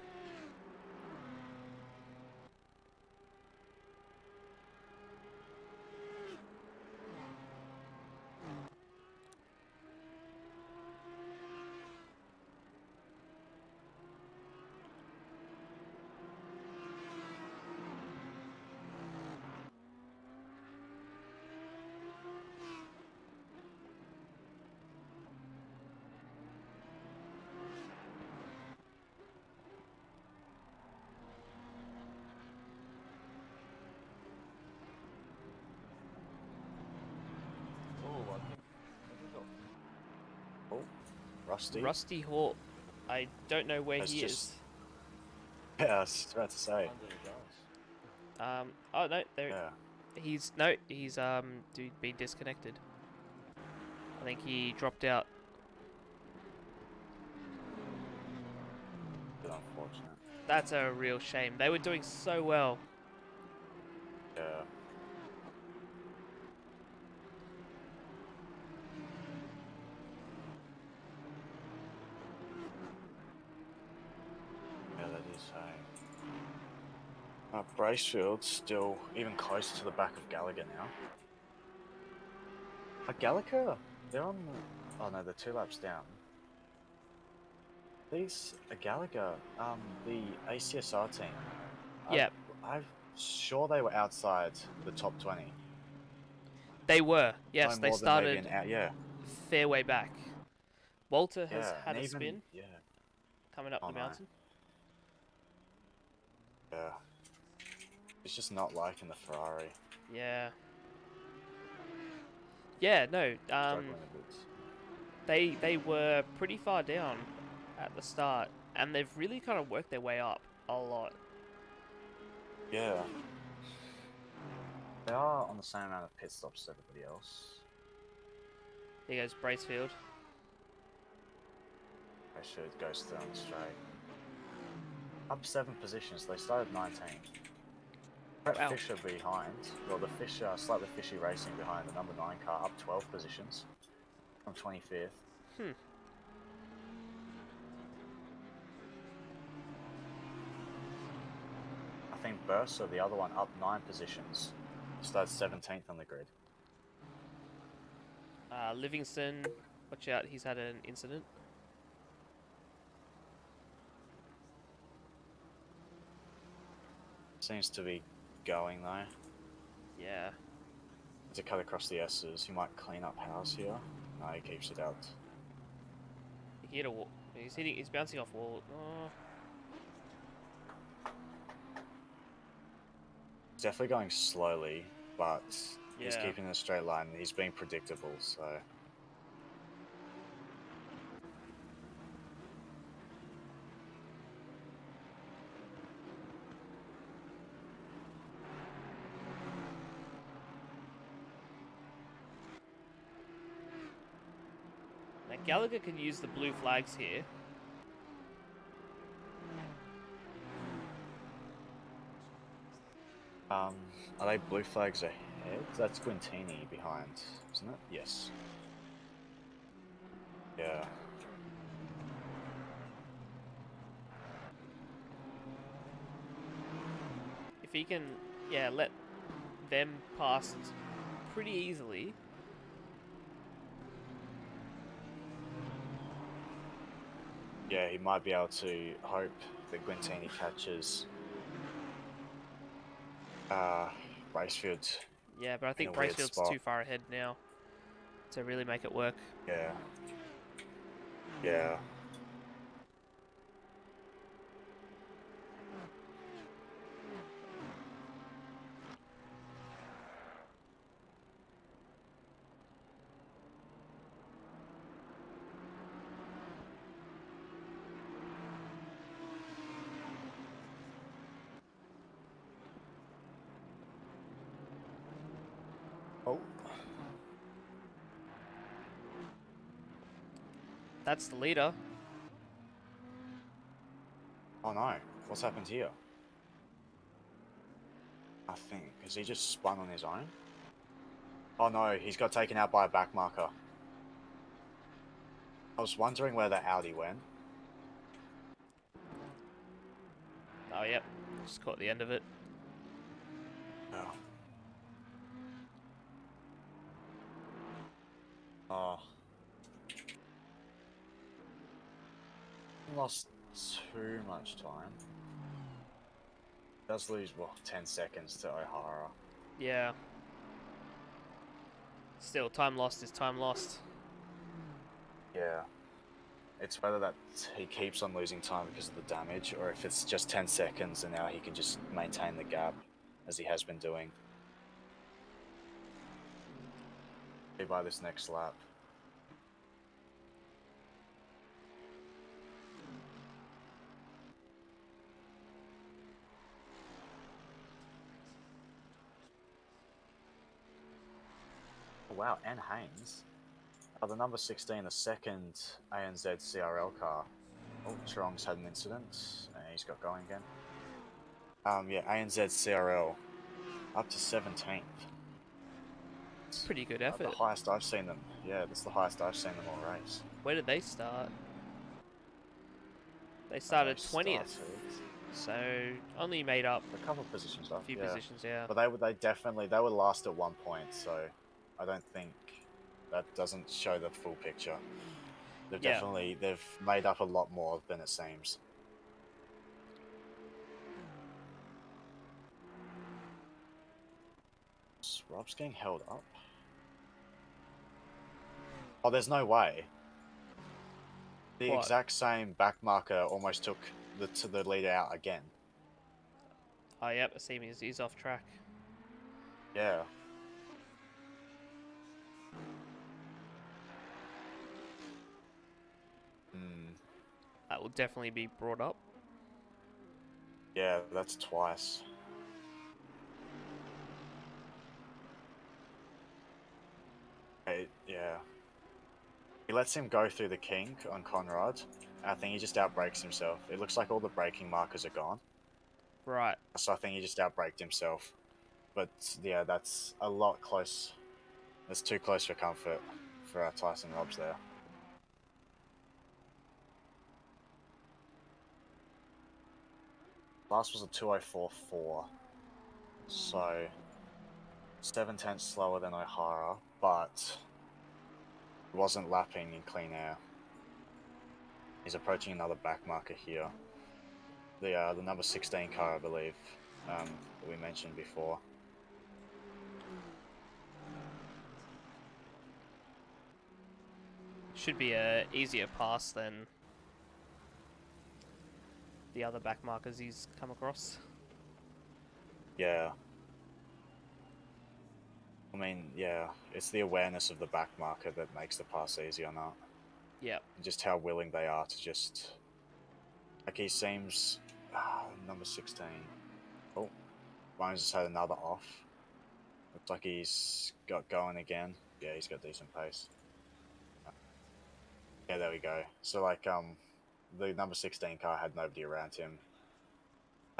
Rusty? Rusty Hawk. I don't know where That's he just- is. Yeah, I was just about to say. Under the grass. Oh no, there. Yeah. He's been disconnected. I think he dropped out. Bit unfortunate. That's a real shame. They were doing so well. Yeah. Yeah, that is a. Bracefield's still even closer to the back of Gallagher now. Gallagher, they're on the. Oh no, they're 2 laps down. These Gallagher, the ACSR team. Yeah, I'm sure they were outside the top 20. they were. Yes, No they more than started maybe yeah. fair way back. Walter has Yeah, had and a even, spin yeah. coming up Oh, the no. mountain. Yeah. It's just not liking the Ferrari. Yeah. Yeah, no. Struggling a bit. They were pretty far down at the start, and they've really kind of worked their way up a lot. Yeah. They are on the same amount of pit stops as everybody else. Here goes Bracefield. They should go still on the straight. Up 7 positions. They started 19. Brett Wow. Fisher behind. Well, the Fisher, slightly fishy racing behind the number 9 car, up 12 positions from 25th. I think Bursa, the other one, up 9 positions. Started 17th on the grid. Livingston, watch out, he's had an incident. Seems to be going though. Yeah. To cut across the S's, he might clean up house here. No, he keeps it out. He hit a wall. He's bouncing off wall. Oh. He's definitely going slowly, but he's Yeah. keeping a straight line. He's being predictable, so. Now Gallagher can use the blue flags here. Are they blue flags ahead? That's Quintini behind, isn't it? Yes. Yeah. If he can, yeah, let them pass pretty easily. Yeah, he might be able to hope that Quintini catches Bracefield. Yeah, but I think in a weird Bracefield's spot. too far ahead now to really make it work. Yeah. Yeah. Oh. That's the leader. Oh no. What's happened here? I think. Has he just spun on his own? Oh no, he's got taken out by a back marker. I was wondering where the Audi went. Oh, yep. Just caught the end of it. Oh. Oh. Lost too much time. Does lose, what, 10 seconds to O'Hara. Yeah. Still, time lost is time lost. Yeah. It's whether that he keeps on losing time because of the damage, or if it's just 10 seconds and now he can just maintain the gap as he has been doing. By this next lap. wow, and Haynes. The number 16, the second ANZ CRL car. Oh, Strong's had an incident. He's got going again. Yeah, ANZ CRL up to 17th. Pretty good The effort. highest I've seen them. Yeah, that's the highest I've seen them all race. Where did they start? They started They 20th. started So only made up a couple of positions up. a few Yeah. positions, yeah. But they were last at 1 point, so I don't think that doesn't show the full picture. They've made up a lot more than it seems. Rob's getting held up. Oh, there's no way. The What? exact same back marker almost took the leader out again. Oh, yep, I see he's off track. Yeah. That will definitely be brought up. Yeah, that's twice. Yeah. He lets him go through the kink on Conrad. I think he just outbrakes himself. It looks like all the braking markers are gone. Right. So I think he just outbraked himself. But yeah, that's a lot close. That's too close for comfort for Tyson Robs there. Last was a 2:04.4. So 7/10 slower than O'Hara, but wasn't lapping in clean air. He's approaching another back marker here. The number 16 car, I believe, that we mentioned before. Should be a easier pass than the other back markers he's come across. Yeah. I mean, yeah, it's the awareness of the back marker that makes the pass easy or not. Yeah. Just how willing they are to just... Like, he seems... number 16. Oh, Bones has had another off. Looks like he's got going again. Yeah, he's got decent pace. Yeah, there we go. So, like, the number 16 car had nobody around him.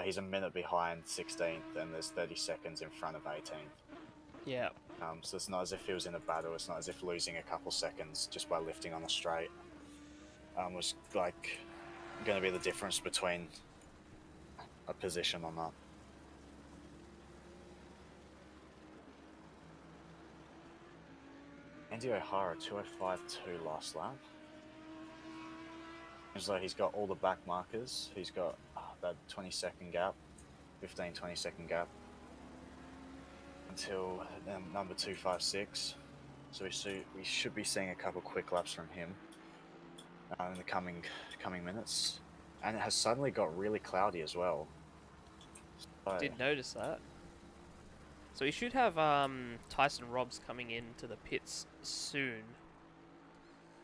He's a minute behind 16th, and there's 30 seconds in front of 18th. Yeah. So it's not as if he was in a battle. It's not as if losing a couple seconds just by lifting on the straight was like going to be the difference between a position or not. Andy O'Hara 2:05.2 last lap. Seems like he's got all the back markers. He's got that 20-second gap, 15-20 second gap until number 256. So we should be seeing a couple quick laps from him in the coming minutes. And it has suddenly got really cloudy as well. So, Did notice that. So we should have Tyson Robs coming into the pits soon.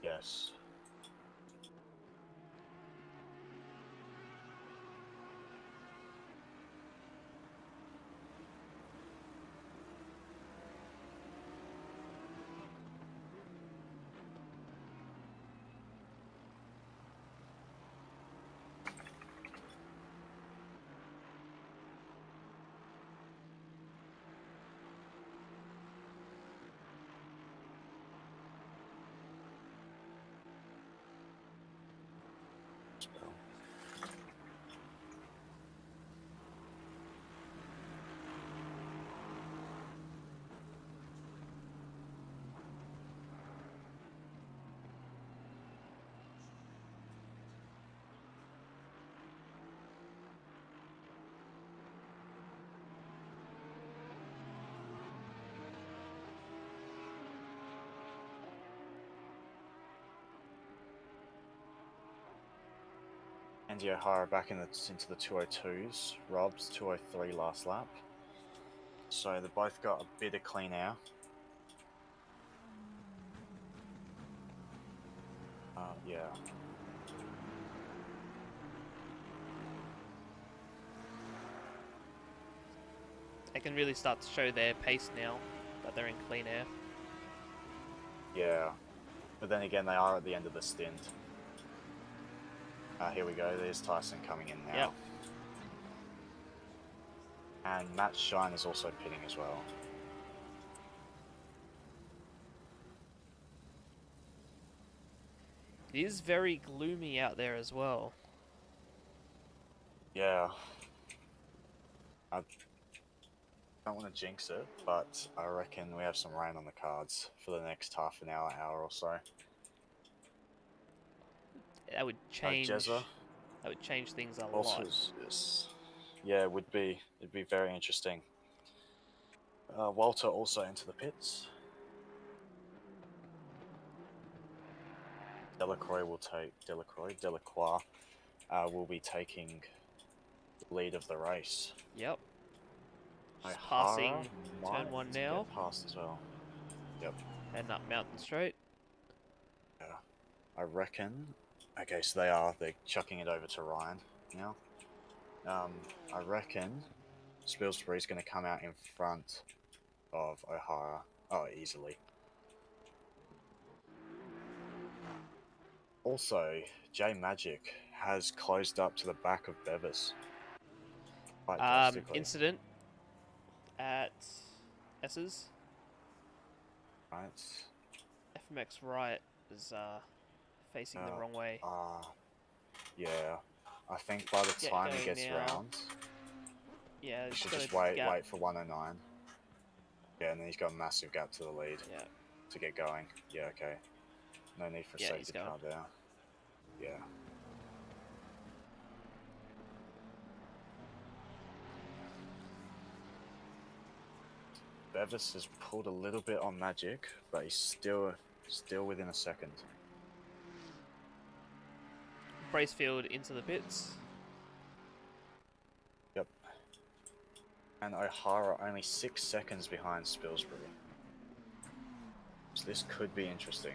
yes. Andy O'Hara back into the 202s. Rob's 203 last lap. So they both got a bit of clean air. Yeah. They can really start to show their pace now that they're in clean air. Yeah. But then again, they are at the end of the stint. Here we go. There's Tyson coming in now. Yep. And Matt Shine is also pitting as well. It is very gloomy out there as well. Yeah. I don't want to jinx it, but I reckon we have some rain on the cards for the next half an hour, hour or so. That would change. Jezza That would change things a also lot. yeah, it would be. It'd be very interesting. Walter also into the pits. Delacroix will be taking the lead of the race. Yep. Just O'Hara passing turn might 1 now. get past as well. Yep. Heading up Mountain Straight. Yeah. I reckon. Okay, so they're chucking it over to Ryan now. I reckon Spilsbury's going to come out in front of O'Hara. Oh, easily. Also, J Magic has closed up to the back of Bevis. Quite drastically. Incident at S's. Right. FMX right is facing the wrong way. Yeah. I think by the Get time he going gets now. round, Yeah, he should got just a wait gap. for 109. Yeah, and then he's got a massive gap to the lead. Yeah. To get going. Yeah, okay. No need for a Yeah, he's safety going. car there. Yeah. Bevis has pulled a little bit on Magic, but he's still within a second. Bracefield into the pits. Yep. And O'Hara only 6 seconds behind Spilsbury. So this could be interesting.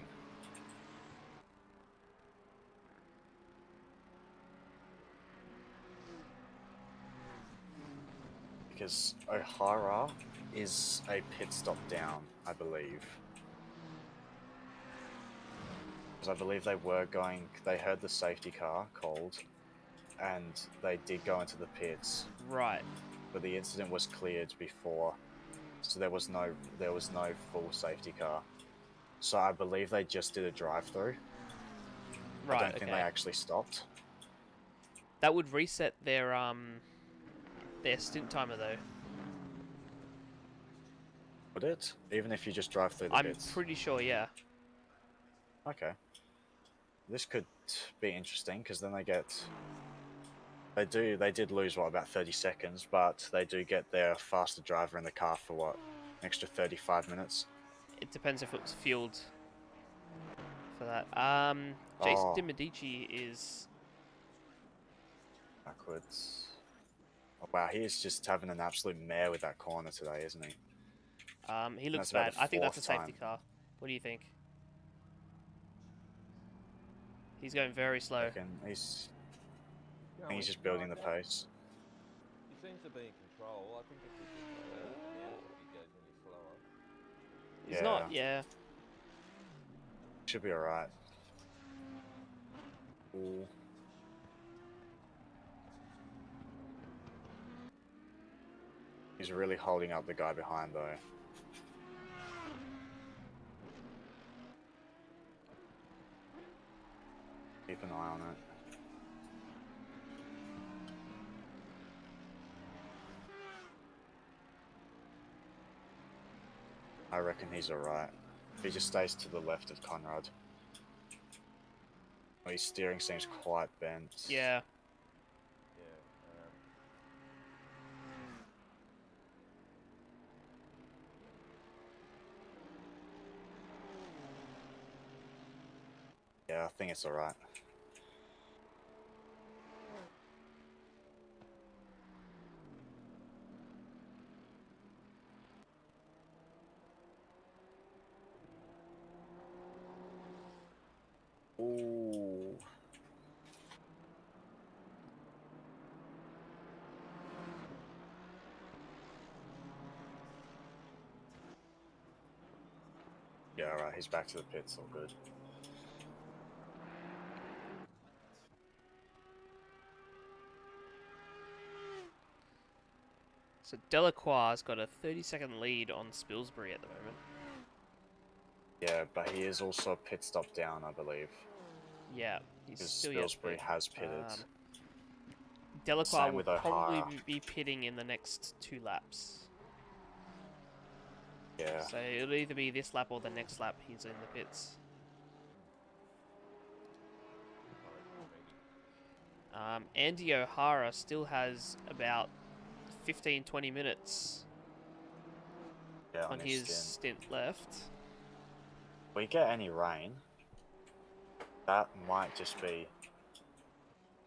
Because O'Hara is a pit stop down, I believe. Because I believe they heard the safety car called, and they did go into the pits. Right. But the incident was cleared before, so there was no full safety car. So I believe they just did a drive-through. Right. I don't think they actually stopped. That would reset their stint timer though. Would it? Even if you just drive through the I'm pits? pretty sure, yeah. Okay. This could be interesting because then they did lose about 30 seconds, but they do get their faster driver in the car for what, an extra 35 minutes. It depends if it was fueled for that. Jason DiMedici is backwards. Oh, wow, he is just having an absolute mare with that corner today, isn't he? He looks bad. I think that's a safety car. What do you think? He's going very slow. I reckon he's just building the pace. He seems to be in control. I think if he just announce if he goes any slower. He's not, yeah. Should be alright. Ooh. He's really holding up the guy behind though. Keep an eye on it. I reckon he's alright. If he just stays to the left of Conrad. Oh, his steering seems quite bent. Yeah. Yeah, I think it's alright. Ooh. Yeah, alright, he's back to the pits, all good. So Delacroix's got a 30-second lead on Spilsbury at the moment. Yeah, but he is also a pit stop down, I believe. Yeah, he's Because still yet to Spilsbury pit. has pitted. Delacroix Same will with probably O'Hara. be pitting in the next 2 laps. Yeah. So it'll either be this lap or the next lap he's in the pits. Andy O'Hara still has about 15-20 minutes Yeah, on his stint left. If we get any rain, that might just be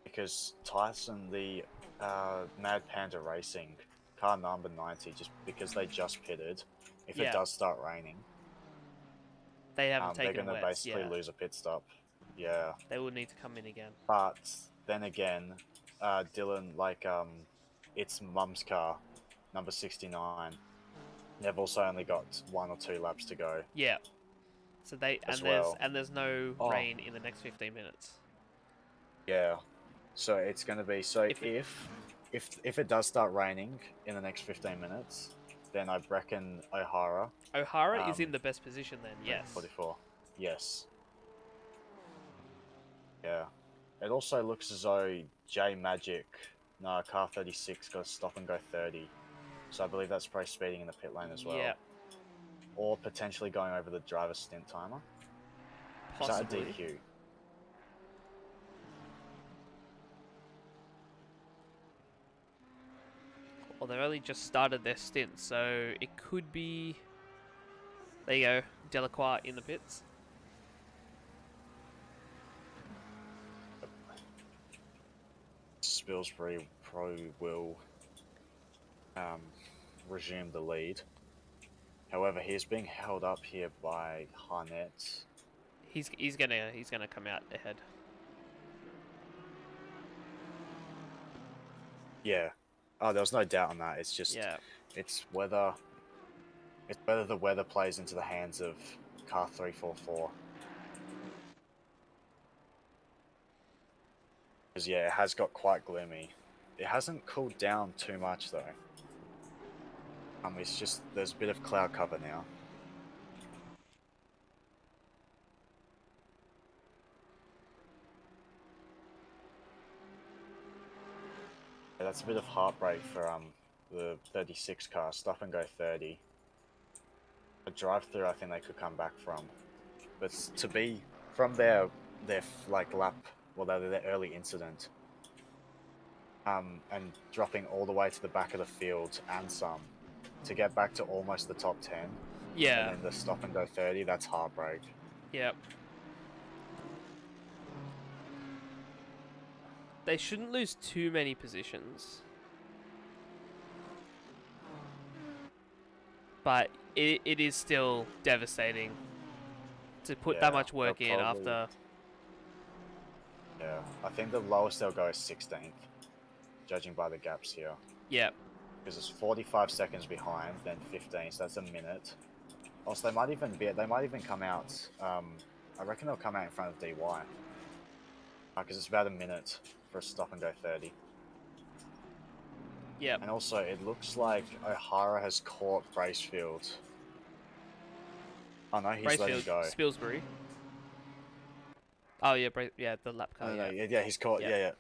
because Tyson, the Mad Panda Racing car number 90, just because they just pitted, if it Yeah. does start raining, They haven't they're taken going to wets, basically yeah. lose a pit stop. Yeah. They will need to come in again. But then again, Dylan, it's Mum's car, number 69. They've also only got 1 or 2 laps to go. Yeah. So there's no rain in the next 15 minutes. Yeah. So it's going to be if it does start raining in the next 15 minutes, then I reckon O'Hara. O'Hara is in the best position then. Yes. 44. Yes. Yeah. It also looks as though car 36 got a stop and go 30. So I believe that's probably speeding in the pit lane as well. Yeah. Or potentially going over the driver's stint timer. Possibly. Is that a DQ? Well, they've only just started their stint, so it could be... There you go. Delacroix in the pits. Spilsbury probably will resume the lead. However, he is being held up here by Harnett. He's gonna come out ahead. Yeah. Oh, there was no doubt on that. It's just it's whether the weather plays into the hands of car 344. Because yeah, it has got quite gloomy. It hasn't cooled down too much though. It's just there's a bit of cloud cover now. Yeah, that's a bit of heartbreak for the 36 car. Stop and go 30. A drive-through, I think they could come back from, but to be from their lap, well, their early incident, and dropping all the way to the back of the field and some, to get back to almost the top 10. Yeah. And then the stop and go 30. That's heartbreak. Yep. They shouldn't lose too many positions. But it is still devastating to put that much work in after... Yeah, I think the lowest they'll go is 16th, judging by the gaps here. Yep. Because it's 45 seconds behind, then 15, so that's a minute. Also, they might even come out, I reckon they'll come out in front of DY. Because it's about a minute for a stop and go 30. Yep. And also, it looks like O'Hara has caught Bracefield. Oh no, he's letting go. Spilsbury. Oh yeah, the lap car. No, he's caught. Yeah.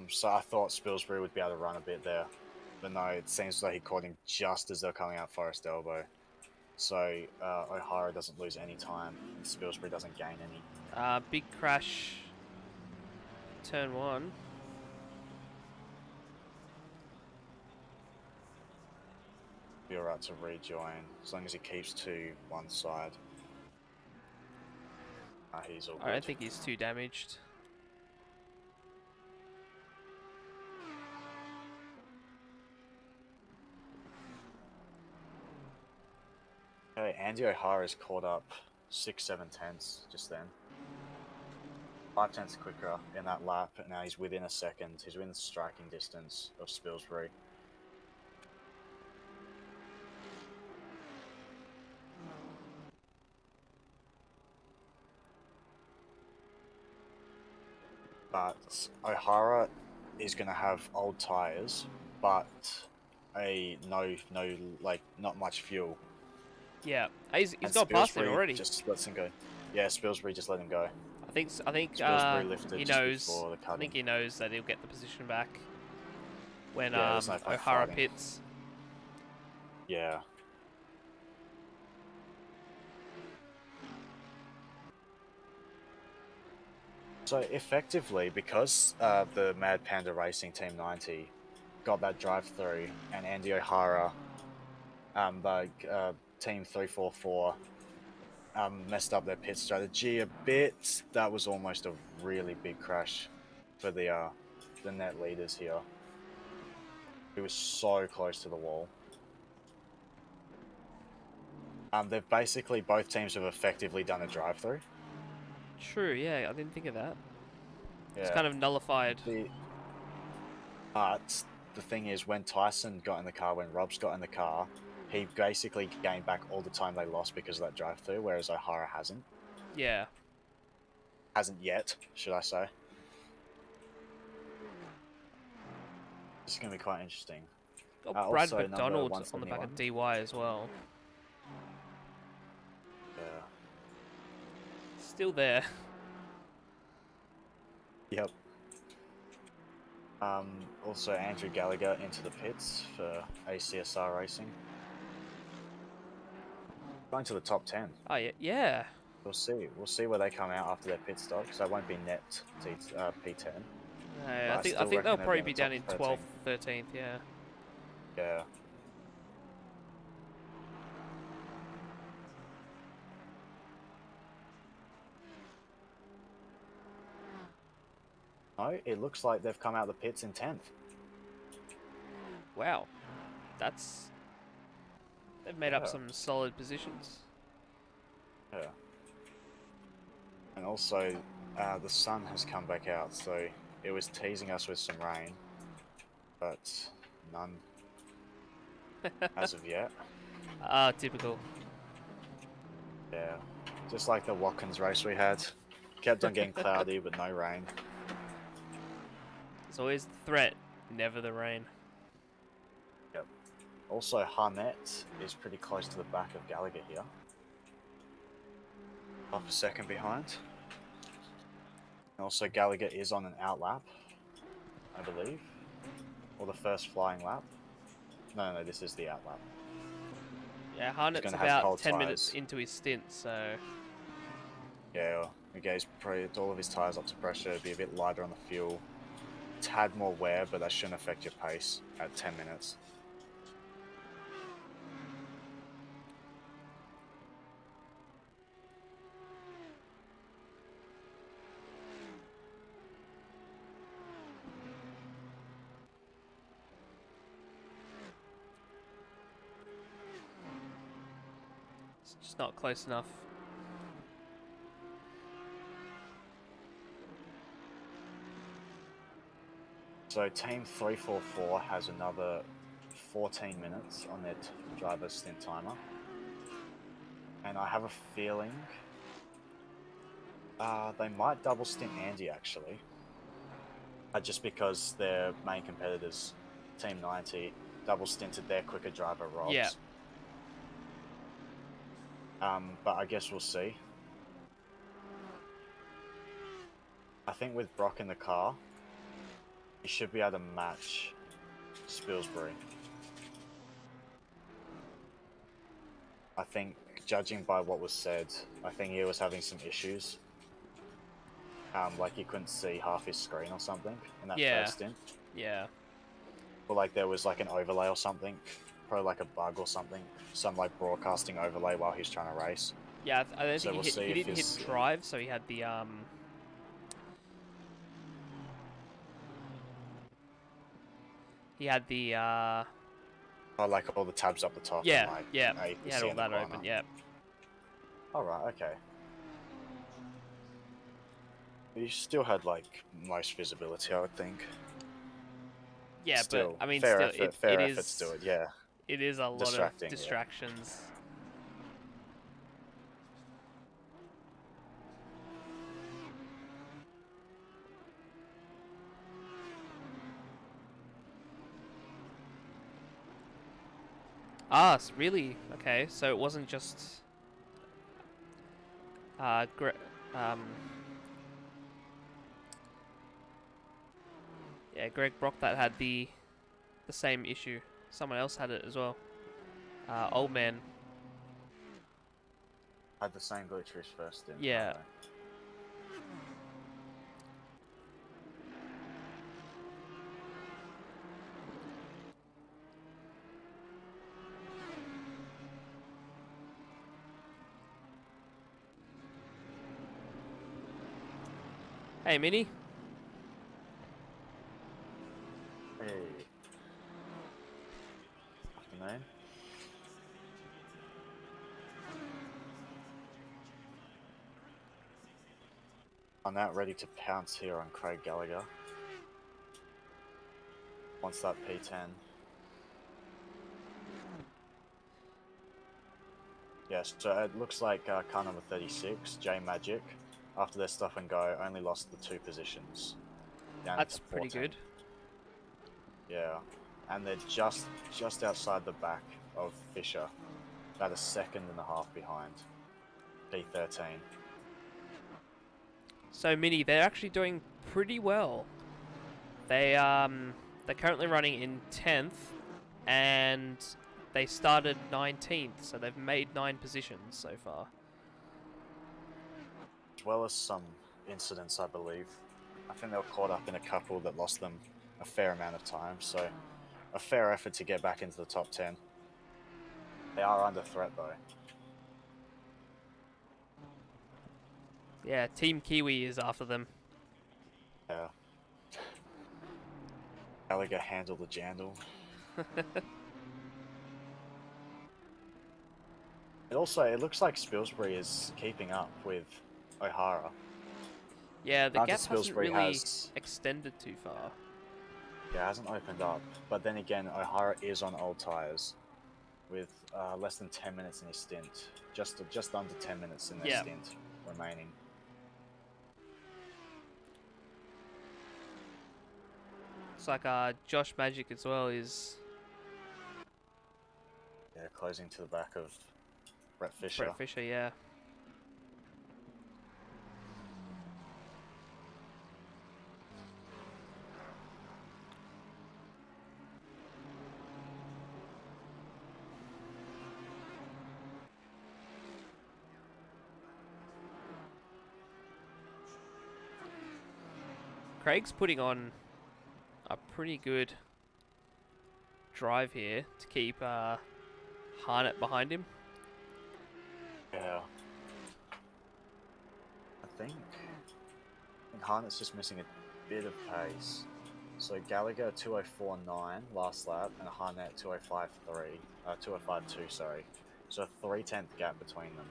So I thought Spilsbury would be able to run a bit there, but no, it seems like he caught him just as they're coming out Forest Elbow. So O'Hara doesn't lose any time, and Spilsbury doesn't gain any. Big crash. Turn 1. Be alright to rejoin as long as he keeps to one side. He's all good. I don't think he's too damaged. Okay, Andy O'Hara's caught up 6-7 tenths just then. 5 tenths quicker in that lap, and now he's within a second. He's within striking distance of Spilsbury. but O'Hara is going to have old tires, but not much fuel. Yeah, he's And got past it Spilsbury already. just lets him go. Yeah, Spilsbury just let him go. I think Spilsbury lifted he just knows. before the I cutting. think he knows that he'll get the position back when Yeah, there's no point O'Hara fighting. pits. Yeah. So effectively, because the Mad Panda Racing Team 90 got that drive-through, and Andy O'Hara, Team 344, messed up their pit strategy a bit, that was almost a really big crash for the net leaders here. It was so close to the wall. They've basically, both teams have effectively done a drive-through. True, yeah, I didn't think of that. Yeah. It's kind of nullified. But the thing is, when Tyson got in the car, when Rob's got in the car, he basically gained back all the time they lost because of that drive-through, whereas O'Hara hasn't. Yeah. Hasn't yet, should I say. This is going to be quite interesting. Got Brad also, number McDonald on the back of 171. DY as well. Yeah. Still there. Yep. Also, Andrew Gallagher into the pits for ACSR Racing. Going to the top 10. Oh, yeah. Yeah. We'll see. We'll see where they come out after their pit stop, because they won't be net P10. No, But I think still they'll reckon probably they'll be in the down in top 12th, 13th, yeah. Yeah. No, it looks like they've come out the pits in 10th. Wow. They've made up some solid positions. Yeah. And also, the sun has come back out, so it was teasing us with some rain, but none as of yet. Typical. Yeah. Just like the Watkins race we had. Kept on getting cloudy, but no rain. It's always the threat, never the rain. Yep. Also, Harnett is pretty close to the back of Gallagher here. Half a second behind. And also, Gallagher is on an outlap, I believe. Or the first flying lap. No, this is the outlap. Yeah, Harnett's gonna have about cold 10 minutes tyres. into his stint, so... Yeah, okay, he's probably all of his tyres up to pressure, be a bit lighter on the fuel. Tad more wear, but that shouldn't affect your pace at 10 minutes. It's just not close enough. So Team 344 has another 14 minutes on their driver's stint timer. And I have a feeling they might double stint Andy, actually. Just because their main competitors, Team 90, double stinted their quicker driver, Robs. Yeah. But I guess we'll see. I think with Brock in the car, he should be able to match Spilsbury. I think, judging by what was said, I think he was having some issues. Like he couldn't see half his screen or something in that first stint. Yeah. Or like there was like an overlay or something. Probably like a bug or something. Some like broadcasting overlay while he was trying to race. Yeah, I don't So think we'll he see if didn't his- hit drive, so he had the He had the Oh, like all the tabs up the top. yeah, and like yeah. APC He had in all the that corner. open, yeah. Alright, okay. You still had like most visibility, I would think. Yeah, Still, but I mean, fair still, effort, it fair is effort to do it. Yeah. it is a lot of Distracting, yeah. distractions. Ah, really? Okay, so it wasn't just Greg Brock that had the same issue. Someone else had it as well. Old man. Had the same glitch for his first stint. Yeah. Okay. Hey, Minnie. Hey. Afternoon. I'm now ready to pounce here on Craig Gallagher. Wants that P10. Yes, so it looks like car number 36, J Magic, after their stop and go, only lost the 2 positions. Down That's into pretty 14. good. Yeah, and they're just outside the back of Fisher, about a second and a half behind P13. So Minnie, they're actually doing pretty well. They're currently running in 10th, and they started 19th, so they've made 9 positions so far. As well as some incidents, I believe. I think they were caught up in a couple that lost them a fair amount of time, so a fair effort to get back into the top 10. They are under threat though. Yeah, Team Kiwi is after them. Yeah. Gallagher handled the jandal. It looks like Spilsbury is keeping up with O'Hara. Yeah, the Granted, gap hasn't Spilsbury really has, extended too far. yeah, hasn't opened up. But then again, O'Hara is on old tyres with less than 10 minutes in his stint. Just under 10 minutes in their stint remaining. It's like Josh Magic as well is... Yeah, closing to the back of Brett Fisher. Brett Fisher, yeah. Craig's putting on a pretty good drive here to keep Harnett behind him. Yeah. I think Harnett's just missing a bit of pace. So Gallagher 2:04.9 last lap and Harnett 2:05.2, sorry. So a 3/10 gap between them.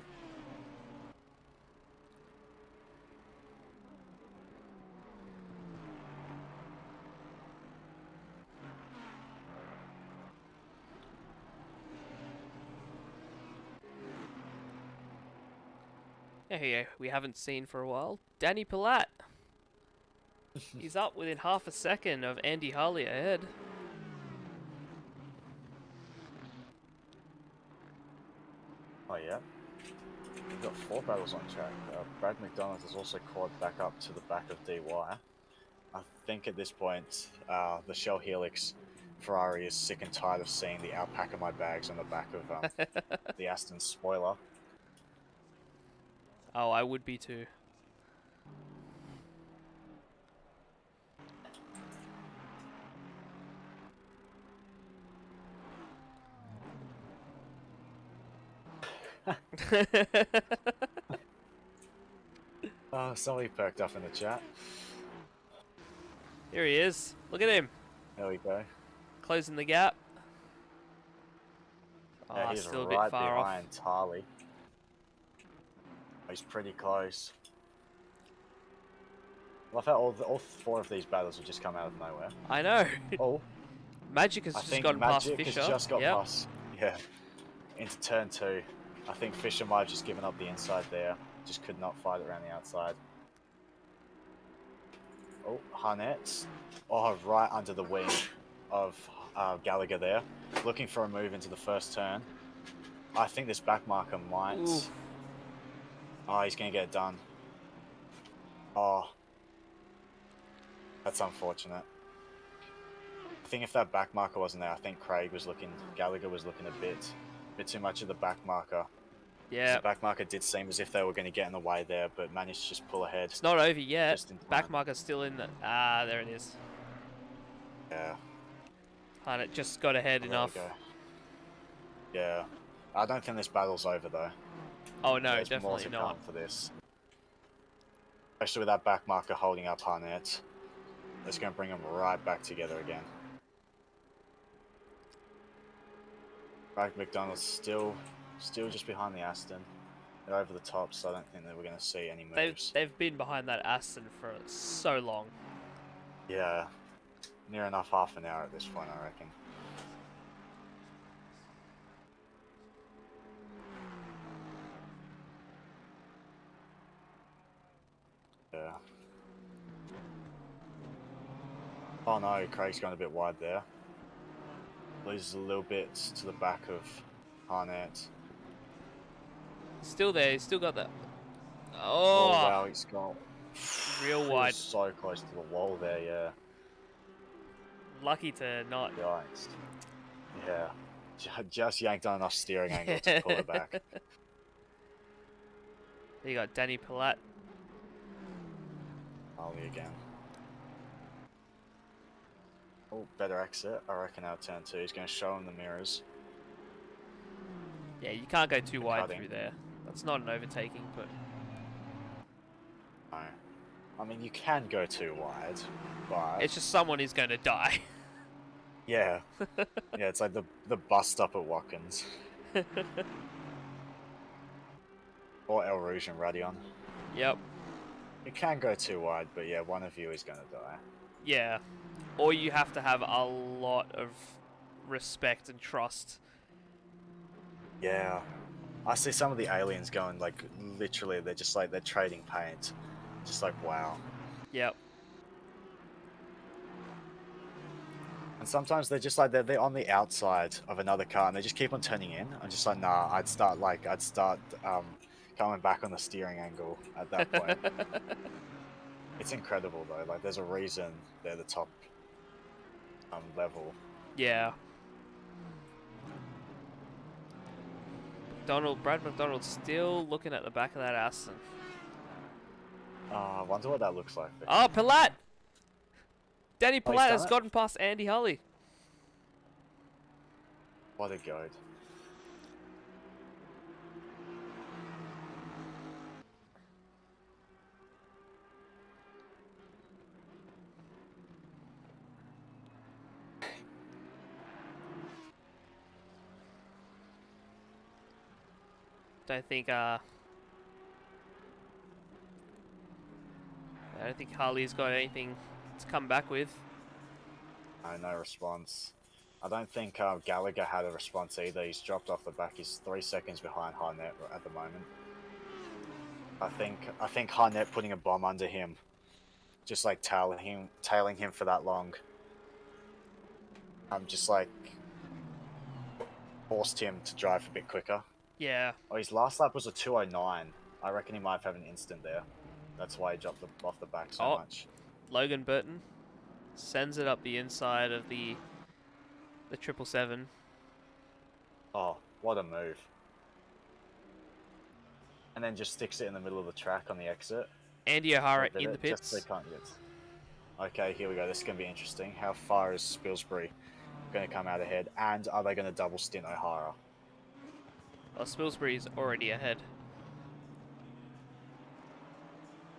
Yeah, we haven't seen for a while. Danny Pilat. He's up within half a second of Andy Harley ahead. Oh yeah. We've got 4 battles on track. Brad McDonald has also caught back up to the back of DY. I think at this point, the Shell Helix Ferrari is sick and tired of seeing the alpaca my bags on the back of the Aston spoiler. Oh, I would be too. Somebody perked up in the chat. Here he is. Look at him. There we go. Closing the gap. Yeah, he's still a right bit far off. behind Harley. He's pretty close. I love how all 4 of these battles have just come out of nowhere. I know. Oh, Magic has I just think gotten past Magic Fisher. has just got Yep. past, yeah, into turn 2. I think Fisher might have just given up the inside there. Just could not fight around the outside. Oh, Harnett. Oh, right under the wing of Gallagher there, looking for a move into the first turn. I think this back marker might. Ooh. Oh, he's going to get it done. Oh, that's unfortunate. I think if that back marker wasn't there, I think Gallagher was looking a bit too much of the back marker. Yeah. The back marker did seem as if they were going to get in the way there, but managed to just pull ahead. It's not over yet. Just in time. Back marker's still in the... Ah, there it is. Yeah. And it just got ahead There enough. we go. Yeah. I don't think this battle's over though. Oh no, There's more definitely to not. come for this. Especially with that back marker holding up Harnett. It's going to bring them right back together again. Right, McDonald's still just behind the Aston. They're over the top, so I don't think that we're going to see any moves. They've been behind that Aston for so long. Yeah. Near enough half an hour at this point, I reckon. Yeah. Oh no, Craig's gone a bit wide there. Loses a little bit to the back of Harnett. Still there, he's still got that. Oh Oh, wow, he's gone real He wide. was so close to the wall there, yeah. Lucky to not. Yikes. Yeah. Just yanked on enough steering angle to pull it back. You got Danny Palat. Ollie again. Oh, better exit. I reckon out turn 2. He's going to show him the mirrors. Yeah, you can't go too wide Cutting. through there. That's not an overtaking, but No. I mean, you can go too wide, but... it's just someone is going to die. Yeah. Yeah, it's like the bus stop at Watkins. Or El Rouge and Radion. Yep. You can go too wide, but yeah, one of you is going to die. Yeah. Or you have to have a lot of respect and trust. Yeah. I see some of the aliens going, like, literally, they're just like, they're trading paint. Just like, wow. Yep. And sometimes they're just like, they're on the outside of another car and they just keep on turning in. I'm just like, nah, I'd start coming back on the steering angle at that point. It's incredible though, like, there's a reason they're the top level. Yeah. Brad McDonald's still looking at the back of that Aston. I wonder what that looks like. Oh, Palat! Danny Oh, he's Palat done has it? gotten past Andy Holly. What a goat. Don't think Harley's got anything to come back with. No response. I don't think Gallagher had a response either. He's dropped off the back. He's 3 seconds behind Harnett at the moment. I think Harnett putting a bomb under him, just like tailing him for that long. Just like forced him to drive a bit quicker. Yeah. Oh, his last lap was a 2:09. I reckon he might have had an instant there. That's why he dropped off the back so much. Logan Burton sends it up the inside of the 777. Oh, what a move. And then just sticks it in the middle of the track on the exit. Andy O'Hara Did in it, the pits. just so they can't get... Okay, here we go. This is going to be interesting. How far is Spilsbury going to come out ahead? And are they going to double stint O'Hara? Well, Spilsbury's already ahead.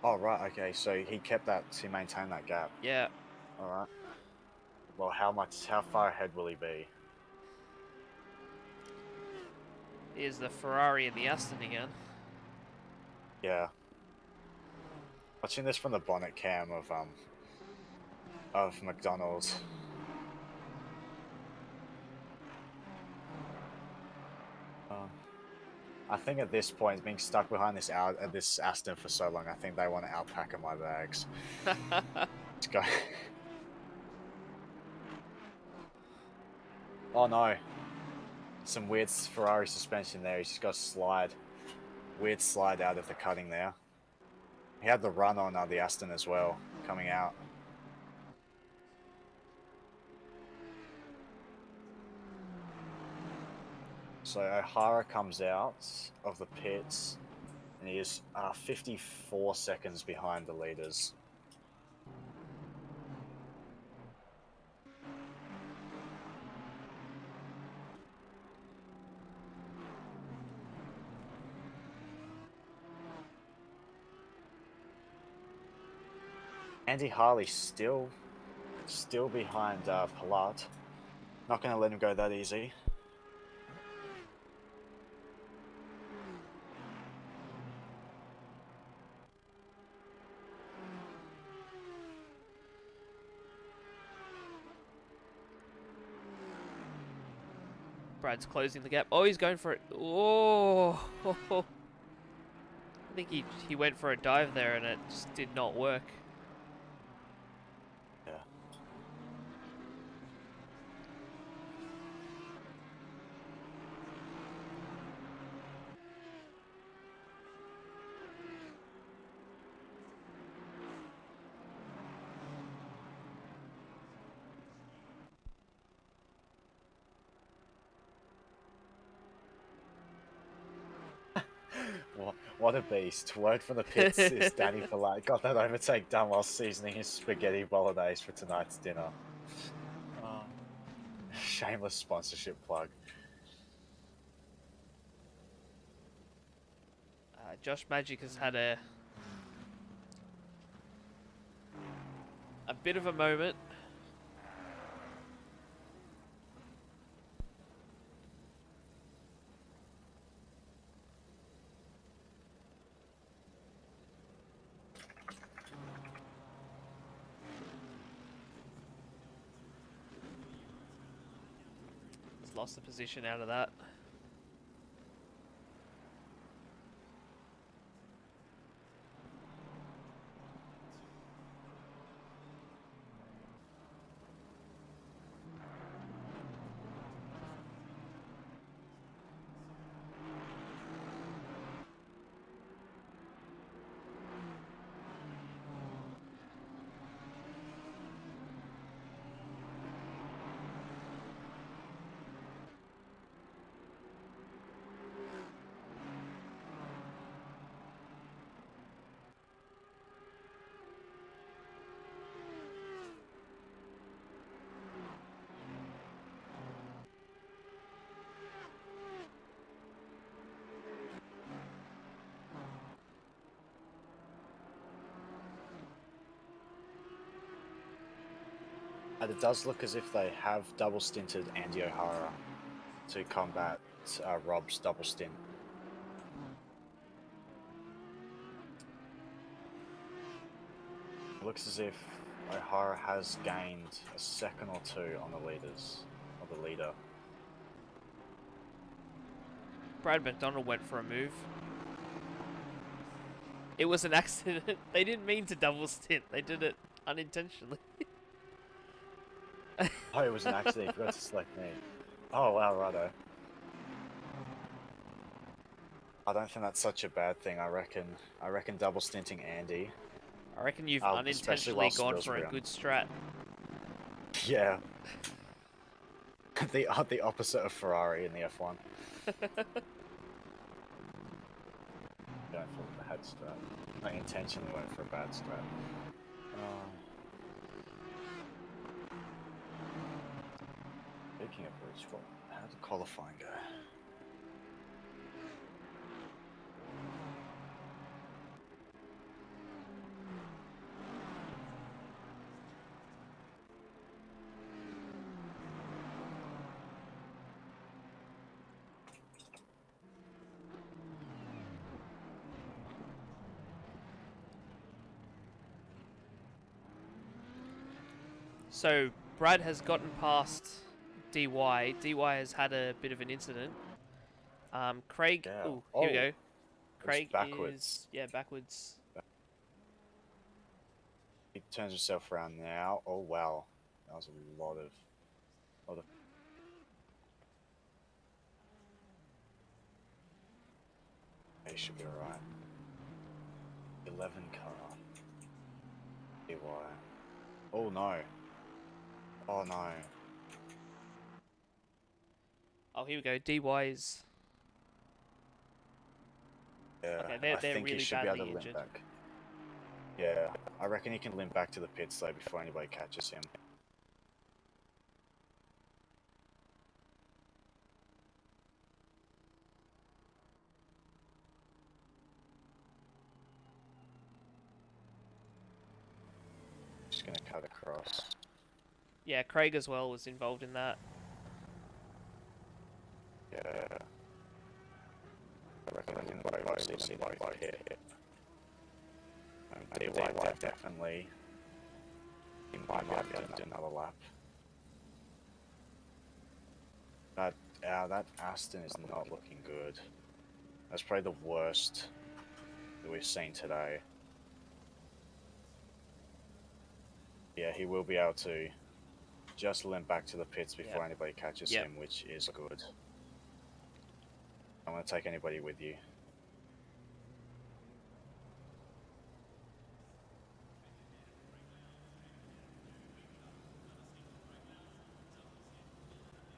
Oh, right. Okay, so he maintained that gap. Yeah. All right. Well, how far ahead will he be? Here's the Ferrari and the Aston again. Yeah. Watching this from the bonnet cam of McDonald's. I think at this point, being stuck behind this Aston for so long, I think they want to alpaca my bags. Let's go. Oh no. Some weird Ferrari suspension there. He's just got a slide. Weird slide out of the cutting there. He had the run on the Aston as well, coming out. So O'Hara comes out of the pits, and he is 54 seconds behind the leaders. Andy Harley still behind Palat. Not going to let him go that easy. Brad's closing the gap. Oh, he's going for it. Oh, I think he went for a dive there and it just did not work. Yeah. What a beast. Word from the pits is Danny Palat got that overtake done while seasoning his spaghetti bolognese for tonight's dinner. Shameless sponsorship plug. Josh Magic has had a bit of a moment. Lost the position out of that. And it does look as if they have double stinted Andy O'Hara to combat Rob's double stint. It looks as if O'Hara has gained a second or two on the leader. Brad McDonald went for a move. It was an accident. They didn't mean to double stint. They did it unintentionally. Oh, it was an accident. He forgot to select me. Oh, wow, righto. I don't think that's such a bad thing. I reckon double stinting Andy. I reckon you've especially unintentionally while gone Spill's for a around. good strat. Yeah. the opposite of Ferrari in the F1. Going for the head strat. I intentionally went for a bad strat. Speaking of which, how did qualifying go? So Brad has gotten past DY. DY has had a bit of an incident. Craig. Yeah. Ooh, here we go. Craig backwards. is backwards. He turns himself around now. Oh wow, that was a lot of. He should be alright. 11 car. DY. Oh no. Oh no. Oh, here we go. DY's. Yeah, Okay, I they're think really he should be able to badly limp injured. back. Yeah, I reckon he can limp back to the pits though before anybody catches him. Just gonna cut across. Yeah, Craig as well was involved in that. Yeah. I reckon we'll see them both hit. DY definitely. He might be able to do another lap. That Aston is not looking good. That's probably the worst that we've seen today. Yeah, he will be able to just limp back to the pits before anybody catches him, which is good. I don't want to take anybody with you.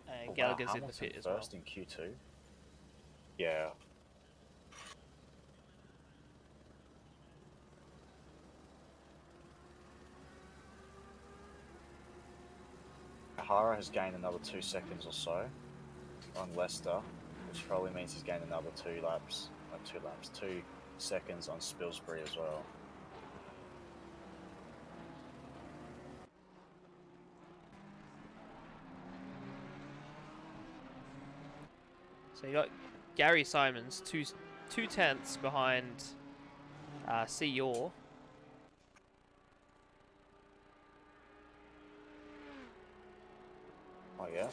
And Oh, Gallagher's wow, in the Hamilton pit as well. first in Q2. Yeah. Kahara has gained another 2 seconds or so on Leicester, which probably means he's gained another 2 seconds on Spilsbury as well. So you got Gary Simons, two tenths behind Seyor. Oh yeah.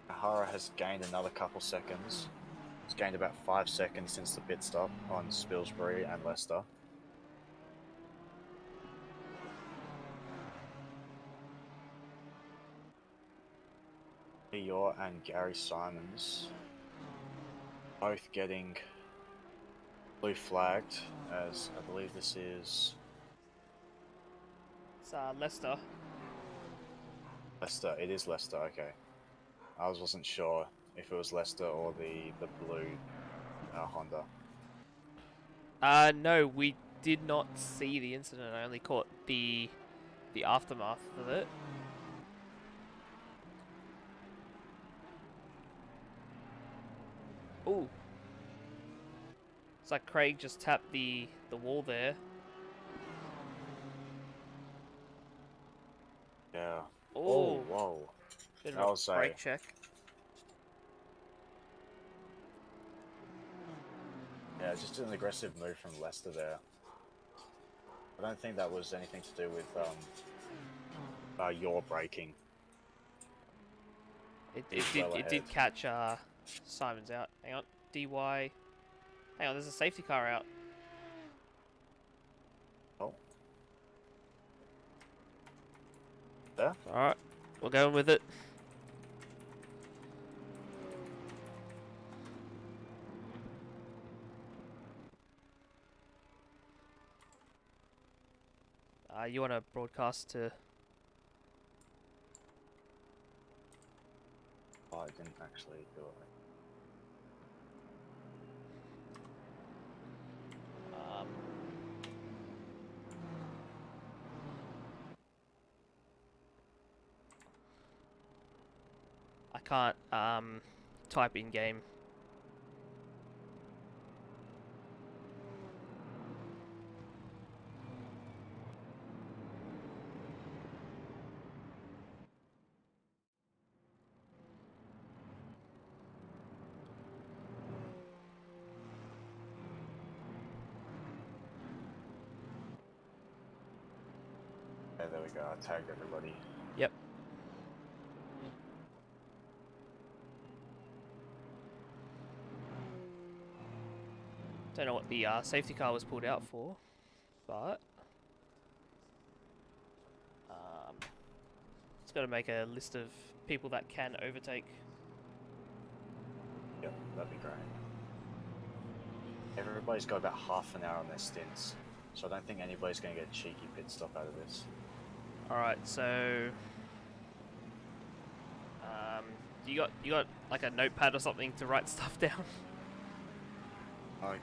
Kahara has gained another couple seconds. He's gained about 5 seconds since the pit stop on Spilsbury and Leicester. Seyor and Gary Simons both getting blue flagged, as I believe this is It's Leicester. Leicester. It is Leicester, okay. I wasn't sure if it was Leicester or the blue Honda. No, we did not see the incident. I only caught the aftermath of it. Ooh. It's like Craig just tapped the wall there. Yeah. Ooh. Oh, whoa. Bit That of was a brake check. Yeah, just an aggressive move from Leicester there. I don't think that was anything to do with your braking. It did catch Simons out. Hang on, DY. Hang on, there's a safety car out. Oh. There? Alright, we're going with it. You want to broadcast to... Oh, actually do it. I can't type in game. Yeah, there we go. I tagged everybody. Yep. Don't know what the safety car was pulled out for, but it's got to make a list of people that can overtake. Yep, that'd be great. Everybody's got about half an hour on their stints, so I don't think anybody's going to get a cheeky pit stop out of this. Alright, so you got like a notepad or something to write stuff down? Oh,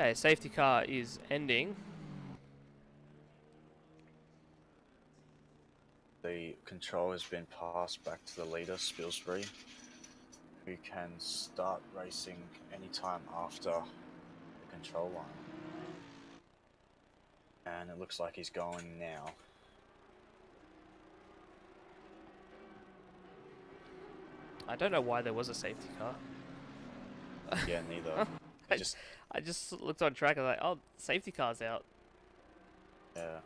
Okay, safety car is ending. The control has been passed back to the leader, Spilsbury, who can start racing anytime after the control line. And it looks like he's going now. I don't know why there was a safety car. Yeah, neither. I just looked on track and was like, oh, safety car's out. Yeah.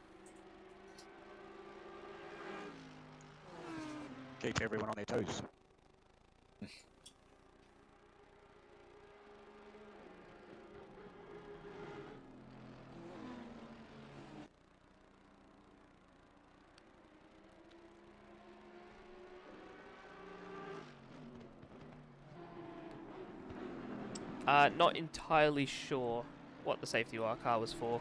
Keep everyone on their toes. Not entirely sure what the safety car was for.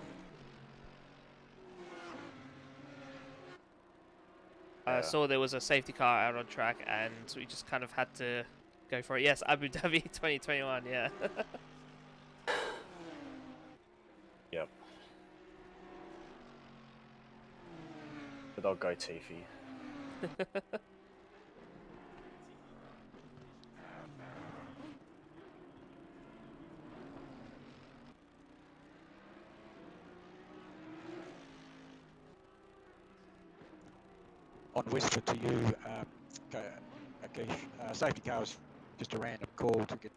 I saw there was a safety car out on track, and we just kind of had to go for it. Yes, Abu Dhabi 2021, yeah. Yep. But I'll go Tiffy. On whisper to you, Akish, safety car was just a random call to get.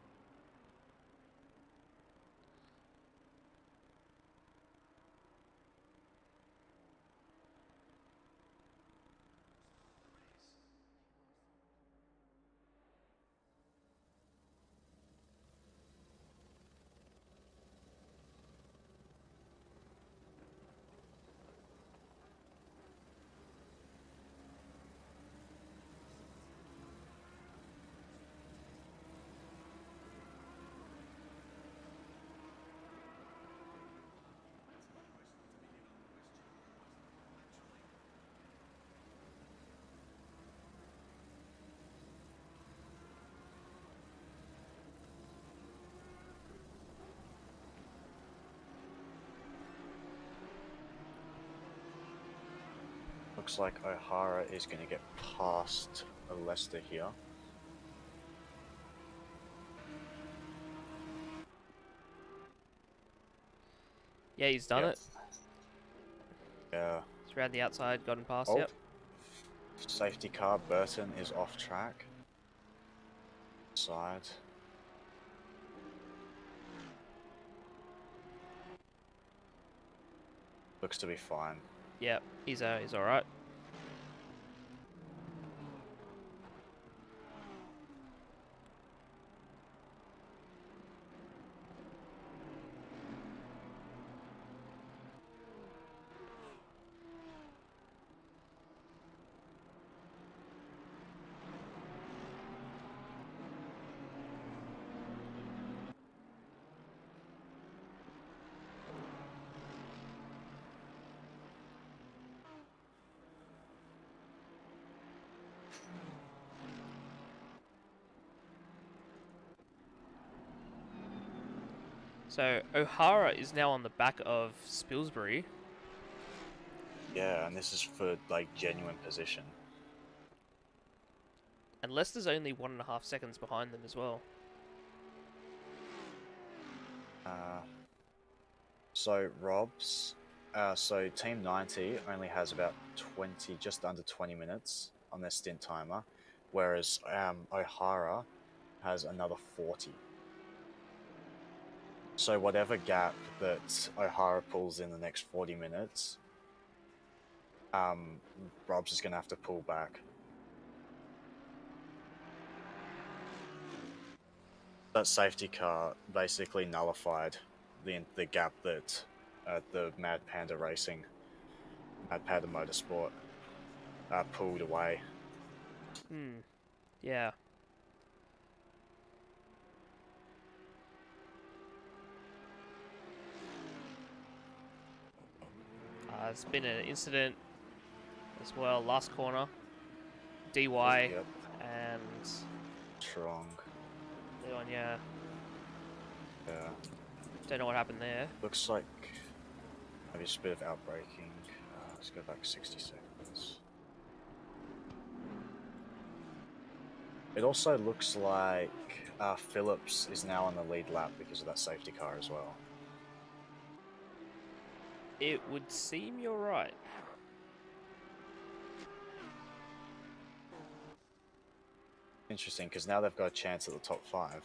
Looks like O'Hara is going to get past Leicester here. Yeah, he's done it. Yeah. It's around the outside, got him past, Oh. yep. Safety car, Burton is off track. Side. Looks to be fine. Yep, he's alright. So O'Hara is now on the back of Spilsbury. Yeah, and this is for like genuine position. And Leicester's only 1.5 seconds behind them as well. So Rob's, so Team 90 only has about 20, just under 20 minutes on their stint timer, whereas O'Hara has another 40. So whatever gap that O'Hara pulls in the next 40 minutes, Rob's is going to have to pull back. That safety car basically nullified the gap that the Mad Panda Racing, Mad Panda Motorsport pulled away. Yeah. There's been an incident as well, last corner. DY Yep. and Strong. Leon, yeah. Yeah. Don't know what happened there. Looks like maybe just a bit of outbraking. Let's go back 60 seconds. It also looks like Phillips is now on the lead lap because of that safety car as well. It would seem you're right. Interesting, because now they've got a chance at the top 5.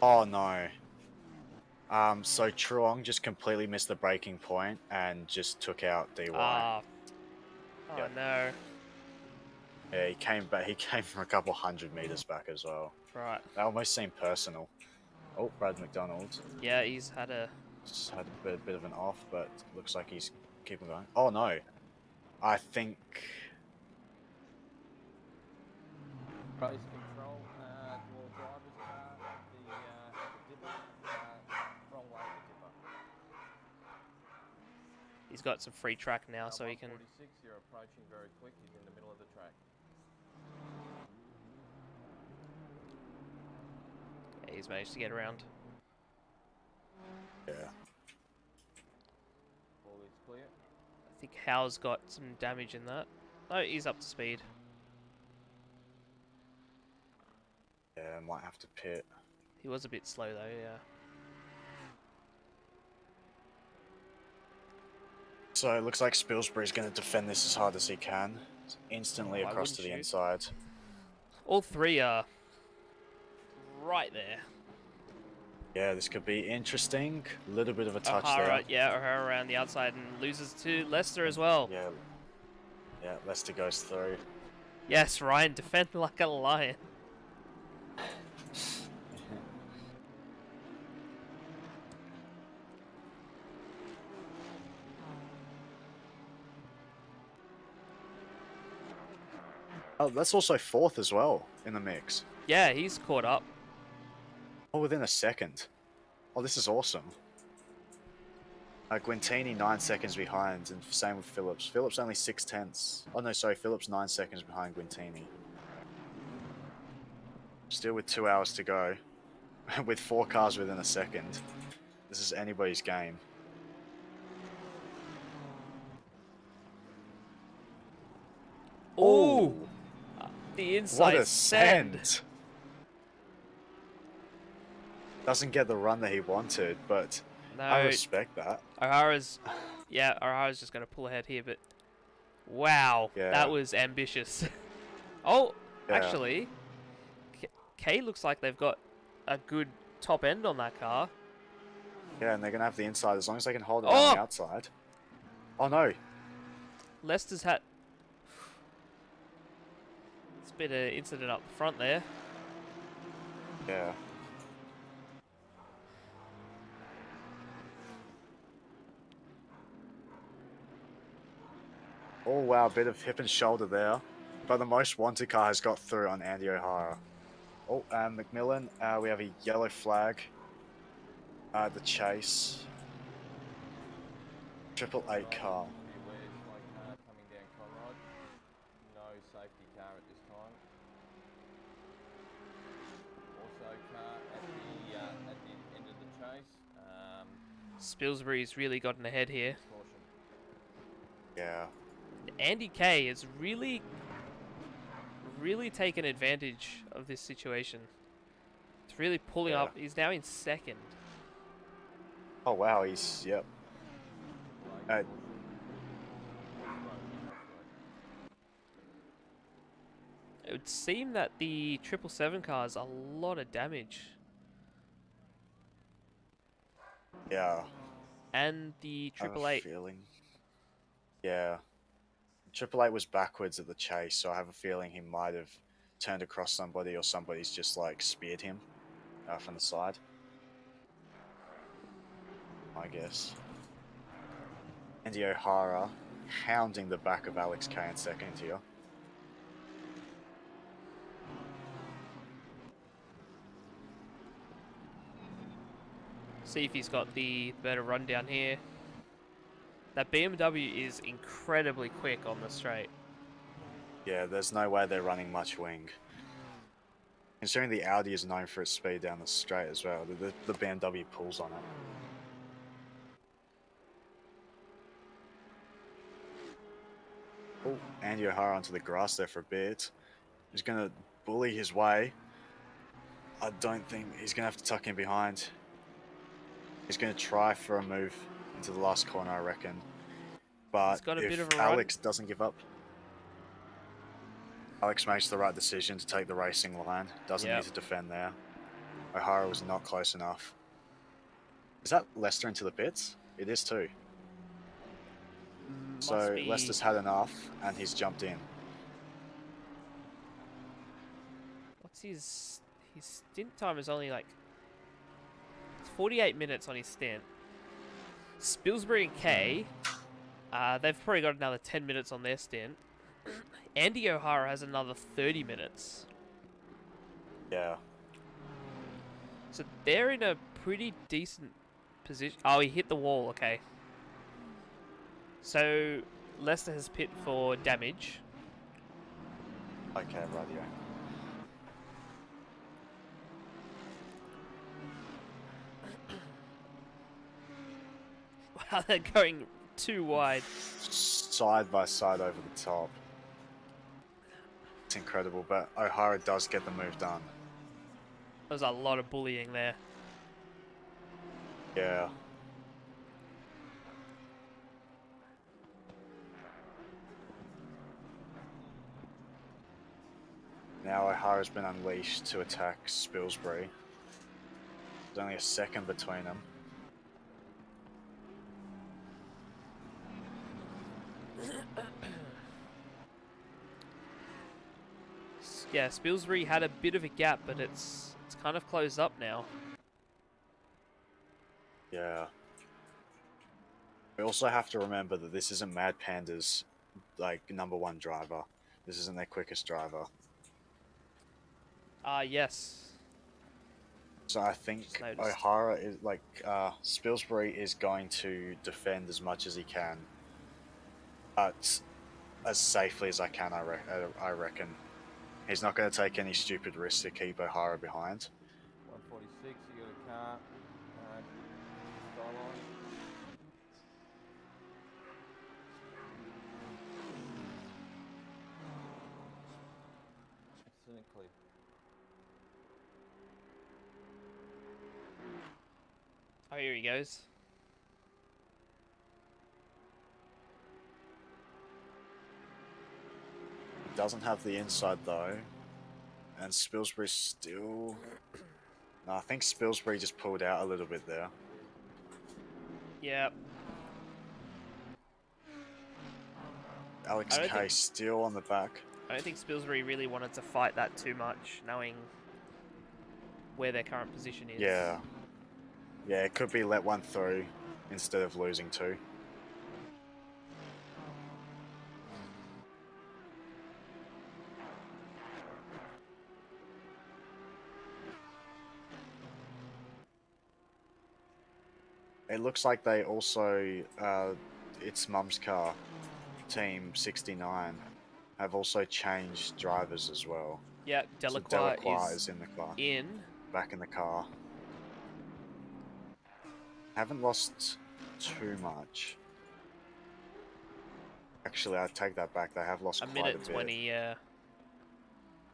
Oh no. So Truong just completely missed the braking point and just took out DY. Ah. Oh Yep. no. Yeah, he came back. He came from a couple 100 meters back as well. Right. That almost seemed personal. Oh, Brad McDonald Yeah, he's had a... just had a bit of an off, but looks like he's keeping going. Oh no. I think... Race control, well, driver's car at the dipper, wrong way at the dipper. He's got some free track now, so he can... 146, you're approaching very quick, he's in the middle of the track. Yeah, he's managed to get around. Yeah. All is clear. I think Howe's got some damage in that. Oh, he's up to speed. Yeah, might have to pit. He was a bit slow though, yeah. So it looks like Spilsbury's going to defend this as hard as he can. Instantly Why across to the wouldn't you? inside. All three are right there. Yeah, this could be interesting. A little bit of a touch O'Hara, there. yeah, O'Hara around the outside and loses to Leicester as well. Yeah. Yeah, Leicester goes through. Yes, Ryan, defend like a lion. Oh, that's also 4th as well in the mix. Yeah, he's caught up. Oh, within a second. Oh, this is awesome. Guintini 9 seconds behind, and same with Phillips. Phillips only 6/10. Oh no, sorry, Phillips 9 seconds behind Guintini. Still with 2 hours to go, with 4 cars within a second. This is anybody's game. Oh, the inside What a send. send! Doesn't get the run that he wanted, but No, I respect that. O'Hara's just going to pull ahead here, but wow, Yeah. that was ambitious. Oh, Yeah. actually, K looks like they've got a good top end on that car. Yeah, and they're going to have the inside as long as they can hold it Oh! on the outside. Oh no. Leicester's had... It's been an incident up front there. Yeah. Oh wow, a bit of hip and shoulder there. But the most wanted car has got through on Andy O'Hara. Oh, McMillan, we have a yellow flag. The chase. 888 car. Beware, slow car coming down Conrod. No safety car at this time. Also car at the end of the chase. Spilsbury's really gotten ahead here. Caution. Yeah. Andy K has really taken advantage of this situation. It's really pulling Yeah. up. He's now in second. Oh wow, he's, yep. It would seem that the 777 car has a lot of damage. Yeah. And the I have a 888. feeling. Yeah. 888 was backwards at the chase, so I have a feeling he might have turned across somebody or somebody's just like speared him from the side. I guess. Andy O'Hara hounding the back of Alex K in second here. See if he's got the better run down here. That BMW is incredibly quick on the straight. Yeah, there's no way they're running much wing. Considering the Audi is known for its speed down the straight as well, the BMW pulls on it. Oh, Andy O'Hara onto the grass there for a bit. He's going to bully his way. I don't think he's going to have to tuck in behind. He's going to try for a move into the last corner, I reckon. But He's got a if bit of a Alex doesn't give up, Alex makes the right decision to take the racing line. Doesn't need to defend there. O'Hara was not close enough. Is that Lester into the pits? It is too. So Lester's had enough, and he's jumped in. What's his stint time is only like 48 minutes on his stint. Spilsbury and Kay, they've probably got another 10 minutes on their stint. Andy O'Hara has another 30 minutes. Yeah. So they're in a pretty decent position. Oh, he hit the wall, okay. So Lester has pit for damage. Okay, radio. Wow, they're going too wide. Side by side over the top. It's incredible, but O'Hara does get the move done. There's a lot of bullying there. Yeah. Now O'Hara's been unleashed to attack Spilsbury. There's only a second between them. Yeah, Spilsbury had a bit of a gap, but it's kind of closed up now. Yeah. We also have to remember that this isn't Mad Panda's like #1 driver. This isn't their quickest driver. Yes. So I think O'Hara is like Spilsbury is going to defend as much as he can, but as safely as I can. I reckon he's not going to take any stupid risks to keep O'Hara behind. 146, you got a car. Skyline. Cynically. Oh, here he goes. Doesn't have the inside though, and Spilsbury still. No, I think Spilsbury just pulled out a little bit there. Yeah. Alex K still on the back. I don't think Spilsbury really wanted to fight that too much, knowing where their current position is. Yeah. Yeah, it could be let one through instead of losing two. It looks like they also, it's Mum's car, Team 69, have also changed drivers as well. Yeah, Delacroix, so Delacroix is in the car. Back in the car. Haven't lost too much. Actually, I take that back. They have lost quite a bit. A minute 20, yeah.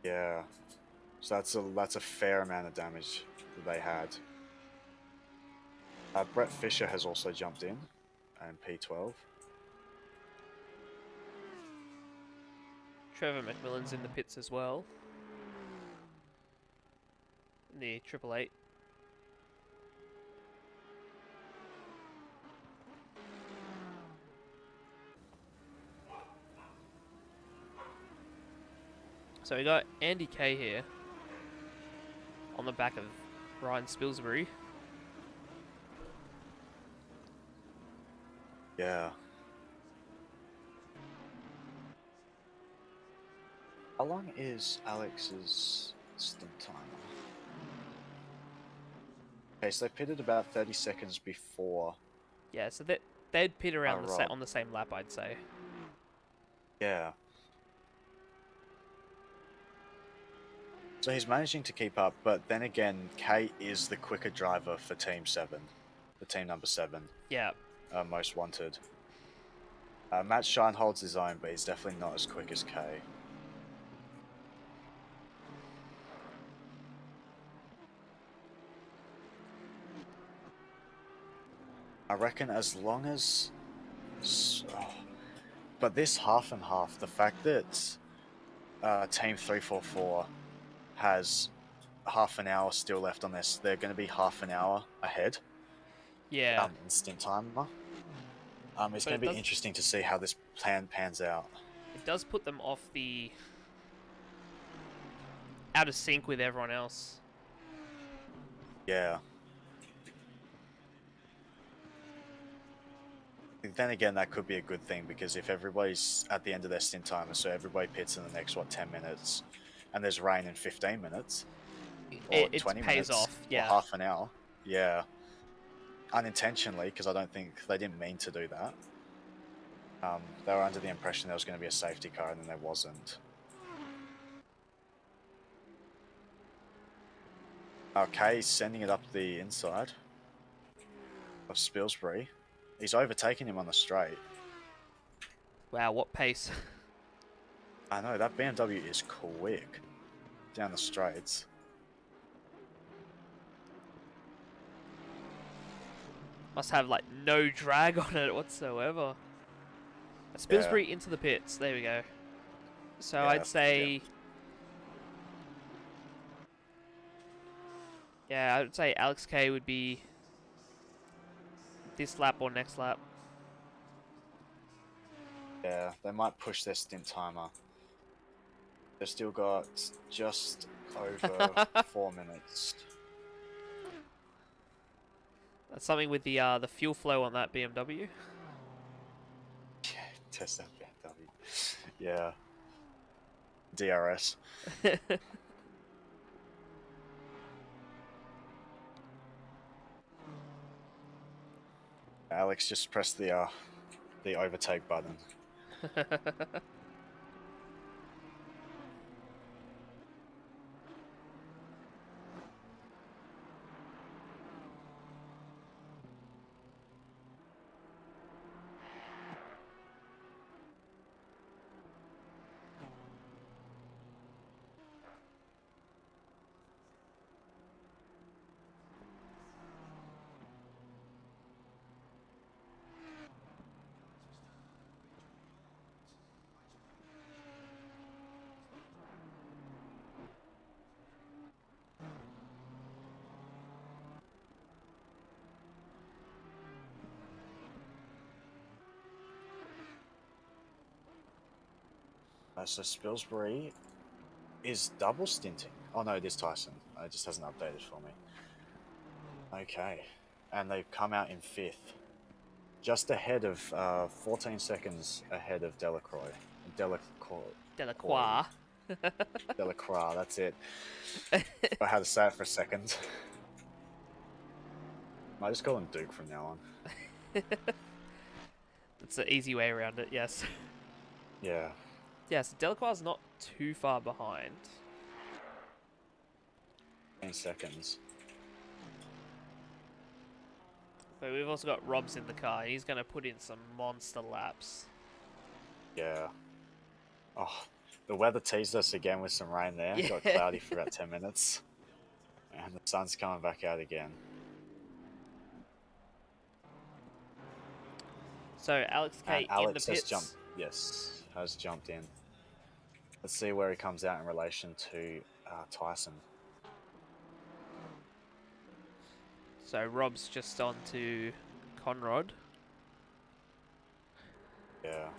Yeah. So that's a fair amount of damage that they had. Brett Fisher has also jumped in, and P12. Trevor McMillan's in the pits as well. In the 888. So we got Andy K here on the back of Ryan Spilsbury. Yeah. How long is Alex's stint timer? Okay, so they pitted about 30 seconds before. Yeah, so they'd pit around Rob. on the same lap, I'd say. Yeah. So he's managing to keep up, but then again, K is the quicker driver for Team 7. The team number 7. Yeah. Most wanted. Matt Shine holds his own, but he's definitely not as quick as K. I reckon as long as... But this half and half, the fact that Team 344 has half an hour still left on this, they're going to be half an hour ahead. Yeah. In stint timer. It's going to be interesting to see how this plan pans out. It does put them off the... out of sync with everyone else. Yeah. Then again, that could be a good thing, because if everybody's at the end of their stint timer, so everybody pits in the next, 10 minutes, and there's rain in 15 minutes, or it 20 pays minutes, off, yeah. or half an hour, yeah. Unintentionally, because I don't think they didn't mean to do that. They were under the impression there was going to be a safety car, and then there wasn't. Okay, sending it up the inside of Spilsbury. He's overtaking him on the straight. Wow, what pace. I know, that BMW is quick down the straights. Must have, like, no drag on it whatsoever. Spilsbury into the pits. There we go. So Yeah, I'd say... Yeah, I would say Alex K would be this lap or next lap. Yeah, they might push their stint timer. They've still got just over 4 minutes. That's something with the fuel flow on that BMW. Test that BMW. Yeah. DRS. Alex just pressed the overtake button. So Spilsbury is double stinting. Oh no, it is Tyson. It just hasn't updated for me. Okay. And they've come out in 5th. Just ahead of, 14 seconds ahead of Delacroix. Delacroix. Delacroix, that's it. I had to say it for a second. I just call him Duke from now on. That's an easy way around it, yes. Yeah. Yeah, so Delacroix's not too far behind. 10 seconds. But we've also got Robs in the car. He's going to put in some monster laps. Yeah. Oh, the weather teased us again with some rain there. Yeah. Got cloudy for about 10 minutes. And the sun's coming back out again. So Alex K And in Alex the has pits. jumped. Yes, has jumped in. Let's see where he comes out in relation to Tyson. So Rob's just on to Conrad. Yeah.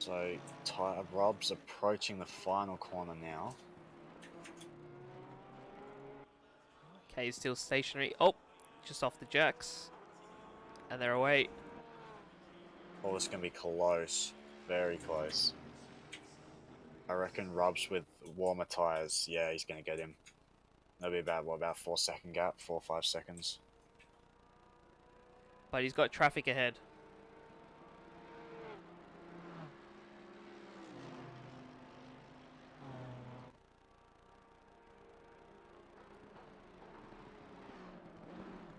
So Rob's approaching the final corner now. Okay, he's still stationary. Oh, just off the jacks. And they're away. Oh, this is going to be close. Very close. I reckon Rob's with warmer tyres. Yeah, he's going to get him. That'll be about, what, about 4-second gap? 4 or 5 seconds. But he's got traffic ahead.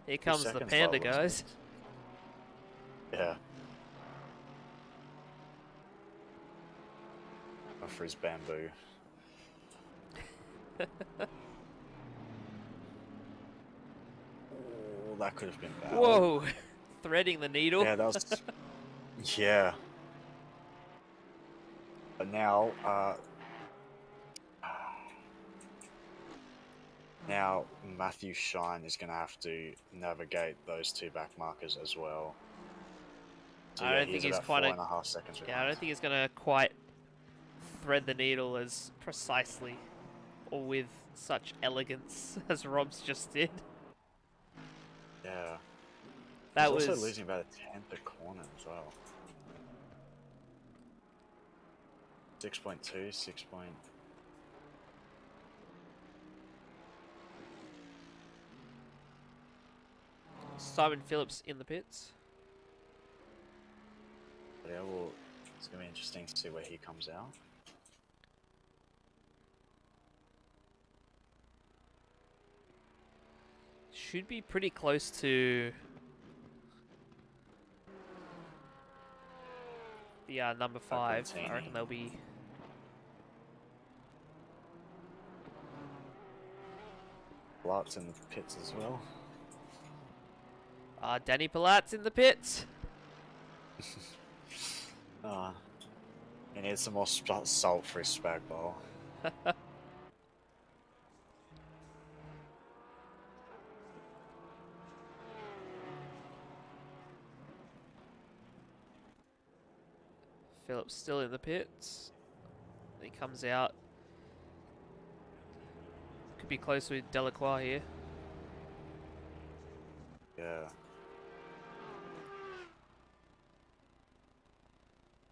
Here comes the panda, guys. Yeah. For his bamboo. Oh, that could have been bad. Whoa! Threading the needle. Yeah, that was... yeah. But now, now Matthew Shine is going to have to navigate those two back markers as well. So, I yeah, don't think he's about quite 4.5 seconds Yeah, I behind. don't think he's gonna quite thread the needle as precisely or with such elegance as Rob's just did. Yeah. That He's was also losing about a tenth a corner as well. 6.2, 6 point. Simon Phillips in the pits. Yeah, well, it's going to be interesting to see where he comes out. Should be pretty close to the number 5. I reckon they'll be. Lots in the pits as well. Danny Palat's in the pits. He needs some more salt for his spag bowl. Phillips still in the pits. He comes out. Could be close with Delacroix here. Yeah.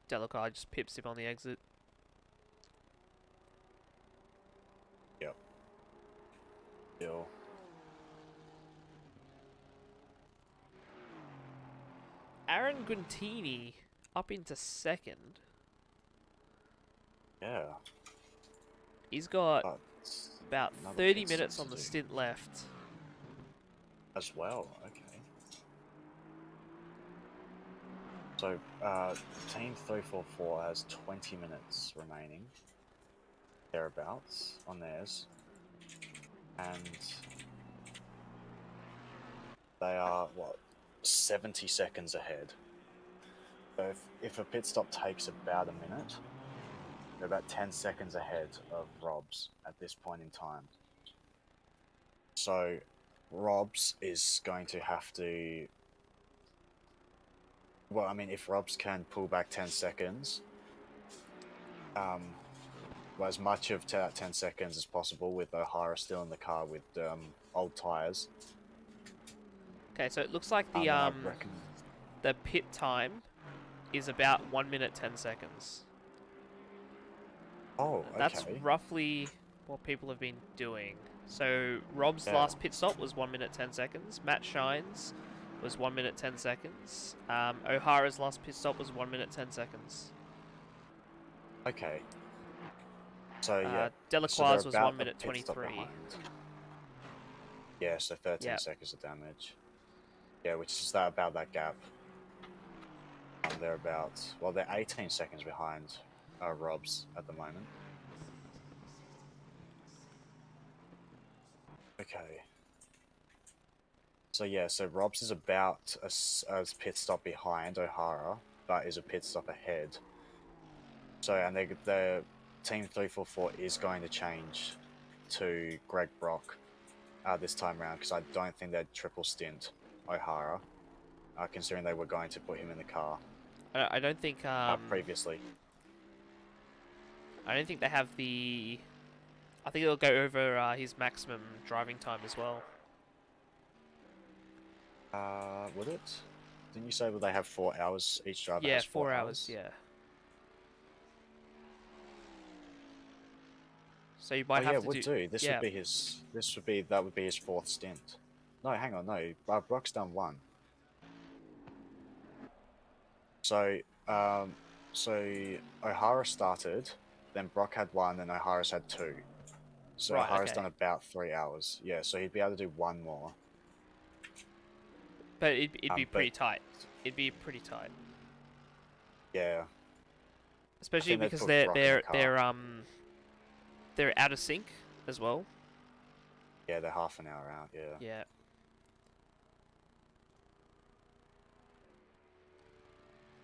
Delacroix just pips him on the exit. Yep. Still. Aaron Guntini up into second. Yeah. He's got But about another 30 pit minutes stop on to the do. stint left. As well, okay. So, Team 344 has 20 minutes remaining, thereabouts, on theirs. And they are, what, 70 seconds ahead. So if a pit stop takes about a minute, they're about 10 seconds ahead of Rob's at this point in time. So Rob's is going to have to... Well, I mean, if Rob's can pull back 10 seconds, well, as much of that 10 seconds as possible with O'Hara still in the car with old tyres. Okay, so it looks like then the I reckon... the pit time is about 1 minute 10 seconds. Oh, okay. That's roughly what people have been doing. So Rob's Yeah. last pit stop was 1 minute 10 seconds. Matt Shine's was 1 minute 10 seconds. O'Hara's last pit stop was 1 minute 10 seconds. Okay. So, yeah. Delacroix's they're was about 1 a minute pit stop 23. behind. Yeah, so 13 Yep. seconds of damage. Yeah, which is about that gap. Thereabouts. Well, they're 18 seconds behind Rob's at the moment. Okay. So yeah, so Rob's is about a pit stop behind O'Hara, but is a pit stop ahead. So, and the Team 344 is going to change to Greg Brock this time round, because I don't think they'd triple stint O'Hara, considering they were going to put him in the car I don't think previously. I don't think they have the... I think it'll go over his maximum driving time as well. Would it? Didn't you say that they have 4 hours? Each driver Yeah, has 4 4 hours? hours, yeah. So you might Oh have yeah, to would do. This yeah. would be his. That would be his 4th stint. No, hang on, no. Brock's done 1. So, O'Hara started, then Brock had 1, and O'Hara's had 2. So Right, O'Hara's okay. done about 3 hours. Yeah, so he'd be able to do 1 more. But it'd be but- pretty tight. It'd be pretty tight. Yeah. Especially think they'd because put they're Brock in the car. they're out of sync as well. Yeah, they're half an hour out, yeah. Yeah.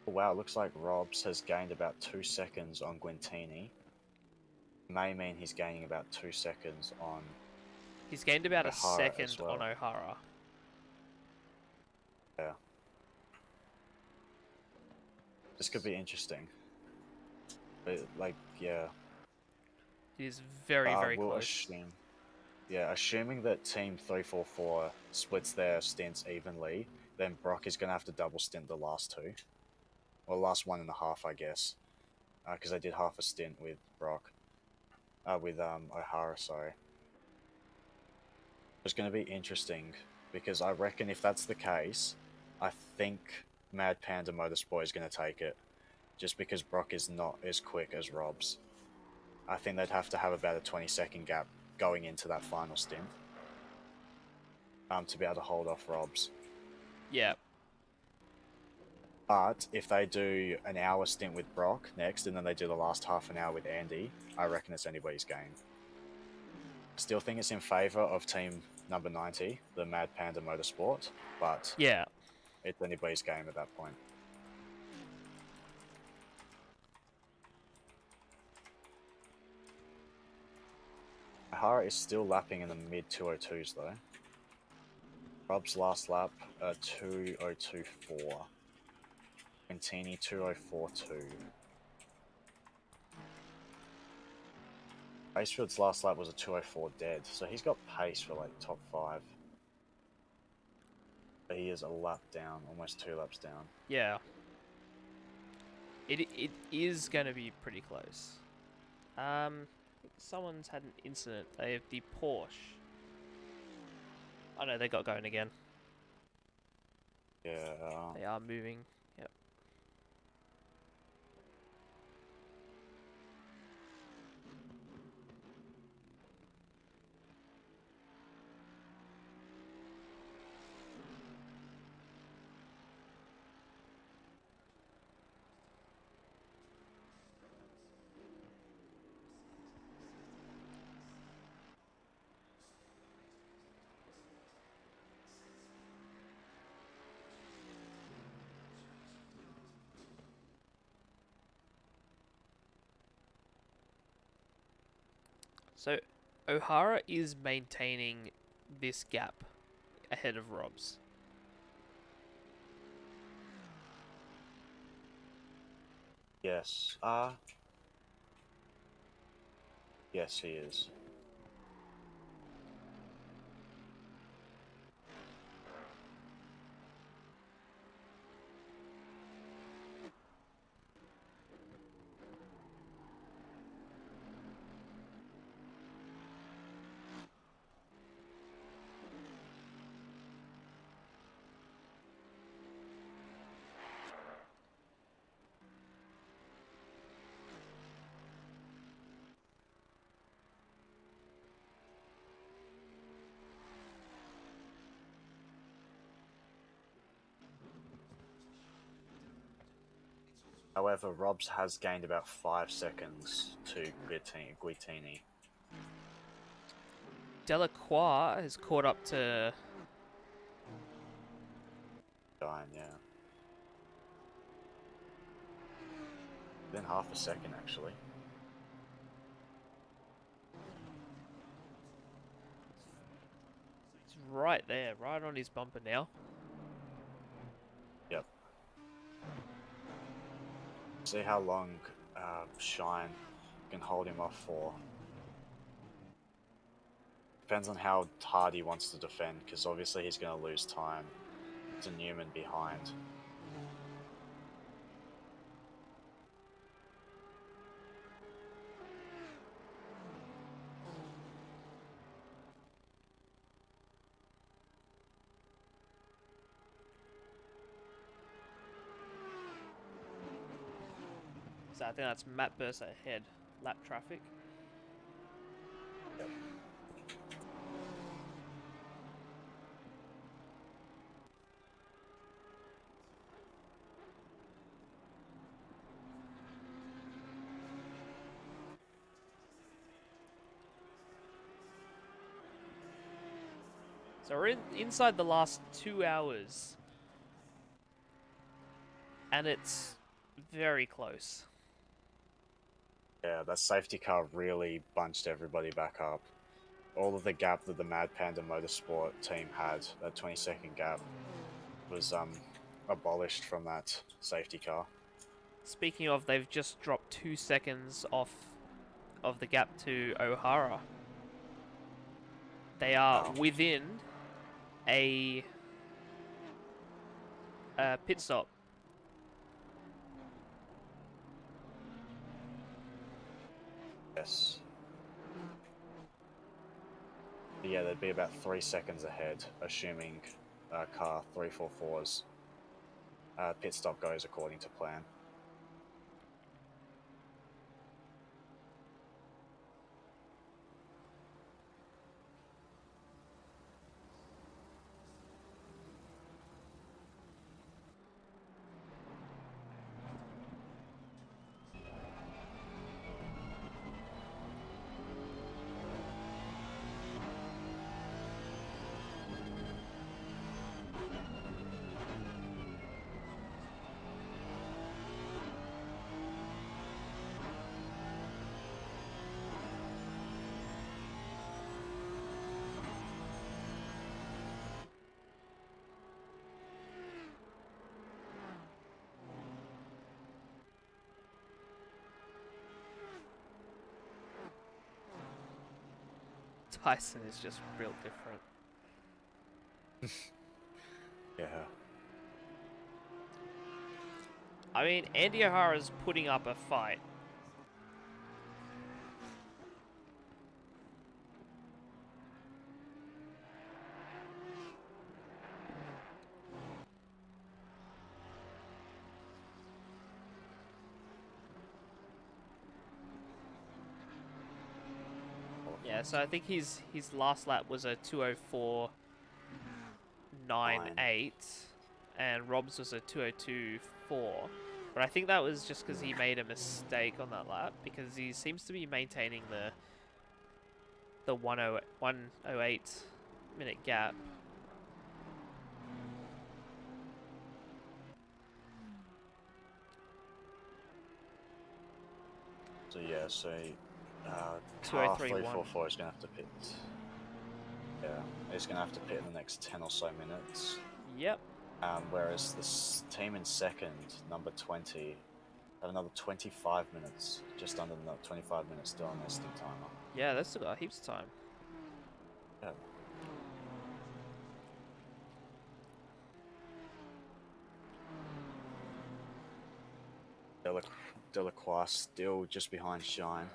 Oh, wow, it looks like Robs has gained about 2 seconds on Guintini. May mean he's gaining about 2 seconds on... He's gained about O'Hara a as second well. on O'Hara. Yeah. This could be interesting. But, like, yeah. It is very, very we'll close. Assuming that Team 344 splits their stints evenly, then Brock is going to have to double stint the last 2. Or last 1.5, I guess. Because they did half a stint with Brock. With O'Hara, sorry. It's going to be interesting, because I reckon if that's the case, I think Mad Panda Motorsport is going to take it. Just because Brock is not as quick as Rob's. I think they'd have to have about a 20-second gap going into that final stint. To be able to hold off Rob's. Yeah. But if they do an hour stint with Brock next, and then they do the last half an hour with Andy, I reckon it's anybody's game. Still think it's in favour of team number 90, the Mad Panda Motorsport, but yeah, it's anybody's game at that point. O'Hara is still lapping in the mid 202s though. Rob's last lap 2024. Quintini 2042. Racefield's last lap was a 204 dead, so he's got pace for like top 5. But he is a lap down, almost 2 laps down. Yeah. It is going to be pretty close. I think someone's had an incident. They have the Porsche. Oh no, they got going again. Yeah. They are moving. Yep. So, O'Hara is maintaining this gap ahead of Rob's. Yes. Yes, he is. However, Robs has gained about 5 seconds to Guitini. Delacroix has caught up to... Dying, yeah. Then half a second, actually. It's right there, right on his bumper now. Yep. See how long Shine can hold him off for. Depends on how hard he wants to defend, because obviously he's going to lose time to Newman behind. So I think that's Matt Bursa ahead. Lap traffic. Yep. So we're inside the last 2 hours. And it's very close. Yeah, that safety car really bunched everybody back up. All of the gap that the Mad Panda Motorsport team had, that 20-second gap, was abolished from that safety car. Speaking of, they've just dropped 2 seconds off of the gap to O'Hara. They are within a pit stop. Yes. Yeah, they'd be about 3 seconds ahead, assuming car 344's pit stop goes according to plan. Tyson is just real different. Yeah. I mean, Andy O'Hara's putting up a fight. Yeah, so I think his last lap was a 2:04.98, and Rob's was a 2:02.4. But I think that was just because he made a mistake on that lap, because he seems to be maintaining the 108 minute gap. So yeah, so car 344 is going to have to pit. Yeah, he's going to have to pit in the next 10 or so minutes. Yep. Whereas this team in second, number 20, have another 25 minutes, just under the 25 minutes still on their steam timer. Yeah, that's still got heaps of time. Yeah. Delacroix still just behind Shine,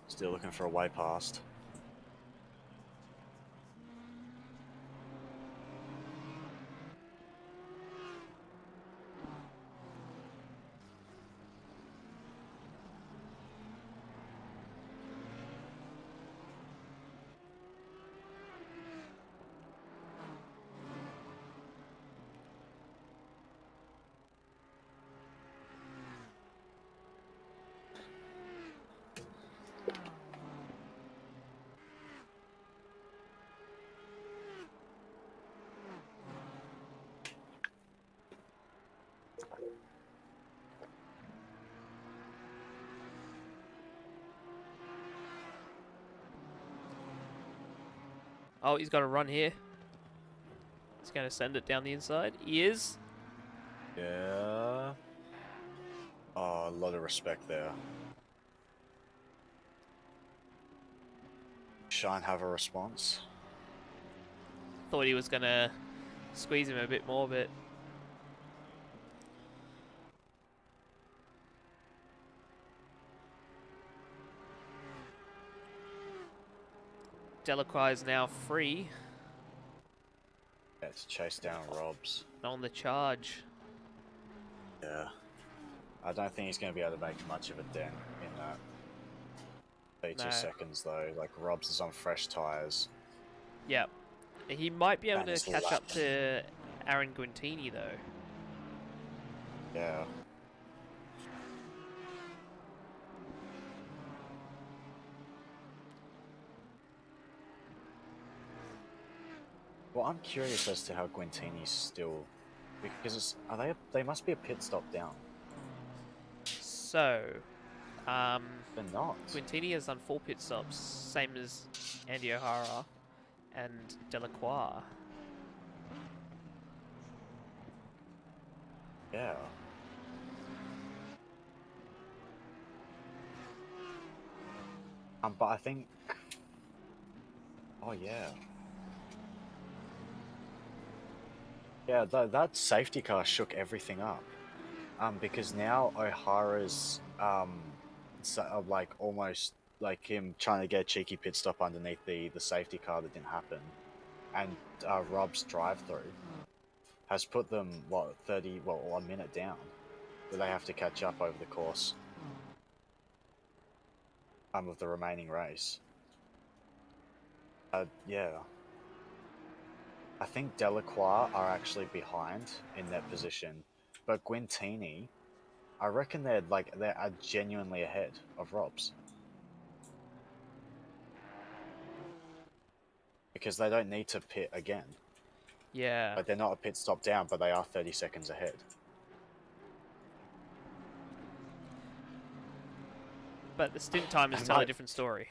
still looking for a way past. Oh, he's got a run here. He's going to send it down the inside. He is. Yeah. Oh, a lot of respect there. Shine have a response? Thought he was gonna squeeze him a bit more, but Delacroix is now free Yeah, to chase down Robs. on the charge. Yeah. I don't think he's going to be able to make much of a dent in that. 32 No. seconds though. Like Robs is on fresh tyres. Yep. He might be able And to it's catch up lapped. to Aaron Guintini though. Yeah. Well, I'm curious as to how Guintini's still, because they must be a pit stop down. So, They're not. Guintini has done 4 pit stops, same as Andy O'Hara and Delacroix. Yeah. But I think. Oh yeah. Yeah, that safety car shook everything up. Because now O'Hara's like almost like him trying to get a cheeky pit stop underneath the safety car that didn't happen, and Rob's drive through has put them 1 minute down, where they have to catch up over the course of the remaining race. Yeah. I think Delacroix are actually behind in that position, but Guintini, I reckon they are genuinely ahead of Robs. Because they don't need to pit again. Yeah. Like they're not a pit stop down, but they are 30 seconds ahead. But the stint time is And tell a my- different story.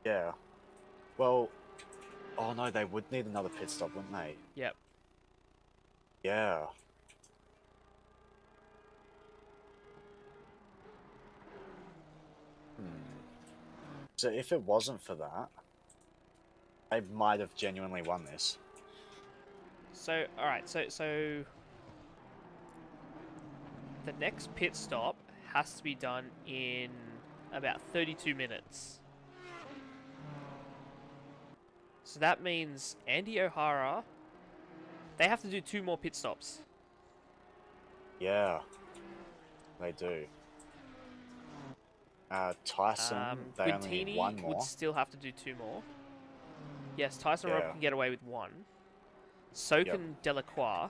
Yeah. Well, oh no, they would need another pit stop, wouldn't they? Yep. Yeah. So if it wasn't for that, they might have genuinely won this. So, alright, so the next pit stop has to be done in about 32 minutes. So that means Andy O'Hara, they have to do 2 more pit stops. Yeah, they do. Tyson, they only need Quintini 1 more. would still have to do 2 more. Yes, Tyson Robb Yeah. can get away with 1. So Yep. can Delacroix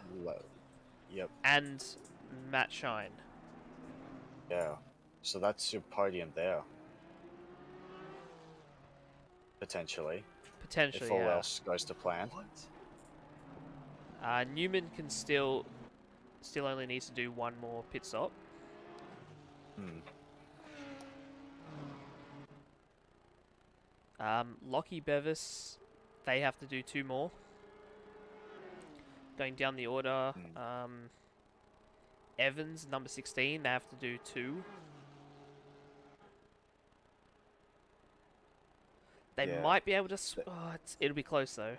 Yep, and Matt Shine. yeah. So that's your podium there. Potentially. Potentially, If all yeah. else goes to plan. Newman can still only needs to do 1 more pit stop. Lockie Bevis, they have to do 2 more. Going down the order, Evans, number 16, they have to do 2. They Yeah. might be able to... it'll be close, though.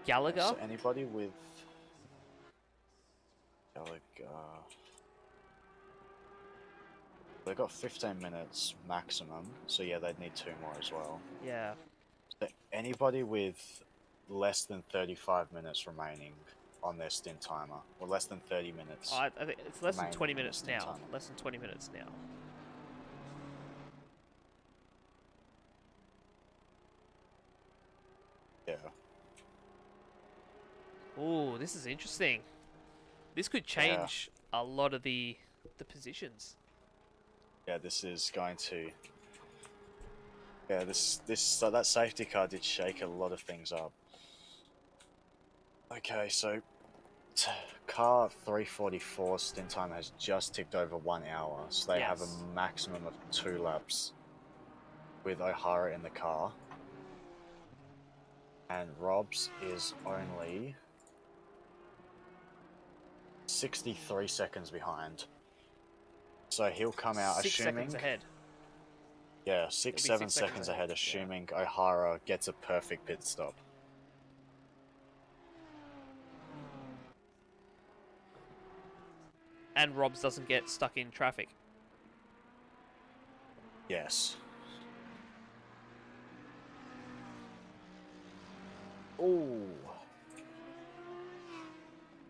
Gallagher? So anybody with Gallagher, they got 15 minutes maximum, so yeah, they'd need 2 more as well. Yeah. So anybody with less than 35 minutes remaining on their stint timer, or less than 30 minutes. I think it's less than remaining 20 on their minutes stint now. timer. Less than 20 minutes now. Yeah. Ooh, this is interesting. This could change a lot of the positions. Yeah, this is going to. Yeah, so that safety car did shake a lot of things up. Okay, so car 344 stint time has just ticked over 1 hour, so they have a Yes. maximum of 2 laps with O'Hara in the car. And Rob's is only 63 seconds behind. So he'll come out 6 assuming. seconds ahead. Yeah, It'll six, be 7 6 seconds seconds ahead, ahead, yeah. assuming O'Hara gets a perfect pit stop. And Robs doesn't get stuck in traffic. Yes. Ooh.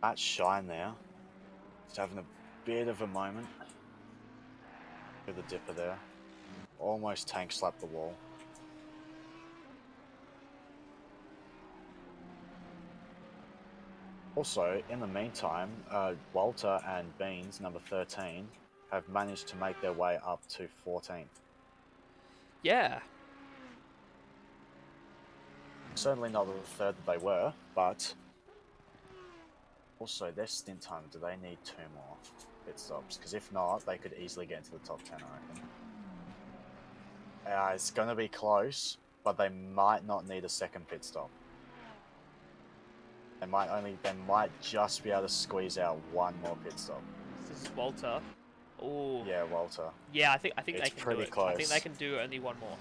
That shine there. He's having a bit of a moment. With the dipper there. Almost tank slapped the wall. Also, in the meantime, Walter and Beans, number 13, have managed to make their way up to 14th. Yeah. Certainly not the third that they were, but also their stint time, do they need 2 more pit stops? Because if not, they could easily get into the top 10, I reckon. It's going to be close, but they might not need a second pit stop. They might just be able to squeeze out 1 more pit stop. This is Walter. Oh. Yeah, Walter. Yeah, I think It's they can do pretty it. close. I think they can do only 1 more.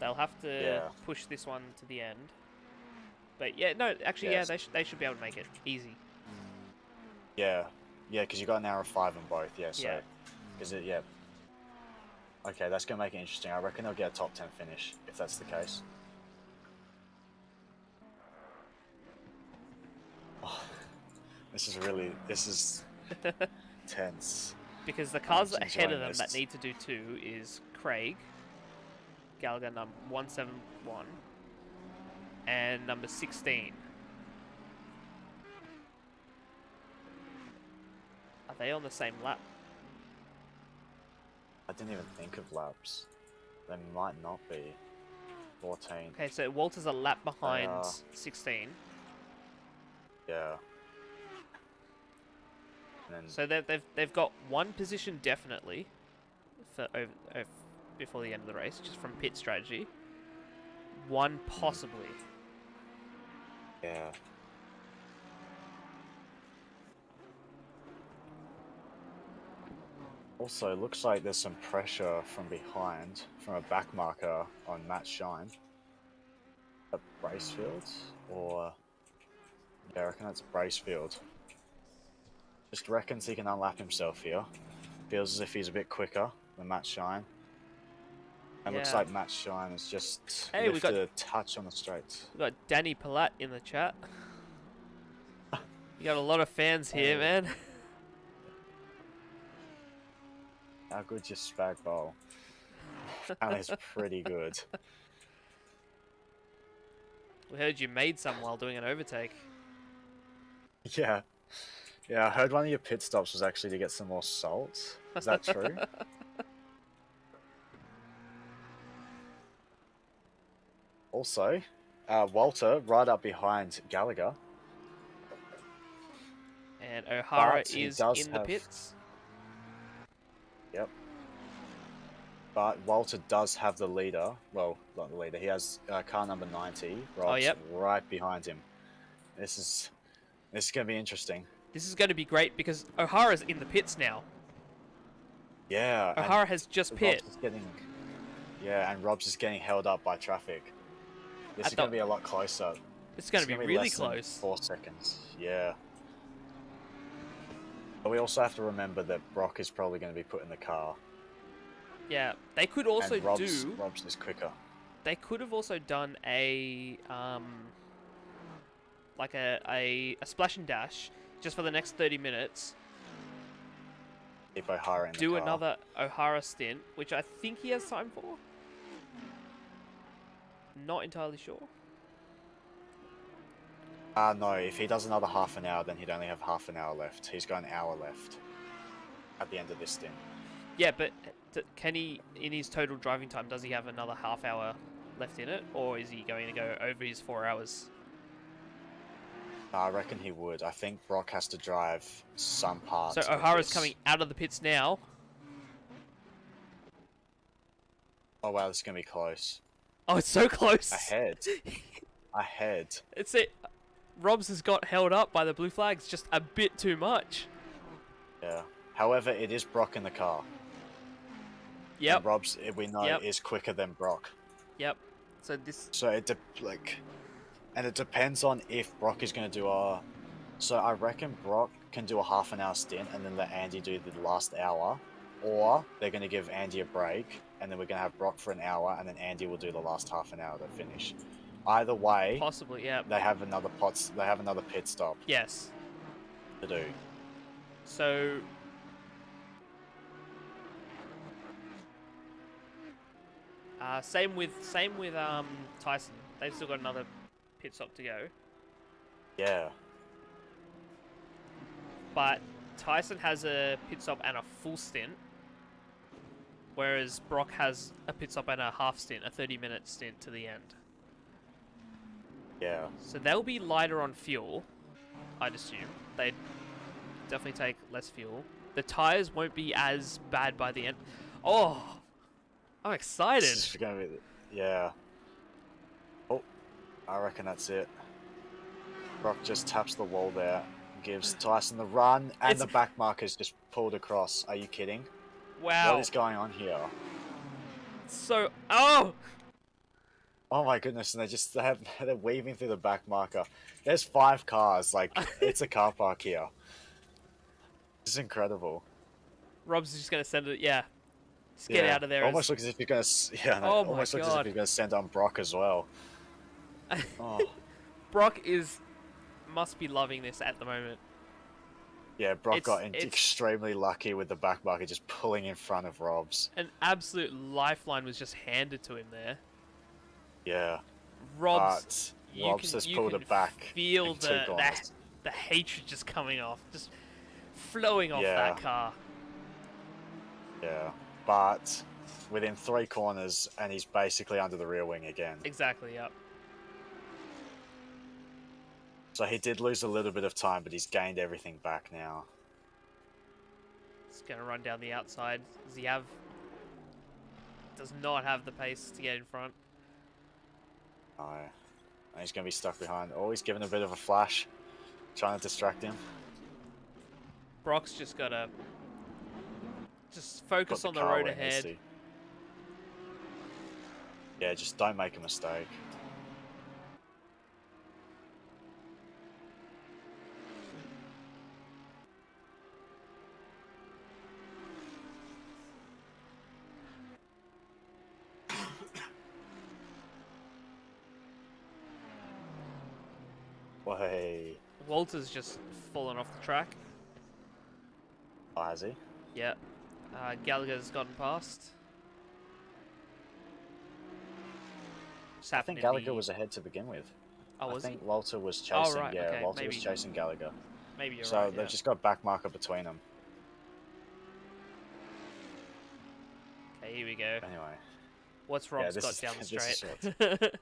They'll have to push this one to the end. But yeah, no, actually, Yes. yeah, they should be able to make it easy. Yeah, because you got an hour of 5 in both. Yeah, so Yeah. Okay, that's gonna make it interesting. I reckon they'll get a top 10 finish if that's the case. Oh, this is tense. Because the cars I'm ahead of enjoying them that this. need to do 2 is Craig, Gallagher number 171, and number 16. Are they on the same lap? I didn't even think of laps. They might not be. 14. Okay, so Walter's a lap behind are. 16. Yeah. And then So they've got 1 position definitely for before the end of the race, just from pit strategy. 1 possibly. yeah. Also, it looks like there's some pressure from behind, from a back marker on Matt Shine. At Bracefield? Or... yeah, I reckon that's Bracefield. Just reckons he can unlap himself here. Feels as if he's a bit quicker than Matt Shine. And looks Yeah. like Matt Shine is just Hey, we lifted a touch on the straights. We've got Danny Palat in the chat. You got a lot of fans here, man. How good's your spag bowl? That is pretty good. We heard you made some while doing an overtake. Yeah. Yeah, I heard one of your pit stops was actually to get some more salt. Is that true? Also, Walter right up behind Gallagher. And O'Hara But he is does in the have- pits. Yep. But Walter does have the leader. Well, not the leader. He has car number 90. Rob's yep. right behind him. This is going to be interesting. This is going to be great because O'Hara's in the pits now. Yeah. and O'Hara has just pit. Rob's is getting, and Rob's is getting held up by traffic. This At is going the- to be a lot closer. It's going to be really less than close. 4 seconds. Yeah. But we also have to remember that Brough is probably going to be put in the car. Yeah, they could also and Rob's is quicker. They could have also done a like a splash and dash just for the next 30 minutes. Keep O'Hara in the Do car. another O'Hara stint, which I think he has time for. Not entirely sure. No, if he does another half an hour, then he'd only have half an hour left. He's got an hour left at the end of this stint. Yeah, but can he, in his total driving time, does he have another half hour left in it? Or is he going to go over his 4 hours? I reckon he would. I think Brough has to drive some parts. So of O'Hara's this. coming out of the pits now. Oh wow, this is going to be close. Oh, it's so close. Ahead. Ahead. It's it. Robs has got held up by the blue flags just a bit too much. Yeah. However, it is Brock in the car. Yep. And Rob's, we know, Yep. is quicker than Brock. Yep. So this. So and it depends on if Brock is going to do a. So I reckon Brock can do a half an hour stint and then let Andy do the last hour, or they're going to give Andy a break and then we're going to have Brock for an hour and then Andy will do the last half an hour to finish. Either way, Possibly, yeah. they have another pit stop Yes. to do. So. Same with Tyson. They've still got another pit stop to go. Yeah. But Tyson has a pit stop and a full stint, whereas Brock has a pit stop and a half stint, a 30-minute stint to the end. Yeah. So they'll be lighter on fuel, I'd assume. They'd definitely take less fuel. The tires won't be as bad by the end. Oh, I'm excited. This is gonna be, yeah. Oh, I reckon that's it. Brock just taps the wall there, gives Tyson the run, and the back marker's just pulled across. Are you kidding? Wow. What is going on here? So, oh! Oh my goodness, and they're weaving through the back marker. There's 5 cars, like, it's a car park here. This is incredible. Rob's just gonna send it, yeah. Just get out of there. Almost looks as if you're gonna, Oh my almost looks as if you're gonna send on Brock as well. Oh. Brock must be loving this at the moment. Yeah, Brock got extremely lucky with the back marker just pulling in front of Rob's. An absolute lifeline was just handed to him there. Yeah. Rob's has pulled it back. Feel the hatred just coming off, just flowing off that car. Yeah, but within 3 corners, and he's basically under the rear wing again. Exactly. Yep. So he did lose a little bit of time, but he's gained everything back now. He's gonna run down the outside. Does not have the pace to get in front. No. And he's going to be stuck behind. Oh, he's giving a bit of a flash. Trying to distract him. Brock's just got to focus on the road ahead. Yeah, just don't make a mistake. Way. Walter's just fallen off the track. Oh, has he? Yeah. Gallagher's gotten past. I think Gallagher was ahead to begin with. Oh, was I think he? Walter was chasing. Oh, right. Yeah, Okay. Walter was chasing Gallagher. Maybe you're so right. they've just got back marker between them. Okay, here we go. Anyway. What's Rob's got down the straight?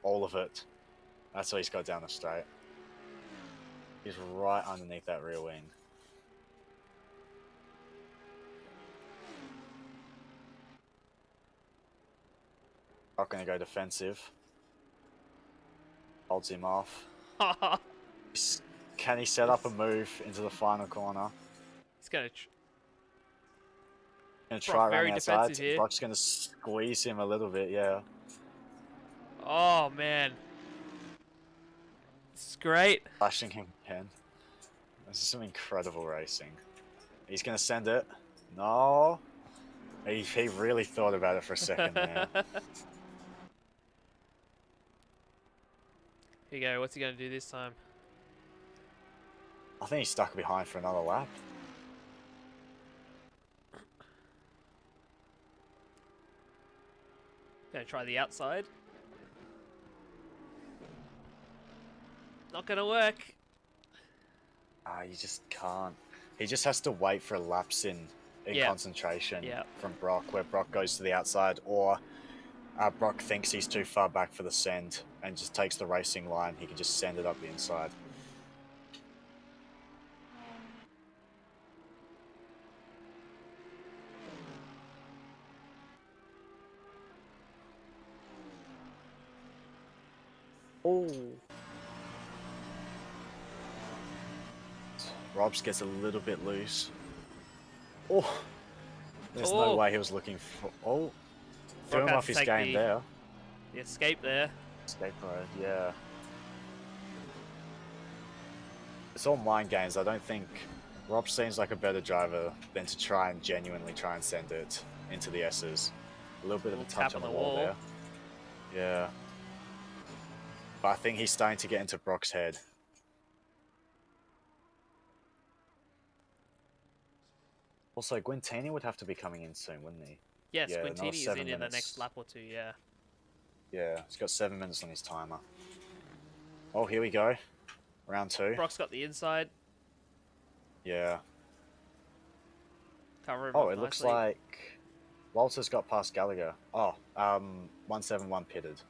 All of it. That's what he's got down the straight. He's right underneath that rear wing. Not going to go defensive. Holds him off. Can he set up a move into the final corner? He's going to try around the outside. Brock's going to squeeze him a little bit, yeah. Oh, man. This is great. Flashing him again. This is some incredible racing. He's going to send it. No. He really thought about it for a second there. Here you go. What's he going to do this time? I think he's stuck behind for another lap. Going to try the outside. Not going to work. You just can't. He just has to wait for a lapse in concentration from Brock, where Brock goes to the outside, or Brock thinks he's too far back for the send and just takes the racing line. He can just send it up the inside. Oh. Robs gets a little bit loose. Oh. There's Oh. no way he was looking for. Oh, threw Brough him had off to his take game there. the escape there. Escape road, yeah. It's all mind games. I don't think Rob seems like a better driver than to try and genuinely try and send it into the S's. A little bit of a Little touch tap on on the the wall wall. there. Yeah. But I think he's starting to get into Brock's head. Also, Guintini would have to be coming in soon, wouldn't he? Yes, Yeah, another Quintini is 7 in the minutes. next lap or two, yeah. Yeah, he's got 7 minutes on his timer. Oh, here we go. Round 2. Brock's got the inside. Yeah. Cover him Oh, up it looks nicely. like Walter's got past Gallagher. Oh, 171 pitted.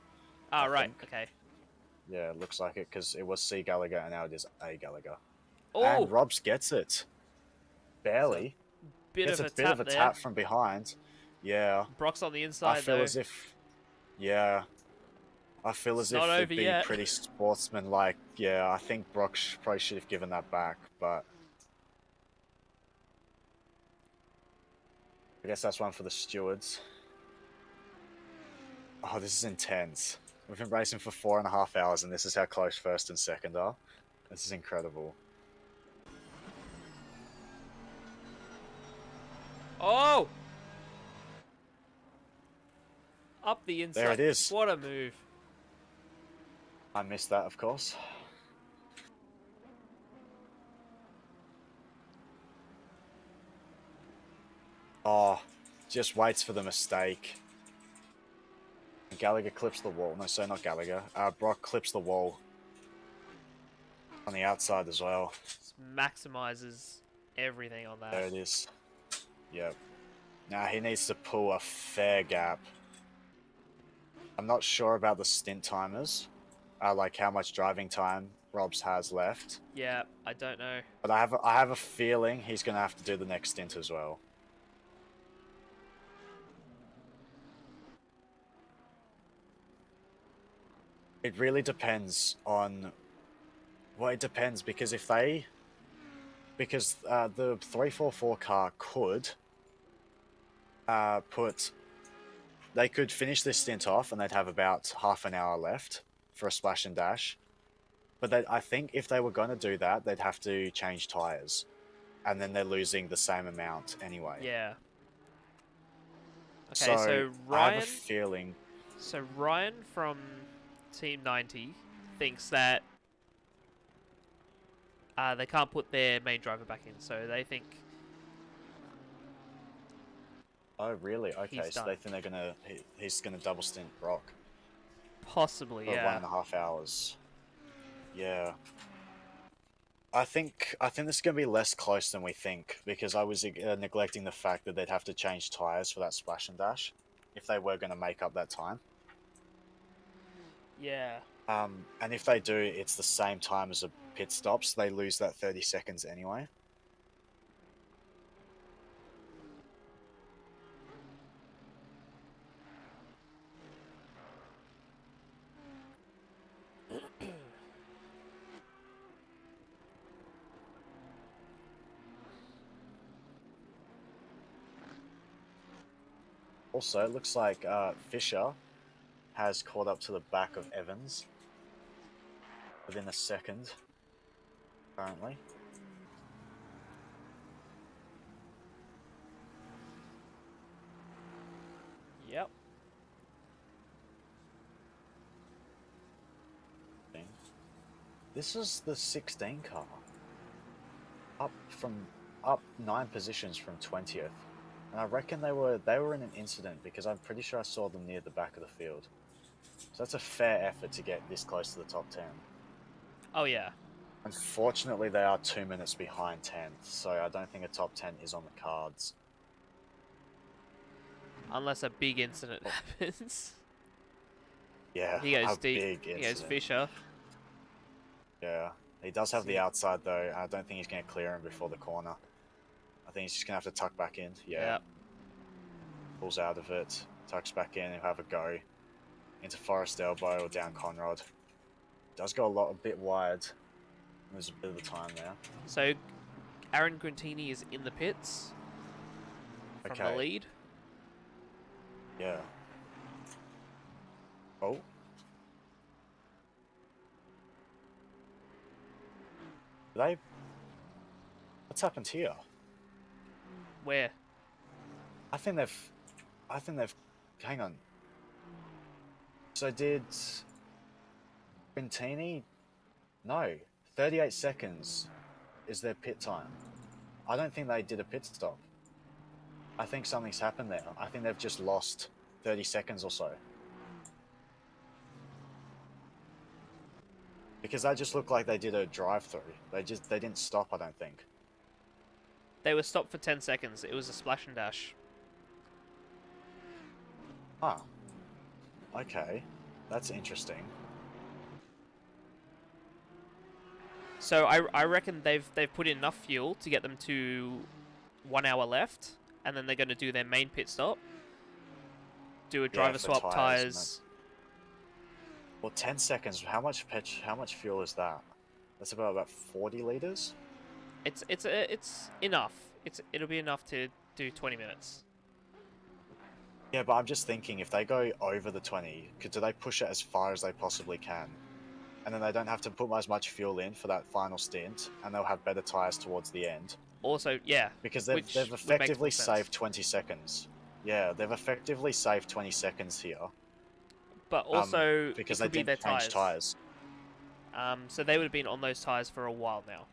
Ah, I right, think. okay. Yeah, it looks like it because it was C Gallagher and now it is A Gallagher. Oh! And Robs gets it. Barely. Bit Gets of a a bit tap of a there. tap from behind. Yeah. Brock's on the inside, I feel though. as if. Yeah. I feel It's as if not it'd over be yet. pretty sportsmanlike. Yeah, I think Brock probably should have given that back, but. I guess that's one for the stewards. Oh, this is intense. We've been racing for 4.5 hours, and this is how close first and second are. This is incredible. Oh! Up the inside. There it is. What a move. I missed that, of course. Oh, just waits for the mistake. Gallagher clips the wall. No, so not Gallagher. Brock clips the wall. On the outside as well. Just maximizes everything on that. There it is. Yep. Now he needs to pull a fair gap. I'm not sure about the stint timers. Like how much driving time Robs has left. Yeah, I don't know. But I have a feeling he's going to have to do the next stint as well. It really depends on... Well, it depends because if they... Because the 344 car could put... They could finish this stint off and they'd have about half an hour left for a splash and dash. But I think if they were going to do that, they'd have to change tyres. And then they're losing the same amount anyway. Yeah. Okay, so I Ryan... have a feeling... So Ryan from Team 90 thinks that they can't put their main driver back in, so they think... Oh, really? Okay, He's so done. they think he's gonna double stint Brock Possibly, for yeah. 1.5 hours. Yeah. I think this is gonna be less close than we think because I was neglecting the fact that they'd have to change tires for that splash and dash if they were gonna make up that time. Yeah. And if they do, it's the same time as a pit stop, so they lose that 30 seconds anyway. Also, it looks like Fisher has caught up to the back of Evans within a second, currently. Yep. This is the 16 car. Up 9 positions from 20th. And I reckon they were in an incident because I'm pretty sure I saw them near the back of the field. So that's a fair effort to get this close to the top 10. Oh, yeah. Unfortunately, they are 2 minutes behind 10th, so I don't think a top 10 is on the cards. Unless a big incident happens. Yeah, He goes a deep. big He goes incident. Fisher. Yeah, he does have the outside though. I don't think he's going to clear him before the corner. I think he's just going to have to tuck back in. Yeah. Yep. Pulls out of it, tucks back in, and have a go into Forest Elbow or down Conrod. Does go a bit wide. There's a bit of the time there. So, Aaron Quintini is in the pits. from the Okay. lead. Yeah. Oh. What's happened here? Where? I think they've. Hang on. So did Quintini? No. 38 seconds is their pit time. I don't think they did a pit stop. I think something's happened there. I think they've just lost 30 seconds or so. Because that just looked like they did a drive-through. They didn't stop, I don't think. They were stopped for 10 seconds. It was a splash and dash. Ah. Okay. That's interesting. So I reckon they've put in enough fuel to get them to 1 hour left, and then they're going to do their main pit stop, do a driver for swap tires. Well, 10 seconds. How much fuel is that? That's about 40 liters. It's enough. It'll be enough to do 20 minutes. Yeah, but I'm just thinking, if they go over the 20, do they push it as far as they possibly can? And then they don't have to put as much fuel in for that final stint, and they'll have better tires towards the end. Also, yeah. Because they've effectively saved 20 seconds. Yeah, they've effectively saved 20 seconds here. But also, because it could they be their didn't change tires. tires. So they would have been on those tires for a while now.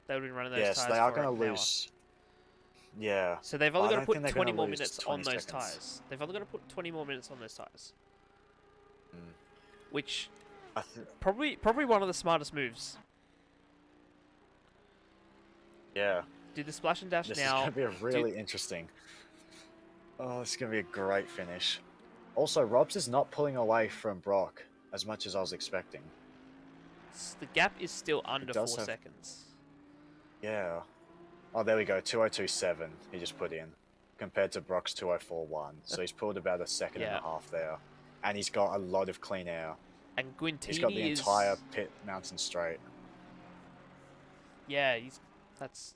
They would have been running those tires Yes, they are for going to an hour. lose. Yeah. So they've but only I got to don't put think they're 20 gonna more lose minutes 20 on those seconds. tires. They've only got to put 20 more minutes on those tires. Mm. Which I probably one of the smartest moves. Yeah. Do the splash and dash This now. is going to be really interesting. Oh, this is going to be a great finish. Also, Robs is not pulling away from Brock as much as I was expecting. The gap is still under 4 does have- seconds. Yeah. Oh, there we go. 2:02.7 he just put in, compared to Brock's 2:04.1. So he's pulled about a second and a half there. And he's got a lot of clean air. And Guintini He's got the is... entire pit mountain straight. Yeah, that's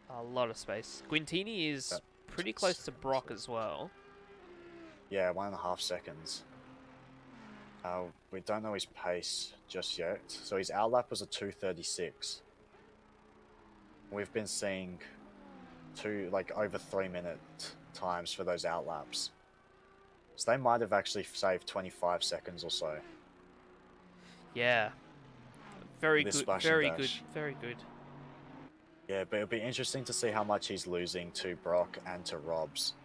a lot of space. Guintini is pretty close to Brock as well. Yeah, 1.5 seconds. We don't know his pace just yet. So his outlap was a 2:36. We've been seeing over 3-minute times for those outlaps. So they might have actually saved 25 seconds or so. Yeah. Very This good. splash and Very good. dash. Very good. Yeah, but it'll be interesting to see how much he's losing to Brock and to Robs.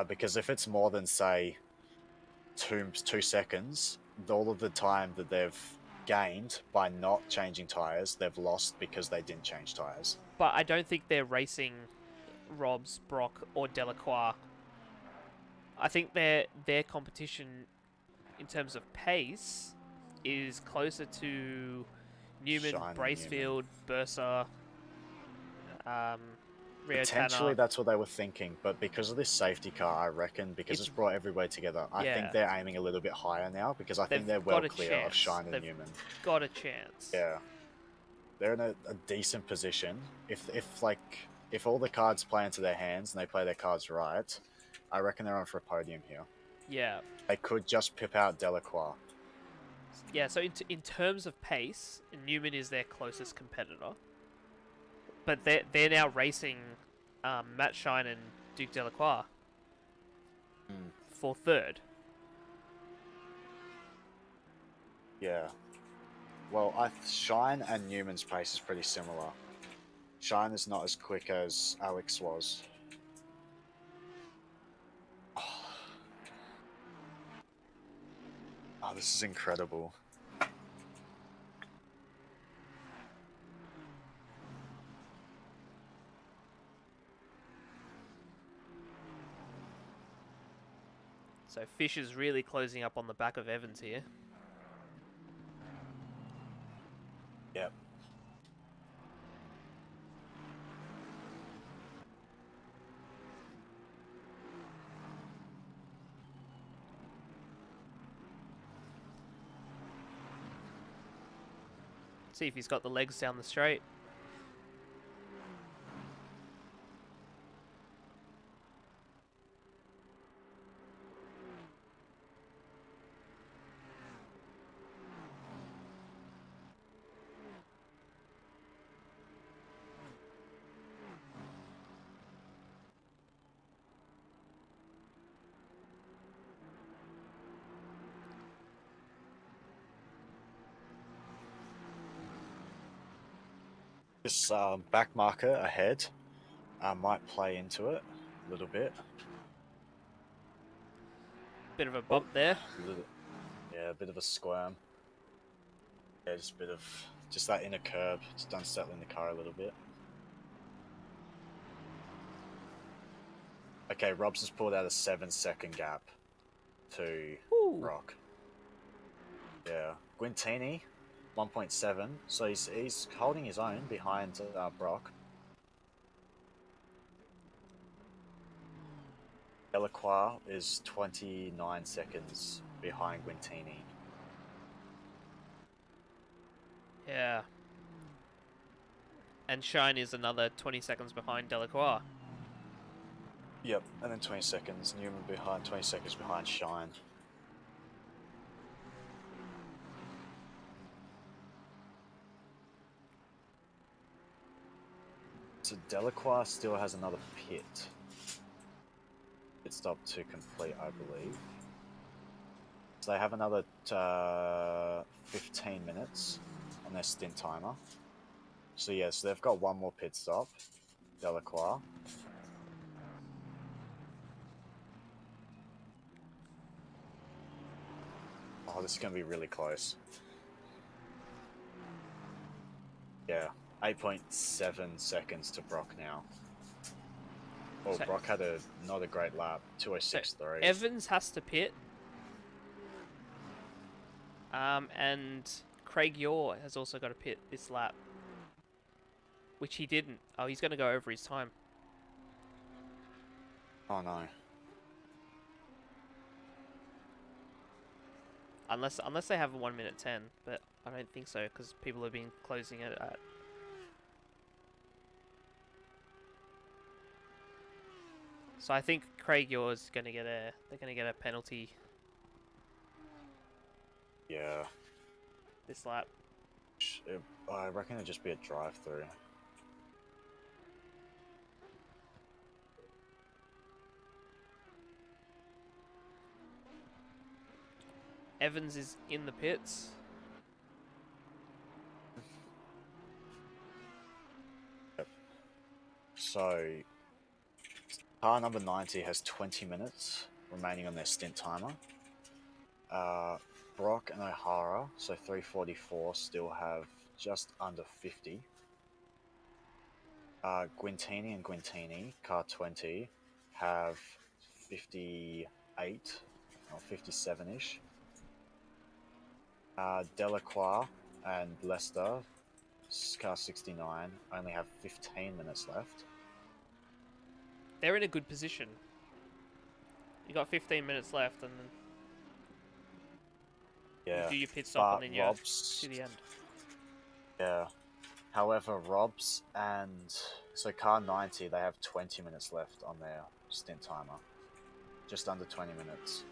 Because if it's more than, say, 2 seconds, all of the time that they've gained by not changing tyres, they've lost because they didn't change tyres. But I don't think they're racing Robs, Brock, or Delacroix. I think their competition in terms of pace is closer to Newman, Shine and Bracefield, Bursa, Rio Potentially Tanner. that's what they were thinking, but because of this safety car, I reckon, because it's brought everybody together, I think they're aiming a little bit higher now, because I think they're well clear of Shine and Newman. Got a chance. Yeah. They're in a decent position. If all the cards play into their hands and they play their cards right, I reckon they're on for a podium here. Yeah. They could just pip out Delacroix. Yeah, so in terms of pace, Newman is their closest competitor. But they're now racing Matt Shine and Duke Delacroix for third. Yeah. Well, Shine and Newman's pace is pretty similar. Shine is not as quick as Alex was. Oh, this is incredible. So Fish is really closing up on the back of Evans here. Yep. See if he's got the legs down the straight. This back marker ahead might play into it a little bit. Bit of a bump there. Yeah, a bit of a squirm. Yeah, just a bit of that inner curb, just unsettling the car a little bit. Okay, Robs has pulled out a 7-second gap to Brock. Yeah, Guintini, 1.7. So he's holding his own behind Brock. Delacroix is 29 seconds behind Guintini. Yeah. And Shine is another 20 seconds behind Delacroix. Yep, and then 20 seconds. Newman behind, 20 seconds behind Shine. So Delacroix still has another pit stop to complete, I believe. So they have another 15 minutes on their stint timer. So yes, they've got one more pit stop, Delacroix. Oh, this is going to be really close. Yeah, 8.7 seconds to Brock now. Oh, So- Brock had not a great lap, 206.3. Evans has to pit. And Craig Yaw has also got to pit this lap. Which he didn't. Oh, he's going to go over his time. Oh no. Unless they have a 1 minute 10, but I don't think so because people have been closing it at. So I think Craig Yaw is going to get a. They're going to get a penalty Yeah. this lap. I reckon it'd just be a drive-through. Evans is in the pits. Yep. So, car number 90 has 20 minutes remaining on their stint timer. Brock and O'Hara, so 344, still have just under 50. Guintini and Guintini, car 20, have 58 or 57-ish. Delacroix and Leicester, car 69, only have 15 minutes left. They're in a good position. You got 15 minutes left, and then Yeah, you do your pit stop, and then you're Robs, to the end. yeah. However, Robs and so car 90, they have 20 minutes left on their stint timer, just under 20 minutes.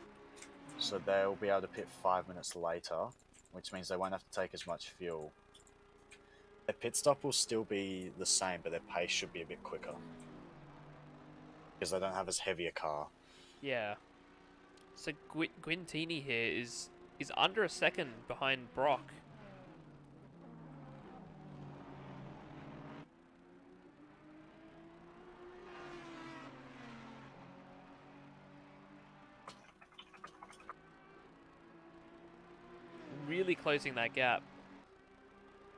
So they'll be able to pit 5 minutes later, which means they won't have to take as much fuel. Their pit stop will still be the same, but their pace should be a bit quicker because they don't have as heavy a car. Yeah. So Guintini here is under a second behind Brock. Really closing that gap.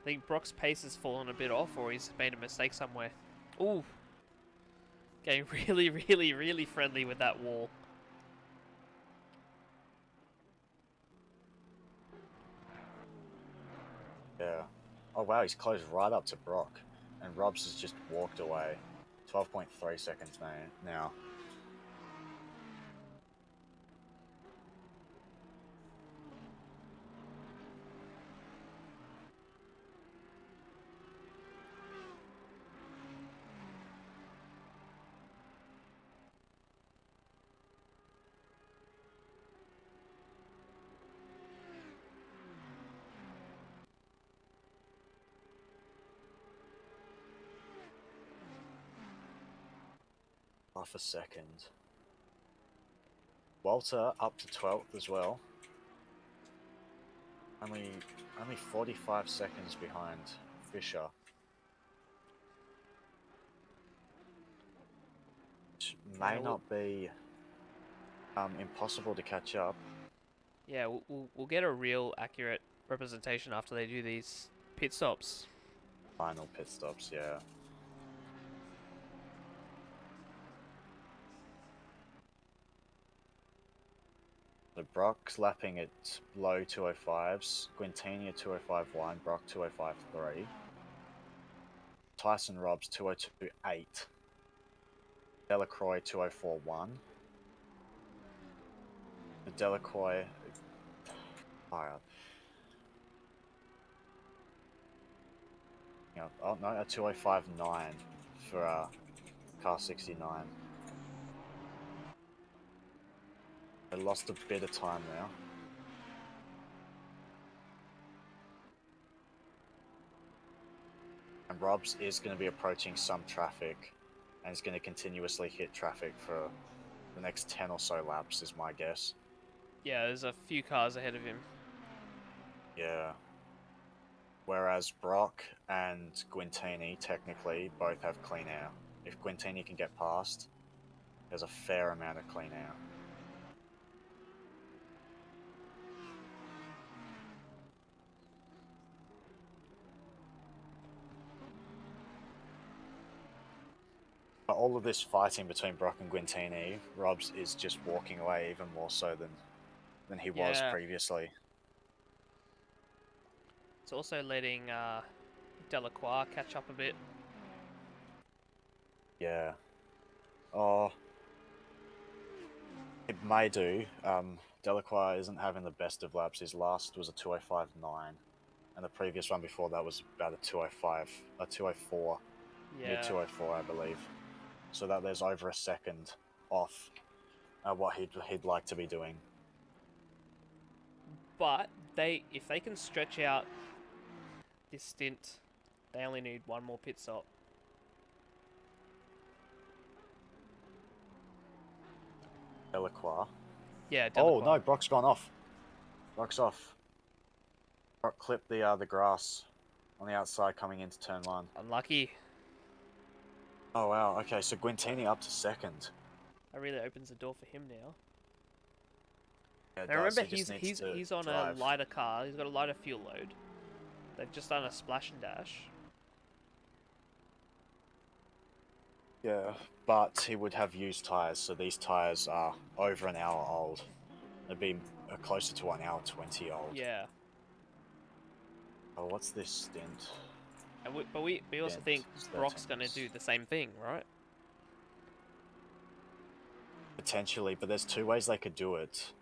I think Brock's pace has fallen a bit off, or he's made a mistake somewhere. Ooh. Getting really, really, really friendly with that wall. Yeah. Oh wow, he's closed right up to Brock, and Robs has just walked away. 12.3 seconds now. Half a second. Walter up to 12th as well. Only 45 seconds behind Fisher. may Yeah, not be impossible to catch up. Yeah, we'll get a real accurate representation after they do these pit stops. Final pit stops, yeah. So Brock's lapping at low 205s, Quintini at 205.1, Brock 205.3, Tyson Robs 202.8, Delacroix 204.1. The Delacroix. Oh no, a 205.9 for car 69. They lost a bit of time now. And Robs is going to be approaching some traffic and is going to continuously hit traffic for the next 10 or so laps, is my guess. Yeah, there's a few cars ahead of him. Yeah. Whereas Brock and Guintini technically both have clean air. If Guintini can get past, there's a fair amount of clean air. But all of this fighting between Brock and Guintini, Robs is just walking away even more so than he was Yeah. previously. It's also letting Delacroix catch up a bit. Yeah. Oh, it may do. Delacroix isn't having the best of laps. His last was a 205.9, and the previous one before that was about a 204, Yeah. mid 204, I believe. So that there's over a second off what he'd like to be doing. But if they can stretch out this stint, they only need one more pit stop. Delacroix. Yeah, Oh Delacroix. no, Brock's gone off. Brock's off. Brock clipped the grass on the outside coming into turn 1. Unlucky. Oh wow, okay, so Guintini up to second. That really opens the door for him now. Yeah, Now remember, he's on drive. a lighter car. He's got a lighter fuel load. They've just done a splash and dash. Yeah, but he would have used tyres, so these tyres are over an hour old. They'd be closer to 1 hour 20 old. Yeah. Oh, what's this stint? And we also Stint, think it's Brock's 13 going to do the same thing, right? Potentially, but there's two ways they could do it.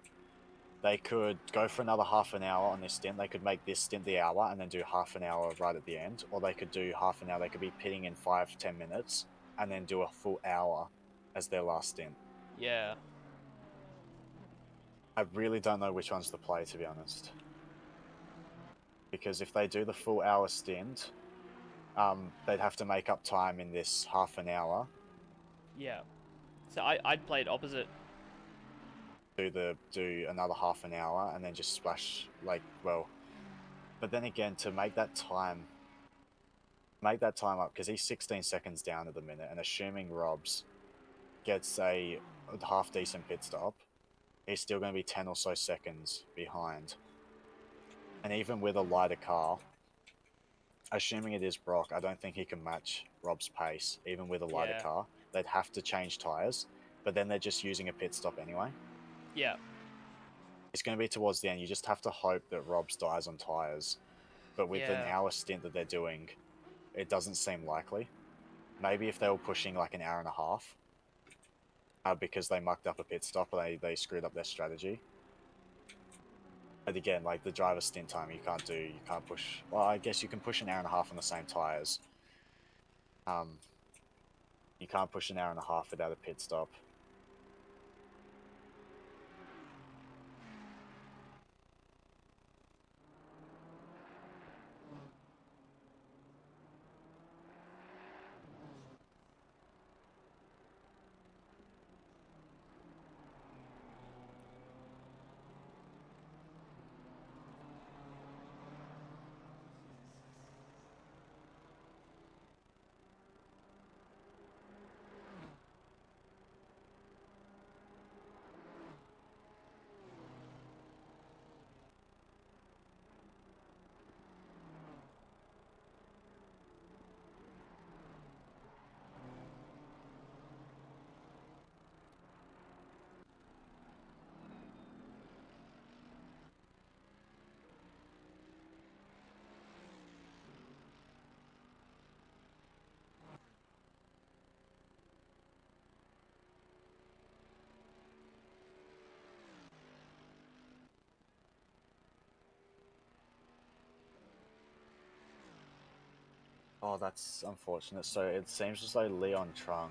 They could go for another half an hour on this stint. They could make this stint the hour and then do half an hour right at the end. Or they could do half an hour. They could be pitting in 5-10 minutes and then do a full hour as their last stint. Yeah. I really don't know which one's the play, to be honest. Because if they do the full hour stint, they'd have to make up time in this half an hour. Yeah. So I'd play it opposite. Do another half an hour and then just splash, but then again, to make that time up, because he's 16 seconds down at the minute, and assuming Robs gets a half decent pit stop, he's still going to be 10 or so seconds behind. And even with a lighter car, assuming it is Brock, I don't think he can match Rob's pace, even with a lighter car. They'd have to change tyres, but then they're just using a pit stop anyway. Yeah. It's going to be towards the end. You just have to hope that Robs dies on tyres. But with an hour stint that they're doing, it doesn't seem likely. Maybe if they were pushing like an hour and a half, because they mucked up a pit stop, they screwed up their strategy. But again, like the driver stint time, you can't push. Well, I guess you can push an hour and a half on the same tyres. You can't push an hour and a half without a pit stop. Oh, that's unfortunate. So it seems as though Leon Trung,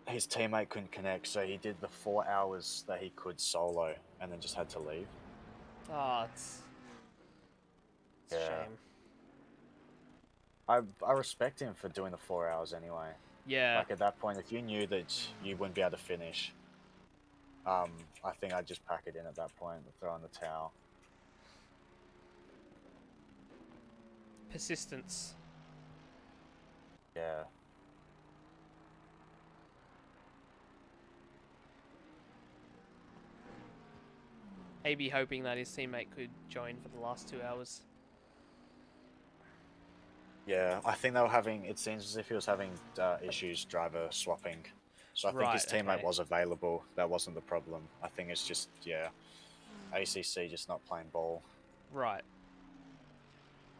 his teammate couldn't connect, so he did the 4 hours that he could solo, and then just had to leave. Oh, it's a Yeah. shame. I respect him for doing the 4 hours anyway. Yeah. Like at that point, if you knew that you wouldn't be able to finish, I think I'd just pack it in at that point and throw in the towel. Persistence. Yeah. Maybe hoping that his teammate could join for the last 2 hours. Yeah, I think they were having. It seems as if he was having issues driver swapping, so I think his Right, teammate okay. was available. That wasn't the problem. I think it's just ACC just not playing ball. Right.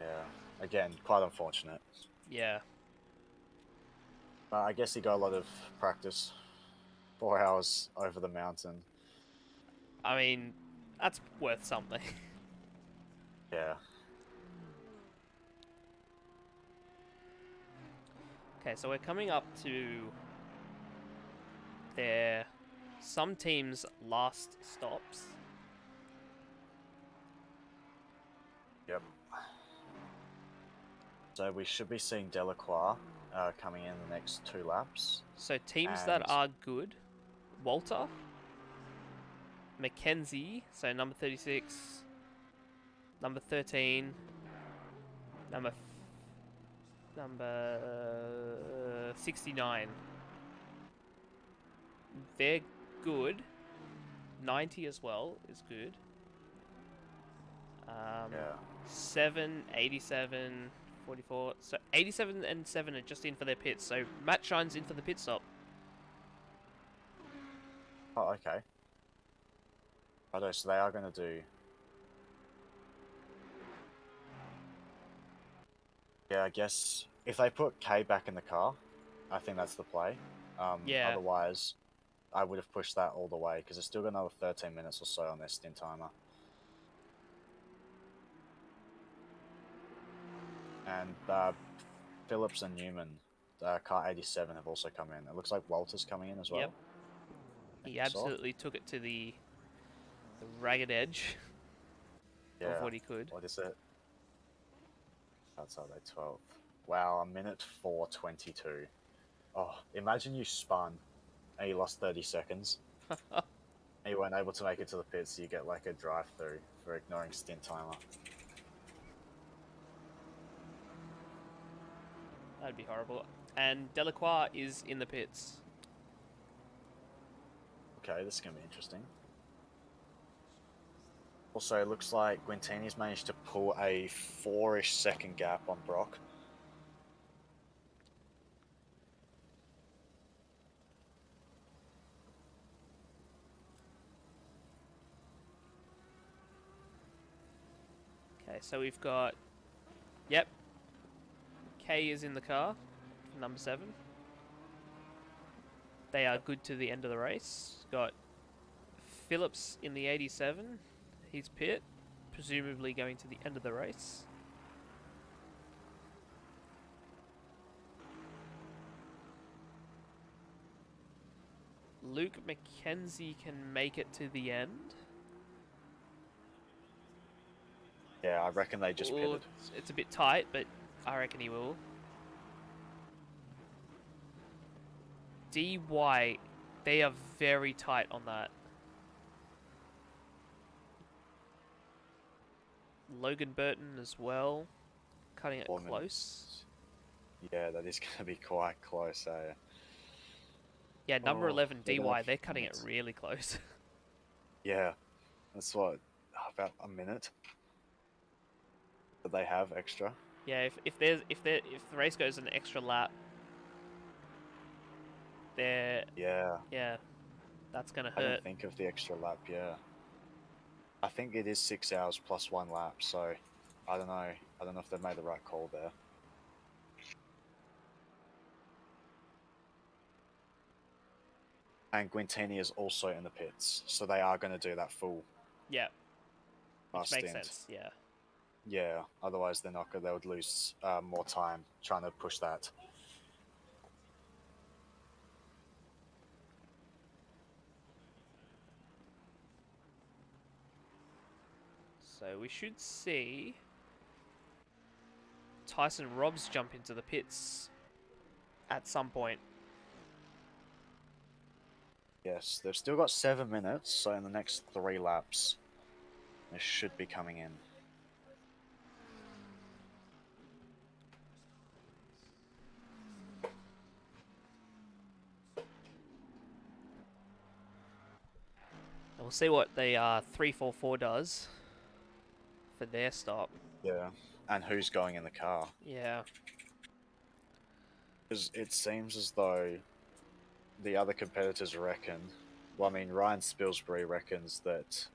Yeah, again, quite unfortunate. Yeah. But I guess he got a lot of practice. 4 hours over the mountain. I mean, that's worth something. Yeah. Okay, so we're coming up to some teams' last stops. Yep. So we should be seeing Delacroix coming in the next 2 laps. So teams that And- are good: Walter, Mackenzie, so number 36, number 13, number 69. They're good. 90 as well is good. Yeah. 7, 87, 44. So 87 and 7 are just in for their pits. So Matt Shine's in for the pit stop. Oh, okay. Righto, so they are going to do... Yeah, I guess if they put K back in the car, I think that's the play. Yeah. Otherwise, I would have pushed that all the way, because it's still got another 13 minutes or so on their stint timer. And Phillips and Newman, car 87, have also come in. It looks like Walter's coming in as well. Yep. He absolutely took it to the ragged edge of what he could. What is it? Outside day 12. Wow, a minute 4:22. Oh, imagine you spun and you lost 30 seconds. And you weren't able to make it to the pits, so you get like a drive-through for ignoring stint timer. That'd be horrible. And Delacroix is in the pits. Okay, this is going to be interesting. Also, it looks like Guintini's managed to pull a 4-ish second gap on Brock. Okay, so we've got... Yep. K is in the car. Number 7. They are good to the end of the race. Got Phillips in the 87. He's pit. Presumably going to the end of the race. Luke McKenzie can make it to the end. Yeah, I reckon they just pitted. It's a bit tight, but I reckon he will. DY, they are very tight on that. Logan Burton as well, cutting it 4 close. minutes. Yeah, that is going to be quite close, eh? Yeah, number 11, they're gonna DY, have they're cutting it minutes. really close. Yeah, that's what, about a minute that they have extra. Yeah, if the race goes an extra lap, they're Yeah, that's gonna I hurt. didn't think of the extra lap, yeah. I think it is 6 hours plus 1 lap, so I don't know. I don't know if they've made the right call there. And Guintini is also in the pits, so they are going to do that full Yeah, which makes stint. sense. Yeah. Yeah, otherwise they're not. They would lose more time trying to push that. So we should see Tyson Robbs jump into the pits at some point. Yes, they've still got 7 minutes, so in the next 3 laps, they should be coming in. And we'll see what the 344 does for their stop. Yeah, and who's going in the car? Yeah. Because it seems as though the other competitors reckon, well, I mean, Ryan Spilsbury reckons that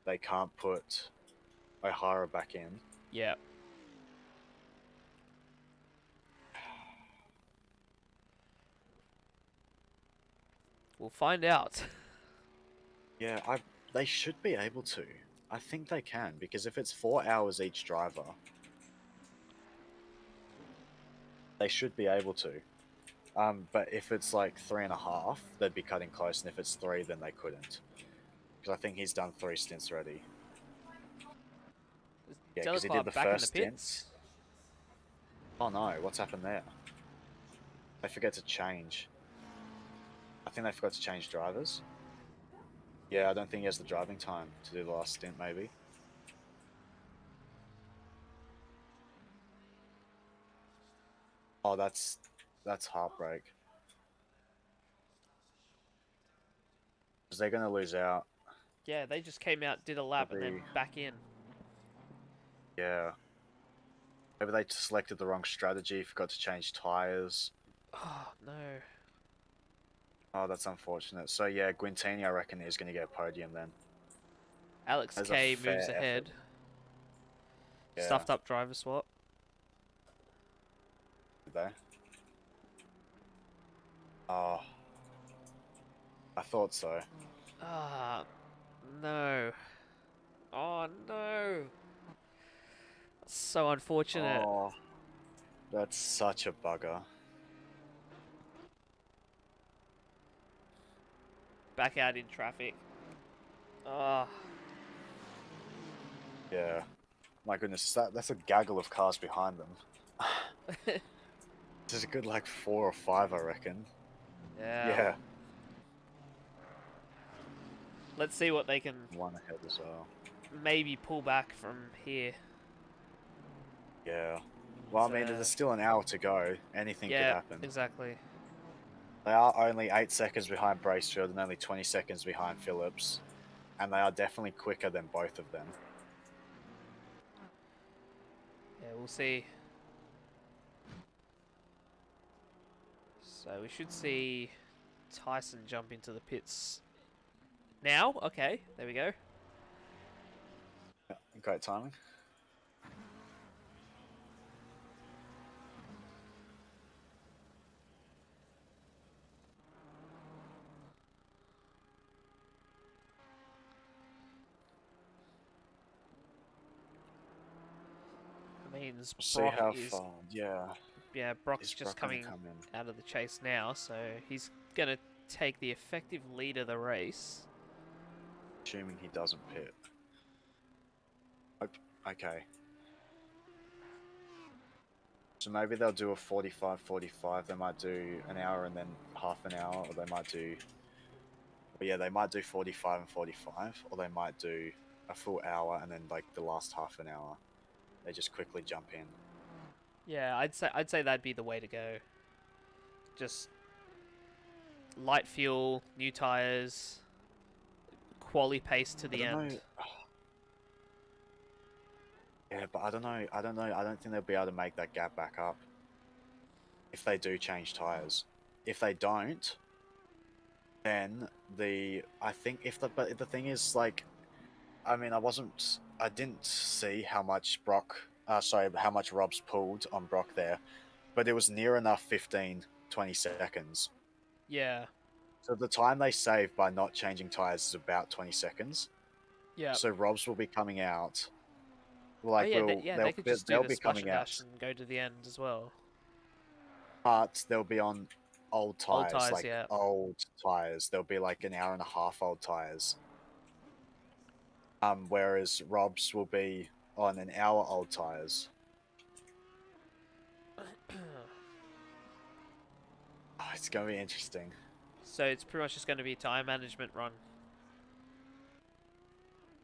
they can't put O'Hara back in. Yeah. We'll find out. Yeah, they should be able to. I think they can, because if it's 4 hours each driver, they should be able to. But if it's like 3.5, they'd be cutting close, and if it's 3, then they couldn't. Because I think he's done 3 stints already. Yeah, because he did the first stint. Oh no, what's happened there? They forget to change. I think they forgot to change drivers. Yeah, I don't think he has the driving time to do the last stint, maybe. Oh, that's heartbreak. Because they're going to lose out. Yeah, they just came out, did a lap, and then back in. Yeah. Maybe they selected the wrong strategy, forgot to change tyres. Oh, no. Oh, that's unfortunate. So yeah, Guintini, I reckon, is going to get a podium then. Alex K moves ahead. Yeah. Stuffed up driver swap. Did they? Oh. I thought so. Ah, no. Oh, no. That's so unfortunate. Oh, that's such a bugger. Back out in traffic. Ah. Yeah. My goodness, that's a gaggle of cars behind them. There's a good like 4 or 5, I reckon. Yeah. Yeah. Let's see what they can One ahead as well. maybe pull back from here. Yeah. Well, I mean, there's still an hour to go. Anything could happen. Exactly. They are only 8 seconds behind Bracefield and only 20 seconds behind Phillips. And they are definitely quicker than both of them. Yeah, we'll see. So we should see Tyson jump into the pits now. Okay, there we go. Yeah, great timing. Means See Brough how is, far. Yeah. yeah, Brock's Is just Brock gonna coming come in? out of the chase now, so he's gonna take the effective lead of the race. Assuming he doesn't pit. Okay. So maybe they'll do a 45-45. They might do an hour and then half an hour, or they might do... But yeah, they might do 45 and 45, or they might do a full hour and then like the last half an hour. They just quickly jump in. Yeah, I'd say that'd be the way to go. Just light fuel, new tires, quali pace to the end. Know. Yeah, but I don't know. I don't think they'll be able to make that gap back up if they do change tires. If they don't, then but the thing is, like, I mean, I didn't see how much how much Rob's pulled on Brock there, but it was near enough 15, 20 seconds. Yeah. So the time they save by not changing tires is about 20 seconds. Yeah. So Rob's will be coming out Like, oh yeah, we'll, they could just do they'll the be splash coming and out, dash and go to the end as well. but they'll be on old Old tires, tyres, like yeah. old tires. They'll be like an hour and a half old tires. Whereas Rob's will be on an hour old tires. Oh, it's gonna be interesting. So it's pretty much just going to be a time management run.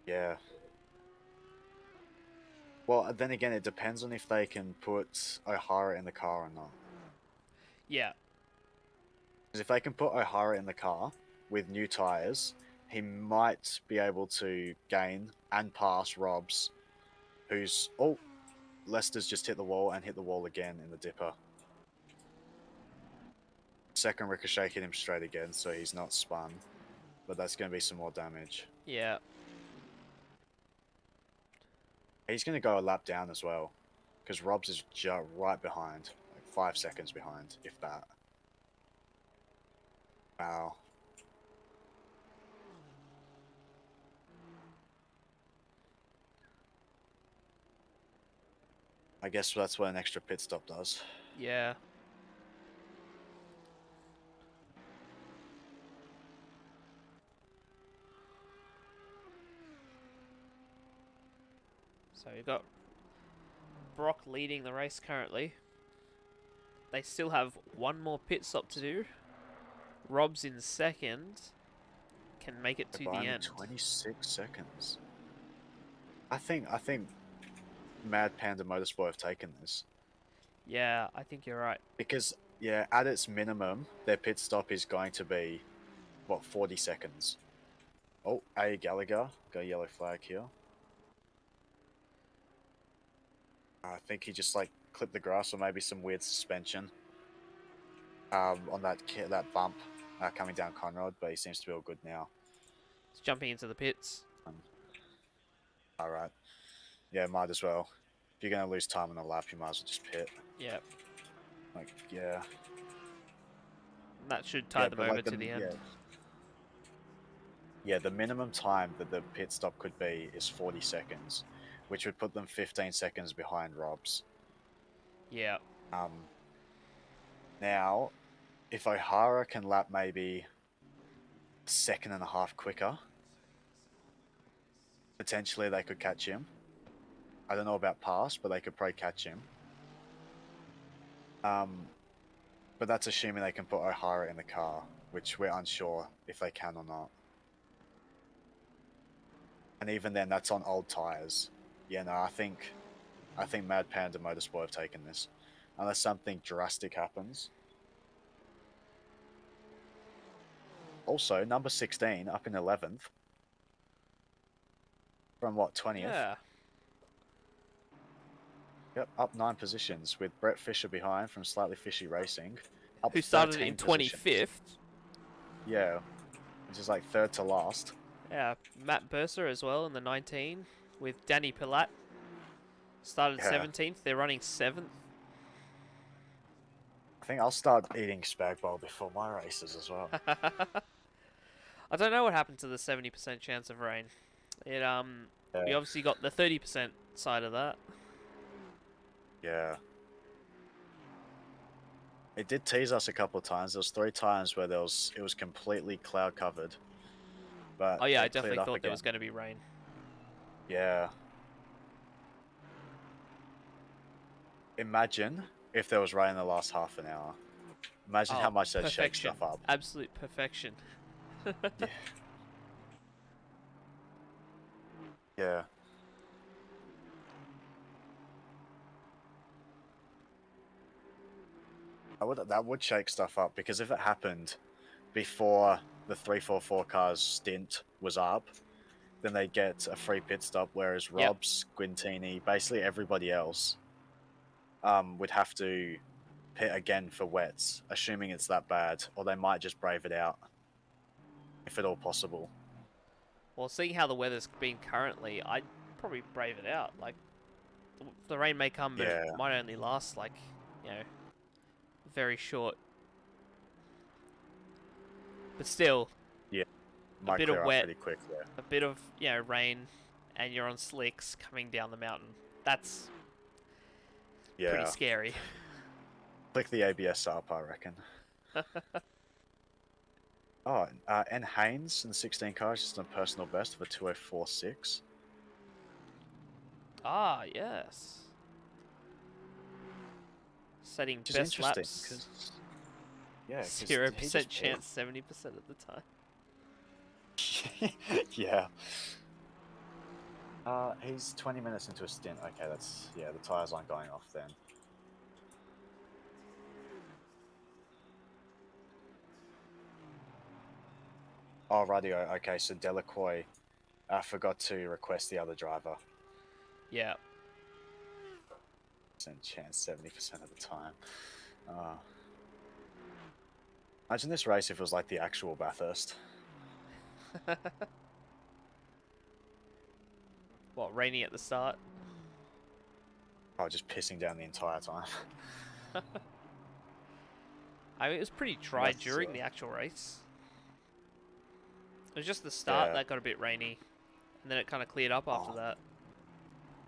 Yeah. Well, then again, it depends on if they can put O'Hara in the car or not. Yeah. Because if they can put O'Hara in the car with new tires, he might be able to gain and pass Rob's, who's... Oh, Lester's just hit the wall and hit the wall again in the dipper. Second ricochet hit him straight again, so he's not spun. But that's going to be some more damage. Yeah. He's going to go a lap down as well, because Rob's is right behind, like 5 seconds behind, if that. Wow. I guess that's what an extra pit stop does. Yeah. So we've got Brock leading the race currently. They still have one more pit stop to do. Rob's in second. Can make it to the By only end. 26 seconds. I think Mad Panda Motorsport have taken this. Yeah, I think you're right. Because, yeah, at its minimum, their pit stop is going to be, what, 40 seconds. Oh, A. Gallagher. Got a yellow flag here. I think he just, like, clipped the grass or maybe some weird suspension on that bump coming down Conrad, but he seems to be all good now. He's jumping into the pits. Alright. Yeah, might as well. If you're going to lose time on the lap, you might as well just pit. Yep. Like, yeah. That should tie them over to the end. Yeah, the minimum time that the pit stop could be is 40 seconds, which would put them 15 seconds behind Rob's. Yeah. Now, if O'Hara can lap maybe a second and a half quicker, potentially they could catch him. I don't know about pass, but they could probably catch him. But that's assuming they can put O'Hara in the car, which we're unsure if they can or not. And even then, that's on old tires. Yeah, no, I think Mad Panda Motorsport have taken this, unless something drastic happens. Also, number 16 up in 11th. From what, 20th? Yeah. Yep, up 9 positions with Brett Fisher behind from Slightly Fishy Racing. Up Who started 13 in positions. 25th. Yeah, which is like third to last. Yeah, Matt Burser as well in the 19 with Danny Pilat. Started 17th. They're running 7th. I think I'll start eating spag bowl before my races as well. I don't know what happened to the 70% chance of rain. It we obviously got the 30% side of that. Yeah. It did tease us a couple of times. There was 3 times where it was completely cloud covered. But oh yeah, I it cleared definitely up thought there again. was going to be rain. Yeah. Imagine if there was rain in the last half an hour. Imagine how much that shakes perfection. stuff up. Absolute perfection. Yeah. Yeah. That would shake stuff up, because if it happened before the 344 car's stint was up, then they get a free pit stop, whereas Rob, Squintini, basically everybody else would have to pit again for wets, assuming it's that bad, or they might just brave it out, if at all possible. Well, seeing how the weather's been currently, I'd probably brave it out. Like, the rain may come, but it might only last, like, you know, very short. But still, Might a bit clear of up wet, pretty quick, yeah. a bit of, you know, rain, and you're on slicks coming down the mountain. That's Yeah. pretty scary. Click the ABS up, I reckon. Oh, and Haynes in the 16 cars just on personal best of a 2:04.6. Ah, yes. Setting Which is best interesting, laps. 'cause- yeah, 0% chance, 70% of the time. Yeah. He's 20 minutes into a stint. Okay, that's the tires aren't going off then. Oh, radio. Okay, so Delacroix forgot to request the other driver. Yeah. Chance 70% of the time. Imagine this race if it was like the actual Bathurst. What, raining at the start? Oh, just pissing down the entire time. I mean, it was pretty dry That's, during the actual race. It was just the start that got a bit rainy, and then it kind of cleared up after that.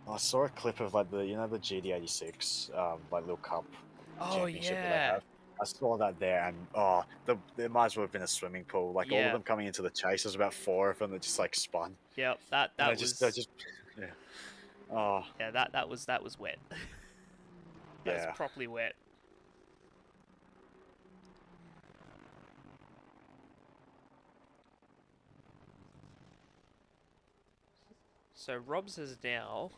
I saw a clip of like the GD86 like little cup championship that they yeah. have. I saw that there, and there might as well have been a swimming pool. Like all of them coming into the chase, there's about 4 of them that just like spun. Yep, that was just yeah. Oh yeah, that was wet. That was properly wet. So Rob's is now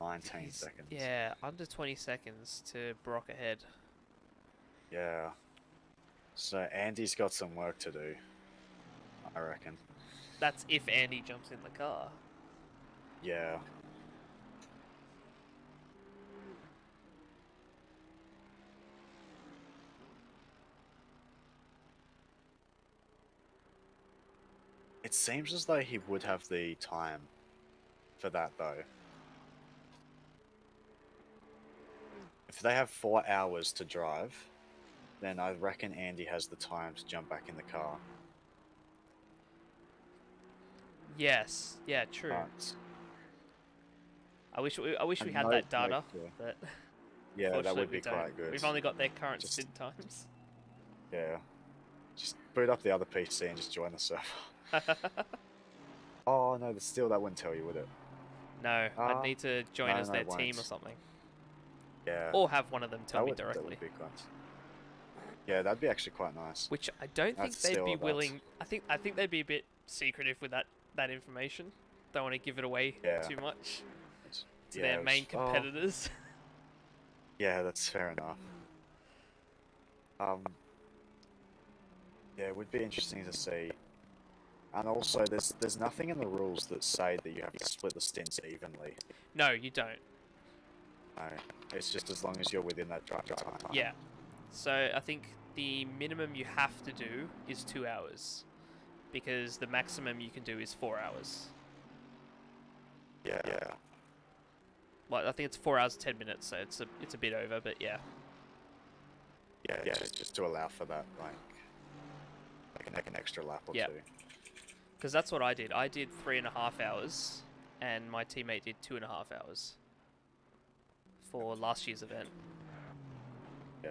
19 seconds. Yeah, under 20 seconds to Brough ahead. Yeah. So Andy's got some work to do, I reckon. That's if Andy jumps in the car. Yeah. It seems as though he would have the time for that, though. If they have 4 hours to drive, then I reckon Andy has the time to jump back in the car. Yes. Yeah, true. But I wish we had that data, but yeah, that would be we don't. quite good. We've only got their current stint times. Yeah. Just boot up the other PC and just join the server. Oh no, still that wouldn't tell you, would it? No, I'd need to join as their team or something. Yeah. Or have one of them tell me directly. That would be quite... Yeah, that'd be actually quite nice. Which I don't think they'd be willing. I think they'd be a bit secretive with that information. Don't want to give it away too much to their main competitors. Yeah, that's fair enough. Yeah, it would be interesting to see. And also, there's nothing in the rules that say that you have to split the stints evenly. No, you don't. No, it's just as long as you're within that drive time. Yeah. So I think the minimum you have to do is 2 hours, because the maximum you can do is 4 hours. Yeah. Well, I think it's 4 hours 10 minutes, so it's a bit over, but yeah. Yeah, just to allow for that, like an extra lap or two. Because that's what I did. I did 3.5 hours, and my teammate did 2.5 hours for last year's event. Yeah.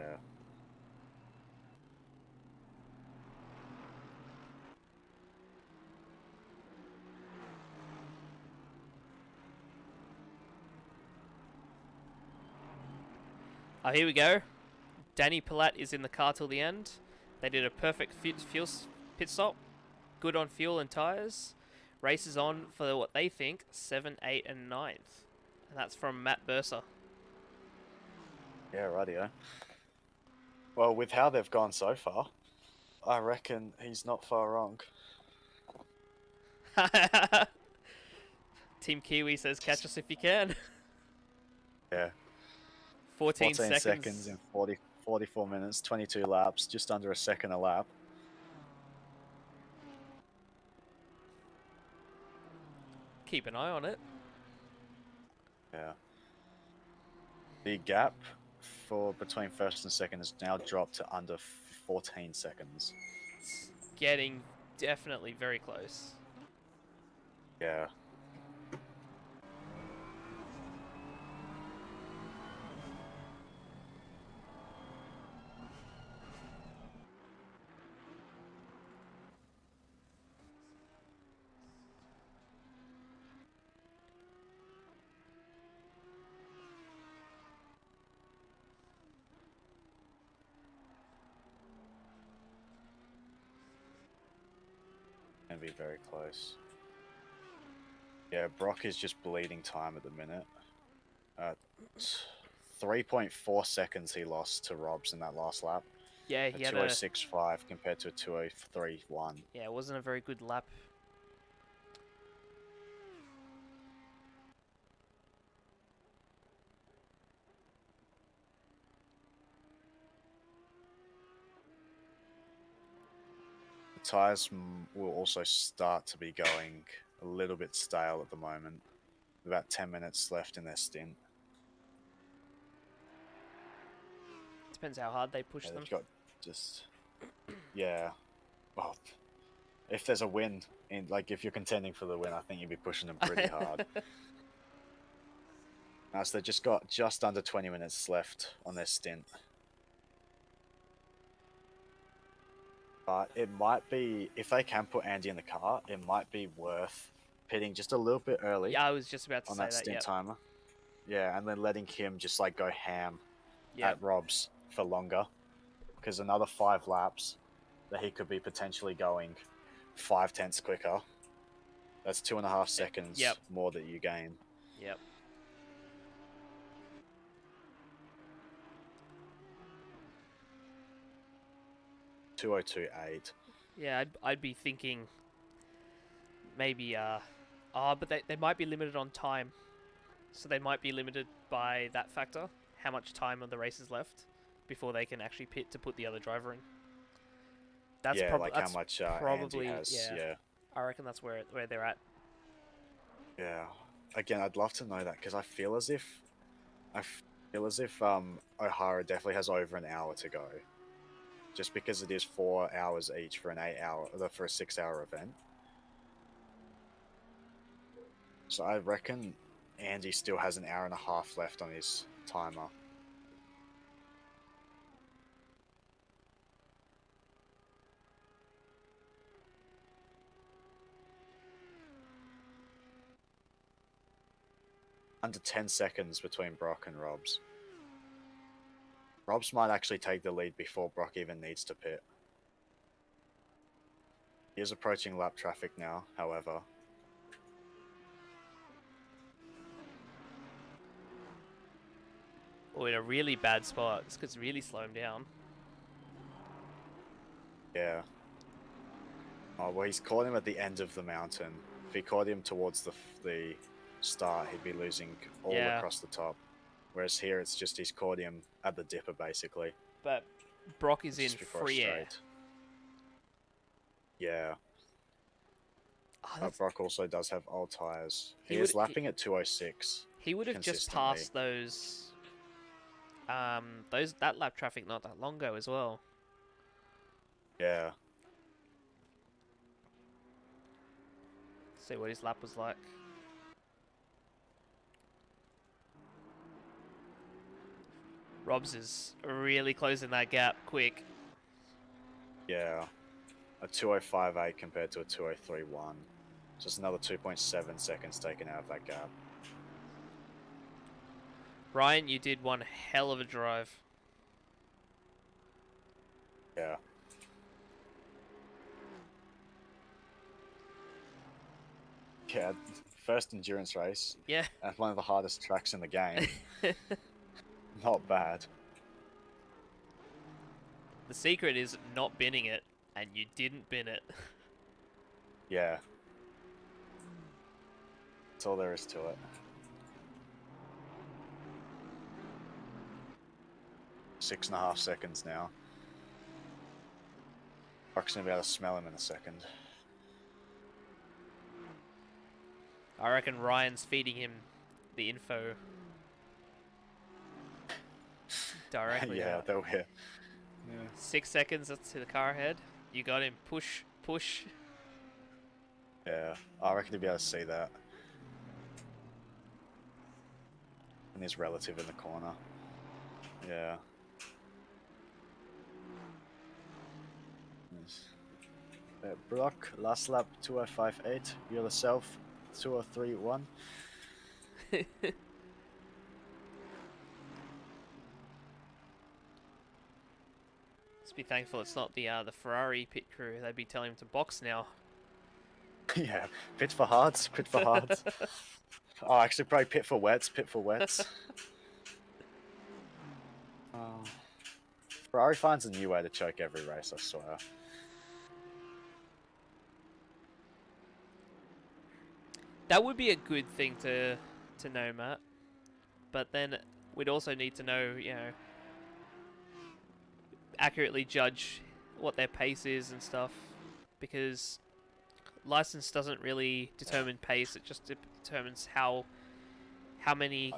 Oh, here we go. Danny Palat is in the car till the end. They did a perfect fuel pit stop. Good on fuel and tyres. Race is on for what they think 7th, 8th, and 9th. And that's from Matt Burser. Yeah, rightio. Well, with how they've gone so far, I reckon he's not far wrong. Team Kiwi says, catch us if you can. Yeah. 14 seconds in 44 minutes, 22 laps, just under a second a lap. Keep an eye on it. Yeah. The gap for between first and second has now dropped to under 14 seconds. It's getting definitely very close. Yeah. to be very close. Yeah, Brock is just bleeding time at the minute. 3.4 seconds he lost to Robs in that last lap. Yeah, A he had a 206.5 compared to a 203.1. yeah, it wasn't a very good lap. The tyres will also start to be going a little bit stale at the moment. About 10 minutes left in their stint. Depends how hard they push Yeah, them. they've got just... Yeah. Well, if there's a win, like if you're contending for the win, I think you'd be pushing them pretty hard. So they've just got just under 20 minutes left on their stint. But it might be, if they can put Andy in the car, it might be worth pitting just a little bit early Yeah, I was just about to on say that that. stint Yep. timer. Yeah, and then letting him just like go ham Yep. at Rob's for longer. Because another 5 laps that he could be potentially going 5/10 quicker. That's 2.5 seconds Yep. more that you gain. Yep. .202.8. Yeah, I'd be thinking maybe but they might be limited on time. So they might be limited by that factor, how much time of the race is left before they can actually pit to put the other driver in. That's Yeah, like that's how much probably Andy has. Yeah. I reckon that's where they're at. Yeah. Again, I'd love to know that because I feel as if O'Hara definitely has over an hour to go, just because it is 4 hours each for a 6-hour event. So I reckon Andy still has an hour and a half left on his timer. Under 10 seconds between Brock and Robs. Robs might actually take the lead before Brock even needs to pit. He is approaching lap traffic now, however. Or in a really bad spot. This could really slow him down. Yeah. Oh, well, he's caught him at the end of the mountain. If he caught him towards the start, he'd be losing all across the top. Whereas here, it's just he's caught him at the dipper, basically. But Brock is in Just before a free air. straight. Yeah. Oh, But Brock also does have old tyres. He He is would- lapping at 206. He would have just consistently. passed that lap traffic not that long ago as well. Yeah. See what his lap was like. Robs is really closing that gap quick. Yeah. A 205.8 compared to a 203.1. Just another 2.7 seconds taken out of that gap. Ryan, you did one hell of a drive. Yeah. Yeah, first endurance race. Yeah. And one of the hardest tracks in the game. Not bad. The secret is not binning it, and you didn't bin it. Yeah. That's all there is to it. 6.5 seconds now. Brock's gonna be able to smell him in a second. I reckon Ryan's feeding him the info directly. Yeah, out. they'll hear. 6 seconds, that's to the car ahead. You got him. Push, push. Yeah, I reckon he'll be able to see that. And his relative in the corner. Yeah. Brock, last lap 205.8. Yourself 203.1. Let's be thankful it's not the Ferrari pit crew. They'd be telling him to box now. Yeah, pit for hards, pit for hards. Oh, actually, probably pit for wets, pit for wets. Ferrari finds a new way to choke every race, I swear. That would be a good thing to know, Matt. But then we'd also need to know, accurately judge what their pace is and stuff, because license doesn't really determine pace. It just determines how many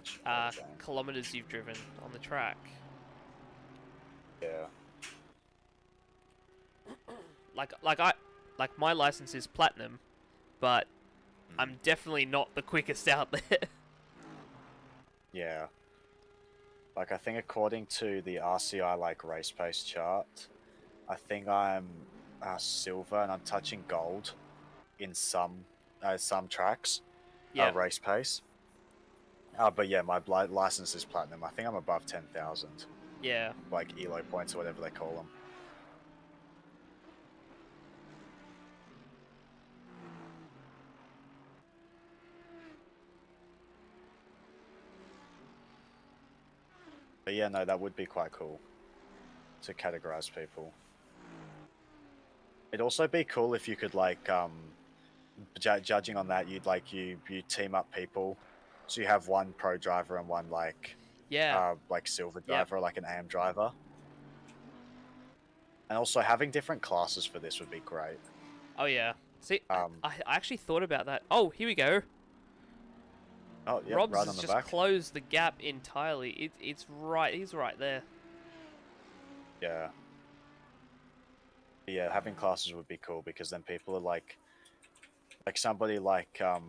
kilometers you've driven on the track. Yeah. Like my license is platinum, but I'm definitely not the quickest out there. Yeah. Like, I think according to the RCI, like, race pace chart, I think I'm silver and I'm touching gold in some tracks, Yeah. race pace. But yeah, my license is platinum. I think I'm above 10,000. Yeah. Like, ELO points or whatever they call them. But yeah, no, that would be quite cool to categorize people. It'd also be cool if you could, like, judging on that, you'd like you team up people, so you have one pro driver and one like silver driver, or like an AM driver. And also having different classes for this would be great. Oh yeah. See, I actually thought about that. Oh, here we go. Oh yeah, Rob's right has on the just back. closed the gap entirely. It's right. He's right there. Yeah. But yeah, having classes would be cool because then people are like somebody like I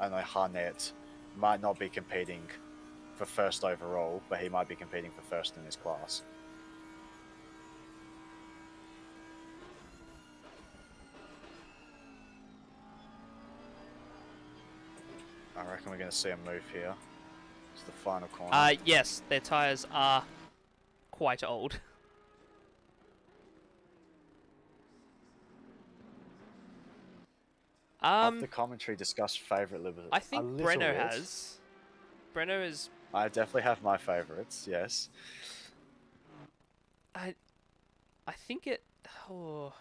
don't know, Harnett might not be competing for first overall, but he might be competing for first in his class. I reckon we're going to see a move here. It's the final corner. Yes, their tires are quite old. Have the commentary discussed favourite livery? I think Breno has. Breno is. I definitely have my favourites. Yes. I think it. Oh.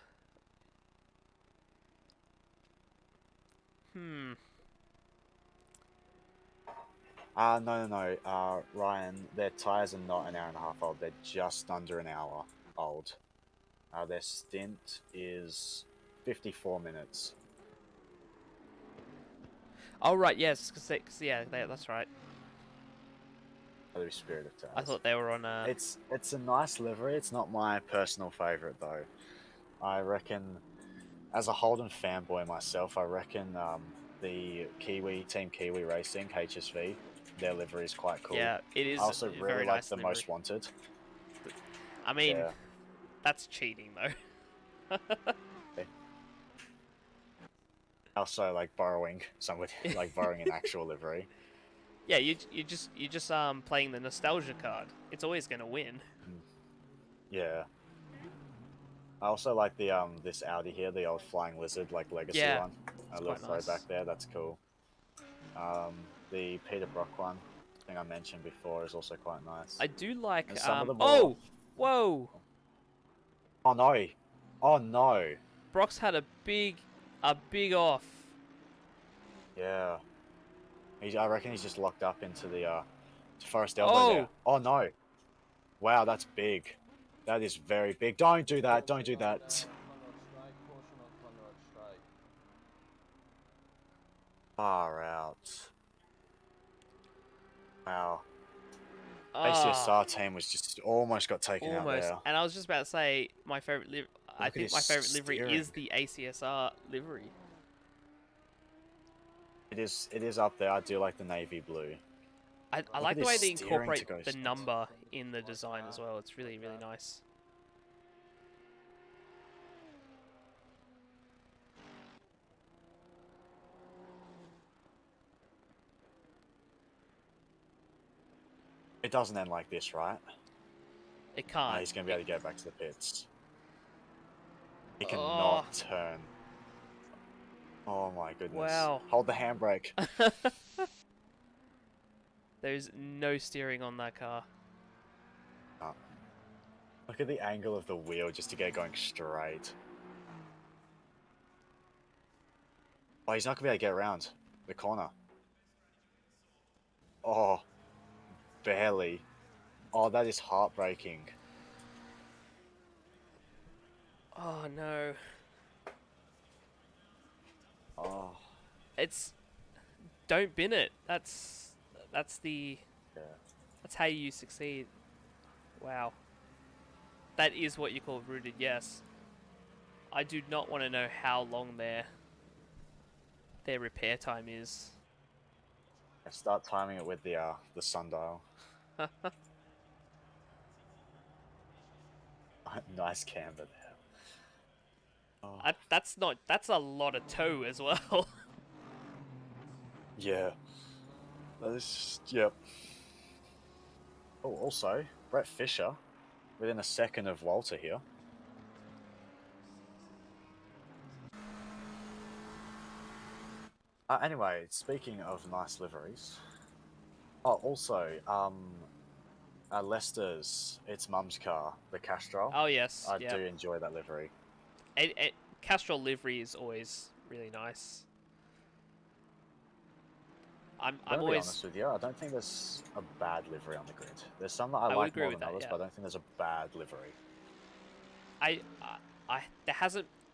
No. Ryan, their tyres are not an hour and a half old. They're just under an hour old. Their stint is 54 minutes. Oh right, yes, because yeah, that's right. The Spirit of Taz. I thought they were on. It's a nice livery. It's not my personal favourite though. I reckon, as a Holden fanboy myself, I reckon the Team Kiwi Racing (HSV), their livery is quite cool. Yeah, it is. I also very really nice like the Most Wanted. I mean, yeah. That's cheating though. Also, like borrowing an actual livery. Yeah, you just playing the nostalgia card. It's always gonna win. Yeah. I also like the this Audi here, the old Flying Lizard legacy one. A little throwback there. That's cool. The Peter Brock one, I think I mentioned before, is also quite nice. I do like. Whoa! Oh no! Oh no! Brock's had a big off. Yeah. I reckon he's just locked up into the Forest Elbow there. Oh no! Wow, that's big. That is very big. Don't do that. Don't do that. Far out. Wow. ACSR team was just almost got taken out there. And I was just about to say my favorite I think my favorite livery is the ACSR livery. It is up there. I do like the navy blue. I like the way they incorporate the number in the design as well. It's really, really nice. It doesn't end like this, right? It can't. He's going to be able to go back to the pits. He cannot turn. Oh my goodness. Wow. Hold the handbrake. There's no steering on that car. Oh. Look at the angle of the wheel just to get going straight. Oh, he's not going to be able to get around the corner. Oh, barely. Oh, that is heartbreaking. Oh no. Oh, It's don't bin it. That's the yeah. that's how you succeed. Wow. That is what you call rooted, yes. I do not want to know how long their repair time is. Start timing it with the sundial. Nice camber there. Oh. That's a lot of toe as well. Yeah. That is just, yep. Oh, also, Brett Fisher, within a second of Walter here. Anyway, speaking of nice liveries. Oh, also, Lester's, it's Mum's car, the Castrol. Oh yes, I yeah. do enjoy that livery. Castrol livery is always really nice. I'm I'll be always honest with you, I don't think there's a bad livery on the grid. There's some that I would like agree more with than that, others, yeah. but I don't think there's a bad livery.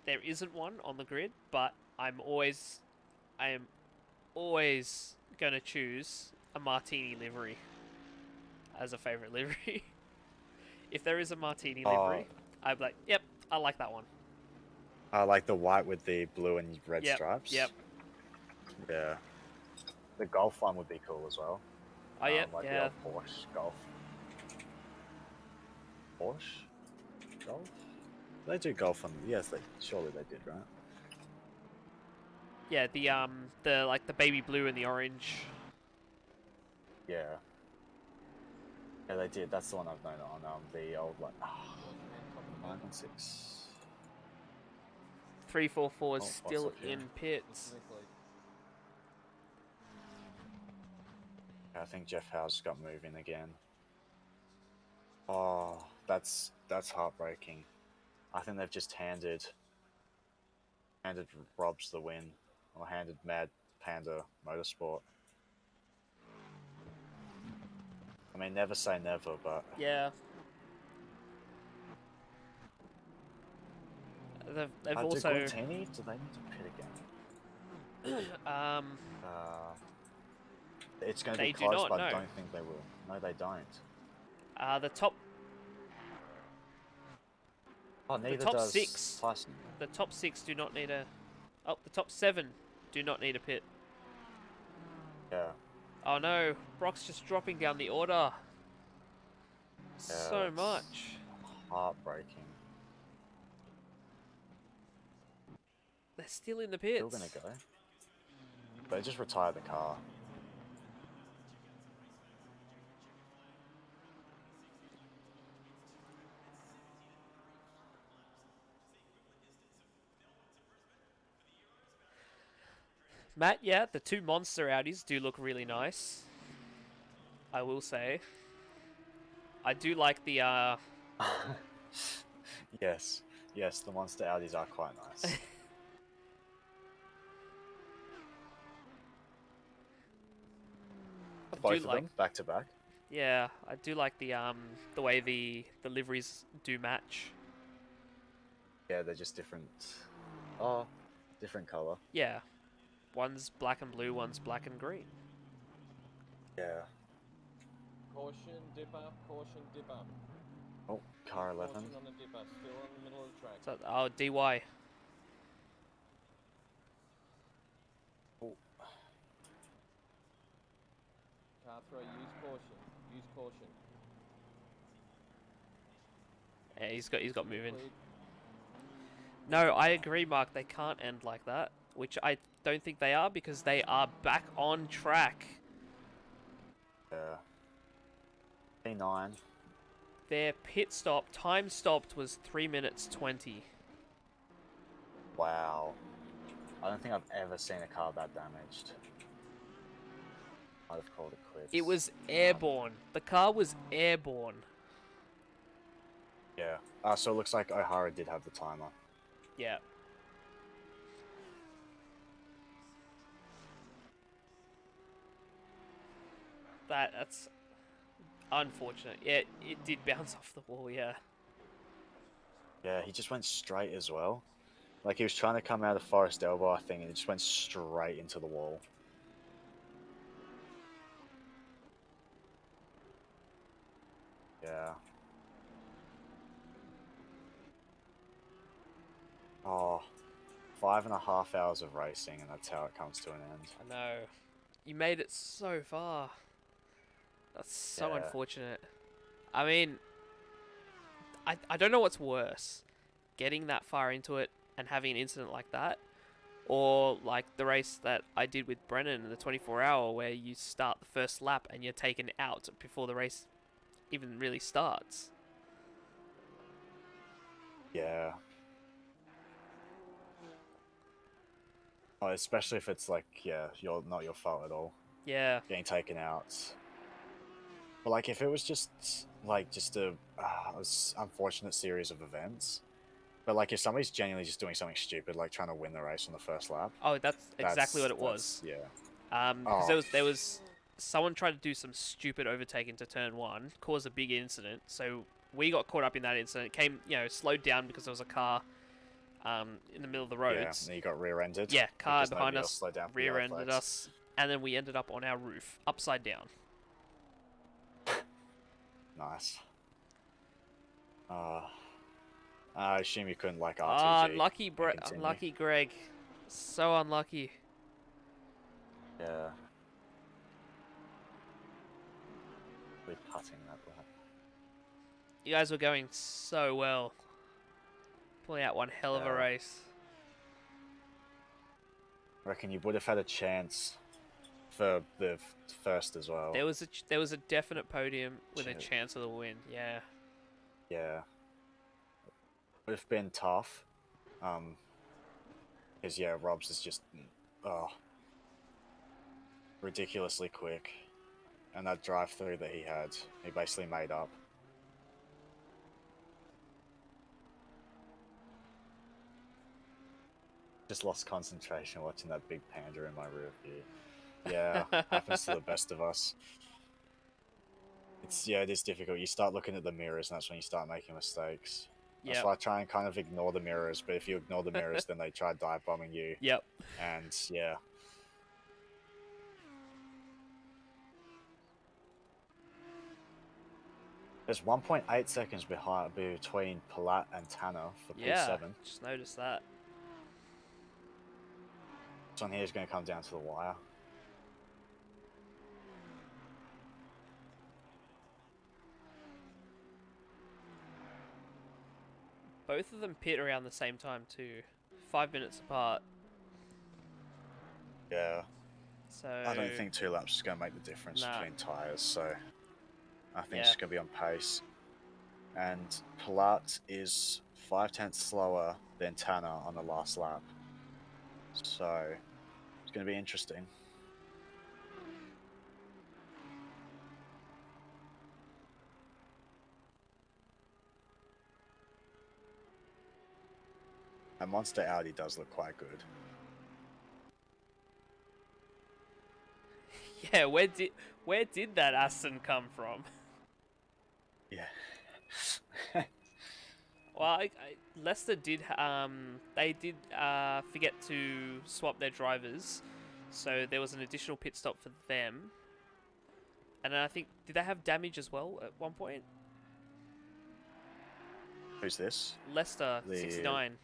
there isn't one on the grid, but I am always gonna choose a Martini livery as a favorite livery. If there is a Martini livery, I'm like, yep, I like that one. I like the white with the blue and red Yep, stripes. yep. Yeah. The Golf one would be cool as well. Oh yeah, Like yeah. the old Porsche Golf. Porsche Golf? They do Golf on. Yes, surely they did, right? Yeah, the like the baby blue and the orange. Yeah. Yeah, they did. That's the one I've known on the old like 916. 344 is Oh, still what's up here? in pits. I think Jeff Howe's got moving again. Oh, that's heartbreaking. I think they've just handed Robs the win, or handed Mad Panda Motorsport. I mean, never say never, but Yeah. They've also do Glentini? Do they need to pit again? It's going to They be do close, not, but I no. don't think they will. No, they don't. the top Oh, neither top does 6. Tyson. The top 6 do not need a. Oh, the top 7 do not need a pit. Yeah. Oh no, Brock's just dropping down the order. So that's much. Heartbreaking. They're still in the pits. Still going to go. They just retire the car. Matt, yeah, the 2 monster Audis do look really nice. I will say. I do like the Yes, the Monster Audis are quite nice. Both of them, back to back. Yeah, I do like the way the liveries do match. Yeah, they're just different. Oh, different color. Yeah. One's black and blue, one's black and green. Yeah. Caution, dipper, caution, dipper. Oh, car 11. Caution on the dipper, still in the middle of the track. So, oh, DY. Oh. Car 3, use caution. Use caution. Yeah, he's got moving. No, I agree, Mark. They can't end like that, which I don't think they are because they are back on track. Yeah. P9. Their pit stop, time stopped, was 3 minutes 20. Wow. I don't think I've ever seen a car that damaged. I'd have called it quits. It was airborne. The car was airborne. Yeah. So it looks like O'Hara did have the timer. Yeah. That's unfortunate. Yeah, it did bounce off the wall, yeah. Yeah, he just went straight as well. Like, he was trying to come out of Forest Elbow, I think, and it just went straight into the wall. Yeah. Oh, 5.5 hours of racing, and that's how it comes to an end. I know. You made it so far. That's so Yeah. unfortunate. I mean, I don't know what's worse. Getting that far into it and having an incident like that, or like the race that I did with Brennan in the 24-hour where you start the first lap and you're taken out before the race even really starts. Yeah. Oh, especially if it's like, yeah, not your fault at all. Yeah. Getting taken out. But like, if it was just a unfortunate series of events, but like if somebody's genuinely just doing something stupid, like trying to win the race on the first lap. Oh, that's exactly what it was. Yeah. Because there was someone tried to do some stupid overtake into turn 1, caused a big incident. So we got caught up in that incident. Came, slowed down because there was a car in the middle of the roads. Yeah, and you got rear-ended. Yeah, car because behind nobody else us slowed down for the rear-ended other folks. us, and then we ended up on our roof, upside down. Nice. I assume you couldn't like RTG. Unlucky Greg. So unlucky. Yeah. We're putting that lap. You guys were going so well. Pulling out one hell of a Yeah. race. I reckon you would have had a chance for the first as well. There was a definite podium with a Shit. chance of the win. Yeah. Yeah. Would have been tough. Because yeah, Rob's is just ridiculously quick. And that drive through that he basically made up. Just lost concentration watching that big panda in my rear view. Yeah, happens to the best of us. It is difficult. You start looking at the mirrors, and that's when you start making mistakes. That's why I try and kind of ignore the mirrors, but if you ignore the mirrors, then they try dive bombing you. Yep. And yeah. There's 1.8 seconds between Palat and Tanner for P7. Yeah, just noticed that. This one here is going to come down to the wire. Both of them pit around the same time too. 5 minutes apart. Yeah. So I don't think 2 laps is going to make the difference between tyres, so I think it's just going to be on pace. And Palat is 0.5 slower than Tanner on the last lap. So it's going to be interesting. And Monster Audi does look quite good. Yeah, where did that Aston come from? Yeah. Well, Leicester did forget to swap their drivers, so there was an additional pit stop for them. And then I think, did they have damage as well at one point? Who's this? Leicester 69.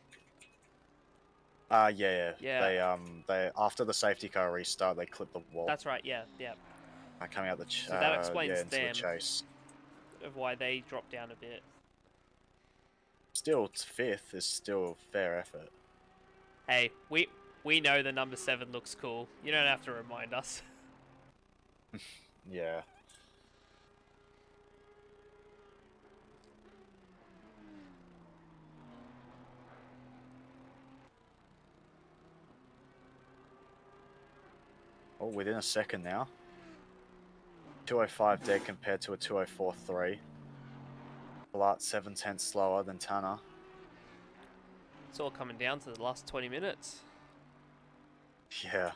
Yeah. They after the safety car restart, they clipped the wall. That's right. Yeah. Coming out the So that explains into them the chase. of why they dropped down a bit. Still, 5th is still fair effort. Hey, we know the number 7 looks cool. You don't have to remind us. Yeah. Oh, within a second now. 205 dead compared to a 204.3. Blat 7/10 slower than Tanner. It's all coming down to the last 20 minutes. Yeah.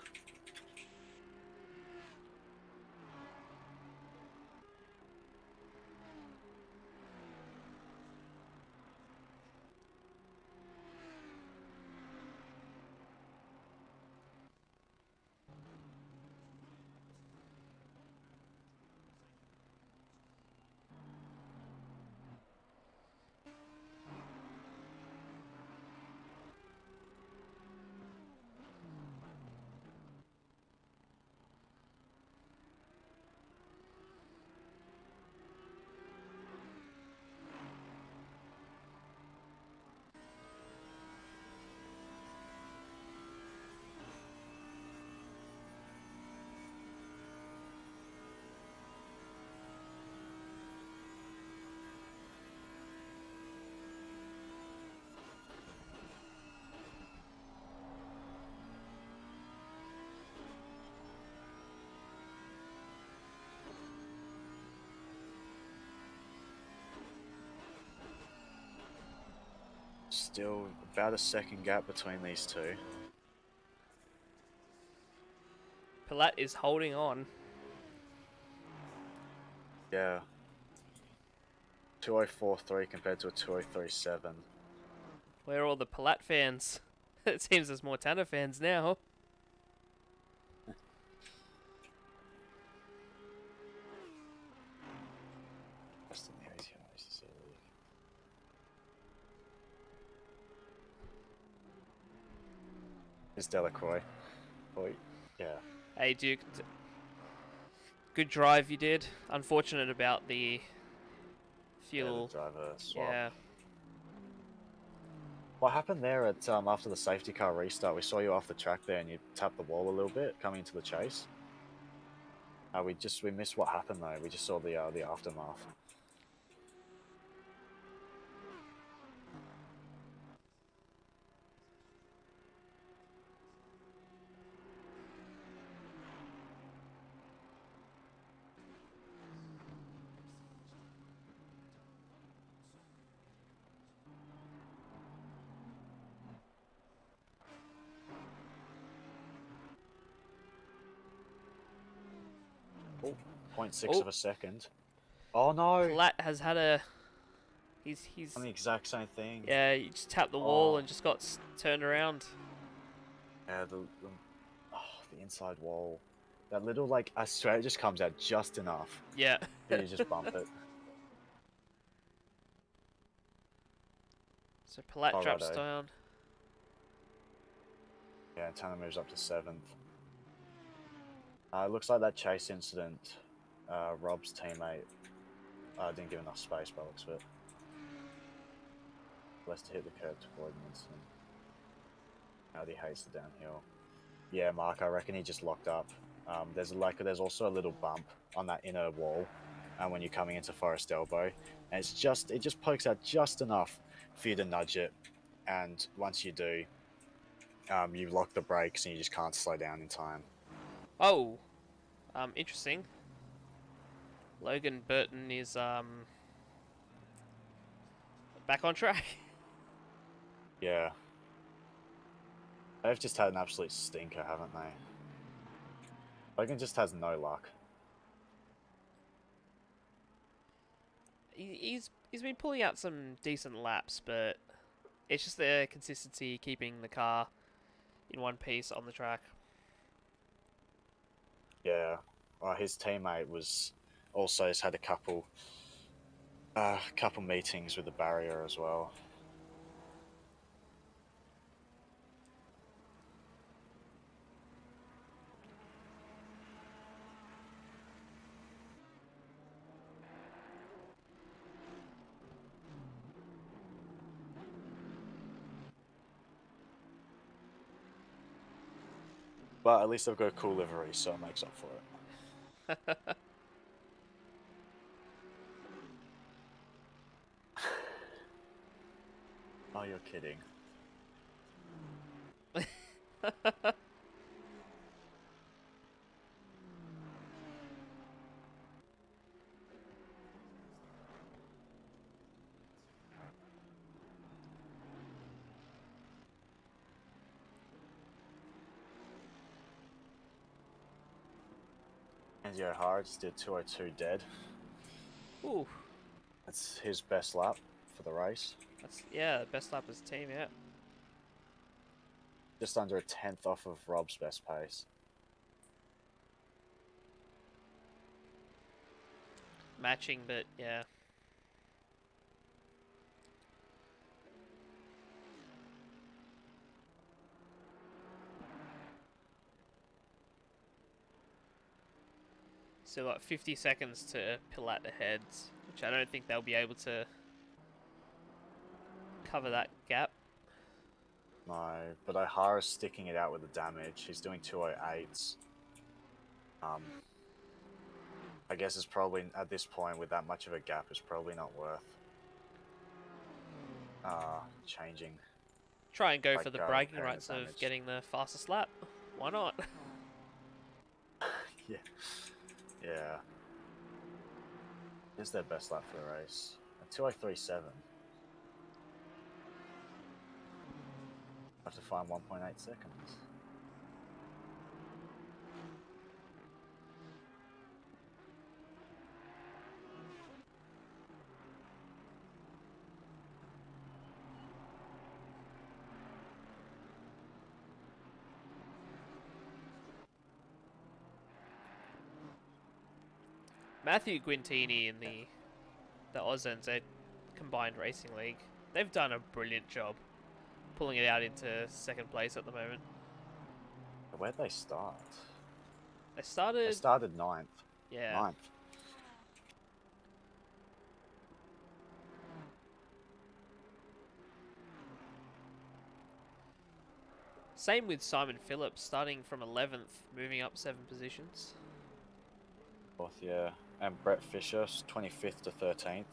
Still about a second gap between these two. Palat is holding on. Yeah. 204.3 compared to a 203.7. Where are all the Palat fans? It seems there's more Tanner fans now. Rest in the ATR1000. Is Delacroix. Oh, yeah. Hey Duke, good drive you did. Unfortunate about the fuel. Yeah, the driver swap. Yeah. What happened there at after the safety car restart? We saw you off the track there, and you tapped the wall a little bit coming into the chase. We missed what happened though. We just saw the aftermath. Oh, 0.6 of a second. Oh no! Palat has had a. He's On the exact same thing. Yeah, he just tapped the wall and just got turned around. Yeah, the inside wall. That little like straight just comes out just enough. Yeah. You just bump it. So Palat drops Alrighto. down. Yeah, and Tanner moves up to 7th. It looks like that chase incident, Rob's teammate didn't give enough space by the looks of it. Less to hit the curb to avoid an incident. Now he hates the downhill. Yeah, Mark, I reckon he just locked up. There's also a little bump on that inner wall, when you're coming into Forest Elbow, and it just pokes out just enough for you to nudge it, and once you do, you lock the brakes and you just can't slow down in time. Oh, interesting. Logan Burton is back on track. Yeah. They've just had an absolute stinker, haven't they? Logan just has no luck. He's been pulling out some decent laps, but it's just the consistency keeping the car in one piece on the track. Yeah. His teammate has had a couple meetings with the barrier as well. But at least they've got a cool livery, so it makes up for it. Oh, you're kidding. Andy O'Hara just did 2:02 dead. Ooh, That's his best lap for the race. that's yeah, best lap as a team, yeah. Just under a tenth off of Rob's best pace. Matching, but yeah. So like 50 seconds to Pilat ahead, which I don't think they'll be able to cover that gap. No, but O'Hara's sticking it out with the damage. He's doing 2:08s. I guess it's probably, at this point, with that much of a gap, it's probably not worth changing. Try and go Like, for the go bragging repairing the rights of damage. getting the fastest lap. Why not? Yeah. Yeah. Is their best lap for the race. A 2:03.7. Have to find 1.8 seconds. Matthew Guintini in the AUSNZ Combined Racing League, they've done a brilliant job pulling it out into second place at the moment. Where'd they start? They started... They started 9th. Yeah. 9th. Same with Simon Phillips, starting from 11th, moving up 7 positions. 4th, yeah. And Brett Fisher, 25th to 13th. I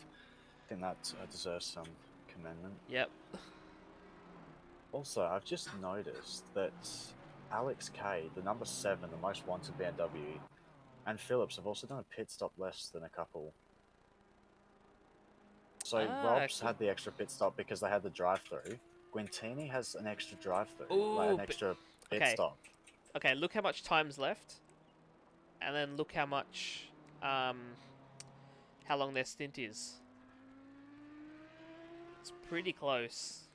think that deserves some commendment. Yep. Also, I've just noticed that Alex K, the number 7, the most wanted BMW, and Phillips have also done a pit stop less than a couple. So Rob's had the extra pit stop because they had the drive-through. Guintini has an extra drive-through, like an extra pit stop. Okay, look how much time's left, and then look how much, how long their stint is. It's pretty close.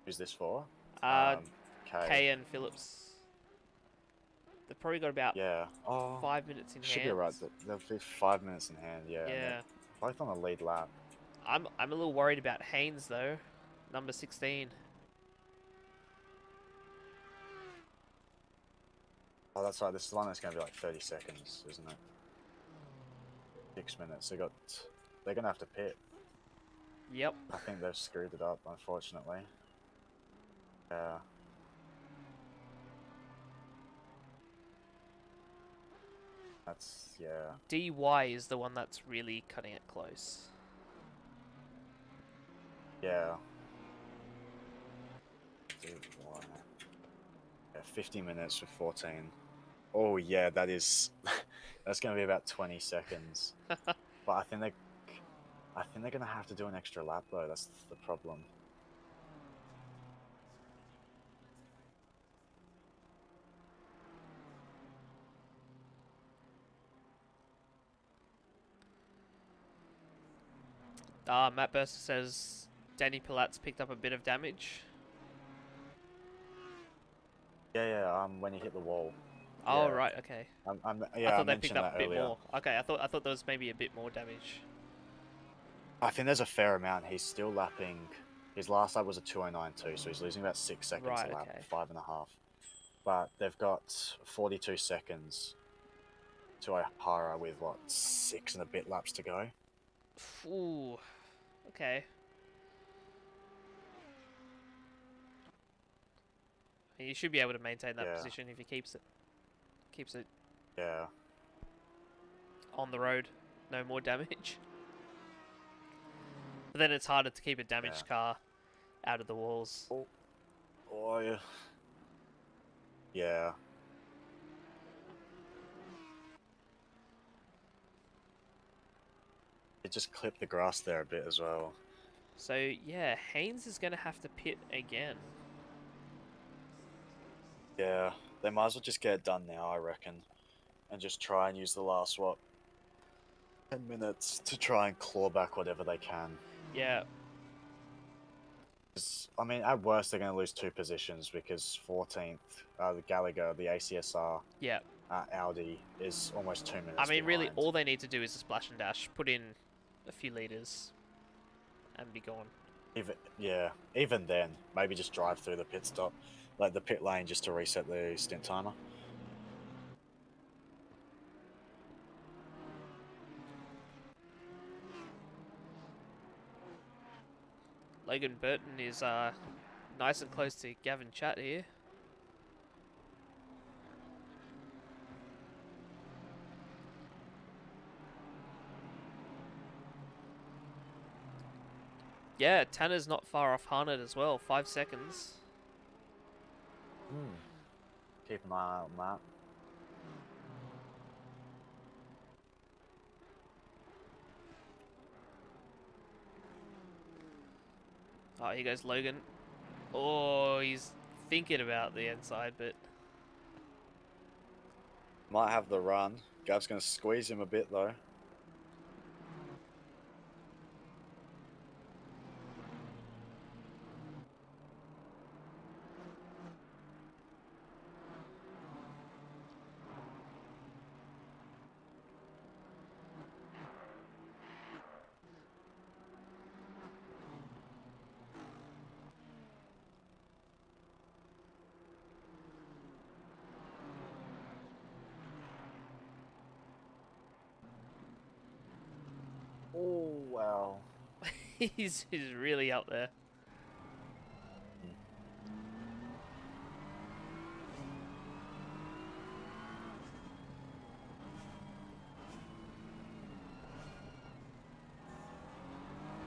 Who's this for? Kay and Phillips. They've probably got about 5 minutes in hand. Should be right. They'll be 5 minutes in hand, yeah. Yeah. Both on the lead lap. I'm a little worried about Haynes though, number 16. Oh, that's right. This is the one that's going to be like 30 seconds, isn't it? 6 minutes. They're going to have to pit. Yep. I think they've screwed it up, unfortunately. Yeah. That's, yeah. DY is the one that's really cutting it close. Yeah. Yeah, 50 minutes with 14. Oh yeah, that is that's going to be about 20 seconds. But I think they're going to have to do an extra lap though. That's the problem. Matt Burster says Danny Pilat's picked up a bit of damage. Yeah, when he hit the wall. Oh, Yeah. right, okay. Yeah, I thought I they picked mentioned up a that bit earlier. more. Okay, I thought there was maybe a bit more damage. I think there's a fair amount. He's still lapping. His last lap was a 2:09.2, so he's losing about 6 seconds Right, a lap, okay. 5.5. But they've got 42 seconds to O'Hara with, what, 6 and a bit laps to go. Ooh, okay. You should be able to maintain that position if he keeps it Yeah. on the road. No more damage. But then it's harder to keep a damaged car out of the walls. Oh, yeah. Yeah. It just clipped the grass there a bit as well. So, yeah, Haynes is going to have to pit again. Yeah, they might as well just get it done now, I reckon. and just try and use the last, 10 minutes to try and claw back whatever they can. Yeah. 'Cause, I mean, at worst, they're going to lose 2 positions because 14th, the Gallagher, the ACSR, Yeah. Audi is almost 2 minutes I mean, really, behind. all they need to do is a splash and dash, put in a few liters, and be gone. Even then, maybe just drive through the pit stop, like the pit lane, just to reset the stint timer. Logan Burton is nice and close to Gavin Chat here. Yeah, Tanner's not far off Harnett as well. 5 seconds. Keep an eye out on that. Oh, here goes Logan. Oh, he's thinking about the inside, but Might have the run. Gav's going to squeeze him a bit, though. Oh, wow. he's really up there.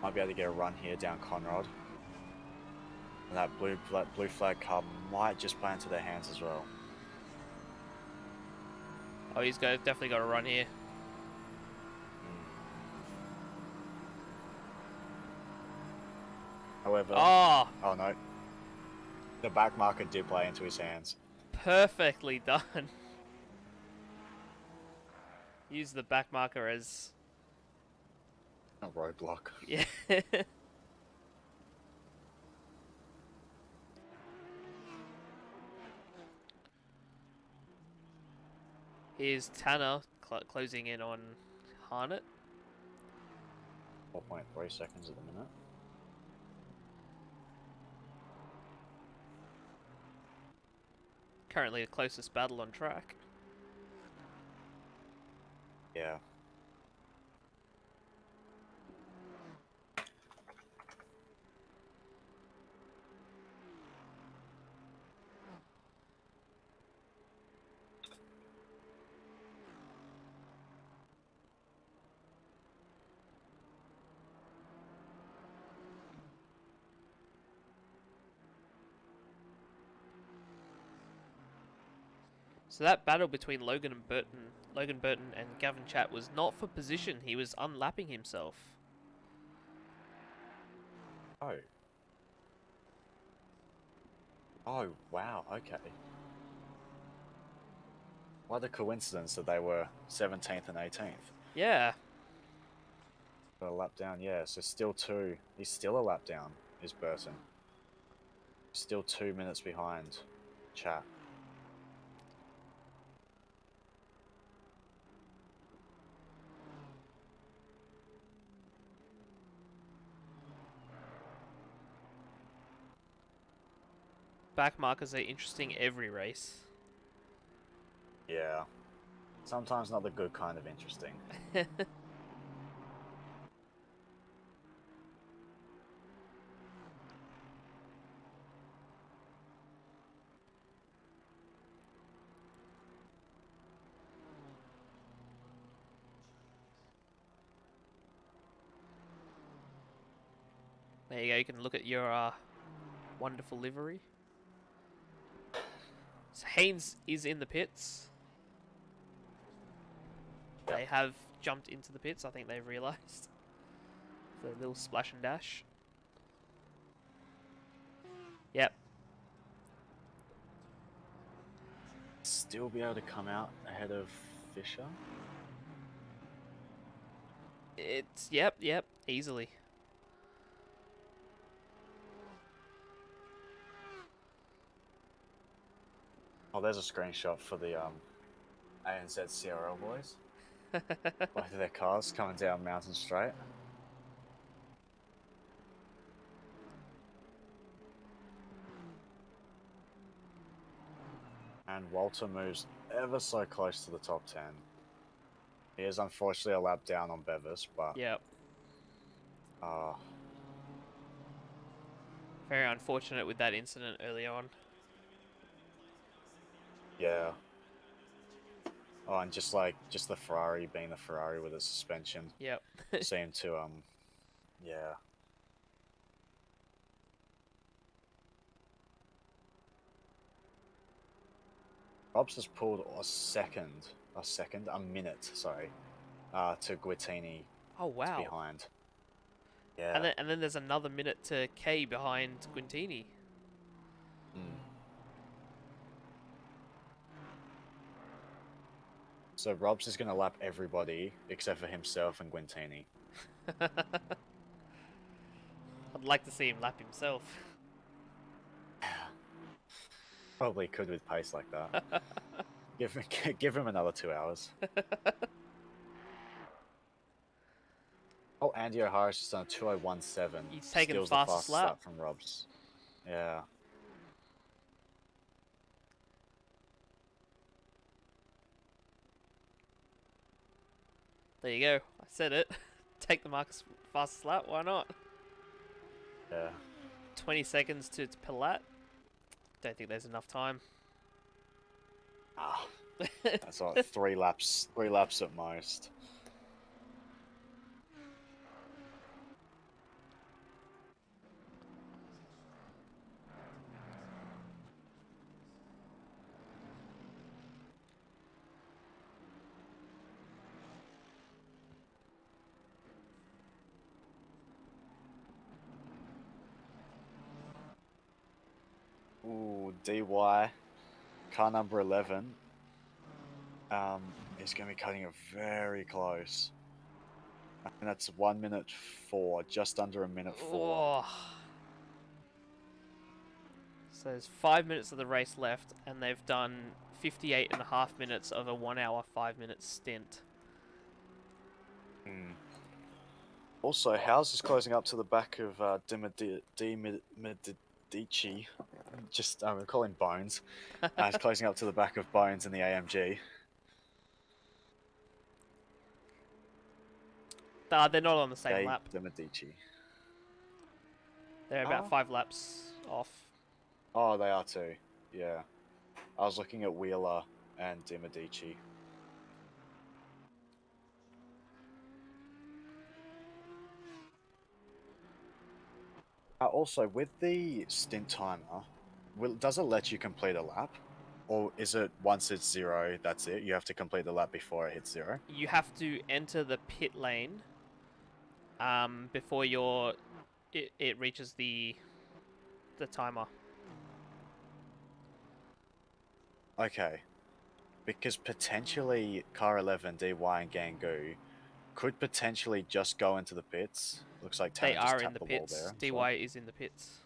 Might be able to get a run here down Conrad. And that blue flag car might just play into their hands as well. Oh, definitely got a run here. However, Oh, oh no, the back marker did play into his hands. perfectly done. Use the back marker as... A roadblock. Yeah. Here's Tanner closing in on Harnett. 4.3 seconds at the minute. Currently the closest battle on track. Yeah. So that battle between Logan Burton and Gavin Chat was not for position. He was unlapping himself. Oh. Oh, wow, okay. What a coincidence that they were 17th and 18th. Yeah. Got a lap down, yeah, so still 2. He's still a lap down, is Burton. Still 2 minutes behind Chat. Back markers are interesting every race. Yeah. Sometimes not the good kind of interesting. There you go, you can look at your wonderful livery. So Haynes is in the pits. Yep. They have jumped into the pits, I think they've realised. The little splash and dash. Yep. Still be able to come out ahead of Fisher. It's yep, easily. Oh, there's a screenshot for the ANZ CRL boys. Both of their cars coming down Mountain Straight. And Walter moves ever so close to the top 10. He is unfortunately a lap down on Bevis, but Yep. uh, Very unfortunate with that incident early on. yeah. Oh, and just the Ferrari being the Ferrari with the suspension Yep. seemed to yeah. Robs has pulled a minute, sorry, to Guittini Oh wow. behind. Yeah. And then there's another minute to K behind Quintini. Mm. So Robs is going to lap everybody except for himself and Guintini. I'd like to see him lap himself. Probably could with pace like that. give him another 2 hours. Oh, Andy O'Hara's just done a 2017. He's taken the Steals fastest lap. from Robs. Yeah. There you go. I said it. Take the Marcus fastest lap. Why not? Yeah. 20 seconds to Pilat. Don't think there's enough time. Ah. That's like 3 laps. 3 laps at most. Ooh, DY, car number 11, is going to be cutting it very close. And that's 1 minute 4, just under a minute 4. Oh. So there's 5 minutes of the race left, and they've done 58.5 minutes of a 1 hour 5 minute stint. Mm. Also, Howes is closing up to the back of Medici. Just we call him Bones. He's closing up to the back of Bones in the AMG. They're not on the same lap. De Medici. They're about 5 laps off. Oh, they are too. Yeah. I was looking at Wheeler and De Medici. Also, with the stint timer, does it let you complete a lap? Or is it once it's 0, that's it? You have to complete the lap before it hits 0? You have to enter the pit lane before it reaches the timer. Okay. Because potentially Car 11, DY, and Gangu could potentially just go into the pits. Looks like Tanner They just are in tapped the the wall pits. there. DY is in the pits.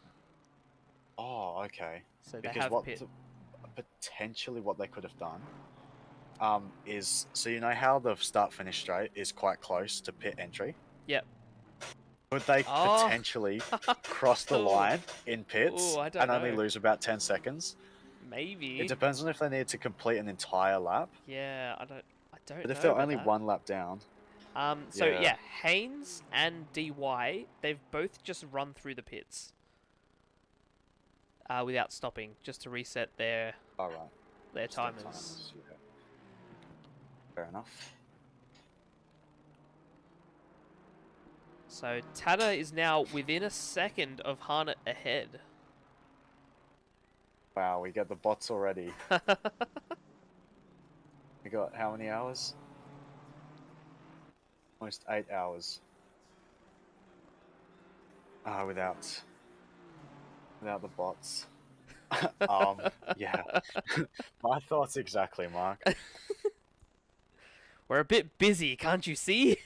Oh, okay. So they Because have pit. potentially what they could have done is, so you know how the start-finish straight is quite close to pit entry? Yep. Could they potentially cross the line in pits and only lose about 10 seconds? Maybe. It depends on if they need to complete an entire lap. Yeah, I don't know. But if they're only 1 lap down. So yeah, Haynes and DY, they've both just run through the pits. Without stopping, just to reset their timers. Yeah. Fair enough. So Tanner is now within a second of Harnett ahead. Wow, we get the bots already. We got how many hours? Almost 8 hours. Without the bots. Yeah. My thoughts exactly, Mark. We're a bit busy, can't you see?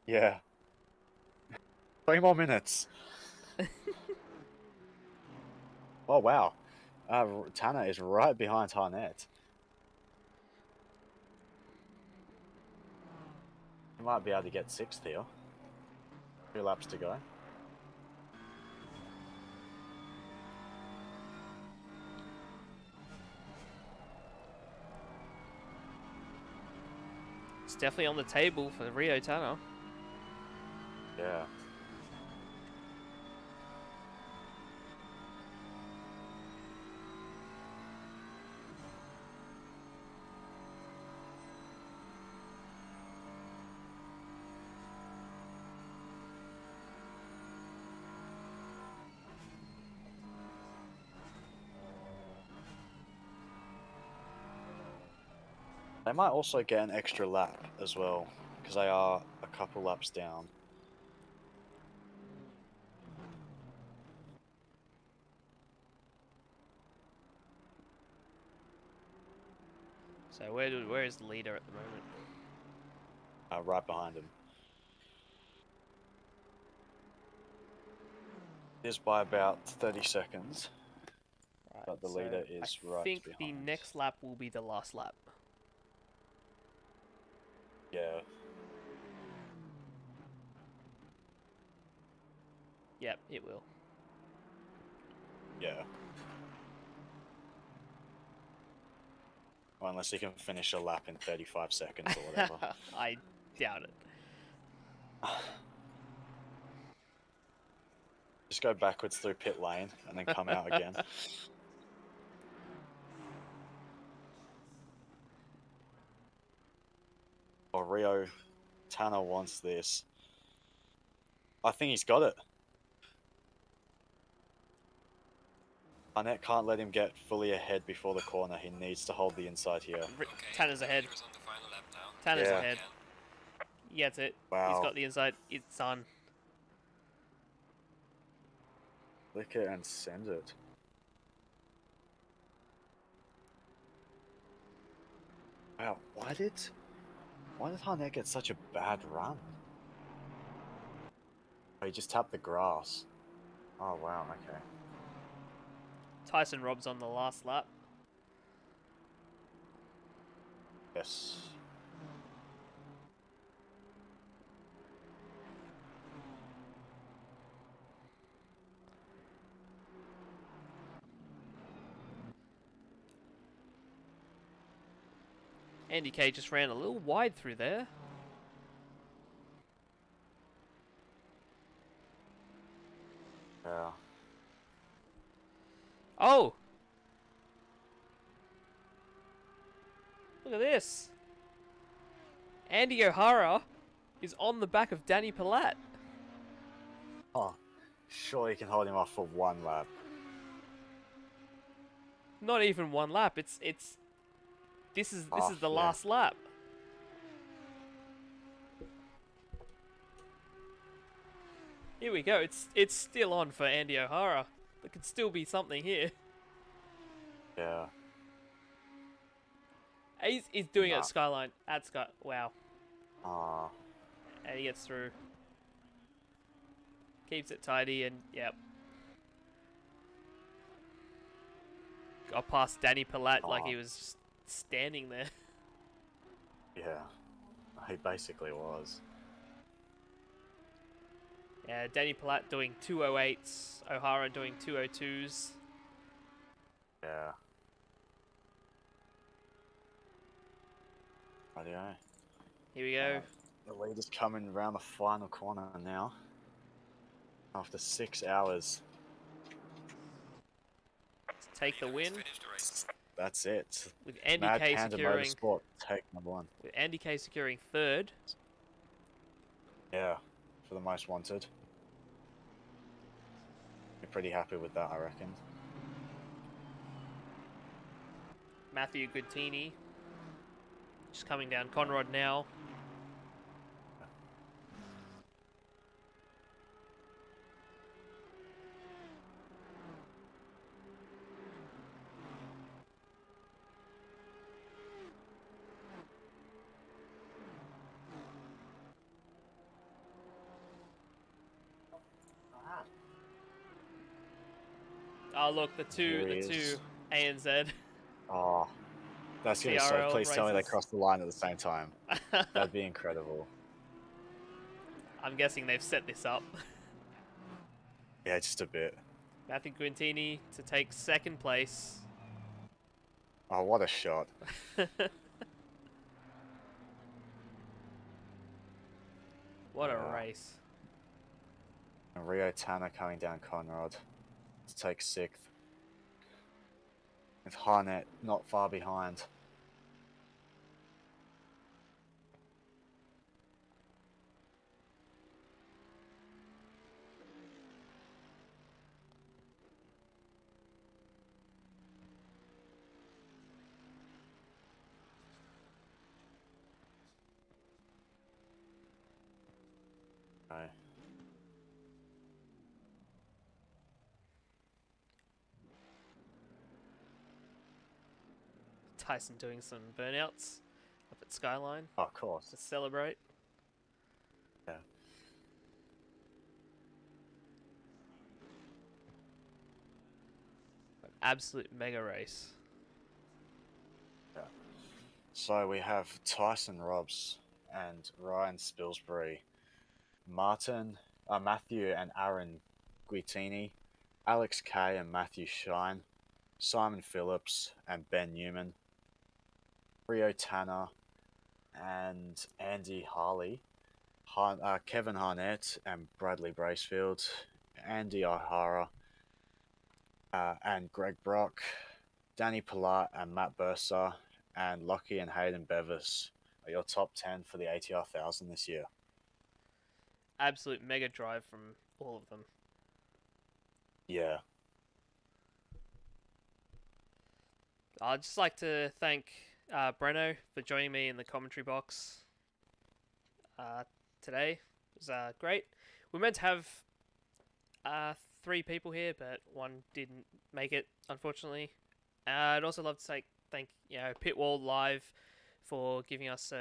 Yeah. 3 more minutes. Oh, wow. Tanner is right behind Harnett. He might be able to get 6th here. 2 laps to go. It's definitely on the table for Rio Tanner. Yeah. They might also get an extra lap as well, because they are a couple laps down. So where is the leader at the moment? Right behind him. Is by about 30 seconds. Right, But the so leader is I right think the behind. next lap will be the last lap. Yeah. Yep, it will. Yeah. Well, unless he can finish a lap in 35 seconds or whatever. I doubt it. Just go backwards through pit lane and then come out again. Oh, Rio Tanner wants this. I think he's got it. Arnett can't let him get fully ahead before the corner. He needs to hold the inside here. Tanner's ahead. Leader's on the final lap now. Tanner's Yeah. ahead. He gets it. Wow. He's got the inside. It's on. Click it and send it. Wow, why did Harnett get such a bad run? Oh, he just tapped the grass. Oh, wow, okay. Tyson Rob's on the last lap. Yes. Andy K just ran a little wide through there. Yeah. Oh! Look at this. Andy O'Hara is on the back of Danny Palat. Oh, sure he can hold him off for 1 lap. Not even 1 lap. This is the Yeah. last lap. Here we go. It's still on for Andy O'Hara. There could still be something here. Yeah. He's doing it Nah. at Skyline. At Sky. Wow. Ah. And he gets through. Keeps it tidy and yep. Got past Danny Palat like he was just standing there. Yeah. He basically was. Yeah, Danny Palat doing 208s. O'Hara doing 202s. Yeah. Rightio. Here we go. The leader's coming around the final corner now. After 6 hours. To take the win. Finished the race. That's it. With Andy Mad K Panda securing Motorsport take #1. with Andy K securing 3rd. Yeah, for the most wanted. You're pretty happy with that, I reckon. Matthew Guttini just coming down Conrod now. Oh look, the Here he two is. ANZ Oh, that's gonna be so. TRL Please tell me they races. crossed the line at the same time. That'd be incredible. I'm guessing they've set this up. Yeah, just a bit. Matthew Quintini to take second place. Oh, what a shot! What a Yeah. race. And Rio Tanner coming down Conrad to take 6th. With Harnett not far behind. Okay. Tyson doing some burnouts up at Skyline Oh, of course. to celebrate. Yeah. An absolute mega race. Yeah. So we have Tyson Robbs and Ryan Spilsbury, Matthew and Aaron Guitini, Alex Kay and Matthew Shine, Simon Phillips and Ben Newman, Rio Tanner and Andy Harley, Kevin Harnett and Bradley Bracefield, Andy O'Hara and Greg Brock, Danny Pilat and Matt Bursa, and Lockie and Hayden Bevis are your top 10 for the ATR1000 this year. Absolute mega drive from all of them. Yeah. I'd just like to thank Breno for joining me in the commentary box today. It was great. We meant to have 3 people here, but one didn't make it, unfortunately. I'd also love to thank Pitwall Live for giving us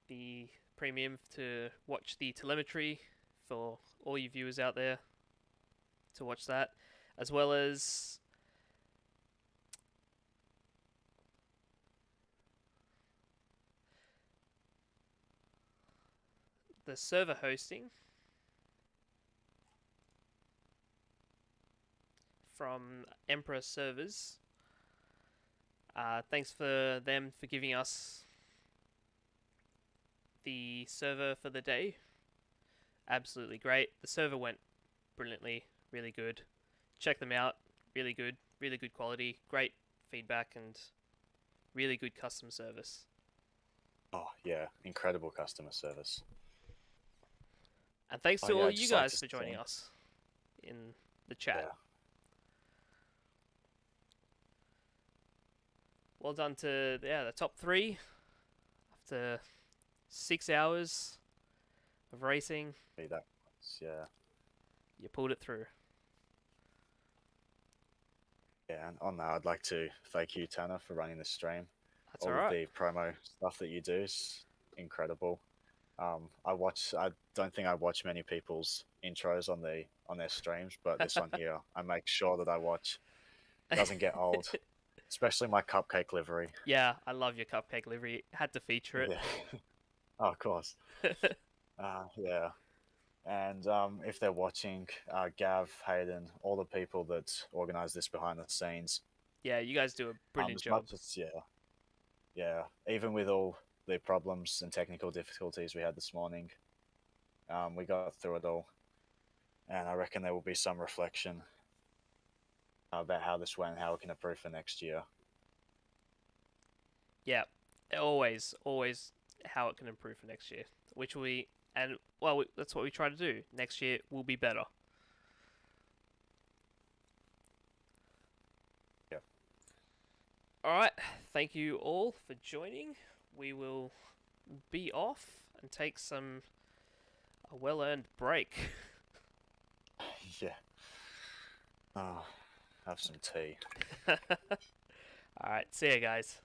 the premium to watch the telemetry for all you viewers out there to watch that, as well as the server hosting from Emperor Servers. Thanks for them for giving us the server for the day. Absolutely great. The server went brilliantly, really good. Check them out. Really good quality, great feedback, and really good customer service. Oh, yeah. Incredible customer service. And thanks to yeah, all I'd you just like guys to for joining say- us in the chat. Yeah. Well done to the top 3 after 6 hours of racing. Be that. Yeah. You pulled it through. Yeah, and on that, I'd like to thank you, Tanner, for running the stream. That's all all right. of the promo stuff that you do is incredible. I don't think I watch many people's intros on their streams, but this one here, I make sure that I watch. It doesn't get old, especially my cupcake livery. Yeah, I love your cupcake livery. Had to feature it. Yeah. Oh, of course. Yeah. And if they're watching, Gav, Hayden, all the people that organise this behind the scenes. Yeah, you guys do a brilliant as job. much as, yeah. Even with all the problems and technical difficulties we had this morning, we got through it all. And I reckon there will be some reflection about how this went and how we can improve for next year. Yeah, always how it can improve for next year. That's what we try to do. Next year will be better. Yeah. Alright, thank you all for joining. We will be off and take a well-earned break. Yeah. Oh, have some tea. Alright, see ya guys.